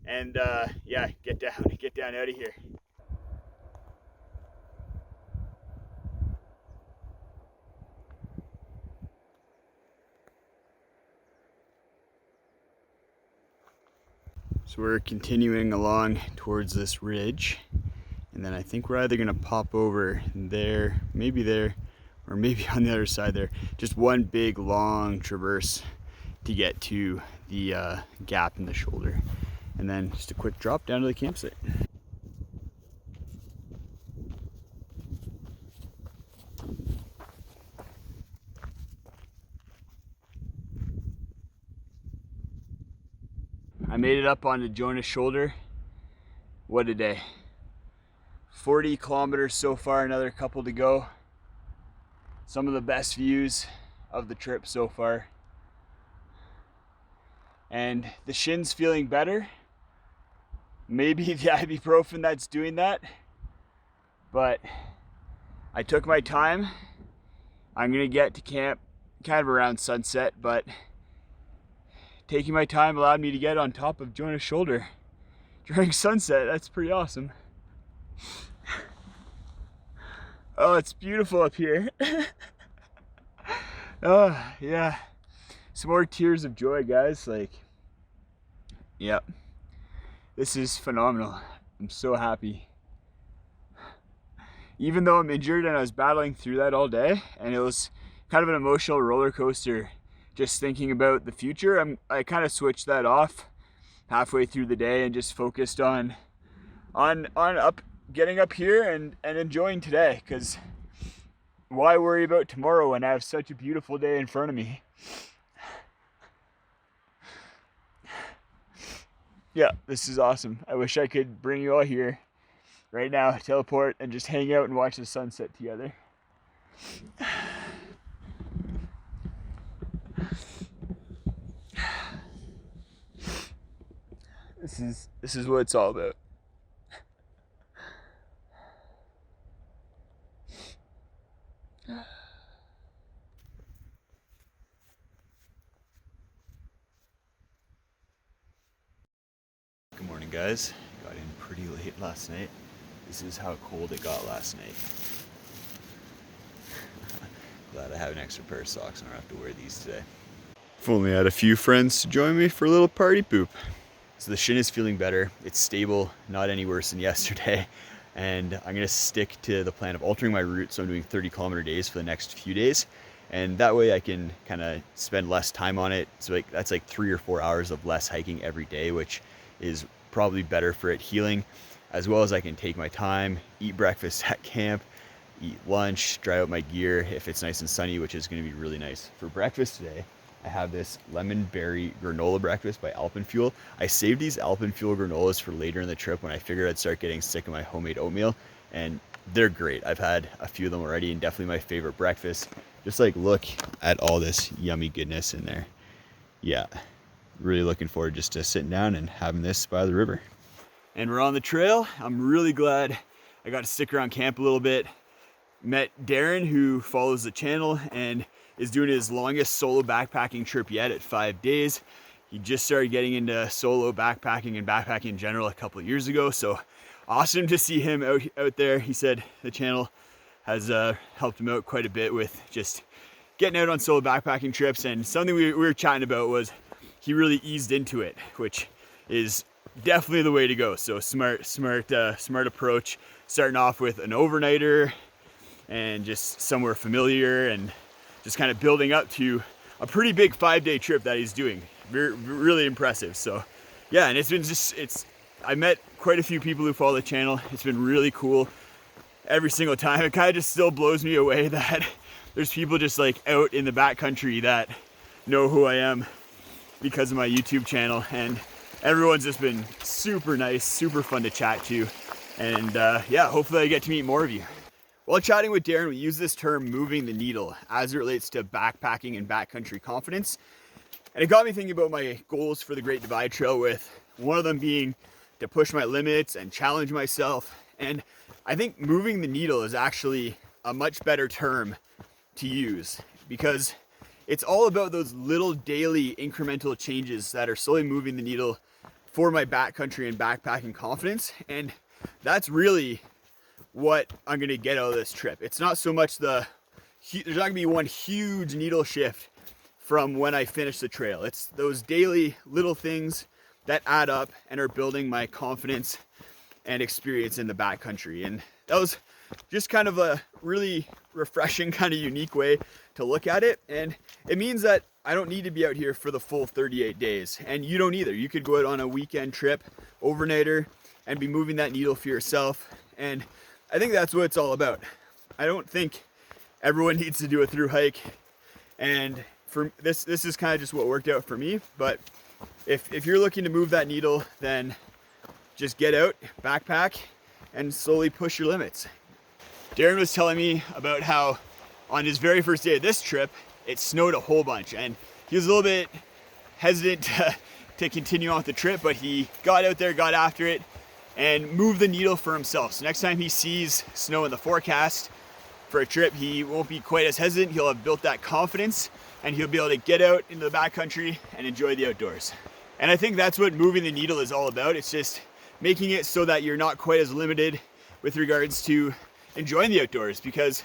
and yeah, get down out of here. So we're continuing along towards this ridge, and then I think we're either gonna pop over there, or maybe on the other side there. Just one big long traverse to get to the gap in the shoulder, and then just a quick drop down to the campsite. I made it up onto Jonah's shoulder. What a day. 40 kilometers so far, another couple to go. Some of the best views of the trip so far. And the shin's feeling better. Maybe the ibuprofen that's doing that. But I took my time. I'm gonna get to camp kind of around sunset, but taking my time allowed me to get on top of Jonah's shoulder during sunset. That's pretty awesome. Oh, it's beautiful up here. Oh, yeah. Some more tears of joy, guys. Like, yeah. This is phenomenal. I'm so happy. Even though I'm injured and I was battling through that all day, and it was kind of an emotional roller coaster just thinking about the future, I kind of switched that off halfway through the day and just focused on getting up here and enjoying today, because why worry about tomorrow when I have such a beautiful day in front of me? Yeah, this is awesome. I wish I could bring you all here right now, teleport, and just hang out and watch the sunset together. This is what it's all about. Good morning, guys. Got in pretty late last night. This is how cold it got last night. Glad I have an extra pair of socks and I don't have to wear these today. I've only had a few friends to join me for a little party poop. So the shin is feeling better. It's stable, not any worse than yesterday. And I'm gonna stick to the plan of altering my route, so I'm doing 30-kilometer days for the next few days. And that way I can kind of spend less time on it. So that's like 3 or 4 hours of less hiking every day, which is probably better for it healing, as well as I can take my time, eat breakfast at camp, eat lunch, dry out my gear if it's nice and sunny, which is gonna be really nice. For breakfast today, I have this lemon berry granola breakfast by Alpenfuel. I saved these Alpenfuel granolas for later in the trip when I figured I'd start getting sick of my homemade oatmeal, and they're great. I've had a few of them already, and definitely my favorite breakfast. Just like look at all this yummy goodness in there. Yeah, really looking forward just to sitting down and having this by the river. And we're on the trail. I'm really glad I got to stick around camp a little bit. Met Darren, who follows the channel and is doing his longest solo backpacking trip yet at 5 days. He just started getting into solo backpacking and backpacking in general a couple of years ago, so awesome to see him out there. He said the channel has helped him out quite a bit with just getting out on solo backpacking trips, and something we were chatting about was he really eased into it, which is definitely the way to go. So smart approach, starting off with an overnighter and just somewhere familiar, and just kind of building up to a pretty big 5-day trip that he's doing. Really impressive. So yeah, and it's been I met quite a few people who follow the channel. It's been really cool every single time. It kind of just still blows me away that there's people just like out in the backcountry that know who I am because of my YouTube channel, and everyone's just been super nice, super fun to chat to, and yeah, hopefully I get to meet more of you. While chatting with Darren, we use this term moving the needle as it relates to backpacking and backcountry confidence. And it got me thinking about my goals for the Great Divide Trail, with one of them being to push my limits and challenge myself. And I think moving the needle is actually a much better term to use, because it's all about those little daily incremental changes that are slowly moving the needle for my backcountry and backpacking confidence. And that's really what I'm gonna get out of this trip. It's not so much there's not gonna be one huge needle shift from when I finish the trail. It's those daily little things that add up and are building my confidence and experience in the backcountry. And that was just kind of a really refreshing, kind of unique way to look at it. And it means that I don't need to be out here for the full 38 days. And you don't either. You could go out on a weekend trip, overnighter, and be moving that needle for yourself. And I think that's what it's all about. I don't think everyone needs to do a through hike. And for this is kind of just what worked out for me. But if you're looking to move that needle, then just get out, backpack, and slowly push your limits. Darren was telling me about how on his very first day of this trip, it snowed a whole bunch, and he was a little bit hesitant to continue on with the trip, but he got out there, got after it, and moved the needle for himself. So next time he sees snow in the forecast for a trip, he won't be quite as hesitant. He'll have built that confidence, and he'll be able to get out into the backcountry and enjoy the outdoors. And I think that's what moving the needle is all about. It's just making it so that you're not quite as limited with regards to enjoying the outdoors, because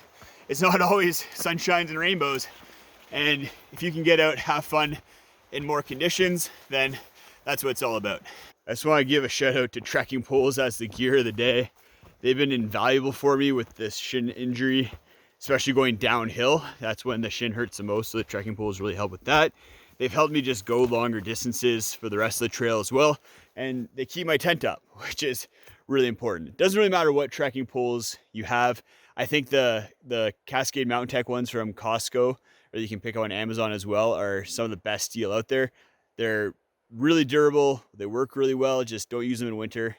it's not always sunshines and rainbows. And if you can get out, have fun in more conditions, then that's what it's all about. I just want to give a shout out to trekking poles as the gear of the day. They've been invaluable for me with this shin injury, especially going downhill. That's when the shin hurts the most, so the trekking poles really help with that. They've helped me just go longer distances for the rest of the trail as well. And they keep my tent up, which is really important. It doesn't really matter what trekking poles you have. I think the Cascade Mountain Tech ones from Costco, or you can pick up on Amazon as well, are some of the best steel out there. They're really durable. They work really well. Just don't use them in winter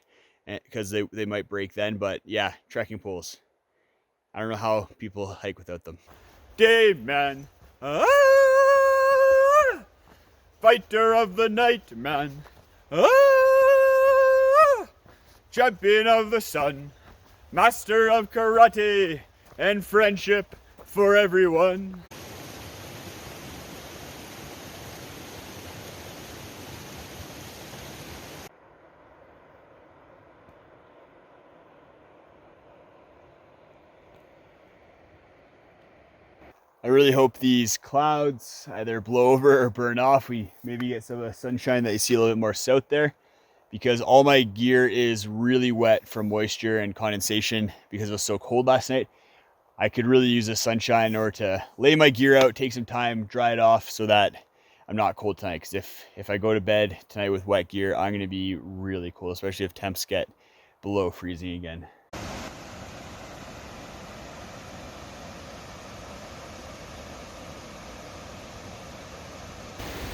because they might break then. But yeah, trekking poles. I don't know how people hike without them. Day man. Fighter of the night, man. Champion of the sun. Master of karate and friendship for everyone. I really hope these clouds either blow over or burn off. We maybe get some of the sunshine that you see a little bit more south there, because all my gear is really wet from moisture and condensation because it was so cold last night. I could really use the sunshine in order to lay my gear out, take some time, dry it off so that I'm not cold tonight. Because if I go to bed tonight with wet gear, I'm going to be really cold, especially if temps get below freezing again.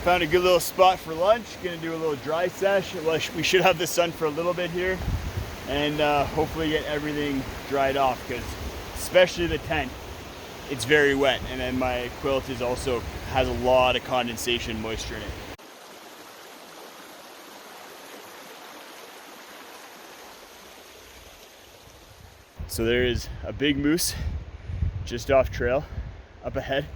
Found a good little spot for lunch. Gonna do a little dry sesh. We should have the sun for a little bit here, and hopefully get everything dried off, because especially the tent, it's very wet, and then my quilt is also has a lot of condensation moisture in it. So there is a big moose just off trail up ahead.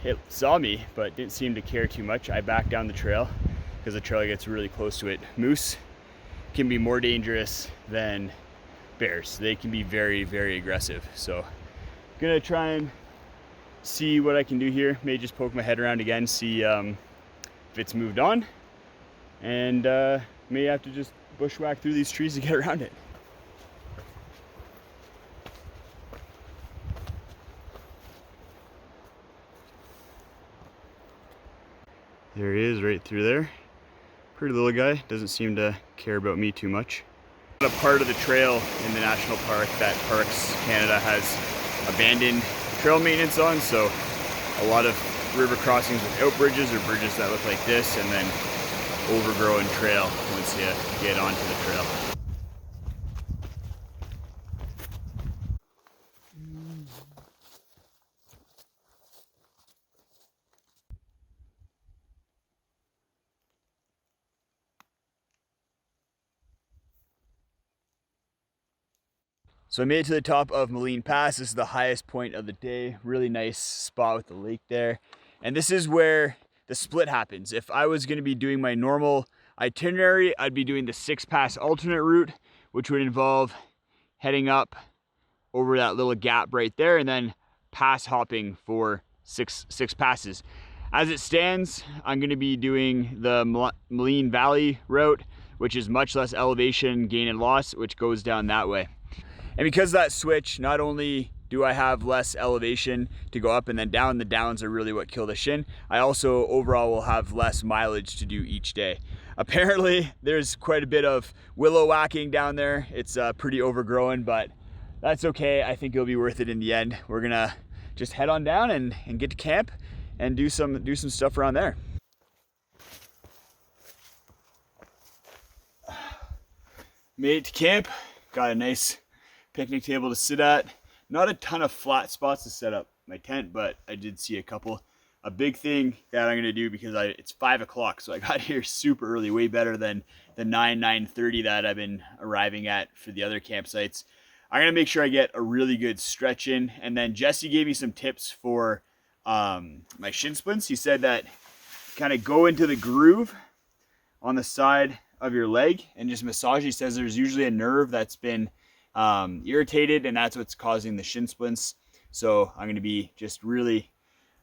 It saw me, but didn't seem to care too much. I backed down the trail because the trail gets really close to it. Moose can be more dangerous than bears. They can be very, very aggressive. So gonna try and see what I can do here. May just poke my head around again, see if it's moved on, and may have to just bushwhack through these trees to get around it. There he is, right through there. Pretty little guy, doesn't seem to care about me too much. A part of the trail in the national park that Parks Canada has abandoned trail maintenance on, so a lot of river crossings without bridges, or bridges that look like this, and then overgrown trail once you get onto the trail. So I made it to the top of Moline Pass. This is the highest point of the day. Really nice spot with the lake there. And this is where the split happens. If I was gonna be doing my normal itinerary, I'd be doing the 6-pass alternate route, which would involve heading up over that little gap right there and then pass hopping for six passes. As it stands, I'm going to be doing the Moline Valley route, which is much less elevation gain and loss, which goes down that way. And because of that switch, not only do I have less elevation to go up and then down, the downs are really what kill the shin, I also overall will have less mileage to do each day. Apparently there's quite a bit of willow whacking down there. It's pretty overgrown, but that's okay. I think it'll be worth it in the end. We're gonna just head on down and get to camp and do some stuff around there. Made it to camp. Got a nice picnic table to sit at. Not a ton of flat spots to set up my tent, but I did see a couple. A big thing that I'm gonna do, because it's 5 o'clock, so I got here super early, way better than the 9:30 that I've been arriving at for the other campsites. I'm gonna make sure I get a really good stretch in, and then Jesse gave me some tips for my shin splints. He said that kind of go into the groove on the side of your leg and just massage. He says there's usually a nerve that's been irritated, and that's what's causing the shin splints. So I'm gonna be just really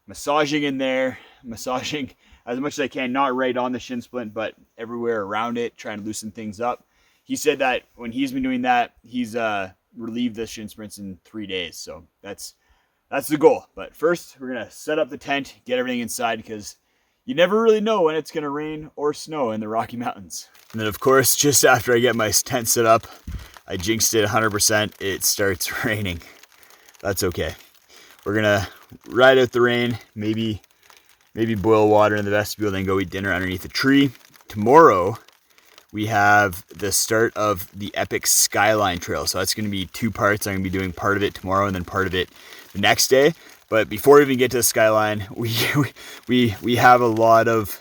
massaging in there, massaging as much as I can, not right on the shin splint, but everywhere around it, trying to loosen things up. He said that when he's been doing that, he's relieved the shin splints in 3 days. So that's the goal. But first, we're gonna set up the tent, get everything inside, because you never really know when it's gonna rain or snow in the Rocky Mountains. And then of course, just after I get my tent set up, I jinxed it 100%. It starts raining. That's okay. We're gonna ride out the rain, maybe boil water in the vestibule, then go eat dinner underneath a tree. Tomorrow, we have the start of the epic Skyline trail. So that's gonna be 2 parts. I'm gonna be doing part of it tomorrow and then part of it the next day. But before we even get to the Skyline, we have a lot of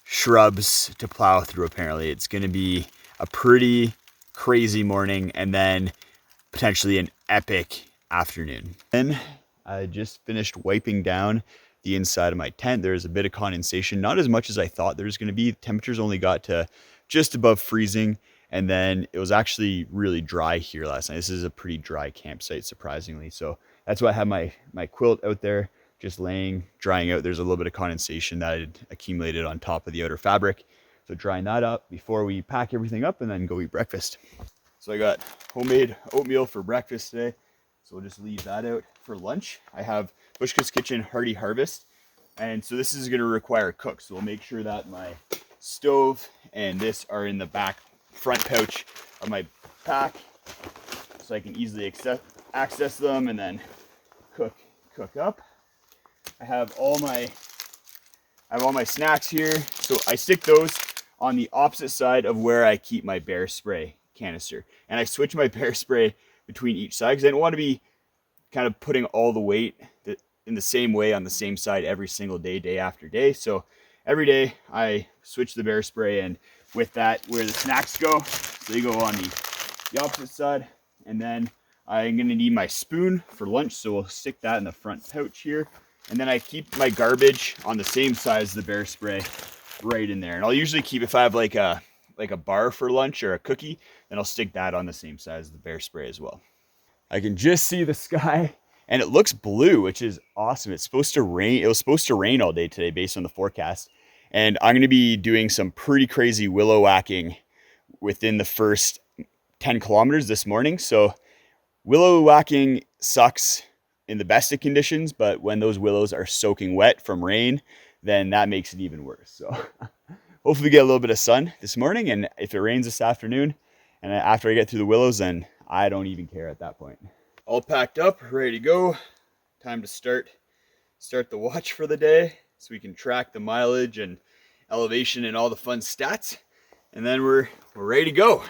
shrubs to plow through. Apparently it's gonna be a pretty crazy morning and then potentially an epic afternoon. Then I just finished wiping down the inside of my tent. There's a bit of condensation, not as much as I thought there was going to be. Temperatures only got to just above freezing, and then it was actually really dry here last night. This is a pretty dry campsite, surprisingly. So that's why I have my quilt out there just laying, drying out. There's a little bit of condensation that had accumulated on top of the outer fabric. So drying that up before we pack everything up and then go eat breakfast. So I got homemade oatmeal for breakfast today. So we'll just leave that out for lunch. I have Bushka's Kitchen Hearty Harvest. And so this is gonna require a cook. So we'll make sure that my stove and this are in the back front pouch of my pack, so I can easily access them and then cook up. I have all my snacks here. So I stick those on the opposite side of where I keep my bear spray canister. And I switch my bear spray between each side because I don't want to be kind of putting all the weight in the same way on the same side every single day, day after day. So every day I switch the bear spray, and with that, where the snacks go, so they go on the opposite side. And then I'm gonna need my spoon for lunch, so we'll stick that in the front pouch here. And then I keep my garbage on the same size as the bear spray right in there. And I'll usually keep, if I have like a bar for lunch or a cookie, then I'll stick that on the same size as the bear spray as well. I can just see the sky and it looks blue, which is awesome. It's supposed to rain. It was supposed to rain all day today based on the forecast. And I'm going to be doing some pretty crazy willow whacking within the first 10 kilometers this morning. So willow whacking sucks in the best of conditions, but when those willows are soaking wet from rain, then that makes it even worse. So hopefully we get a little bit of sun this morning, and if it rains this afternoon and after I get through the willows, then I don't even care at that point. All packed up, ready to go. Time to start the watch for the day so we can track the mileage and elevation and all the fun stats, and then we're ready to go.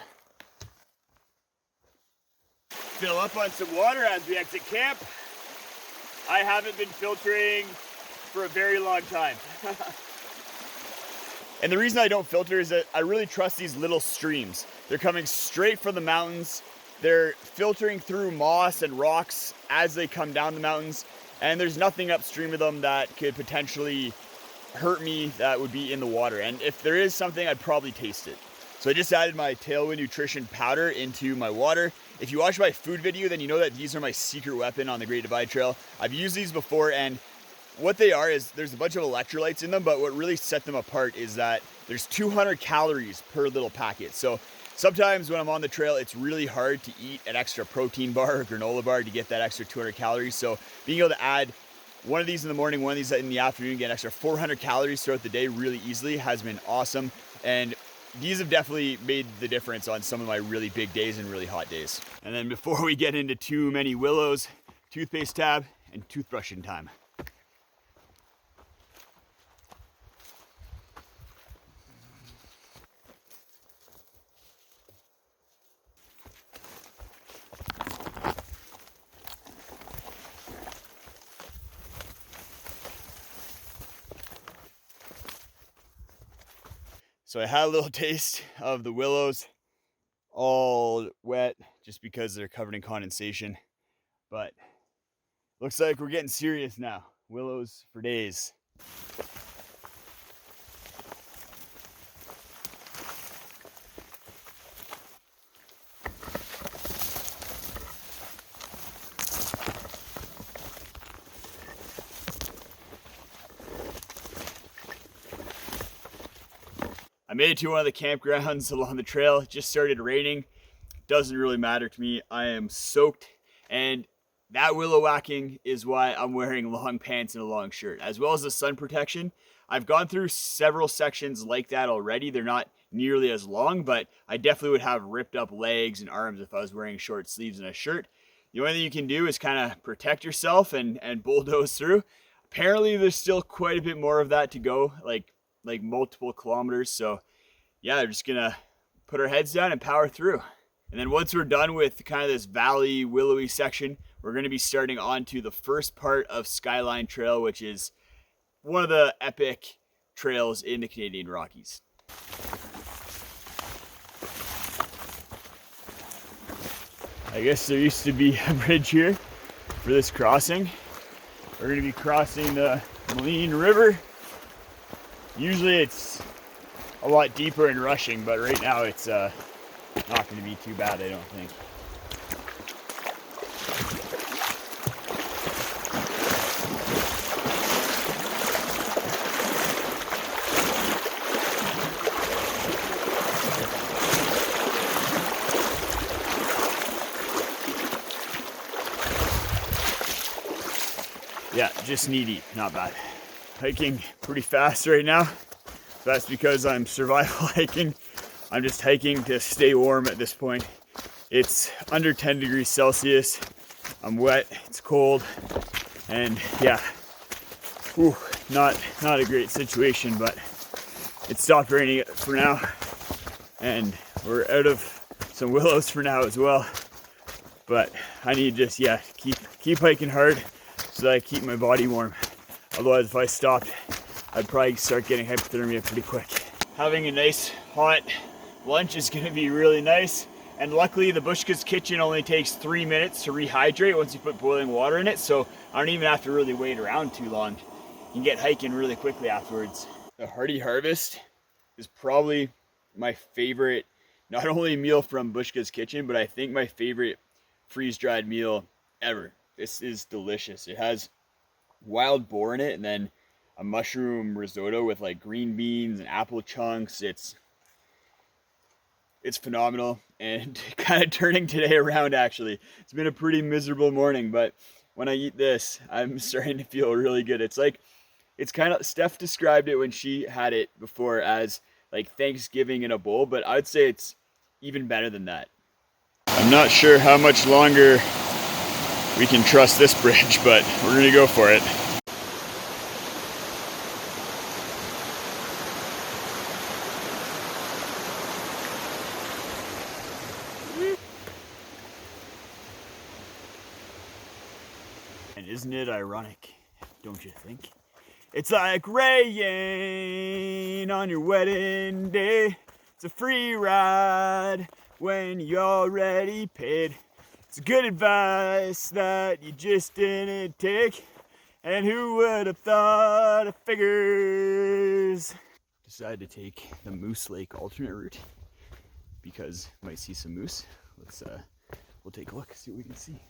Fill up on some water as we exit camp. I haven't been filtering for a very long time. And the reason I don't filter is that I really trust these little streams. They're coming straight from the mountains. They're filtering through moss and rocks as they come down the mountains. And there's nothing upstream of them that could potentially hurt me that would be in the water. And if there is something, I'd probably taste it. So I just added my Tailwind Nutrition powder into my water. If you watch my food video, then you know that these are my secret weapon on the Great Divide Trail. I've used these before, and what they are is there's a bunch of electrolytes in them, but what really set them apart is that there's 200 calories per little packet. So sometimes when I'm on the trail, it's really hard to eat an extra protein bar or granola bar to get that extra 200 calories. So being able to add one of these in the morning, one of these in the afternoon, get an extra 400 calories throughout the day really easily has been awesome. And these have definitely made the difference on some of my really big days and really hot days. And then before we get into too many Willows, toothpaste tab and toothbrushing time. So I had a little taste of the Willows, all wet just because they're covered in condensation, but looks like we're getting serious now. Willows for days. I made it to one of the campgrounds along the trail. It just started raining. Doesn't really matter to me. I am soaked, and that willow whacking is why I'm wearing long pants and a long shirt, as well as the sun protection. I've gone through several sections like that already. They're not nearly as long, but I definitely would have ripped up legs and arms if I was wearing short sleeves and a shirt. The only thing you can do is kind of protect yourself and bulldoze through. Apparently there's still quite a bit more of that to go, like multiple kilometers. So yeah, we're just gonna put our heads down and power through. And then once we're done with kind of this valley willowy section, we're gonna be starting onto the first part of Skyline Trail, which is one of the epic trails in the Canadian Rockies. I guess there used to be a bridge here for this crossing. We're gonna be crossing the Moline River. Usually it's a lot deeper and rushing, but right now it's not going to be too bad, I don't think. Yeah, just knee deep, not bad. Hiking pretty fast right now. That's because I'm survival hiking. I'm just hiking to stay warm at this point. It's under 10 degrees Celsius. I'm wet, it's cold, and yeah, not a great situation, but it stopped raining for now, and we're out of some willows for now as well. But I need to just, keep hiking hard so that I keep my body warm. Otherwise, if I stopped, I'd probably start getting hypothermia pretty quick. Having a nice hot lunch is gonna be really nice. And luckily the Bushka's Kitchen only takes 3 minutes to rehydrate once you put boiling water in it. So I don't even have to really wait around too long. You can get hiking really quickly afterwards. The Hearty Harvest is probably my favorite, not only meal from Bushka's Kitchen, but I think my favorite freeze-dried meal ever. This is delicious. It has wild boar in it, and then a mushroom risotto with like green beans and apple chunks. It's phenomenal, and kind of turning today around actually. It's been a pretty miserable morning, but when I eat this, I'm starting to feel really good. It's kind of, Steph described it when she had it before as like Thanksgiving in a bowl, but I'd say it's even better than that. I'm not sure how much longer we can trust this bridge, but we're gonna go for it. And isn't it ironic, don't you think? It's like rain on your wedding day. It's a free ride when you already paid. It's good advice that you just didn't take. And who would have thought of figures? Decided to take the Moose Lake alternate route because we might see some moose. We'll take a look, see what we can see.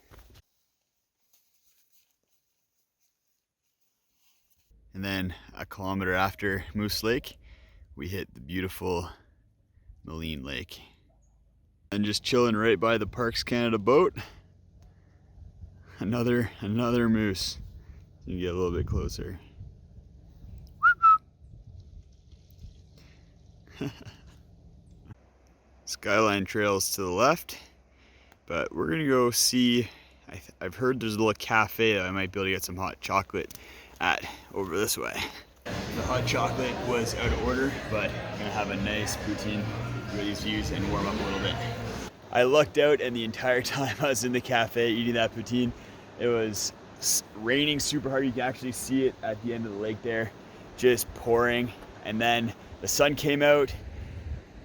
And then a kilometer after Moose Lake, we hit the beautiful Moline Lake. And just chilling right by the Parks Canada boat, another moose. You can get a little bit closer. Skyline trails to the left, but we're gonna go see, I've heard there's a little cafe that I might be able to get some hot chocolate at over this way. The hot chocolate was out of order, but I'm gonna have a nice poutine with these views and warm up a little bit. I lucked out, and the entire time I was in the cafe eating that poutine, it was raining super hard. You can actually see it at the end of the lake there, just pouring. And then the sun came out,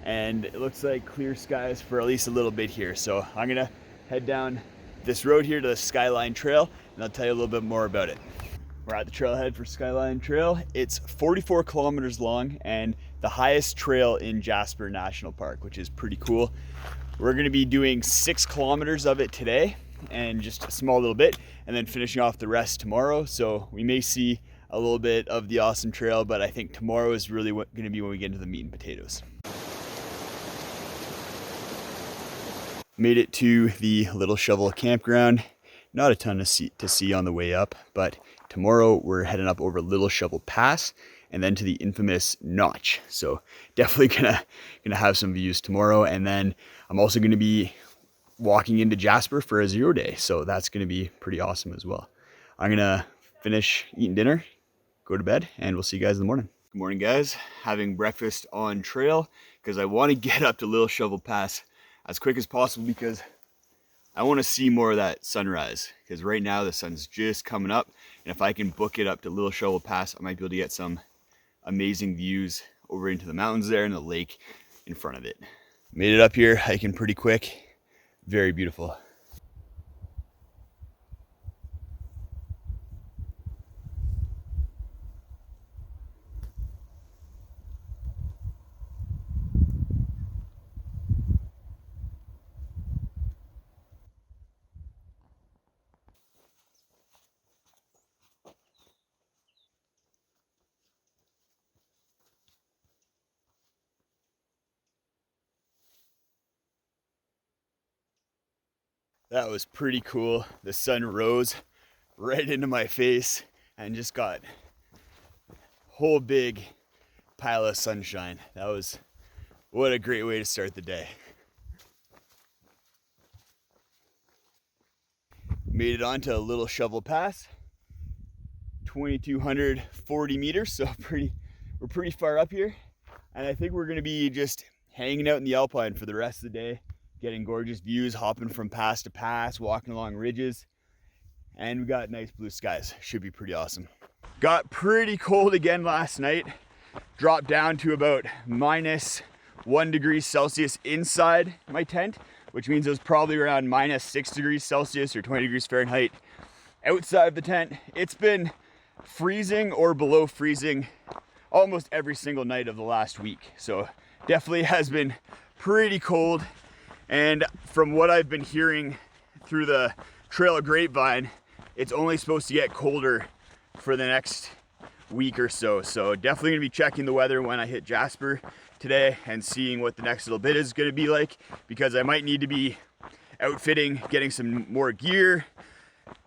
and it looks like clear skies for at least a little bit here. So I'm gonna head down this road here to the Skyline Trail, and I'll tell you a little bit more about it. We're at the trailhead for Skyline Trail. It's 44 kilometers long and the highest trail in Jasper National Park, which is pretty cool. We're gonna be doing 6 kilometers of it today and just a small little bit, and then finishing off the rest tomorrow. So we may see a little bit of the awesome trail, but I think tomorrow is really gonna be when we get into the meat and potatoes. Made it to the Little Shovel campground. Not a ton to see on the way up, but tomorrow we're heading up over Little Shovel Pass and then to the infamous Notch. So definitely gonna have some views tomorrow. And then I'm also gonna be walking into Jasper for a 0 day. So that's gonna be pretty awesome as well. I'm gonna finish eating dinner, go to bed, and we'll see you guys in the morning. Good morning, guys. Having breakfast on trail because I want to get up to Little Shovel Pass as quick as possible because I want to see more of that sunrise, because right now the sun's just coming up, and if I can book it up to Little Shovel Pass, I might be able to get some amazing views over into the mountains there and the lake in front of it. Made it up here hiking pretty quick. Very beautiful. That was pretty cool. The sun rose right into my face and just got a whole big pile of sunshine. What a great way to start the day. Made it onto Little Shovel Pass, 2,240 meters, so we're pretty far up here. And I think we're gonna be just hanging out in the Alpine for the rest of the day, getting gorgeous views, hopping from pass to pass, walking along ridges, and we got nice blue skies. Should be pretty awesome. Got pretty cold again last night. Dropped down to about -1 degree Celsius inside my tent, which means it was probably around -6 degrees Celsius or 20 degrees Fahrenheit outside of the tent. It's been freezing or below freezing almost every single night of the last week. So definitely has been pretty cold. And from what I've been hearing through the trail grapevine, it's only supposed to get colder for the next week or so. So definitely gonna be checking the weather when I hit Jasper today and seeing what the next little bit is gonna be like, because I might need to be outfitting, getting some more gear,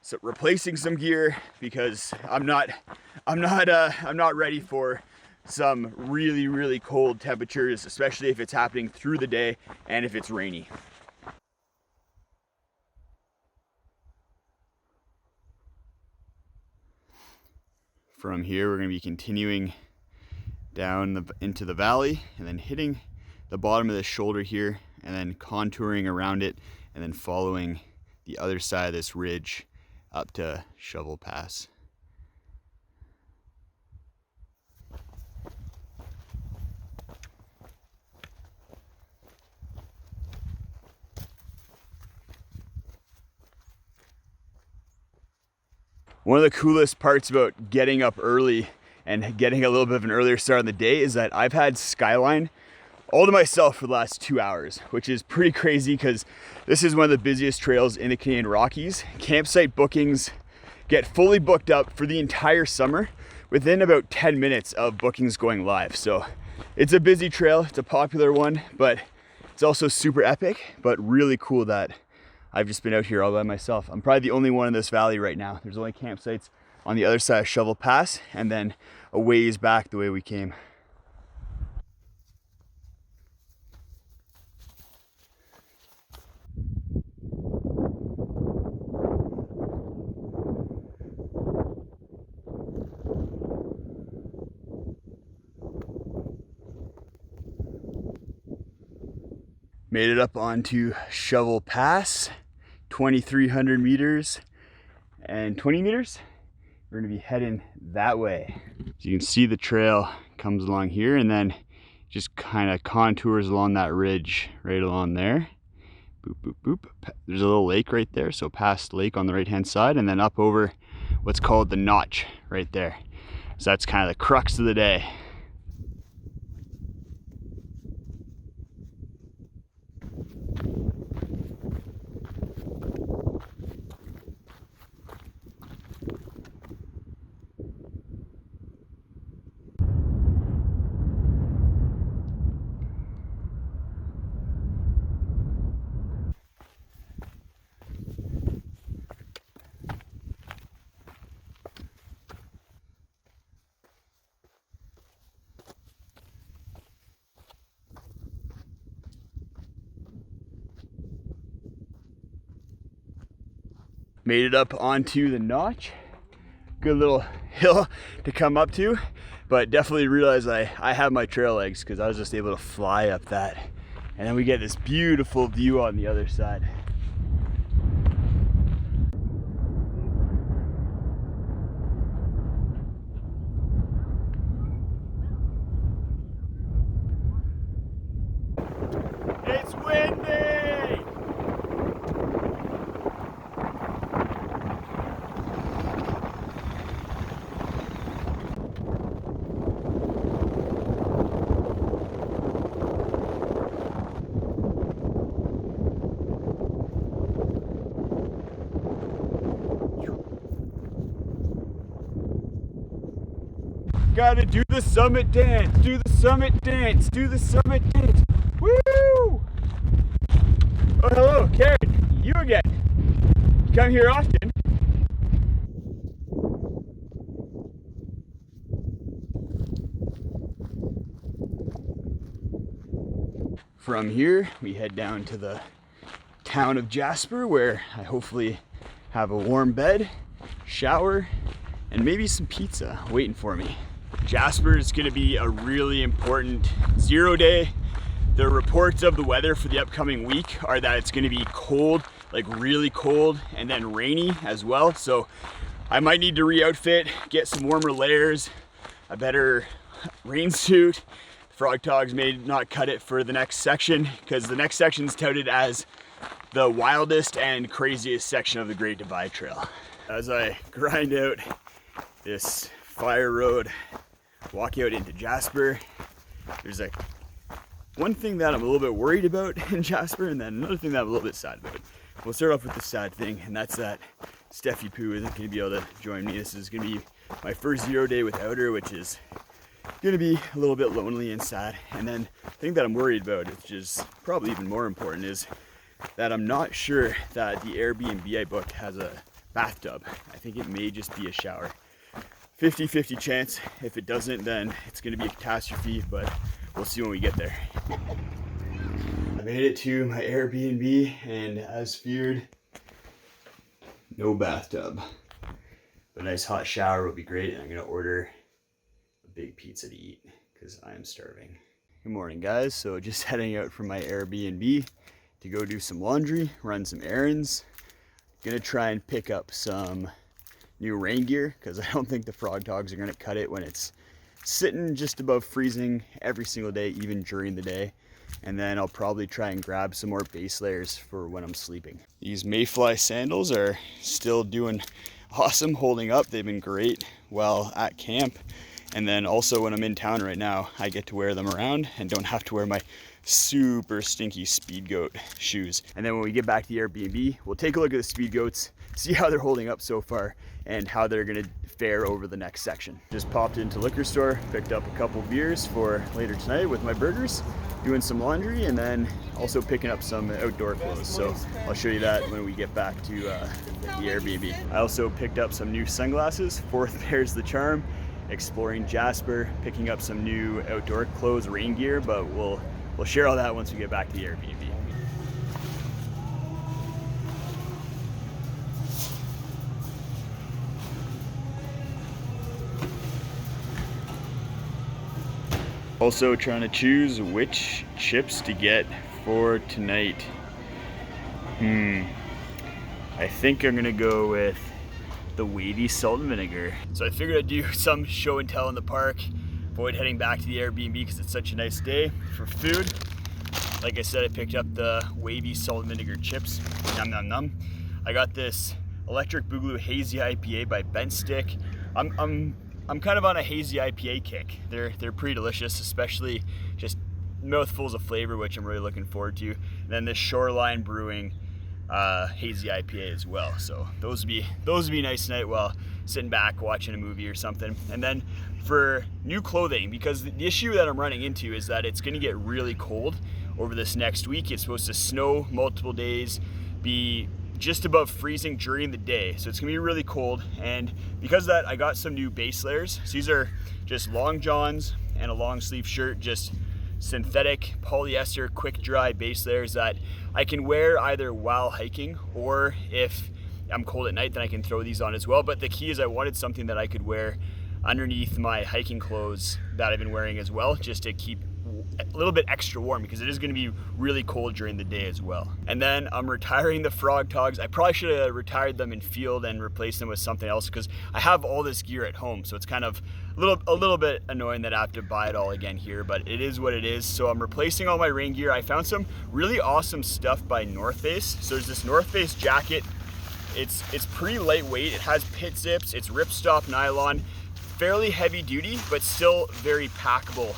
so replacing some gear, because I'm not ready for some really cold temperatures, especially if it's happening through the day and if it's rainy. From here, we're going to be continuing down into the valley and then hitting the bottom of this shoulder here and then contouring around it and then following the other side of this ridge up to Shovel Pass. One of the coolest parts about getting up early and getting a little bit of an earlier start on the day is that I've had Skyline all to myself for the last 2 hours, which is pretty crazy because this is one of the busiest trails in the Canadian Rockies. Campsite bookings get fully booked up for the entire summer within about 10 minutes of bookings going live. So it's a busy trail, it's a popular one, but it's also super epic, but really cool that I've just been out here all by myself. I'm probably the only one in this valley right now. There's only campsites on the other side of Shovel Pass and then a ways back the way we came. Made it up onto Shovel Pass, 2,300 meters and 20 meters. We're gonna be heading that way. So you can see the trail comes along here and then just kind of contours along that ridge right along there. Boop, boop, boop. There's a little lake right there, so past lake on the right hand side and then up over what's called the notch right there. So that's kind of the crux of the day. Made it up onto the notch. Good little hill to come up to, but definitely realized I have my trail legs because I was just able to fly up that. And then we get this beautiful view on the other side. It's windy! Gotta do the summit dance, do the summit dance, do the summit dance. Woo! Oh, hello, Karen, you again. You come here often. From here, we head down to the town of Jasper, where I hopefully have a warm bed, shower, and maybe some pizza waiting for me. Jasper is going to be a really important 0 day. The reports of the weather for the upcoming week are that it's going to be cold, like really cold, and then rainy as well. So I might need to re-outfit, get some warmer layers, a better rain suit. Frog Togs may not cut it for the next section because the next section is touted as the wildest and craziest section of the Great Divide Trail. As I grind out this fire road, walk out into Jasper, there's one thing that I'm a little bit worried about in Jasper, and then another thing that I'm a little bit sad about. We'll start off with the sad thing, and that's that Stephipoo isn't going to be able to join me. This is going to be my first 0 day without her, which is going to be a little bit lonely and sad. And then the thing that I'm worried about, which is probably even more important, is that I'm not sure that the Airbnb I booked has a bathtub. I think it may just be a shower. 50-50 chance. If it doesn't, then it's going to be a catastrophe, but we'll see when we get there. I made it to my Airbnb, and as feared, no bathtub. But a nice hot shower would be great, and I'm going to order a big pizza to eat because I am starving. Good morning, guys. So just heading out from my Airbnb to go do some laundry, run some errands. Gonna try and pick up some new rain gear because I don't think the Frog Dogs are gonna cut it when it's sitting just above freezing every single day, even during the day. And then I'll probably try and grab some more base layers for when I'm sleeping. These mayfly sandals are still doing awesome holding up. They've been great while at camp. And then also when I'm in town right now, I get to wear them around and don't have to wear my super stinky Speed Goat shoes. And then when we get back to the Airbnb, we'll take a look at the Speed Goats, see how they're holding up so far and how they're gonna fare over the next section. Just popped into liquor store, picked up a couple beers for later tonight with my burgers, doing some laundry, and then also picking up some outdoor clothes. So I'll show you that when we get back to the Airbnb. I also picked up some new sunglasses, 4th pair's the charm, exploring Jasper, picking up some new outdoor clothes, rain gear, but we'll share all that once we get back to the Airbnb. Also trying to choose which chips to get for tonight. I think I'm gonna go with the wavy salt and vinegar. So I figured I'd do some show and tell in the park, avoid heading back to the Airbnb because it's such a nice day for food. Like I said, I picked up the wavy salt and vinegar chips. Num num num. I got this Electric Boogaloo Hazy IPA by Bent Stick. I'm kind of on a hazy IPA kick. They're pretty delicious, especially just mouthfuls of flavor, which I'm really looking forward to. And then this Shoreline Brewing hazy IPA as well. So those would be nice tonight while sitting back watching a movie or something. And then for new clothing, because the issue that I'm running into is that it's going to get really cold over this next week. It's supposed to snow multiple days, be just above freezing during the day, so it's gonna be really cold. And because of that, I got some new base layers. So these are just long johns and a long sleeve shirt, just synthetic polyester quick dry base layers that I can wear either while hiking, or if I'm cold at night, then I can throw these on as well. But the key is I wanted something that I could wear underneath my hiking clothes that I've been wearing as well, just to keep a little bit extra warm, because it is going to be really cold during the day as well. And then I'm retiring the Frog Togs. I probably should have retired them in field and replaced them with something else, because I have all this gear at home, so it's kind of a little bit annoying that I have to buy it all again here, but it is what it is. So I'm replacing all my rain gear. I found some really awesome stuff by North Face. So there's this North Face jacket. It's pretty lightweight. It has pit zips. It's ripstop nylon, fairly heavy duty, but still very packable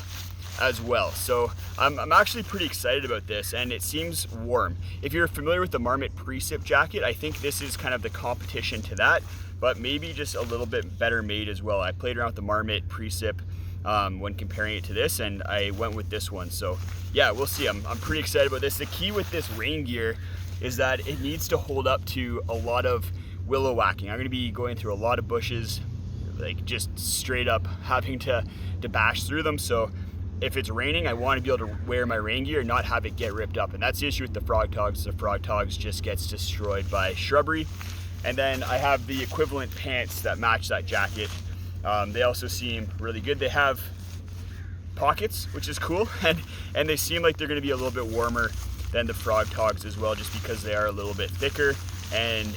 as well. So I'm actually pretty excited about this, and it seems warm. If you're familiar with the Marmot Precip jacket, I think this is kind of the competition to that, but maybe just a little bit better made as well. I played around with the Marmot Precip when comparing it to this, and I went with this one. So yeah, we'll see. I'm pretty excited about this. The key with this rain gear is that it needs to hold up to a lot of willow whacking. I'm going to be going through a lot of bushes, like just straight up having to bash through them. So if it's raining, I want to be able to wear my rain gear and not have it get ripped up. And that's the issue with the Frog Togs. The Frog Togs just gets destroyed by shrubbery. And then I have the equivalent pants that match that jacket. They also seem really good. They have pockets, which is cool. And they seem like they're going to be a little bit warmer than the Frog Togs as well, just because they are a little bit thicker. And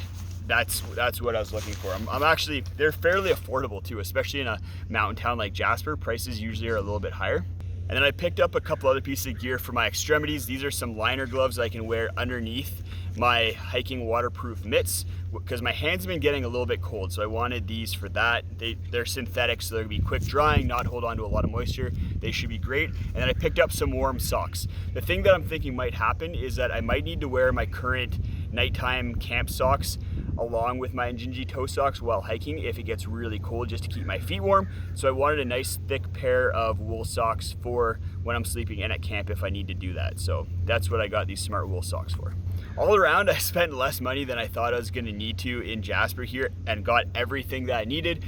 that's what I was looking for. I'm actually, they're fairly affordable too, especially in a mountain town like Jasper. Prices usually are a little bit higher. And then I picked up a couple other pieces of gear for my extremities. These are some liner gloves I can wear underneath my hiking waterproof mitts, because my hands have been getting a little bit cold, so I wanted these for that. They're synthetic, so they're gonna be quick drying, not hold on to a lot of moisture. They should be great. And then I picked up some warm socks. The thing that I'm thinking might happen is that I might need to wear my current nighttime camp socks along with my Injinji toe socks while hiking if it gets really cold, just to keep my feet warm. So I wanted a nice thick pair of wool socks for when I'm sleeping and at camp if I need to do that. So that's what I got these smart wool socks for. All around, I spent less money than I thought I was going to need to in Jasper here, and got everything that I needed.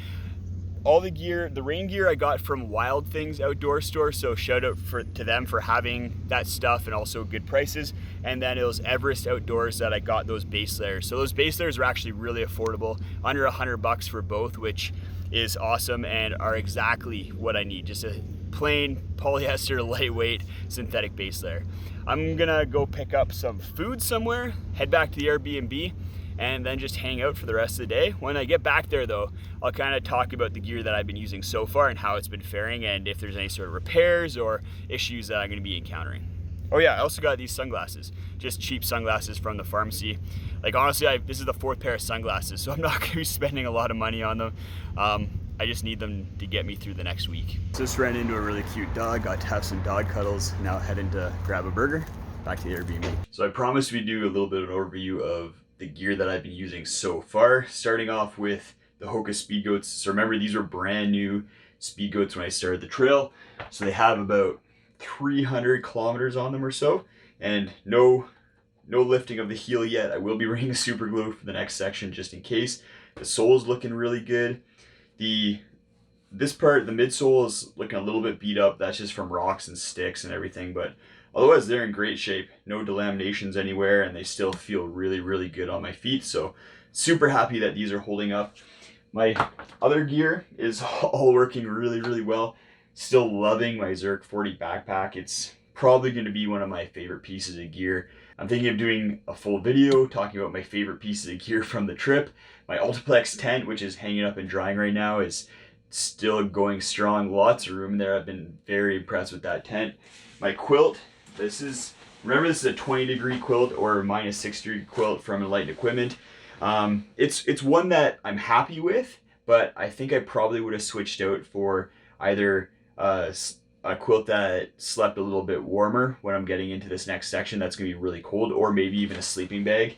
All the gear, the rain gear I got from Wild Things Outdoor Store, so shout out to them for having that stuff and also good prices. And then it was Everest Outdoors that I got those base layers. So those base layers are actually really affordable, under $100 for both, which is awesome and are exactly what I need. Just a plain polyester lightweight synthetic base layer. I'm gonna go pick up some food somewhere, head back to the Airbnb, and then just hang out for the rest of the day. When I get back there though, I'll kind of talk about the gear that I've been using so far and how it's been faring, and if there's any sort of repairs or issues that I'm going to be encountering. Oh yeah, I also got these sunglasses, just cheap sunglasses from the pharmacy. Like honestly, this is the 4th pair of sunglasses, so I'm not gonna be spending a lot of money on them. I just need them to get me through the next week. Just ran into a really cute dog, got to have some dog cuddles, now heading to grab a burger, back to the Airbnb. So I promised we'd do a little bit of an overview of the gear that I've been using so far, starting off with the Hoka Speed Goats. So remember, these were brand new Speed Goats when I started the trail. So they have about 300 kilometers on them or so, and no lifting of the heel yet. I will be bringing super glue for the next section just in case. The sole's looking really good. This part, the midsole, is looking a little bit beat up. That's just from rocks and sticks and everything, but otherwise they're in great shape. No delaminations anywhere, and they still feel really, really good on my feet. So super happy that these are holding up. My other gear is all working really, really well. Still loving my Zerk 40 backpack. It's probably going to be one of my favorite pieces of gear. I'm thinking of doing a full video talking about my favorite pieces of gear from the trip. My Ultiplex tent, which is hanging up and drying right now, is still going strong. Lots of room there. I've been very impressed with that tent. My quilt, remember this is a 20-degree quilt or -6-degree quilt from Enlightened Equipment. It's one that I'm happy with, but I think I probably would have switched out for either a quilt that slept a little bit warmer when I'm getting into this next section that's going to be really cold, or maybe even a sleeping bag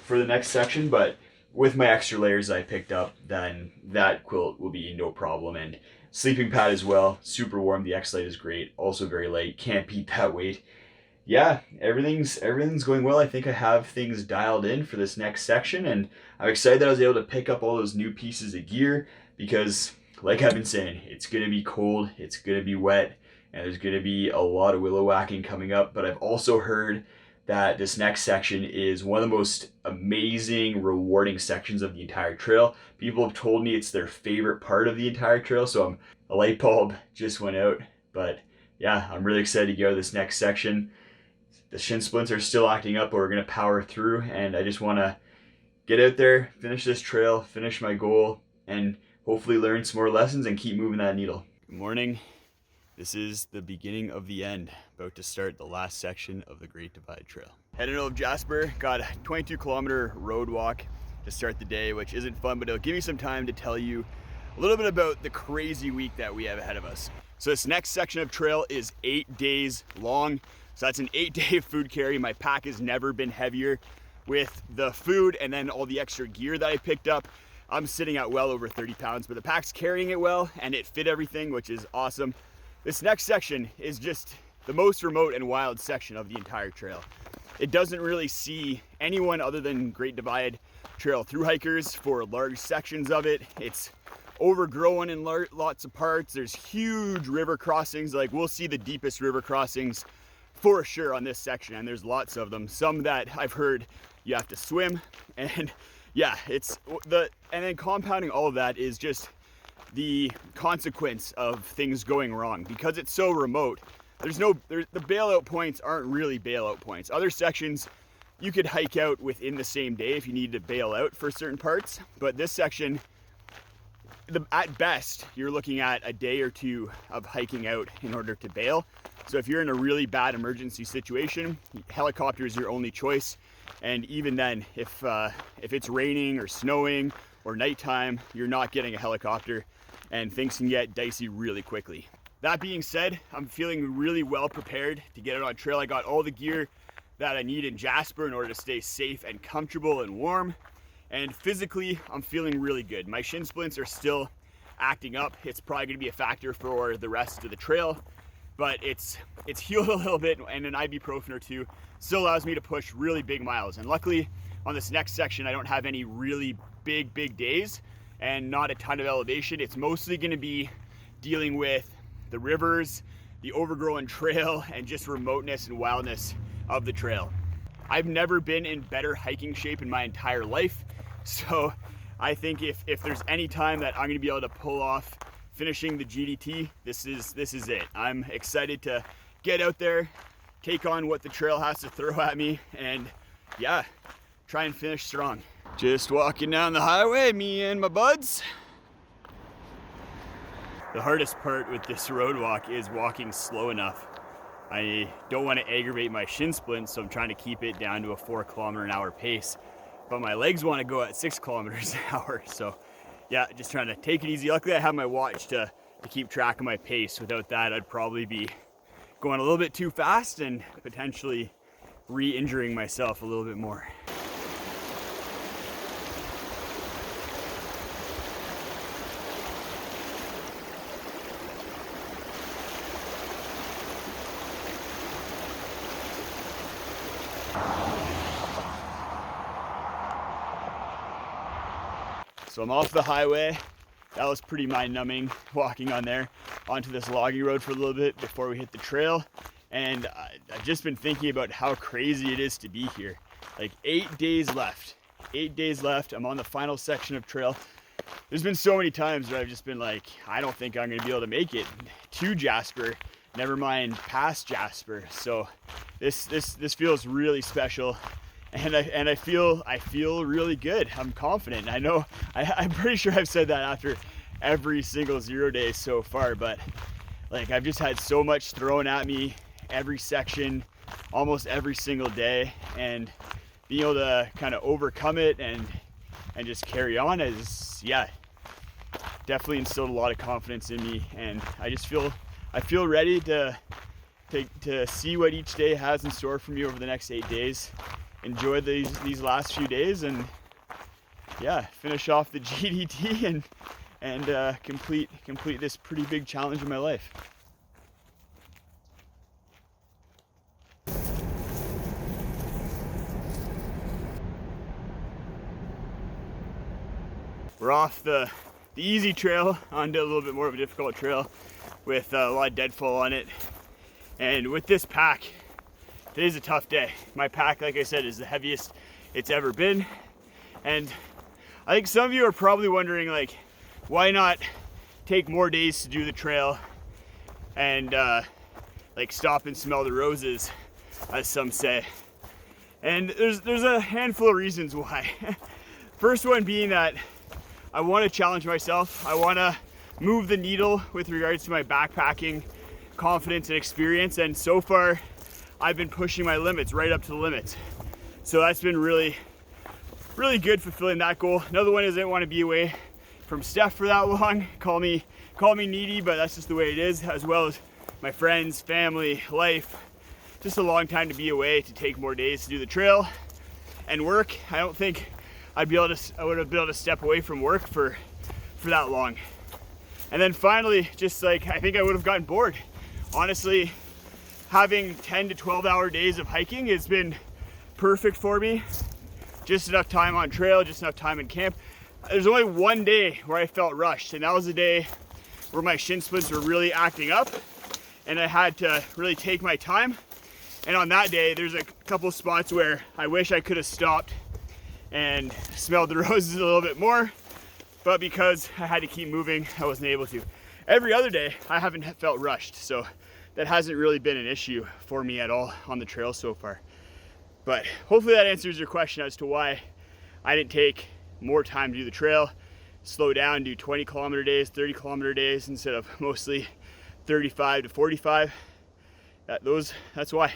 for the next section. But with my extra layers I picked up, then that quilt will be no problem. And sleeping pad as well, super warm. The X-Lite is great, also very light, can't beat that weight. Yeah, everything's going well. I think I have things dialed in for this next section, and I'm excited that I was able to pick up all those new pieces of gear because, like I've been saying, it's going to be cold, it's going to be wet, and there's going to be a lot of willow whacking coming up. But I've also heard that this next section is one of the most amazing, rewarding sections of the entire trail. People have told me it's their favorite part of the entire trail, so a light bulb just went out. But yeah, I'm really excited to go to this next section. The Shin Splints are still acting up, but we're going to power through, and I just want to get out there, finish this trail, finish my goal, and hopefully learn some more lessons and keep moving that needle. Good morning. This is the beginning of the end, about to start the last section of the Great Divide Trail. Heading out of Jasper, got a 22-kilometer road walk to start the day, which isn't fun, but it'll give me some time to tell you a little bit about the crazy week that we have ahead of us. So this next section of trail is 8 days long. So that's an 8-day food carry. My pack has never been heavier. With the food and then all the extra gear that I picked up, I'm sitting at well over 30 pounds, but the pack's carrying it well and it fit everything, which is awesome. This next section is just the most remote and wild section of the entire trail. It doesn't really see anyone other than Great Divide Trail through hikers for large sections of it. It's overgrown in lots of parts. There's huge river crossings. Like, we'll see the deepest river crossings for sure on this section, and there's lots of them. Some that I've heard you have to swim, and yeah, and then compounding all of that is just the consequence of things going wrong. Because it's so remote, the bailout points aren't really bailout points. Other sections you could hike out within the same day if you need to bail out for certain parts, but this section, at best, you're looking at a day or two of hiking out in order to bail. So if you're in a really bad emergency situation, helicopter is your only choice. And even then, if it's raining or snowing or nighttime, you're not getting a helicopter, and things can get dicey really quickly. That being said, I'm feeling really well prepared to get out on trail. I got all the gear that I need in Jasper in order to stay safe and comfortable and warm. And physically, I'm feeling really good. My shin splints are still acting up. It's probably gonna be a factor for the rest of the trail, but it's healed a little bit, and an ibuprofen or two still allows me to push really big miles. And luckily, on this next section, I don't have any really big days and not a ton of elevation. It's mostly gonna be dealing with the rivers, the overgrown trail, and just remoteness and wildness of the trail. I've never been in better hiking shape in my entire life. So I think if there's any time that I'm gonna be able to pull off finishing the GDT, this is it. I'm excited to get out there, take on what the trail has to throw at me, and yeah, try and finish strong. Just walking down the highway, me and my buds. The hardest part with this road walk is walking slow enough I don't want to aggravate my shin splints, so I'm trying to keep it down to a 4 km/h pace. But my legs want to go at 6 km/h. So yeah, just trying to take it easy. Luckily I have my watch to keep track of my pace. Without that, I'd probably be going a little bit too fast and potentially re-injuring myself a little bit more. So I'm off the highway. That was pretty mind-numbing, walking on there onto this logging road for a little bit before we hit the trail. And I've just been thinking about how crazy it is to be here. Like 8 days left. 8 days left. I'm on the final section of trail. There's been so many times where I've just been like, I don't think I'm gonna be able to make it to Jasper, never mind past Jasper. So this feels really special. And I feel really good. I'm confident. I know I'm pretty sure I've said that after every single 0 day so far, but like I've just had so much thrown at me every section, almost every single day, and being able to kind of overcome it and just carry on is, yeah, definitely instilled a lot of confidence in me. And I feel ready to see what each day has in store for me over the next 8 days. Enjoy these last few days and yeah, finish off the GDT and complete this pretty big challenge in my life. We're off the easy trail onto a little bit more of a difficult trail with a lot of deadfall on it. And with this pack, today's a tough day. My pack, like I said, is the heaviest it's ever been. And I think some of you are probably wondering, like, why not take more days to do the trail and like stop and smell the roses, as some say. And there's a handful of reasons why. First one being that I want to challenge myself. I want to move the needle with regards to my backpacking confidence and experience. And so far, I've been pushing my limits right up to the limits. So that's been really, really good fulfilling that goal. Another one is I didn't want to be away from Steph for that long. Call me needy, but that's just the way it is, as well as my friends, family, life. Just a long time to be away, to take more days to do the trail and work. I don't think I would have been able to step away from work for that long. And then finally, just like, I think I would have gotten bored. Honestly, having 10 to 12 hour days of hiking has been perfect for me. Just enough time on trail, just enough time in camp. There's only one day where I felt rushed, and that was the day where my shin splints were really acting up and I had to really take my time. And on that day, there's a couple spots where I wish I could have stopped and smelled the roses a little bit more, but because I had to keep moving, I wasn't able to. Every other day, I haven't felt rushed, so that hasn't really been an issue for me at all on the trail so far. But hopefully that answers your question as to why I didn't take more time to do the trail, slow down, do 20 kilometer days, 30 kilometer days instead of mostly 35 to 45. That's why.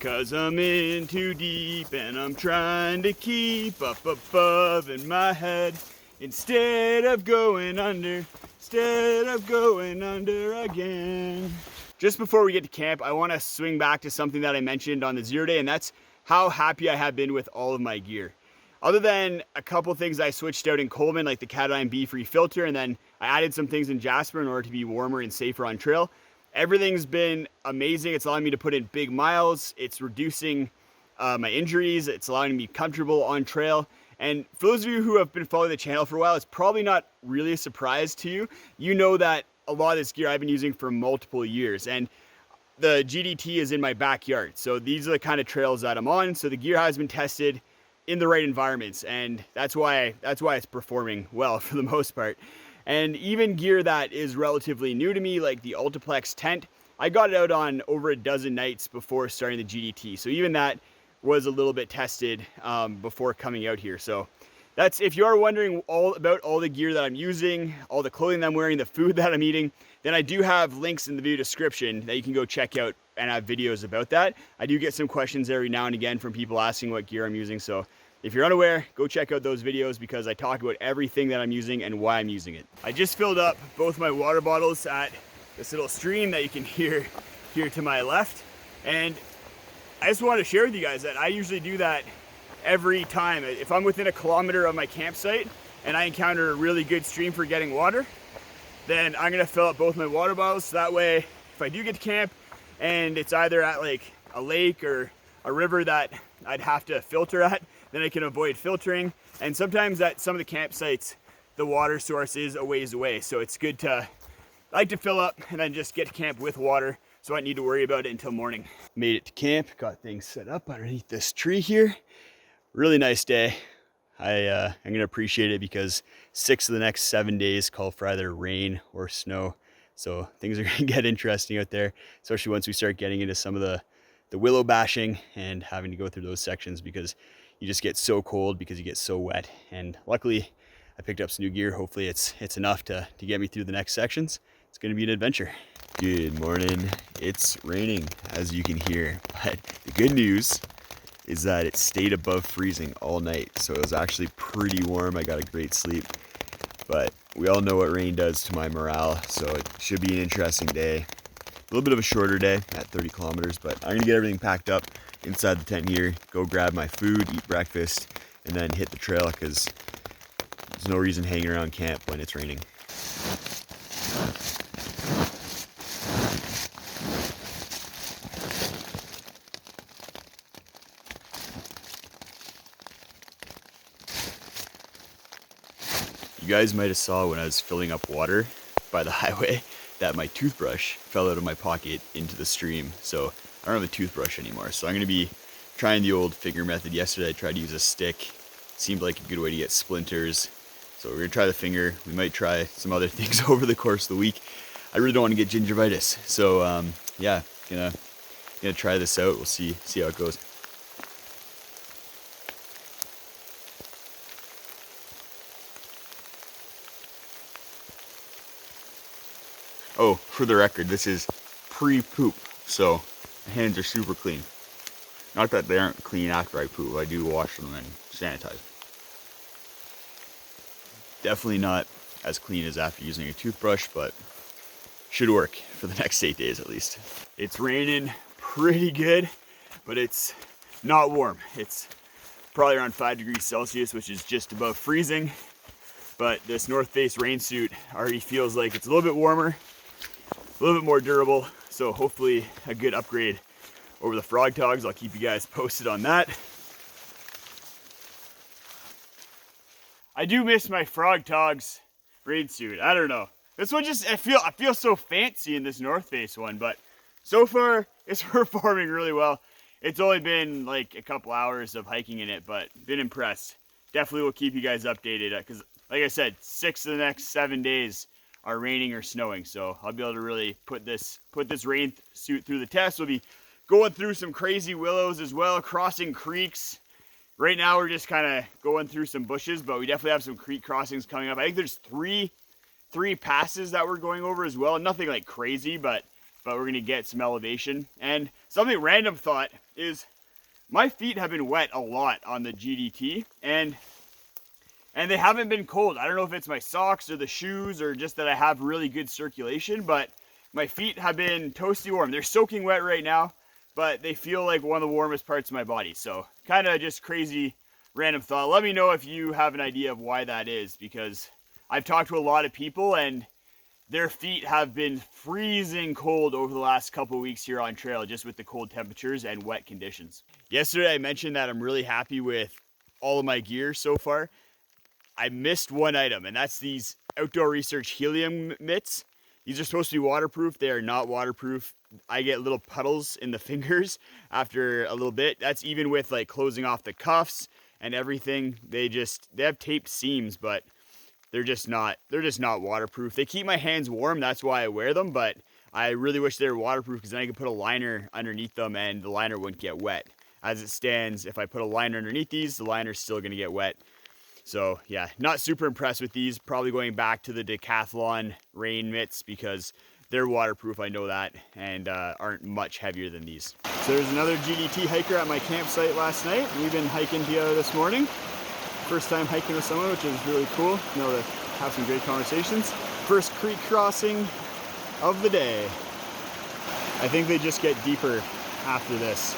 Cause I'm in too deep and I'm trying to keep up above in my head instead of going under again. Just before we get to camp, I want to swing back to something that I mentioned on the 0 day, and that's how happy I have been with all of my gear. Other than a couple things I switched out in Coleman, like the Cat-Ion B-Free filter, and then I added some things in Jasper in order to be warmer and safer on trail. Everything's been amazing. It's allowing me to put in big miles. It's reducing my injuries. It's allowing me to be comfortable on trail. And for those of you who have been following the channel for a while, it's probably not really a surprise to you. You know that a lot of this gear I've been using for multiple years. And the GDT is in my backyard. So these are the kind of trails that I'm on. So the gear has been tested in the right environments, and that's why it's performing well for the most part. And even gear that is relatively new to me, like the Ultiplex tent, I got it out on over a dozen nights before starting the GDT. So even that was a little bit tested before coming out here. So that's, if you are wondering all about all the gear that I'm using, all the clothing that I'm wearing, the food that I'm eating, then I do have links in the video description that you can go check out and have videos about that. I do get some questions every now and again from people asking what gear I'm using. So if you're unaware, go check out those videos because I talk about everything that I'm using and why I'm using it. I just filled up both my water bottles at this little stream that you can hear here to my left. And I just wanted to share with you guys that I usually do that every time. If I'm within a kilometer of my campsite and I encounter a really good stream for getting water, then I'm gonna fill up both my water bottles. So that way, if I do get to camp and it's either at like a lake or a river that I'd have to filter at, then I can avoid filtering. And sometimes at some of the campsites, the water source is a ways away. So it's good to, I like to fill up and then just get to camp with water so I don't need to worry about it until morning. Made it to camp, got things set up underneath this tree here. Really nice day. I'm gonna appreciate it because 6 of the next 7 days call for either rain or snow. So things are gonna get interesting out there, especially once we start getting into some of the willow bashing and having to go through those sections because you just get so cold because you get so wet. And luckily I picked up some new gear. Hopefully it's enough to get me through the next sections. It's gonna be an adventure. Good morning. It's raining, as you can hear, but the good news is that it stayed above freezing all night. So it was actually pretty warm. I got a great sleep, but we all know what rain does to my morale. So it should be an interesting day. A little bit of a shorter day at 30 kilometers, but I'm gonna get everything packed up inside the tent here, go grab my food, eat breakfast, and then hit the trail because there's no reason hanging around camp when it's raining. You guys might have saw when I was filling up water by the highway that my toothbrush fell out of my pocket into the stream. So I don't have a toothbrush anymore. So I'm gonna be trying the old finger method. Yesterday I tried to use a stick. Seemed like a good way to get splinters. So we're gonna try the finger. We might try some other things over the course of the week. I really don't want to get gingivitis. So yeah, gonna try this out. We'll see how it goes. Oh, for the record, this is pre-poop, so my hands are super clean. Not that they aren't clean after I poop, I do wash them and sanitize. Definitely not as clean as after using a toothbrush, but should work for the next 8 days at least. It's raining pretty good, but it's not warm. It's probably around 5 degrees Celsius, which is just above freezing. But this North Face rain suit already feels like it's a little bit warmer, a little bit more durable, so hopefully a good upgrade over the Frog Togs. I'll keep you guys posted on that. I do miss my Frog Togs rain suit. I don't know. This one just, I feel so fancy in this North Face one, but so far it's performing really well. It's only been like a couple hours of hiking in it, but been impressed. Definitely will keep you guys updated because like I said, 6 of the next 7 days are raining or snowing, so I'll be able to really put this rain suit through the test. We'll be going through some crazy willows as well, crossing creeks. Right now we're just kind of going through some bushes, but we definitely have some creek crossings coming up. I think there's three passes that we're going over as well. Nothing like crazy, but we're gonna get some elevation. And something random thought is my feet have been wet a lot on the GDT, and they haven't been cold. I don't know if it's my socks or the shoes or just that I have really good circulation, but my feet have been toasty warm. They're soaking wet right now, but they feel like one of the warmest parts of my body. So kind of just crazy random thought. Let me know if you have an idea of why that is, because I've talked to a lot of people and their feet have been freezing cold over the last couple of weeks here on trail, just with the cold temperatures and wet conditions. Yesterday I mentioned that I'm really happy with all of my gear so far. I missed one item, and that's these Outdoor Research helium mitts. These are supposed to be waterproof. They are not waterproof. I get little puddles in the fingers after a little bit. That's even with like closing off the cuffs and everything, they have taped seams, but they're just not waterproof. They keep my hands warm, that's why I wear them, but I really wish they were waterproof because then I could put a liner underneath them and the liner wouldn't get wet. As it stands, if I put a liner underneath these, the liner's still gonna get wet. So yeah, not super impressed with these. Probably going back to the Decathlon rain mitts because they're waterproof, I know that, and aren't much heavier than these. So there's another GDT hiker at my campsite last night. We've been hiking together this morning. First time hiking with someone, which is really cool. You know, to have some great conversations. First creek crossing of the day. I think they just get deeper after this,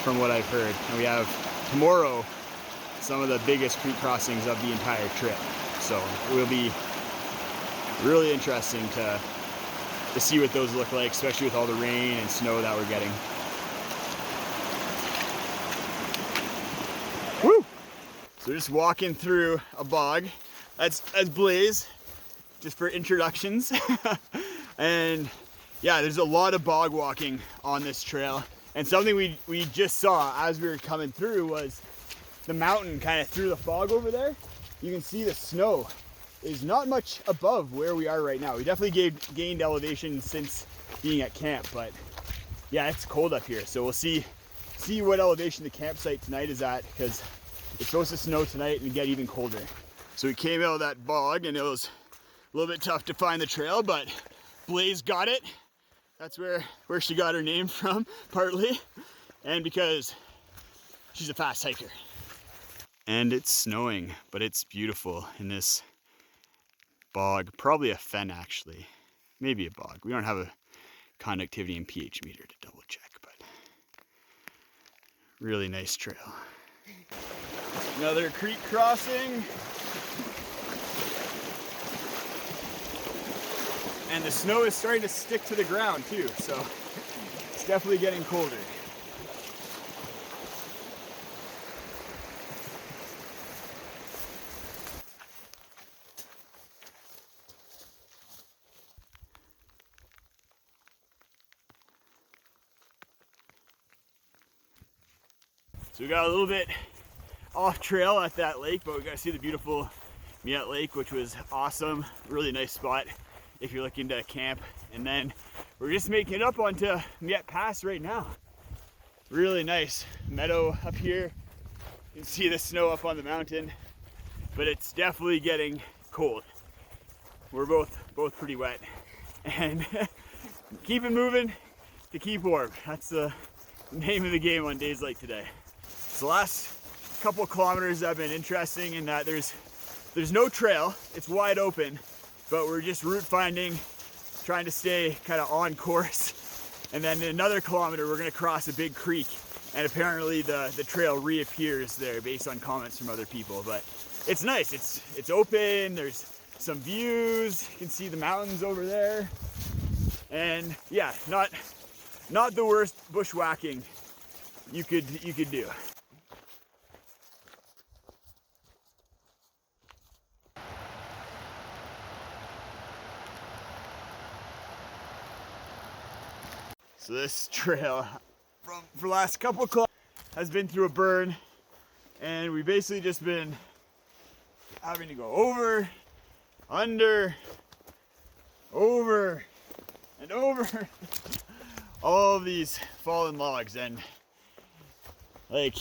from what I've heard. And we have tomorrow some of the biggest creek crossings of the entire trip. So it will be really interesting to see what those look like, especially with all the rain and snow that we're getting. Woo! So just walking through a bog. That's Blaze, just for introductions. And yeah, there's a lot of bog walking on this trail. And something we just saw as we were coming through was the mountain kind of through the fog over there. You can see the snow is not much above where we are right now. We definitely gained elevation since being at camp, but yeah, it's cold up here. So we'll see what elevation the campsite tonight is at, because it's supposed to snow tonight and get even colder. So we came out of that bog and it was a little bit tough to find the trail, but Blaze got it. That's where she got her name from, partly, and because she's a fast hiker. And it's snowing, but it's beautiful in this bog, probably a fen actually, maybe a bog. We don't have a conductivity and pH meter to double check, but really nice trail. Another creek crossing. And the snow is starting to stick to the ground too, so it's definitely getting colder. So we got a little bit off trail at that lake, but we got to see the beautiful Miette Lake, which was awesome. Really nice spot if you're looking to camp. And then we're just making it up onto Miette Pass right now. Really nice meadow up here. You can see the snow up on the mountain, but it's definitely getting cold. We're both pretty wet, and keep it moving to keep warm. That's the name of the game on days like today. So the last couple kilometers have been interesting in that there's no trail, it's wide open, but we're just route finding, trying to stay kind of on course. And then in another kilometer, we're gonna cross a big creek, and apparently the trail reappears there based on comments from other people. But it's nice, it's open, there's some views, you can see the mountains over there. And yeah, not the worst bushwhacking you could do. So this trail for the last couple of kilometers has been through a burn, and we've basically just been having to go over, under, over, and over all of these fallen logs, and like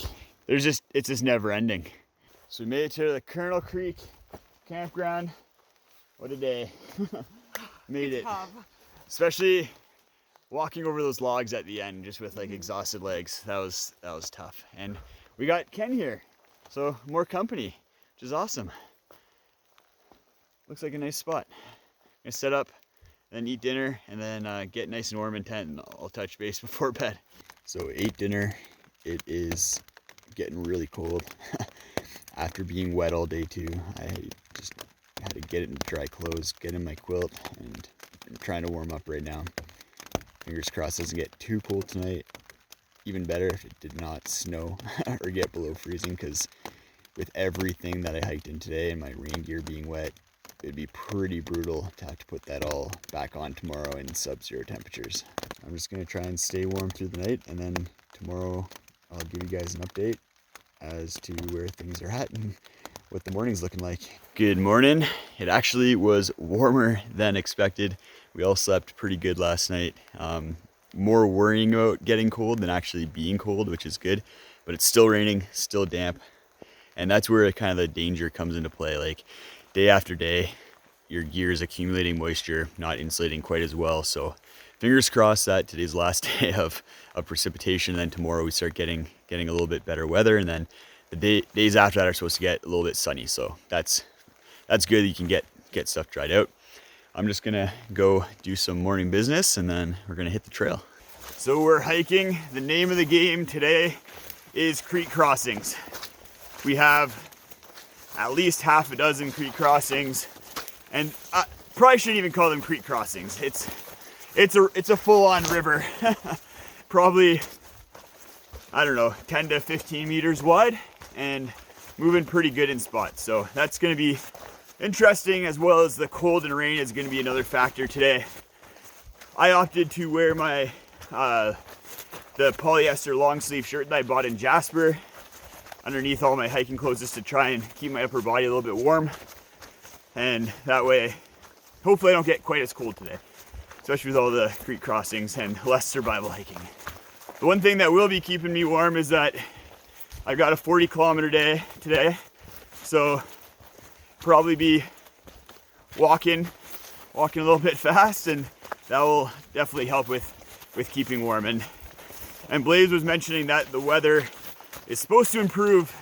it's just never ending. So we made it to the Colonel Creek campground. What a day. Made it. Especially walking over those logs at the end, just with like exhausted legs. That was tough. And we got Ken here, so more company, which is awesome. Looks like a nice spot. I'm gonna set up, then eat dinner, and then get nice and warm in tent, and I'll touch base before bed. So ate dinner. It is getting really cold. After being wet all day too, I just had to get it in dry clothes, get in my quilt, and I'm trying to warm up right now. Fingers crossed it doesn't get too cold tonight. Even better if it did not snow or get below freezing, because with everything that I hiked in today and my rain gear being wet, it'd be pretty brutal to have to put that all back on tomorrow in sub-zero temperatures. I'm just gonna try and stay warm through the night, and then tomorrow I'll give you guys an update as to where things are at and what the morning's looking like. Good morning. It actually was warmer than expected. We all slept pretty good last night. More worrying about getting cold than actually being cold, which is good, but it's still raining, still damp. And that's where kind of the danger comes into play. Like day after day, your gear is accumulating moisture, not insulating quite as well. So fingers crossed that today's last day of precipitation, and then tomorrow we start getting a little bit better weather, and then the days after that are supposed to get a little bit sunny. So that's good. You can get stuff dried out. I'm just gonna go do some morning business, and then we're gonna hit the trail. So we're hiking. The name of the game today is creek crossings. We have at least half a dozen creek crossings, and I probably shouldn't even call them creek crossings. It's a full-on river. Probably, I don't know, 10 to 15 meters wide and moving pretty good in spots. So that's gonna be interesting, as well as the cold and rain is gonna be another factor today. I opted to wear my the polyester long sleeve shirt that I bought in Jasper underneath all my hiking clothes, just to try and keep my upper body a little bit warm. And that way, hopefully I don't get quite as cold today, especially with all the creek crossings and less survival hiking. The one thing that will be keeping me warm is that I've got a 40-kilometer day today, so probably be walking a little bit fast, and that will definitely help with keeping warm. And Blaze was mentioning that the weather is supposed to improve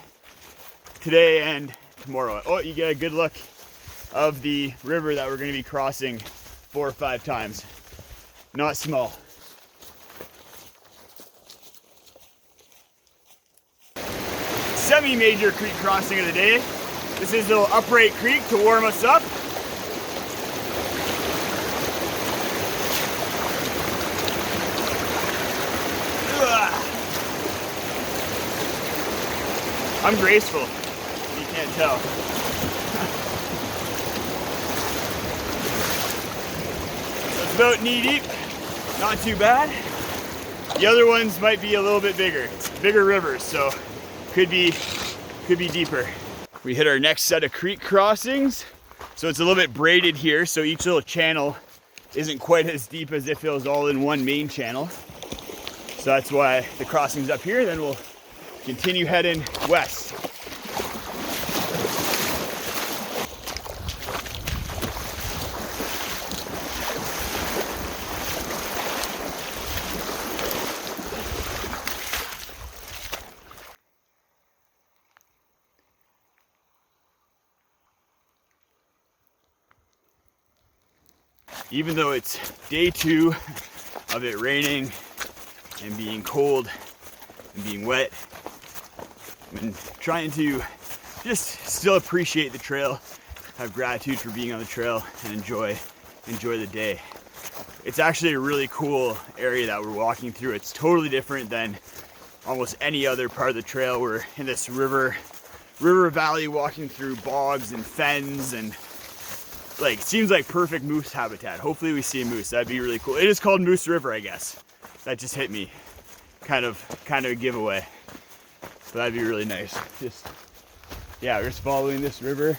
today and tomorrow. Oh, you get a good look of the river that we're going to be crossing 4 or 5 times. Not small. Semi-major creek crossing of the day. This is Little Upright Creek to warm us up. I'm graceful, you can't tell. So it's about knee deep, not too bad. The other ones might be a little bit bigger. It's bigger rivers, so could be deeper. We hit our next set of creek crossings. So it's a little bit braided here, so each little channel isn't quite as deep as if it was all in one main channel. So that's why the crossing's up here, then we'll continue heading west. Even though it's day 2 of it raining and being cold and being wet, and trying to just still appreciate the trail, have gratitude for being on the trail, and enjoy the day. It's actually a really cool area that we're walking through. It's totally different than almost any other part of the trail. We're in this river valley, walking through bogs and fens, and like, seems like perfect moose habitat. Hopefully we see a moose. That'd be really cool. It is called Moose River, I guess. That just hit me. Kind of a giveaway. But that'd be really nice. We're just following this river,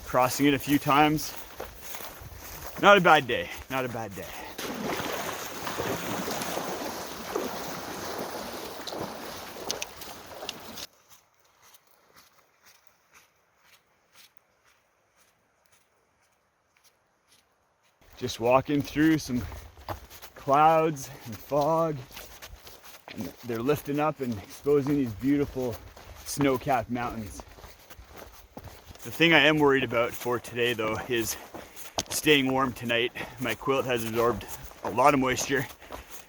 crossing it a few times. Not a bad day, not a bad day. Just walking through some clouds and fog, and they're lifting up and exposing these beautiful snow-capped mountains. The thing I am worried about for today, though, is staying warm tonight. My quilt has absorbed a lot of moisture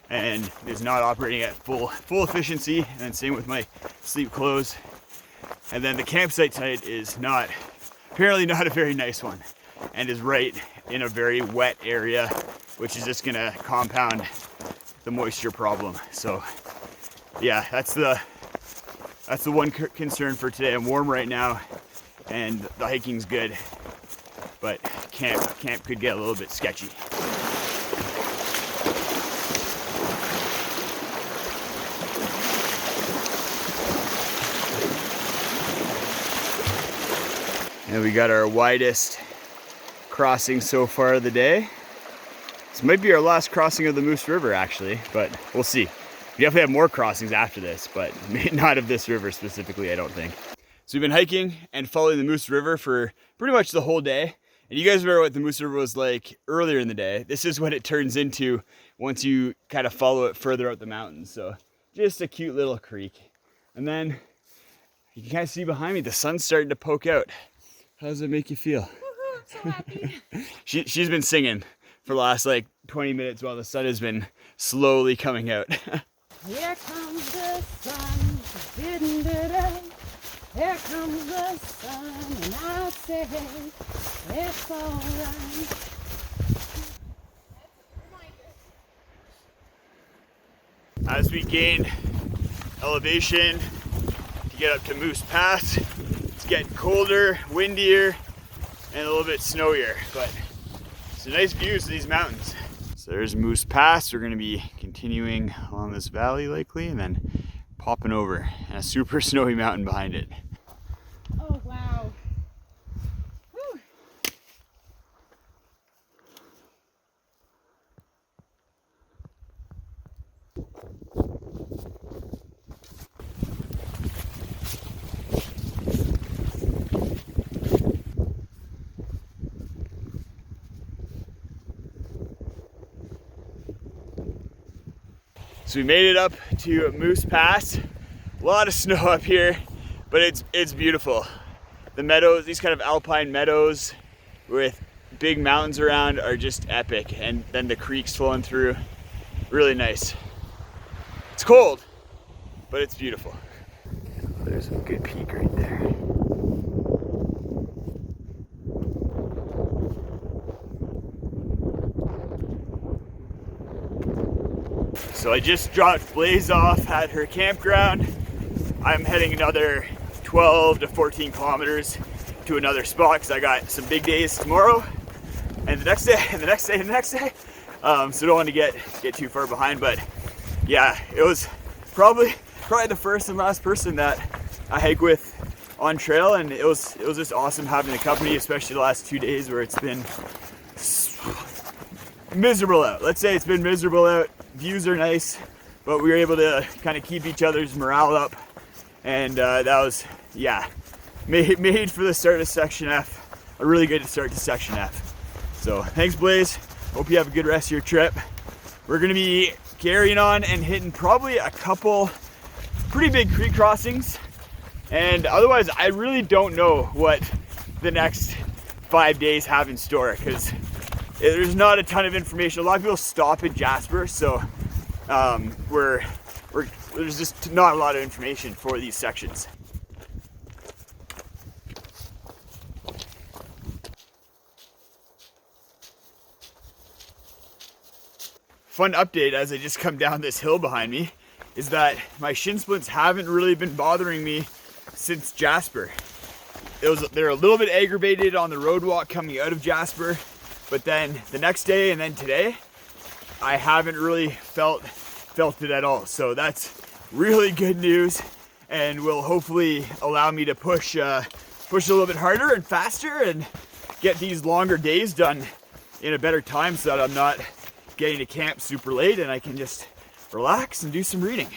and is not operating at full efficiency, and then same with my sleep clothes. And then the campsite tonight is apparently not a very nice one, and is right in a very wet area, which is just gonna compound the moisture problem. So yeah, that's the one concern for today. I'm warm right now and the hiking's good, but camp could get a little bit sketchy. And we got our widest crossing so far of the day. This might be our last crossing of the Moose River actually, but we'll see. We definitely have more crossings after this, but not of this river specifically, I don't think. So we've been hiking and following the Moose River for pretty much the whole day. And you guys remember what the Moose River was like earlier in the day. This is what it turns into once you kind of follow it further up the mountains. So just a cute little creek. And then you can kind of see behind me, the sun's starting to poke out. How does it make you feel? Woohoo, I'm so happy. She's been singing for the last like 20 minutes while the sun has been slowly coming out. Here comes the sun. Da-da-da-da. Here comes the sun, and I say it's alright. As we gain elevation to get up to Moose Pass, it's getting colder, windier, and a little bit snowier, but it's a nice views of these mountains. So there's Moose Pass. We're going to be continuing along this valley likely, and then popping over, and a super snowy mountain behind it. Oh, wow. Whew. So we made it up to Moose Pass. A lot of snow up here, but it's beautiful. The meadows, these kind of alpine meadows with big mountains around are just epic, and then the creeks flowing through, really nice. It's cold, but it's beautiful. There's a good peak right there. So I just dropped Blaze off at her campground. I'm heading another 12 to 14 kilometers to another spot because I got some big days tomorrow and the next day and the next day and the next day. So don't want to get too far behind, but yeah, it was probably the first and last person that I hike with on trail, and it was just awesome having the company, especially the last 2 days where it's been miserable out. Let's say it's been miserable out. Views are nice, but we were able to kind of keep each other's morale up, and that was, yeah, made for the start of Section F. A really good start to Section F. So thanks, Blaze. Hope you have a good rest of your trip. We're gonna be carrying on and hitting probably a couple pretty big creek crossings, and otherwise I really don't know what the next 5 days have in store, because there's not a ton of information. A lot of people stop at Jasper, so there's just not a lot of information for these sections. Fun update as I just come down this hill behind me is that my shin splints haven't really been bothering me since Jasper. They're a little bit aggravated on the road walk coming out of Jasper, but then the next day and then today, I haven't really felt it at all. So that's really good news, and will hopefully allow me to push a little bit harder and faster and get these longer days done in a better time, so that I'm not getting to camp super late and I can just relax and do some reading.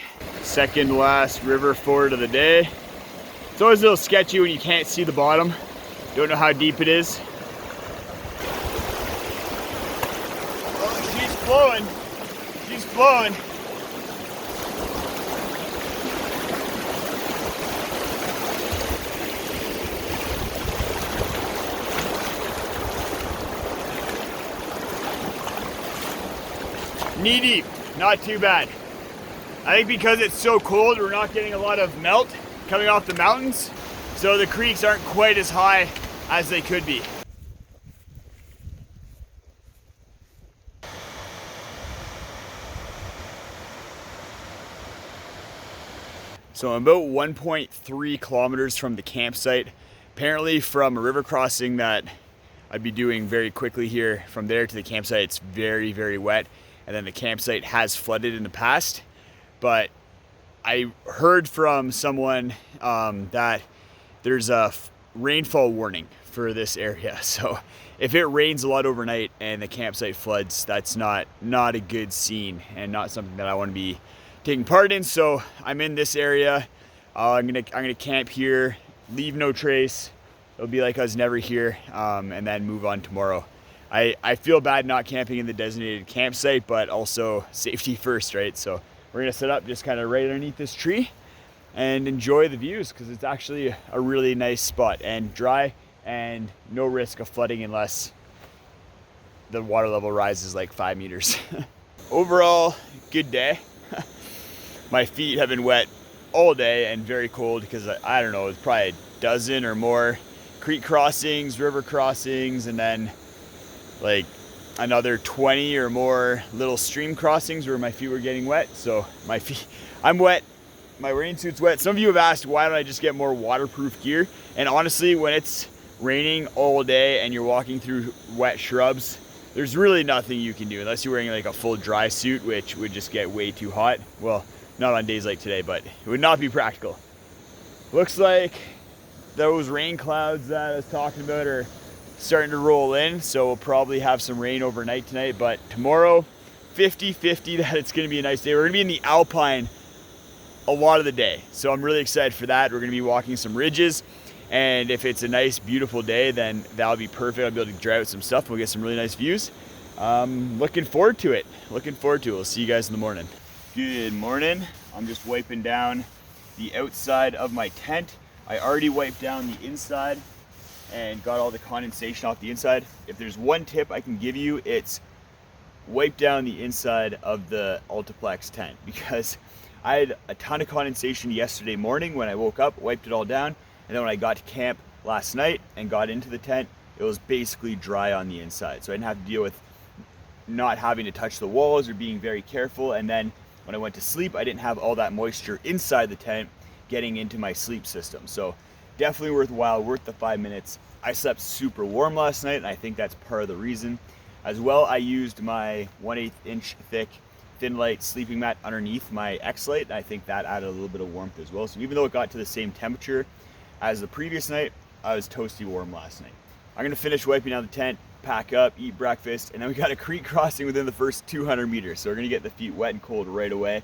Second last river ford of the day. It's always a little sketchy when you can't see the bottom. Don't know how deep it is. Oh, she's flowing. She's flowing. Knee deep, not too bad. I think because it's so cold, we're not getting a lot of melt coming off the mountains, so the creeks aren't quite as high as they could be. So I'm about 1.3 kilometers from the campsite, apparently from a river crossing that I'd be doing very quickly here. From there to the campsite, it's very, very wet. And then the campsite has flooded in the past, but I heard from someone that there's a rainfall warning for this area. So if it rains a lot overnight and the campsite floods, that's not a good scene and not something that I want to be taking part in. So I'm in this area. I'm gonna camp here, leave no trace. It'll be like I was never here, and then move on tomorrow. I feel bad not camping in the designated campsite, but also safety first, right? So we're gonna set up just kind of right underneath this tree and enjoy the views, because it's actually a really nice spot and dry and no risk of flooding unless the water level rises like 5 meters. Overall, good day. My feet have been wet all day and very cold because I don't know, it's probably a dozen or more creek crossings, river crossings, and then like another 20 or more little stream crossings where my feet were getting wet. So my feet, I'm wet, my rain suit's wet. Some of you have asked, why don't I just get more waterproof gear? And honestly, when it's raining all day and you're walking through wet shrubs, there's really nothing you can do unless you're wearing like a full dry suit, which would just get way too hot. Well, not on days like today, but it would not be practical. Looks like those rain clouds that I was talking about are starting to roll in, so we'll probably have some rain overnight tonight, but tomorrow 50-50 that it's going to be a nice day. We're going to be in the Alpine a lot of the day, so I'm really excited for that. We're going to be walking some ridges, and if it's a nice beautiful day, then that'll be perfect. I'll be able to dry out some stuff. We'll get some really nice views. Looking forward to it. We'll see you guys in the morning. Good morning. I'm just wiping down the outside of my tent. I already wiped down the inside and got all the condensation off the inside. If there's one tip I can give you, it's wipe down the inside of the Altiplex tent, because I had a ton of condensation yesterday morning when I woke up, wiped it all down, and then when I got to camp last night and got into the tent, it was basically dry on the inside. So I didn't have to deal with not having to touch the walls or being very careful. And then when I went to sleep, I didn't have all that moisture inside the tent getting into my sleep system. So definitely worthwhile, worth the 5 minutes. I slept super warm last night, and I think that's part of the reason. As well, I used my 1/8 inch thick thin light sleeping mat underneath my X-Lite, and I think that added a little bit of warmth as well. So even though it got to the same temperature as the previous night, I was toasty warm last night. I'm gonna finish wiping down the tent, pack up, eat breakfast, and then we got a creek crossing within the first 200 meters. So we're gonna get the feet wet and cold right away.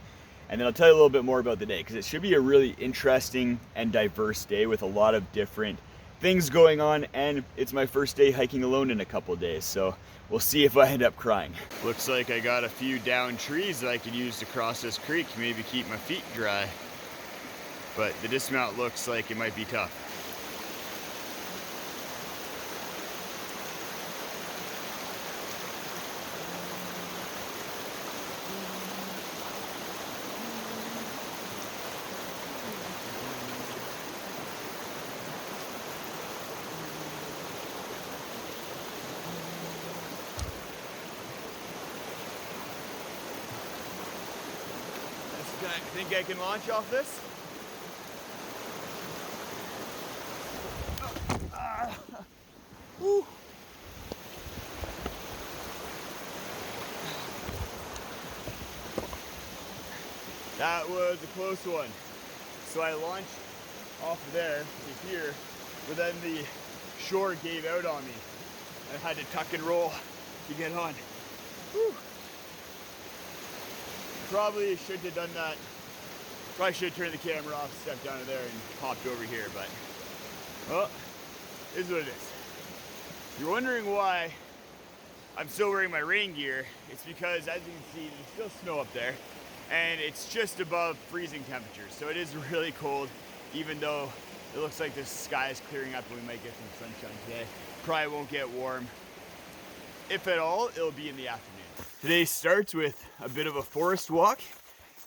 And then I'll tell you a little bit more about the day, because it should be a really interesting and diverse day with a lot of different things going on, and it's my first day hiking alone in a couple of days, so we'll see if I end up crying. Looks like I got a few down trees that I could use to cross this creek, maybe keep my feet dry, but the dismount looks like it might be tough. I think I can launch off this. That was a close one. So I launched off of there to here, but then the shore gave out on me. I had to tuck and roll to get on. Whew. Probably shouldn't have done that. Probably should have turned the camera off, stepped down to there, and hopped over here, but, well, it is what it is. If you're wondering why I'm still wearing my rain gear, it's because, as you can see, there's still snow up there, and it's just above freezing temperatures, so it is really cold, even though it looks like the sky is clearing up and we might get some sunshine today. Probably won't get warm. If at all, it'll be in the afternoon. Today starts with a bit of a forest walk.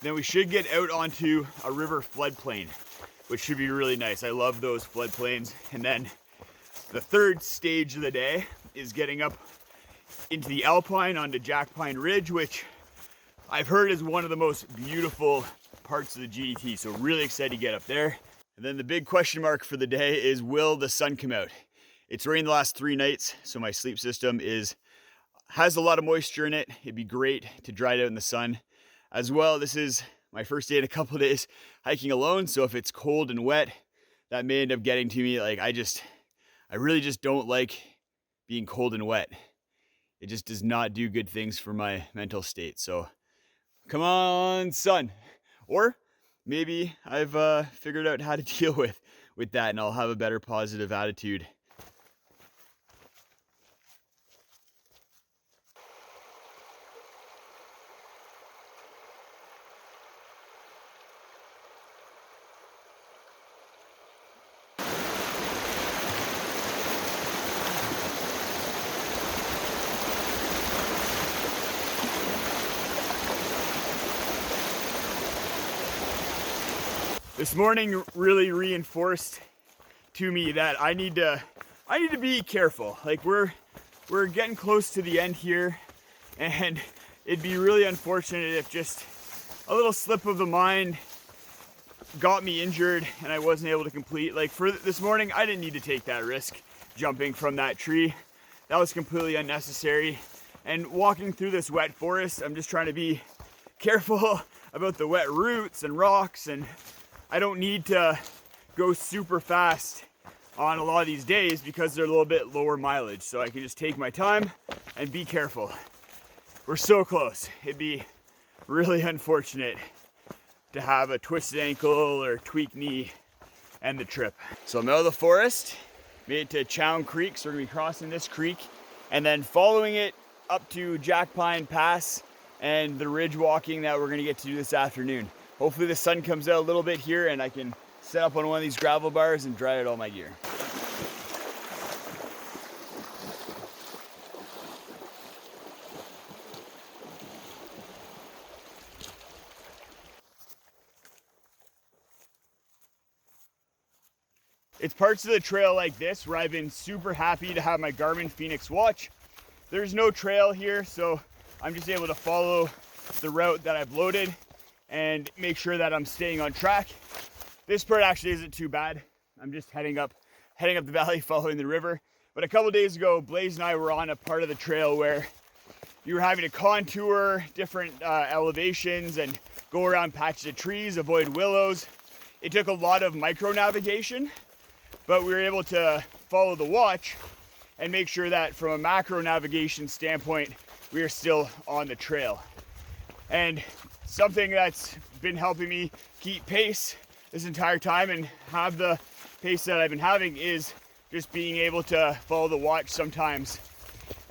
Then we should get out onto a river floodplain, which should be really nice. I love those floodplains. And then the third stage of the day is getting up into the Alpine onto Jack Pine Ridge, which I've heard is one of the most beautiful parts of the GDT. So really excited to get up there. And then the big question mark for the day is, will the sun come out? It's rained the last 3 nights, so my sleep system has a lot of moisture in it. It'd be great to dry it out in the sun. As well, this is my first day in a couple of days hiking alone, so if it's cold and wet, that may end up getting to me. Like I really just don't like being cold and wet. It just does not do good things for my mental state. So come on, sun. Or maybe I've figured out how to deal with that, and I'll have a better positive attitude. This morning really reinforced to me that I need to be careful. Like we're getting close to the end here, and it'd be really unfortunate if just a little slip of the mind got me injured and I wasn't able to complete. Like for this morning, I didn't need to take that risk jumping from that tree. That was completely unnecessary. And walking through this wet forest, I'm just trying to be careful about the wet roots and rocks, and I don't need to go super fast on a lot of these days because they're a little bit lower mileage. So I can just take my time and be careful. We're so close. It'd be really unfortunate to have a twisted ankle or tweaked knee and the trip. So I'm out of the forest, made it to Chown Creek. So we're gonna be crossing this creek and then following it up to Jack Pine Pass and the ridge walking that we're gonna get to do this afternoon. Hopefully the sun comes out a little bit here and I can set up on one of these gravel bars and dry out all my gear. It's parts of the trail like this where I've been super happy to have my Garmin Fenix watch. There's no trail here, so I'm just able to follow the route that I've loaded and make sure that I'm staying on track. This part actually isn't too bad. I'm just heading up the valley following the river. But a couple days ago, Blaze and I were on a part of the trail where you were having to contour different elevations and go around patches of trees, avoid willows. It took a lot of micro navigation, but we were able to follow the watch and make sure that from a macro navigation standpoint, we are still on the trail. And something that's been helping me keep pace this entire time and have the pace that I've been having is just being able to follow the watch sometimes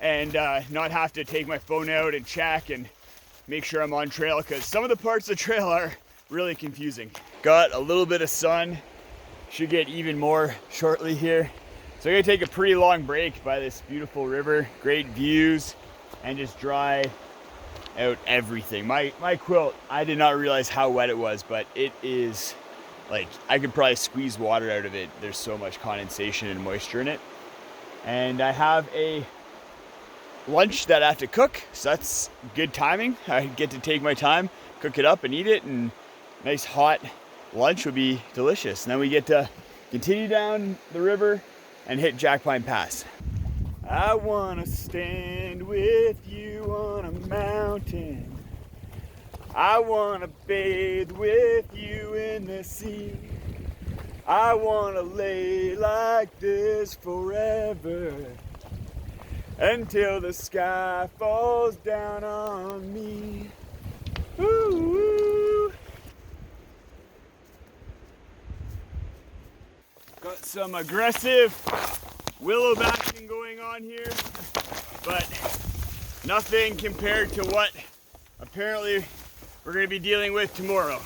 and not have to take my phone out and check and make sure I'm on trail, because some of the parts of the trail are really confusing. Got a little bit of sun, should get even more shortly here. So I'm gonna take a pretty long break by this beautiful river, great views, and just dry out everything. My quilt, I did not realize how wet it was, but it is like, I could probably squeeze water out of it. There's so much condensation and moisture in it. And I have a lunch that I have to cook, so that's good timing. I get to take my time, cook it up and eat it, and nice hot lunch would be delicious. And then we get to continue down the river and hit Jack Pine Pass. I wanna stand with you on a mountain. I wanna bathe with you in the sea. I wanna lay like this forever until the sky falls down on me. Ooh. Got some aggressive willow bashing going on here, but nothing compared to what apparently we're going to be dealing with tomorrow.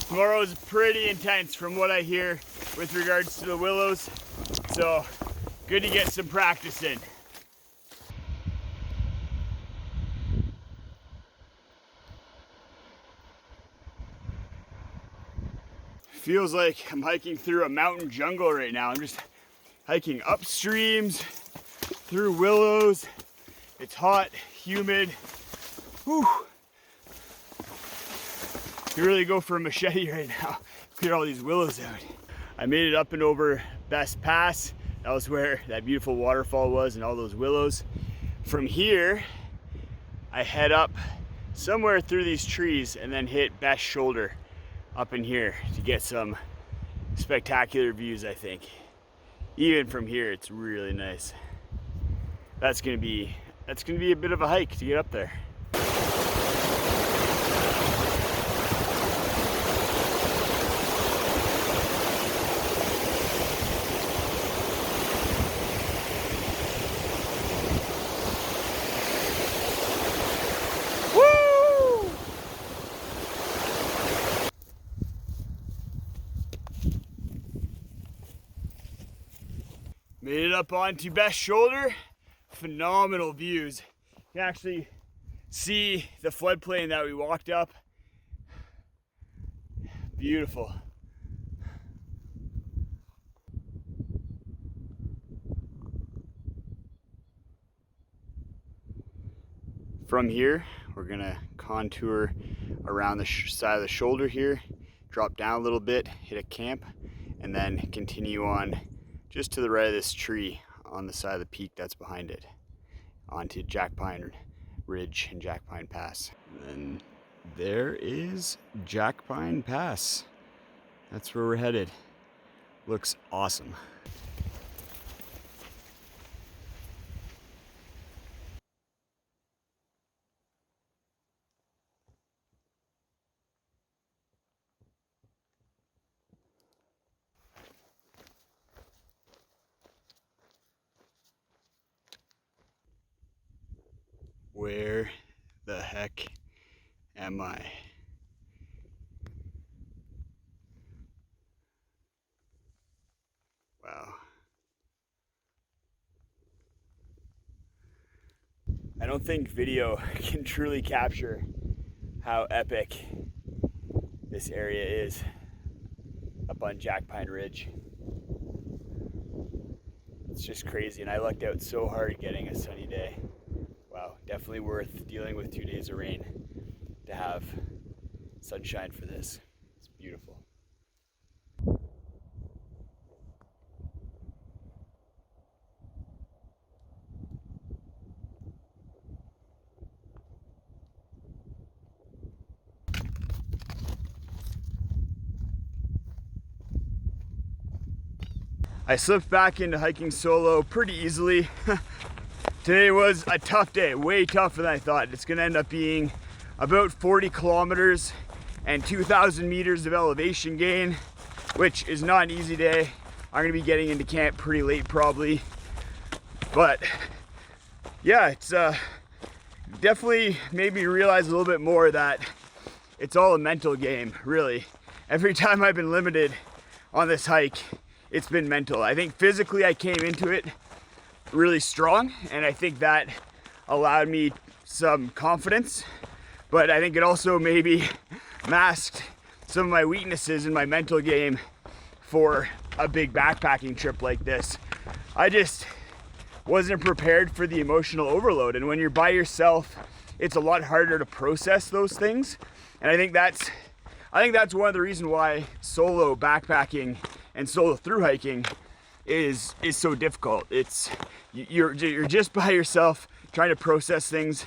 Tomorrow is pretty intense from what I hear with regards to the willows, so good to get some practice in. Feels like I'm hiking through a mountain jungle right now. I'm just hiking up streams, through willows. It's hot, humid. Whew. You really go for a machete right now. Clear all these willows out. I made it up and over Best Pass. That was where that beautiful waterfall was and all those willows. From here, I head up somewhere through these trees and then hit Best Shoulder up in here to get some spectacular views, I think. Even from here, it's really nice. That's gonna be a bit of a hike to get up there. Made it up onto Best Shoulder. Phenomenal views. You can actually see the floodplain that we walked up. Beautiful. From here, we're gonna contour around the side of the shoulder here, drop down a little bit, hit a camp, and then continue on just to the right of this tree on the side of the peak that's behind it, onto Jack Pine Ridge and Jack Pine Pass. And there is Jack Pine Pass. That's where we're headed. Looks awesome. Where the heck am I? Wow. I don't think video can truly capture how epic this area is up on Jack Pine Ridge. It's just crazy, and I lucked out so hard getting a sunny day. Wow, definitely worth dealing with 2 days of rain to have sunshine for this. It's beautiful. I slipped back into hiking solo pretty easily. Today was a tough day, way tougher than I thought. It's gonna end up being about 40 kilometers and 2,000 meters of elevation gain, which is not an easy day. I'm gonna be getting into camp pretty late probably. But yeah, it's definitely made me realize a little bit more that it's all a mental game, really. Every time I've been limited on this hike, it's been mental. I think physically I came into it really strong, and I think that allowed me some confidence, but I think it also maybe masked some of my weaknesses in my mental game for a big backpacking trip like this. I just wasn't prepared for the emotional overload, and when you're by yourself, it's a lot harder to process those things. And I think that's one of the reasons why solo backpacking and solo through hiking is so difficult. You're just by yourself trying to process things,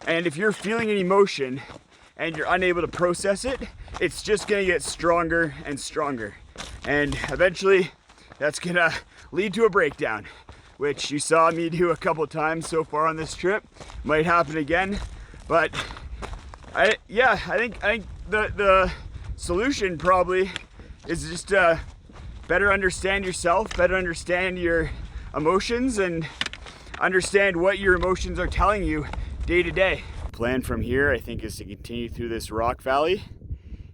and if you're feeling an emotion and you're unable to process it, it's just gonna get stronger and stronger, and eventually that's gonna lead to a breakdown, which you saw me do a couple times so far on this trip. Might happen again, but I think the solution probably is just better understand yourself, better understand your emotions, and understand what your emotions are telling you day to day. Plan from here, I think, is to continue through this rock valley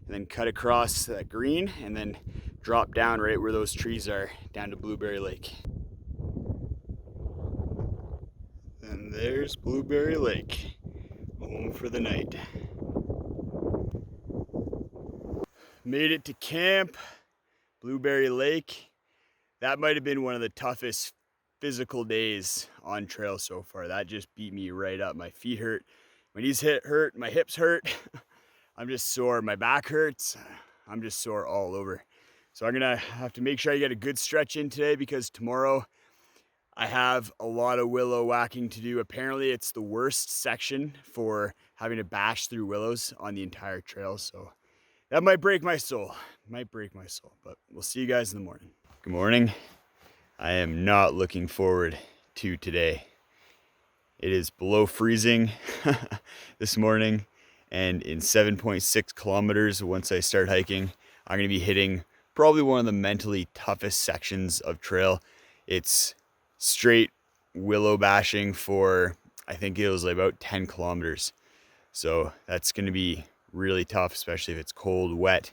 and then cut across that green and then drop down right where those trees are, down to Blueberry Lake. And there's Blueberry Lake, home for the night. Made it to camp, Blueberry Lake. That might have been one of the toughest physical days on trail so far. That just beat me right up. My feet hurt, my knees hurt, my hips hurt. I'm just sore, my back hurts. I'm just sore all over. So I'm gonna have to make sure I get a good stretch in today, because tomorrow I have a lot of willow whacking to do. Apparently it's the worst section for having to bash through willows on the entire trail. So that might break my soul. But we'll see you guys in the morning. Good morning. I am not looking forward to today. It is below freezing this morning, and in 7.6 kilometers, once I start hiking, I'm gonna be hitting probably one of the mentally toughest sections of trail. It's straight willow bashing for, I think it was like about 10 kilometers. So that's gonna be really tough, especially if it's cold, wet.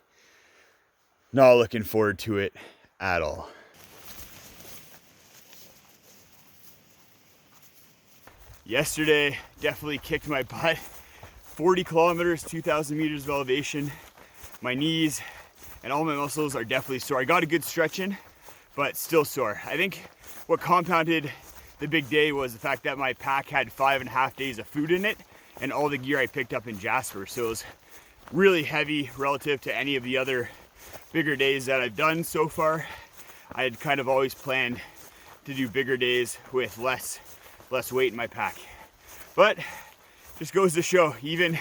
Not looking forward to it at all. Yesterday definitely kicked my butt. 40 kilometers, 2,000 meters of elevation. My knees and all my muscles are definitely sore. I got a good stretch in, but still sore. I think what compounded the big day was the fact that my pack had 5.5 days of food in it and all the gear I picked up in Jasper. So it was really heavy relative to any of the other bigger days that I've done so far. I had kind of always planned to do bigger days with less weight in my pack. But just goes to show, even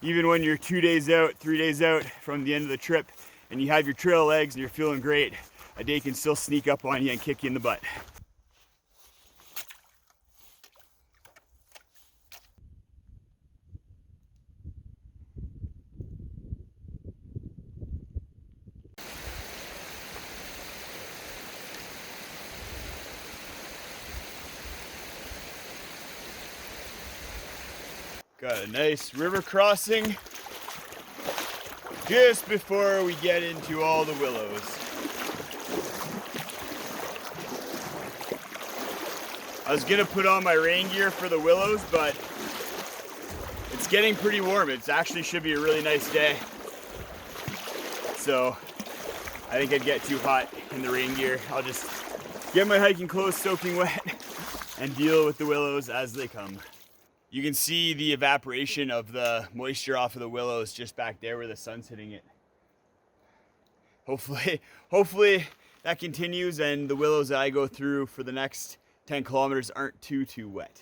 when you're 2 days out, 3 days out from the end of the trip and you have your trail legs and you're feeling great, a day can still sneak up on you and kick you in the butt. Got a nice river crossing just before we get into all the willows. I was gonna put on my rain gear for the willows, but it's getting pretty warm. It actually should be a really nice day. So I think I'd get too hot in the rain gear. I'll just get my hiking clothes soaking wet and deal with the willows as they come. You can see the evaporation of the moisture off of the willows just back there where the sun's hitting it. Hopefully that continues and the willows that I go through for the next 10 kilometers aren't too wet.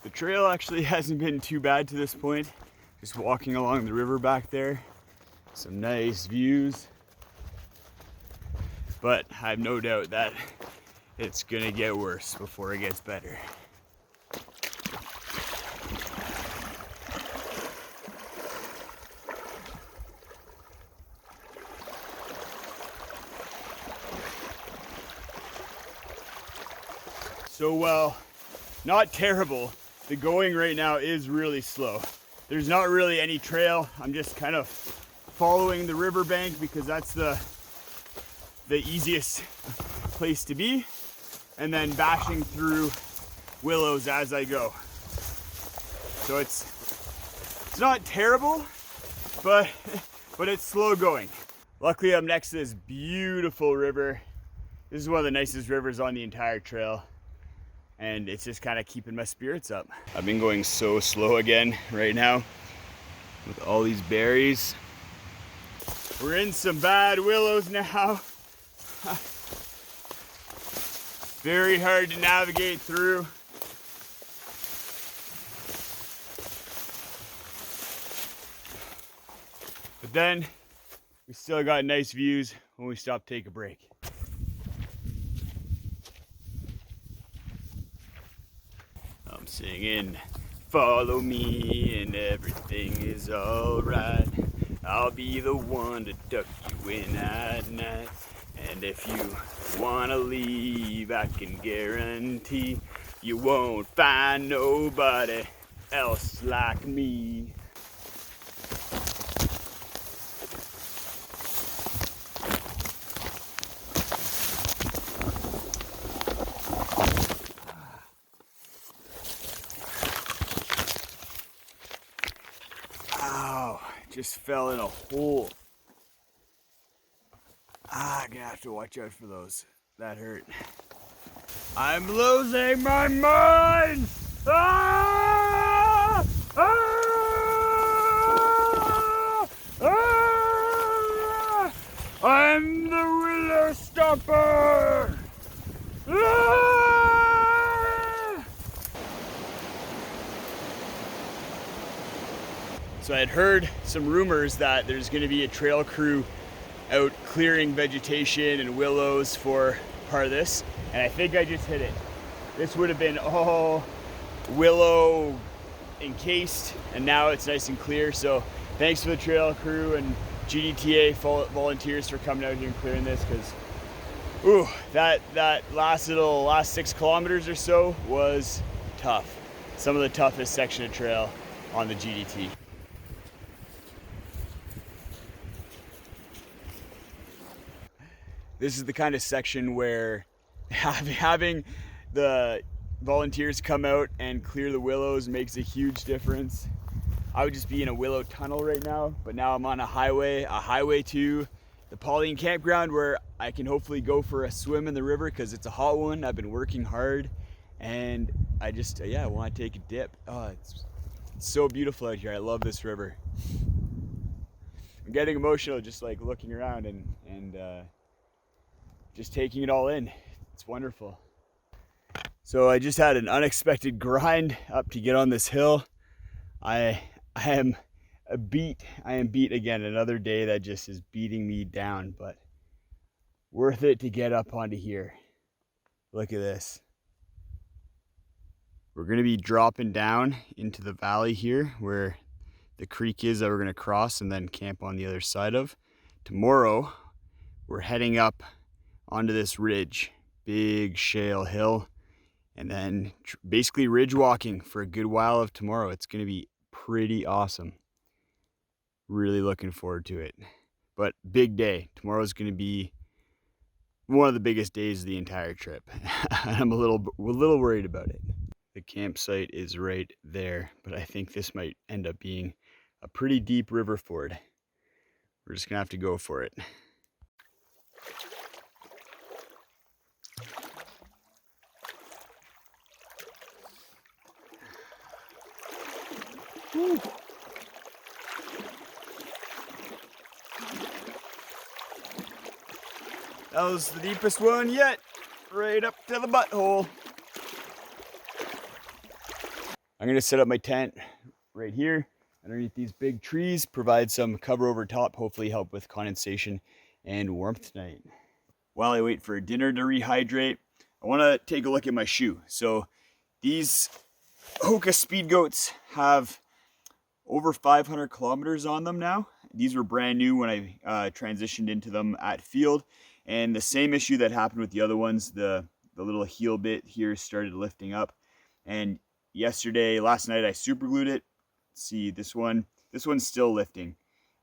The trail actually hasn't been too bad to this point. Just walking along the river back there. Some nice views. But I have no doubt that it's gonna get worse before it gets better. So while not terrible, the going right now is really slow. There's not really any trail. I'm just kind of following the riverbank because that's the easiest place to be, and then bashing through willows as I go. So it's not terrible, but it's slow going. Luckily I'm next to this beautiful river. This is one of the nicest rivers on the entire trail, and it's just kind of keeping my spirits up. I've been going so slow again right now with all these berries. We're in some bad willows now. Very hard to navigate through. But then we still got nice views when we stop to take a break. I'm singing, follow me and everything is alright. I'll be the one to tuck you in at night. And if you wanna leave, I can guarantee you won't find nobody else like me. Ow, just fell in a hole. I'm gonna have to watch out for those. That hurt. I'm losing my mind! Ah! Ah! Ah! I'm the willow stopper! Ah! So I had heard some rumors that there's going to be a trail crew out clearing vegetation and willows for part of this, and I think I just hit it. This would have been all willow encased, and now it's nice and clear. So thanks to the trail crew and GDTA volunteers for coming out here and clearing this, because ooh, that last 6 kilometers or so was tough. Some of the toughest section of trail on the GDT. This is the kind of section where having the volunteers come out and clear the willows makes a huge difference. I would just be in a willow tunnel right now, but now I'm on a highway to the Pauline campground, where I can hopefully go for a swim in the river because it's a hot one. I've been working hard, and I just I want to take a dip. Oh, it's so beautiful out here. I love this river. I'm getting emotional just like looking around and just taking it all in. It's wonderful. So I just had an unexpected grind up to get on this hill. I am beat again. Another day that just is beating me down, but worth it to get up onto here. Look at this. We're gonna be dropping down into the valley here where the creek is that we're gonna cross and then camp on the other side of. Tomorrow, we're heading up onto this ridge, big shale hill, and then basically ridge walking for a good while of tomorrow. It's gonna be pretty awesome. Really looking forward to it. But big day. Tomorrow's gonna be one of the biggest days of the entire trip. I'm a little worried about it. The campsite is right there, but I think this might end up being a pretty deep river ford. We're just gonna have to go for it. Woo. That was the deepest one yet, right up to the butthole. I'm gonna set up my tent right here underneath these big trees, provide some cover over top, hopefully help with condensation and warmth tonight. While I wait for dinner to rehydrate, I wanna take a look at my shoe. So these Hoka Speed Goats have over 500 kilometers on them now. These were brand new when I transitioned into them at field. And the same issue that happened with the other ones, the little heel bit here started lifting up. And last night I super glued it. See this one's still lifting.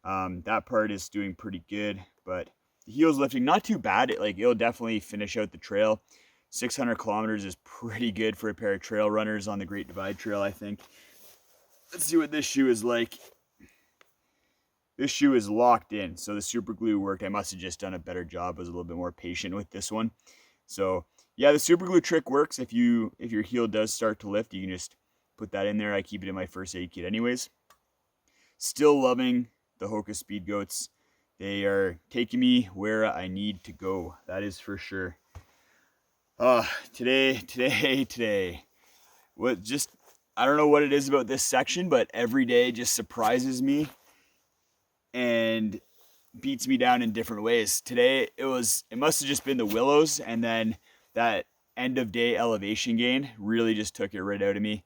That part is doing pretty good, but the heel's lifting not too bad. It'll definitely finish out the trail. 600 kilometers is pretty good for a pair of trail runners on the Great Divide Trail, I think. Let's see what this shoe is like. This shoe is locked in, so the super glue worked. I must have just done a better job. I was a little bit more patient with this one. So yeah, the super glue trick works. If your heel does start to lift, you can just put that in there. I keep it in my first aid kit anyways. Still loving the Hoka Speed Goats. They are taking me where I need to go. That is for sure. Today. I don't know what it is about this section, but every day just surprises me and beats me down in different ways. Today it must have just been the willows, and then that end of day elevation gain really just took it right out of me.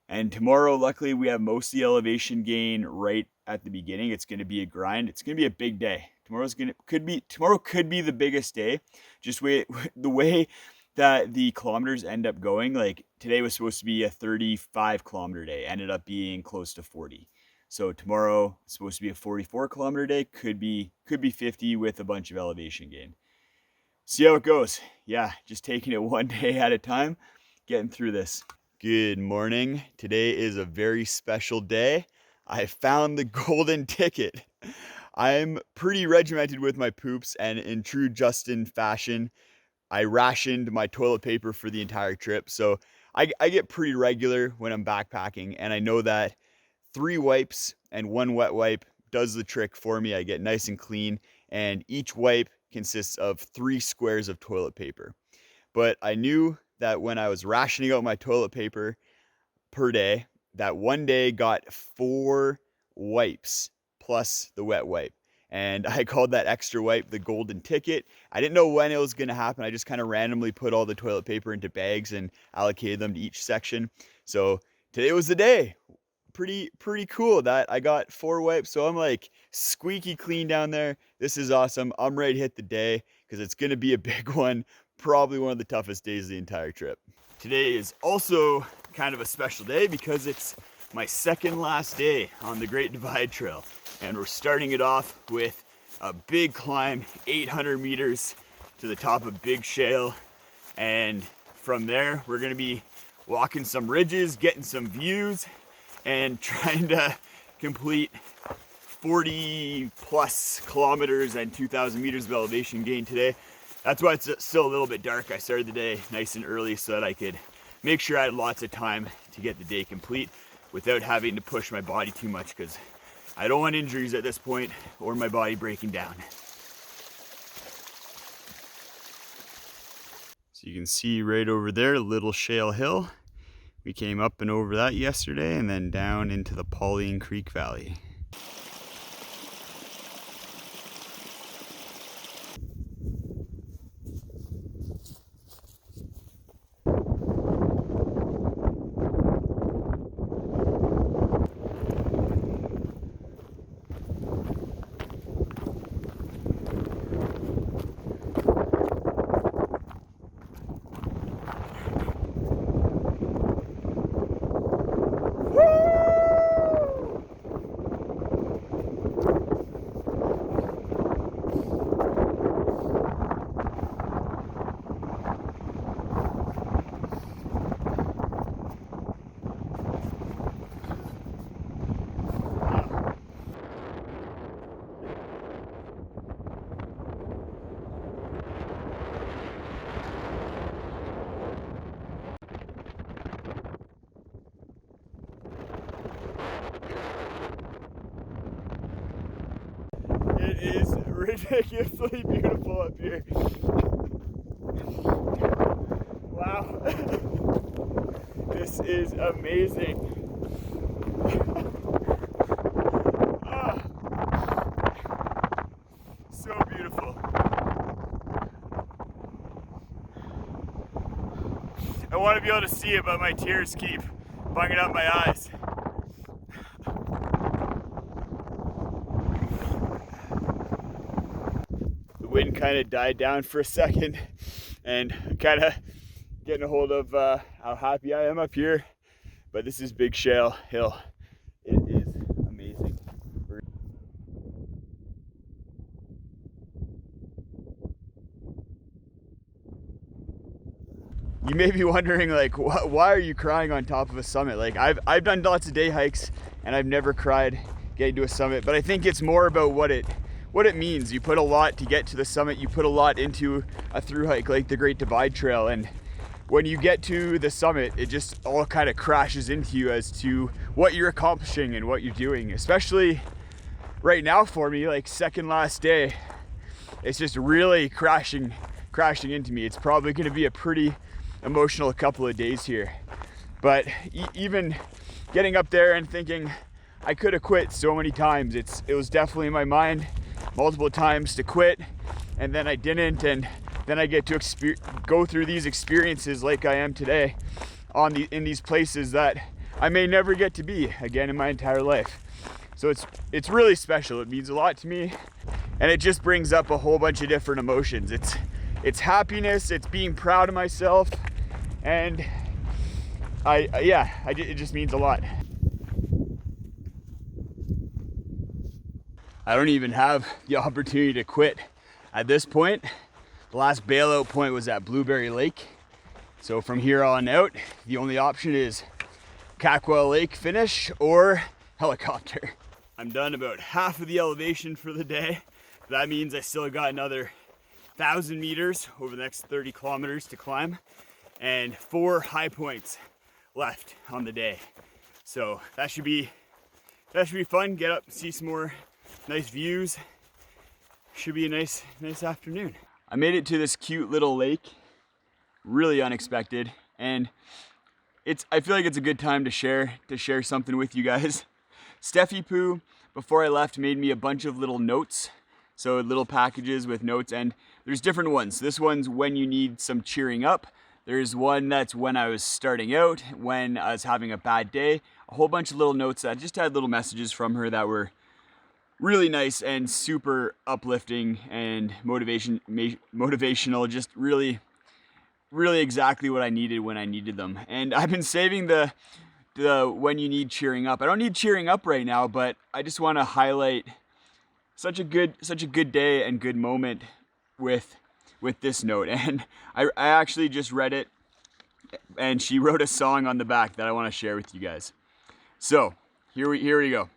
And tomorrow, luckily, we have most of the elevation gain right at the beginning. It's going to be a grind. It's going to be a big day. Tomorrow could be the biggest day. Just the way that the kilometers end up going. Like today was supposed to be a 35 kilometer day, ended up being close to 40. So tomorrow it's supposed to be a 44 kilometer day, could be 50 with a bunch of elevation gain. See how it goes. Yeah, just taking it one day at a time, getting through this. Good morning. Today is a very special day. I found the golden ticket. I'm pretty regimented with my poops, and in true Justin fashion, I rationed my toilet paper for the entire trip. So I get pretty regular when I'm backpacking, and I know that 3 wipes and 1 wet wipe does the trick for me. I get nice and clean, and each wipe consists of 3 squares of toilet paper. But I knew that when I was rationing out my toilet paper per day, that one day got 4 wipes plus the wet wipe. And I called that extra wipe the golden ticket. I didn't know when it was gonna happen. I just kind of randomly put all the toilet paper into bags and allocated them to each section. So today was the day. Pretty cool that I got 4 wipes. So I'm like squeaky clean down there. This is awesome. I'm ready to hit the day because it's gonna be a big one. Probably one of the toughest days of the entire trip. Today is also kind of a special day because it's my second last day on the Great Divide Trail. And we're starting it off with a big climb, 800 meters to the top of Big Shale. And from there, we're gonna be walking some ridges, getting some views, and trying to complete 40 plus kilometers and 2,000 meters of elevation gain today. That's why it's still a little bit dark. I started the day nice and early so that I could make sure I had lots of time to get the day complete without having to push my body too much, because I don't want injuries at this point or my body breaking down. So you can see right over there, Little Shale Hill. We came up and over that yesterday and then down into the Pauline Creek Valley. It is ridiculously beautiful up here. Wow. This is amazing. Oh, so beautiful. I want to be able to see it, but my tears keep bunging up my eyes. Wind kind of died down for a second, and kind of getting a hold of how happy I am up here. But this is Big Shale Hill. It is amazing. You may be wondering, like, why are you crying on top of a summit? Like, I've done lots of day hikes and I've never cried getting to a summit, but I think it's more about what it means. You put a lot to get to the summit. You put a lot into a through hike like the Great Divide Trail, and when you get to the summit, it just all kind of crashes into you as to what you're accomplishing and what you're doing. Especially right now for me, like second last day, it's just really crashing into me. It's probably going to be a pretty emotional couple of days here. But even getting up there and thinking I could have quit so many times, it was definitely in my mind multiple times to quit, and then I didn't, and then I get to go through these experiences like I am today in these places that I may never get to be again in my entire life. So it's really special. It means a lot to me, and it just brings up a whole bunch of different emotions. It's happiness, it's being proud of myself, and it just means a lot. I don't even have the opportunity to quit at this point. The last bailout point was at Blueberry Lake. So from here on out, the only option is Rockwall Lake finish or helicopter. I'm done about half of the elevation for the day. That means I still got another 1,000 meters over the next 30 kilometers to climb, and 4 high points left on the day. So that should be fun. Get up, see some more nice views. Should be a nice afternoon. I made it to this cute little lake, really unexpected, and I feel like it's a good time to share something with you guys. Stephipoo, before I left, made me a bunch of little notes. So little packages with notes, and there's different ones. This one's when you need some cheering up. There's one that's when I was starting out, when I was having a bad day. A whole bunch of little notes that just had little messages from her that were really nice and super uplifting and motivational, just really exactly what I needed when I needed them. And I've been saving the when you need cheering up. I don't need cheering up right now, but I just want to highlight such a good day and good moment with this note. And I actually just read it, and she wrote a song on the back that I want to share with you guys. So here we go.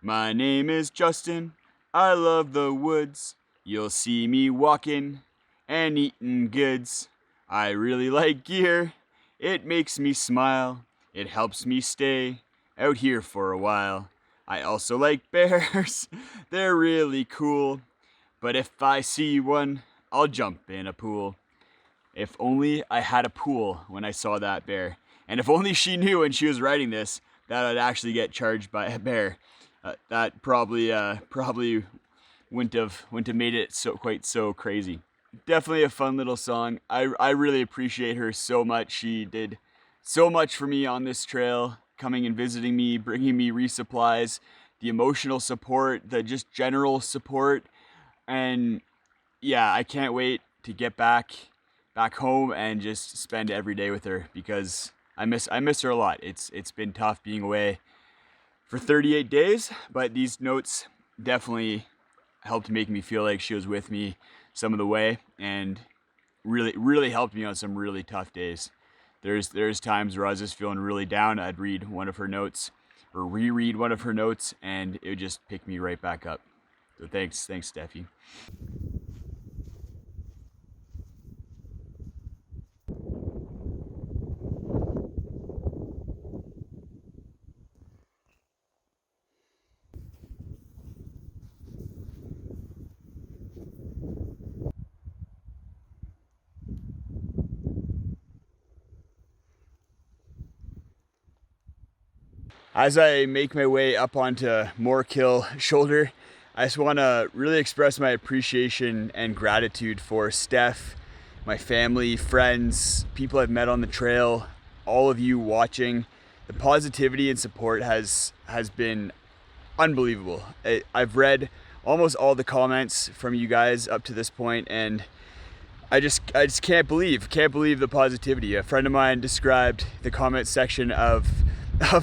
My name is Justin, I love the woods. You'll see me walking and eating goods. I really like gear, it makes me smile. It helps me stay out here for a while. I also like bears, they're really cool. But if I see one, I'll jump in a pool. If only I had a pool when I saw that bear. And if only she knew when she was writing this that I'd actually get charged by a bear. That probably wouldn't have made it quite so crazy. Definitely a fun little song. I really appreciate her so much. She did so much for me on this trail, coming and visiting me, bringing me resupplies, the emotional support, the just general support. And yeah, I can't wait to get back home and just spend every day with her, because I miss her a lot. It's been tough being away for 38 days, but these notes definitely helped make me feel like she was with me some of the way, and really helped me on some really tough days. There's times where I was just feeling really down. I'd read one of her notes or reread one of her notes, and it would just pick me right back up. So thanks Steffi. As I make my way up onto Moorkill Shoulder, I just want to really express my appreciation and gratitude for Steph, my family, friends, people I've met on the trail, all of you watching. The positivity and support has been unbelievable. I've read almost all the comments from you guys up to this point, and I just can't believe the positivity. A friend of mine described the comment section of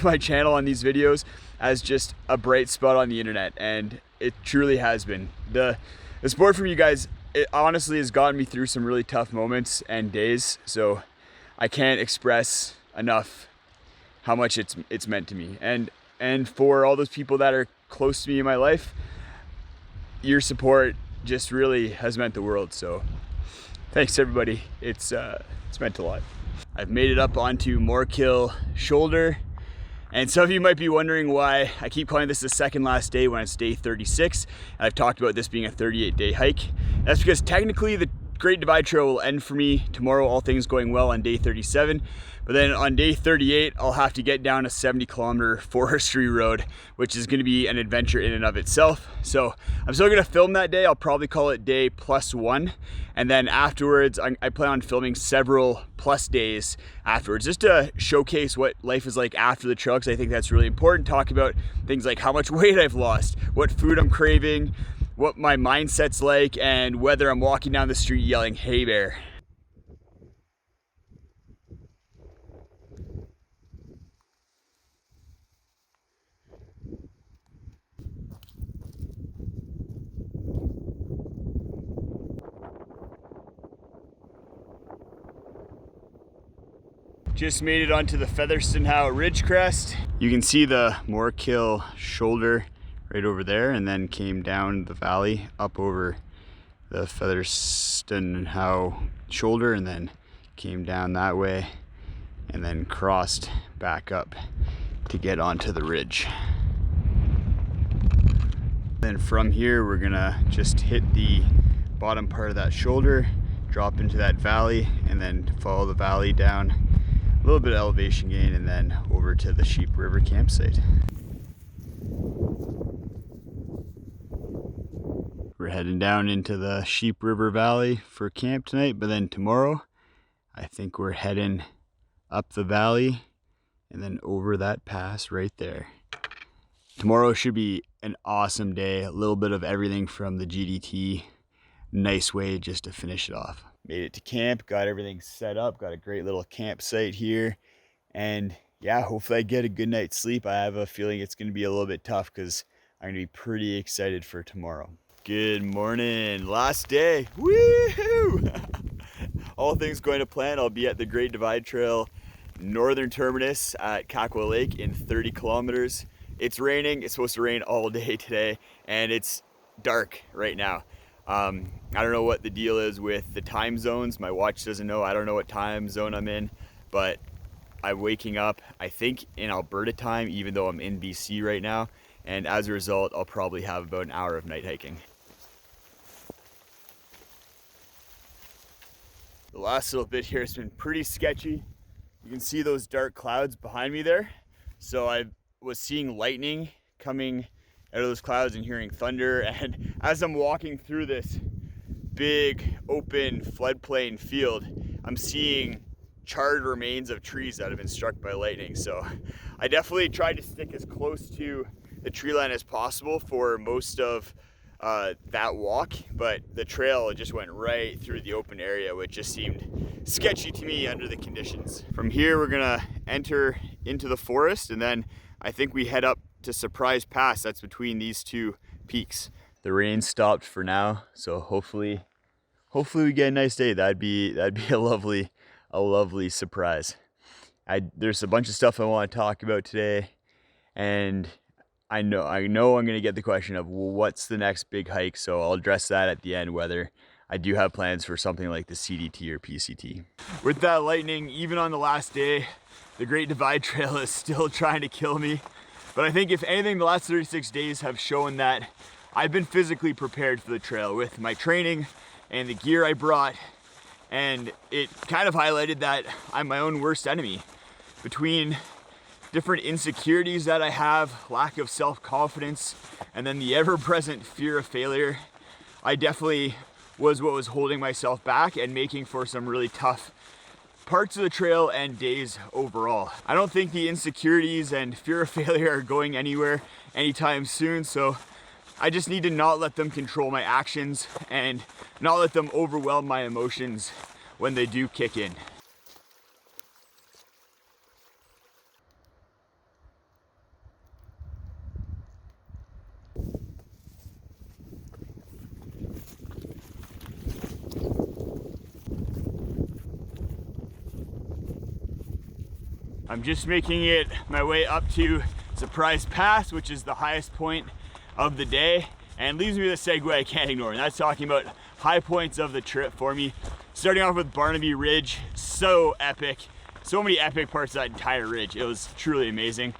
my channel on these videos as just a bright spot on the internet, and it truly has been. The support from you guys, it honestly has gotten me through some really tough moments and days, so I can't express enough how much it's meant to me. And for all those people that are close to me in my life, your support just really has meant the world. So thanks everybody, it's meant a lot. I've made it up onto Moorkill Shoulder. And some of you might be wondering why I keep calling this the second last day when it's day 36. And I've talked about this being a 38-day hike. That's because technically the Great Divide Trail will end for me tomorrow, all things going well, on day 37. But then on day 38, I'll have to get down a 70-kilometer forestry road, which is going to be an adventure in and of itself. So I'm still going to film that day. I'll probably call it day +1. And then afterwards, I plan on filming several plus days afterwards, just to showcase what life is like after the trail, because I think that's really important. Talk about things like how much weight I've lost, what food I'm craving, what my mindset's like, and whether I'm walking down the street yelling, "Hey bear." Just made it onto the Featherstonehoe Ridge crest. You can see the Moorkill Shoulder right over there, and then came down the valley up over the Featherstonehoe Shoulder, and then came down that way, and then crossed back up to get onto the ridge. Then from here, we're gonna just hit the bottom part of that shoulder, drop into that valley, and then follow the valley down, a little bit of elevation gain, and then over to the Sheep River campsite. We're heading down into the Sheep River Valley for camp tonight, but then tomorrow I think we're heading up the valley and then over that pass right there. Tomorrow should be an awesome day. A little bit of everything from the GDT. Nice way just to finish it off. Made it to camp, got everything set up, got a great little campsite here. And yeah, hopefully I get a good night's sleep. I have a feeling it's gonna be a little bit tough because I'm gonna be pretty excited for tomorrow. Good morning, last day, woohoo! All things going to plan, I'll be at the Great Divide Trail northern terminus at Kakwa Lake in 30 kilometers. It's raining, it's supposed to rain all day today, and it's dark right now. I don't know what the deal is with the time zones. My watch doesn't know. I don't know what time zone I'm in, but I'm waking up, I think, in Alberta time, even though I'm in BC right now. And as a result, I'll probably have about an hour of night hiking. The last little bit here has been pretty sketchy. You can see those dark clouds behind me there. So I was seeing lightning coming out of those clouds and hearing thunder, and as I'm walking through this big open floodplain field, I'm seeing charred remains of trees that have been struck by lightning. So I definitely tried to stick as close to the tree line as possible for most of that walk, but the trail just went right through the open area, which just seemed sketchy to me under the conditions. From here we're gonna enter into the forest, and then I think we head up to Surprise Pass. That's between these two peaks. The rain stopped for now, so hopefully we get a nice day. That'd be a lovely surprise. There's a bunch of stuff I want to talk about today, and I know I'm gonna get the question of, well, what's the next big hike? So I'll address that at the end, whether I do have plans for something like the CDT or PCT. With that lightning, even on the last day, the Great Divide Trail is still trying to kill me. But I think if anything, the last 36 days have shown that I've been physically prepared for the trail with my training and the gear I brought. And it kind of highlighted that I'm my own worst enemy. Between different insecurities that I have, lack of self-confidence, and then the ever-present fear of failure, I definitely was what was holding myself back and making for some really tough parts of the trail and days overall. I don't think the insecurities and fear of failure are going anywhere anytime soon, so I just need to not let them control my actions and not let them overwhelm my emotions when they do kick in. I'm just making it my way up to Surprise Pass, which is the highest point of the day, and leaves me with a segue I can't ignore, and that's talking about high points of the trip for me. Starting off with Barnaby Ridge, so epic. So many epic parts of that entire ridge. It was truly amazing.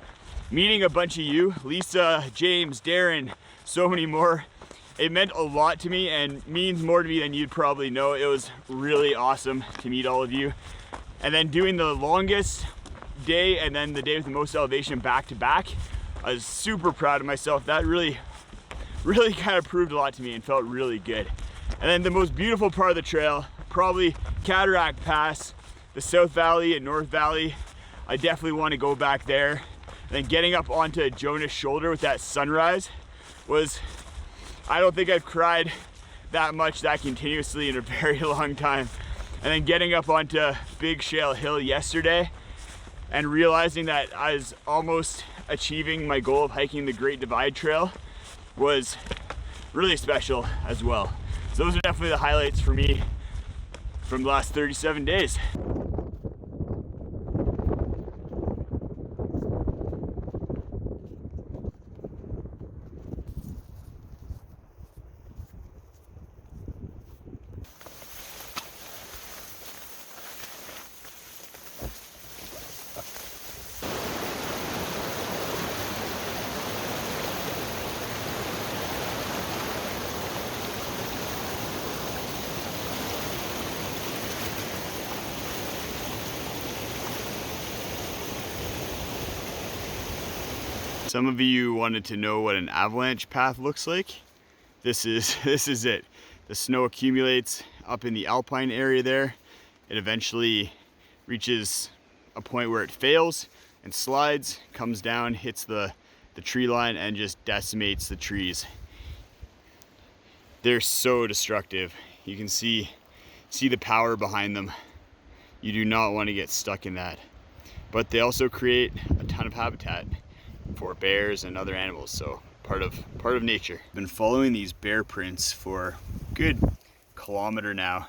Meeting a bunch of you, Lisa, James, Darren, so many more. It meant a lot to me and means more to me than you'd probably know. It was really awesome to meet all of you. And then doing the longest day and then the day with the most elevation back to back, I was super proud of myself. That really kind of proved a lot to me and felt really good. And then the most beautiful part of the trail, probably Cataract Pass, the South Valley and North Valley. I definitely want to go back there. And then getting up onto Jonah's Shoulder with that sunrise was, I don't think I've cried that much that continuously in a very long time. And then getting up onto Big Shale Hill yesterday and realizing that I was almost achieving my goal of hiking the Great Divide Trail was really special as well. So those are definitely the highlights for me from the last 37 days. Some of you wanted to know what an avalanche path looks like. this is it. The snow accumulates up in the alpine area there. It eventually reaches a point where it fails and slides, comes down, hits the tree line, and just decimates the trees. They're so destructive. You can see the power behind them. You do not want to get stuck in that. But they also create a ton of habitat for bears and other animals, so part of nature. I've been following these bear prints for a good kilometer now,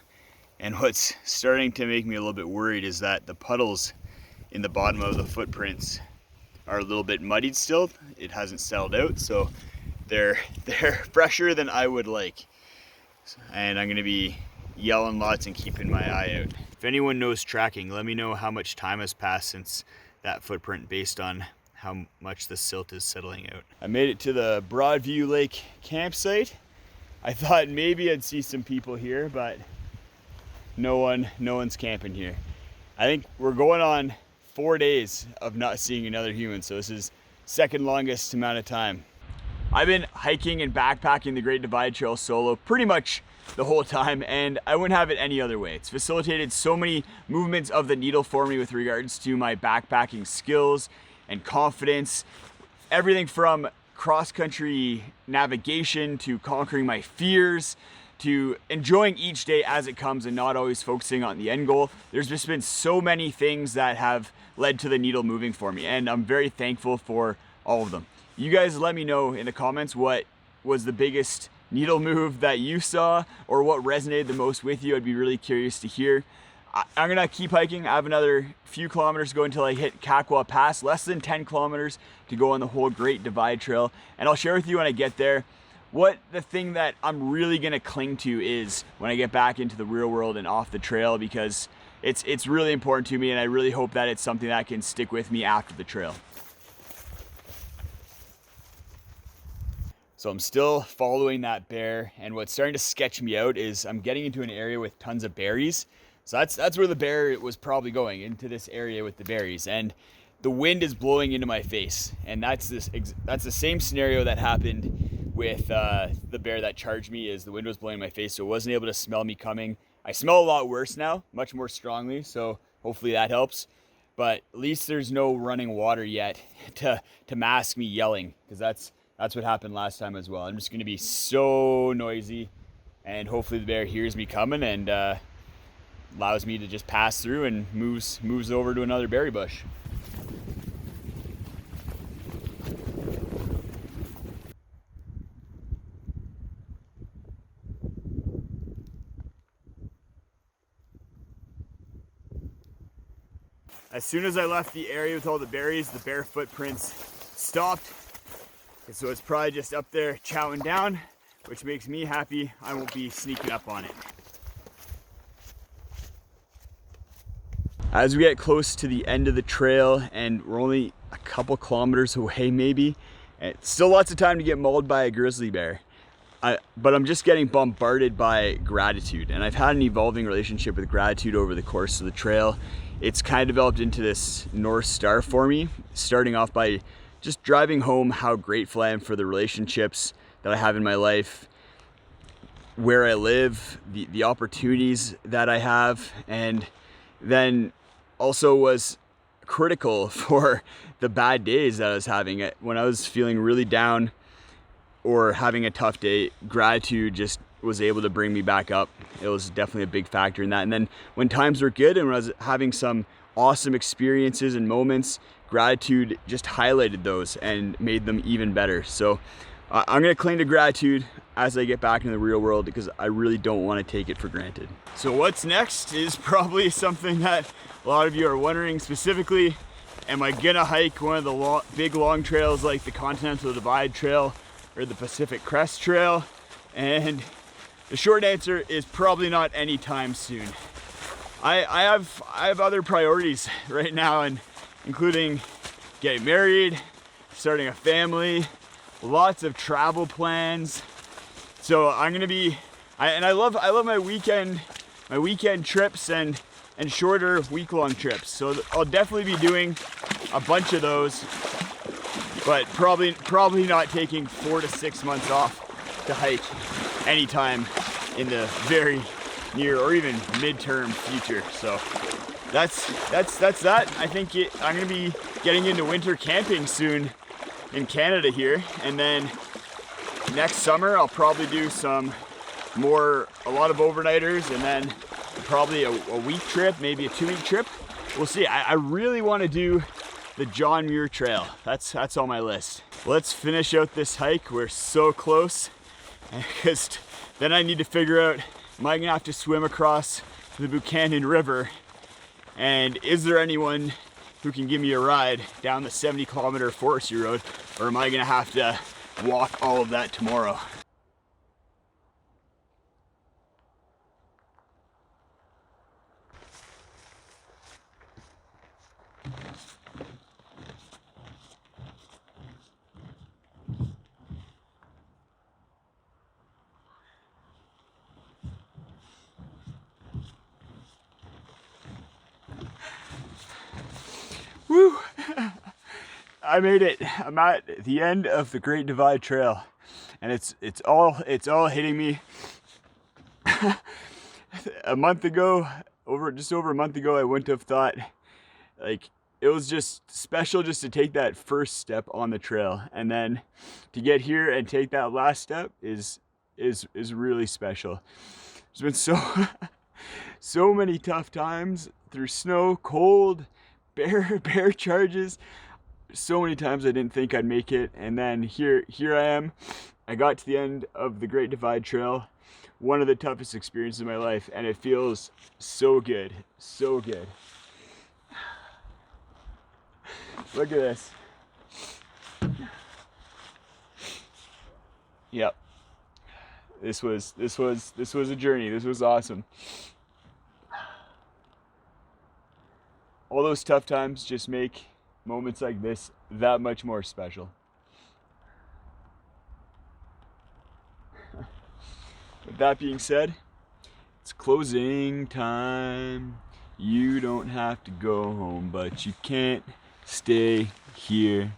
and what's starting to make me a little bit worried is that the puddles in the bottom of the footprints are a little bit muddied still. It hasn't settled out, so they're fresher than I would like. And I'm gonna be yelling lots and keeping my eye out. If anyone knows tracking, let me know how much time has passed since that footprint based on how much the silt is settling out. I made it to the Broadview Lake campsite. I thought maybe I'd see some people here, but no one's camping here. I think we're going on 4 days of not seeing another human, so this is second longest amount of time. I've been hiking and backpacking the Great Divide Trail solo pretty much the whole time, and I wouldn't have it any other way. It's facilitated so many movements of the needle for me with regards to my backpacking skills and confidence. Everything from cross-country navigation to conquering my fears to enjoying each day as it comes and not always focusing on the end goal. There's just been so many things that have led to the needle moving for me, and I'm very thankful for all of them. You guys let me know in the comments what was the biggest needle move that you saw, or what resonated the most with you. I'd be really curious to hear. I'm gonna keep hiking. I have another few kilometers to go until I hit Kakwa Pass, less than 10 kilometers to go on the whole Great Divide Trail. And I'll share with you when I get there what the thing that I'm really gonna cling to is when I get back into the real world and off the trail, because it's really important to me, and I really hope that it's something that can stick with me after the trail. So I'm still following that bear, and what's starting to sketch me out is I'm getting into an area with tons of berries. So that's where the bear was probably going, into this area with the berries, and the wind is blowing into my face. And that's the same scenario that happened with the bear that charged me. Is the wind was blowing in my face, so it wasn't able to smell me coming. I smell a lot worse now, much more strongly, so hopefully that helps. But at least there's no running water yet to mask me yelling, because that's what happened last time as well. I'm just gonna be so noisy, and hopefully the bear hears me coming and allows me to just pass through and moves over to another berry bush. As soon as I left the area with all the berries, the bear footprints stopped. And so it's probably just up there chowing down, which makes me happy. I won't be sneaking up on it. As we get close to the end of the trail, and we're only a couple kilometers away maybe, and still lots of time to get mauled by a grizzly bear. But I'm just getting bombarded by gratitude, and I've had an evolving relationship with gratitude over the course of the trail. It's kind of developed into this North Star for me, starting off by just driving home how grateful I am for the relationships that I have in my life, where I live, the opportunities that I have, and then also was critical for the bad days that I was having. When I was feeling really down or having a tough day, gratitude just was able to bring me back up. It was definitely a big factor in that. And then when times were good and when I was having some awesome experiences and moments, gratitude just highlighted those and made them even better. So I'm gonna cling to gratitude as I get back into the real world, because I really don't want to take it for granted. So what's next is probably something that a lot of you are wondering, specifically, am I gonna hike one of the big long trails like the Continental Divide Trail or the Pacific Crest Trail? And the short answer is probably not anytime soon. I have other priorities right now, and including getting married, starting a family, lots of travel plans. So I'm gonna be, I love my weekend trips and shorter week-long trips. So I'll definitely be doing a bunch of those, but probably not taking 4 to 6 months off to hike anytime in the very near or even midterm future. So that's that. I think I'm gonna be getting into winter camping soon in Canada here, and then next summer I'll probably do a lot of overnighters, and then probably a week trip, maybe a 2-week trip. We'll see. I really want to do the John Muir Trail. That's on my list. Let's finish out this hike. We're so close, because then I need to figure out, am I gonna have to swim across the Buchanan River, and is there anyone who can give me a ride down the 70-kilometer forestry road, or am I gonna have to walk all of that tomorrow? Woo! I made it. I'm at the end of the Great Divide Trail, and it's all hitting me. A month ago, just over a month ago, I wouldn't have thought, like, it was just special just to take that first step on the trail, and then to get here and take that last step is really special. There's been so many tough times through snow, cold, bear charges. So many times I didn't think I'd make it, and then here I am. I got to the end of the Great Divide Trail, one of the toughest experiences of my life, and it feels so good, so good. Look at this. Yep. This was a journey. This was awesome. All those tough times just make moments like this that much more special. With that being said, it's closing time. You don't have to go home, but you can't stay here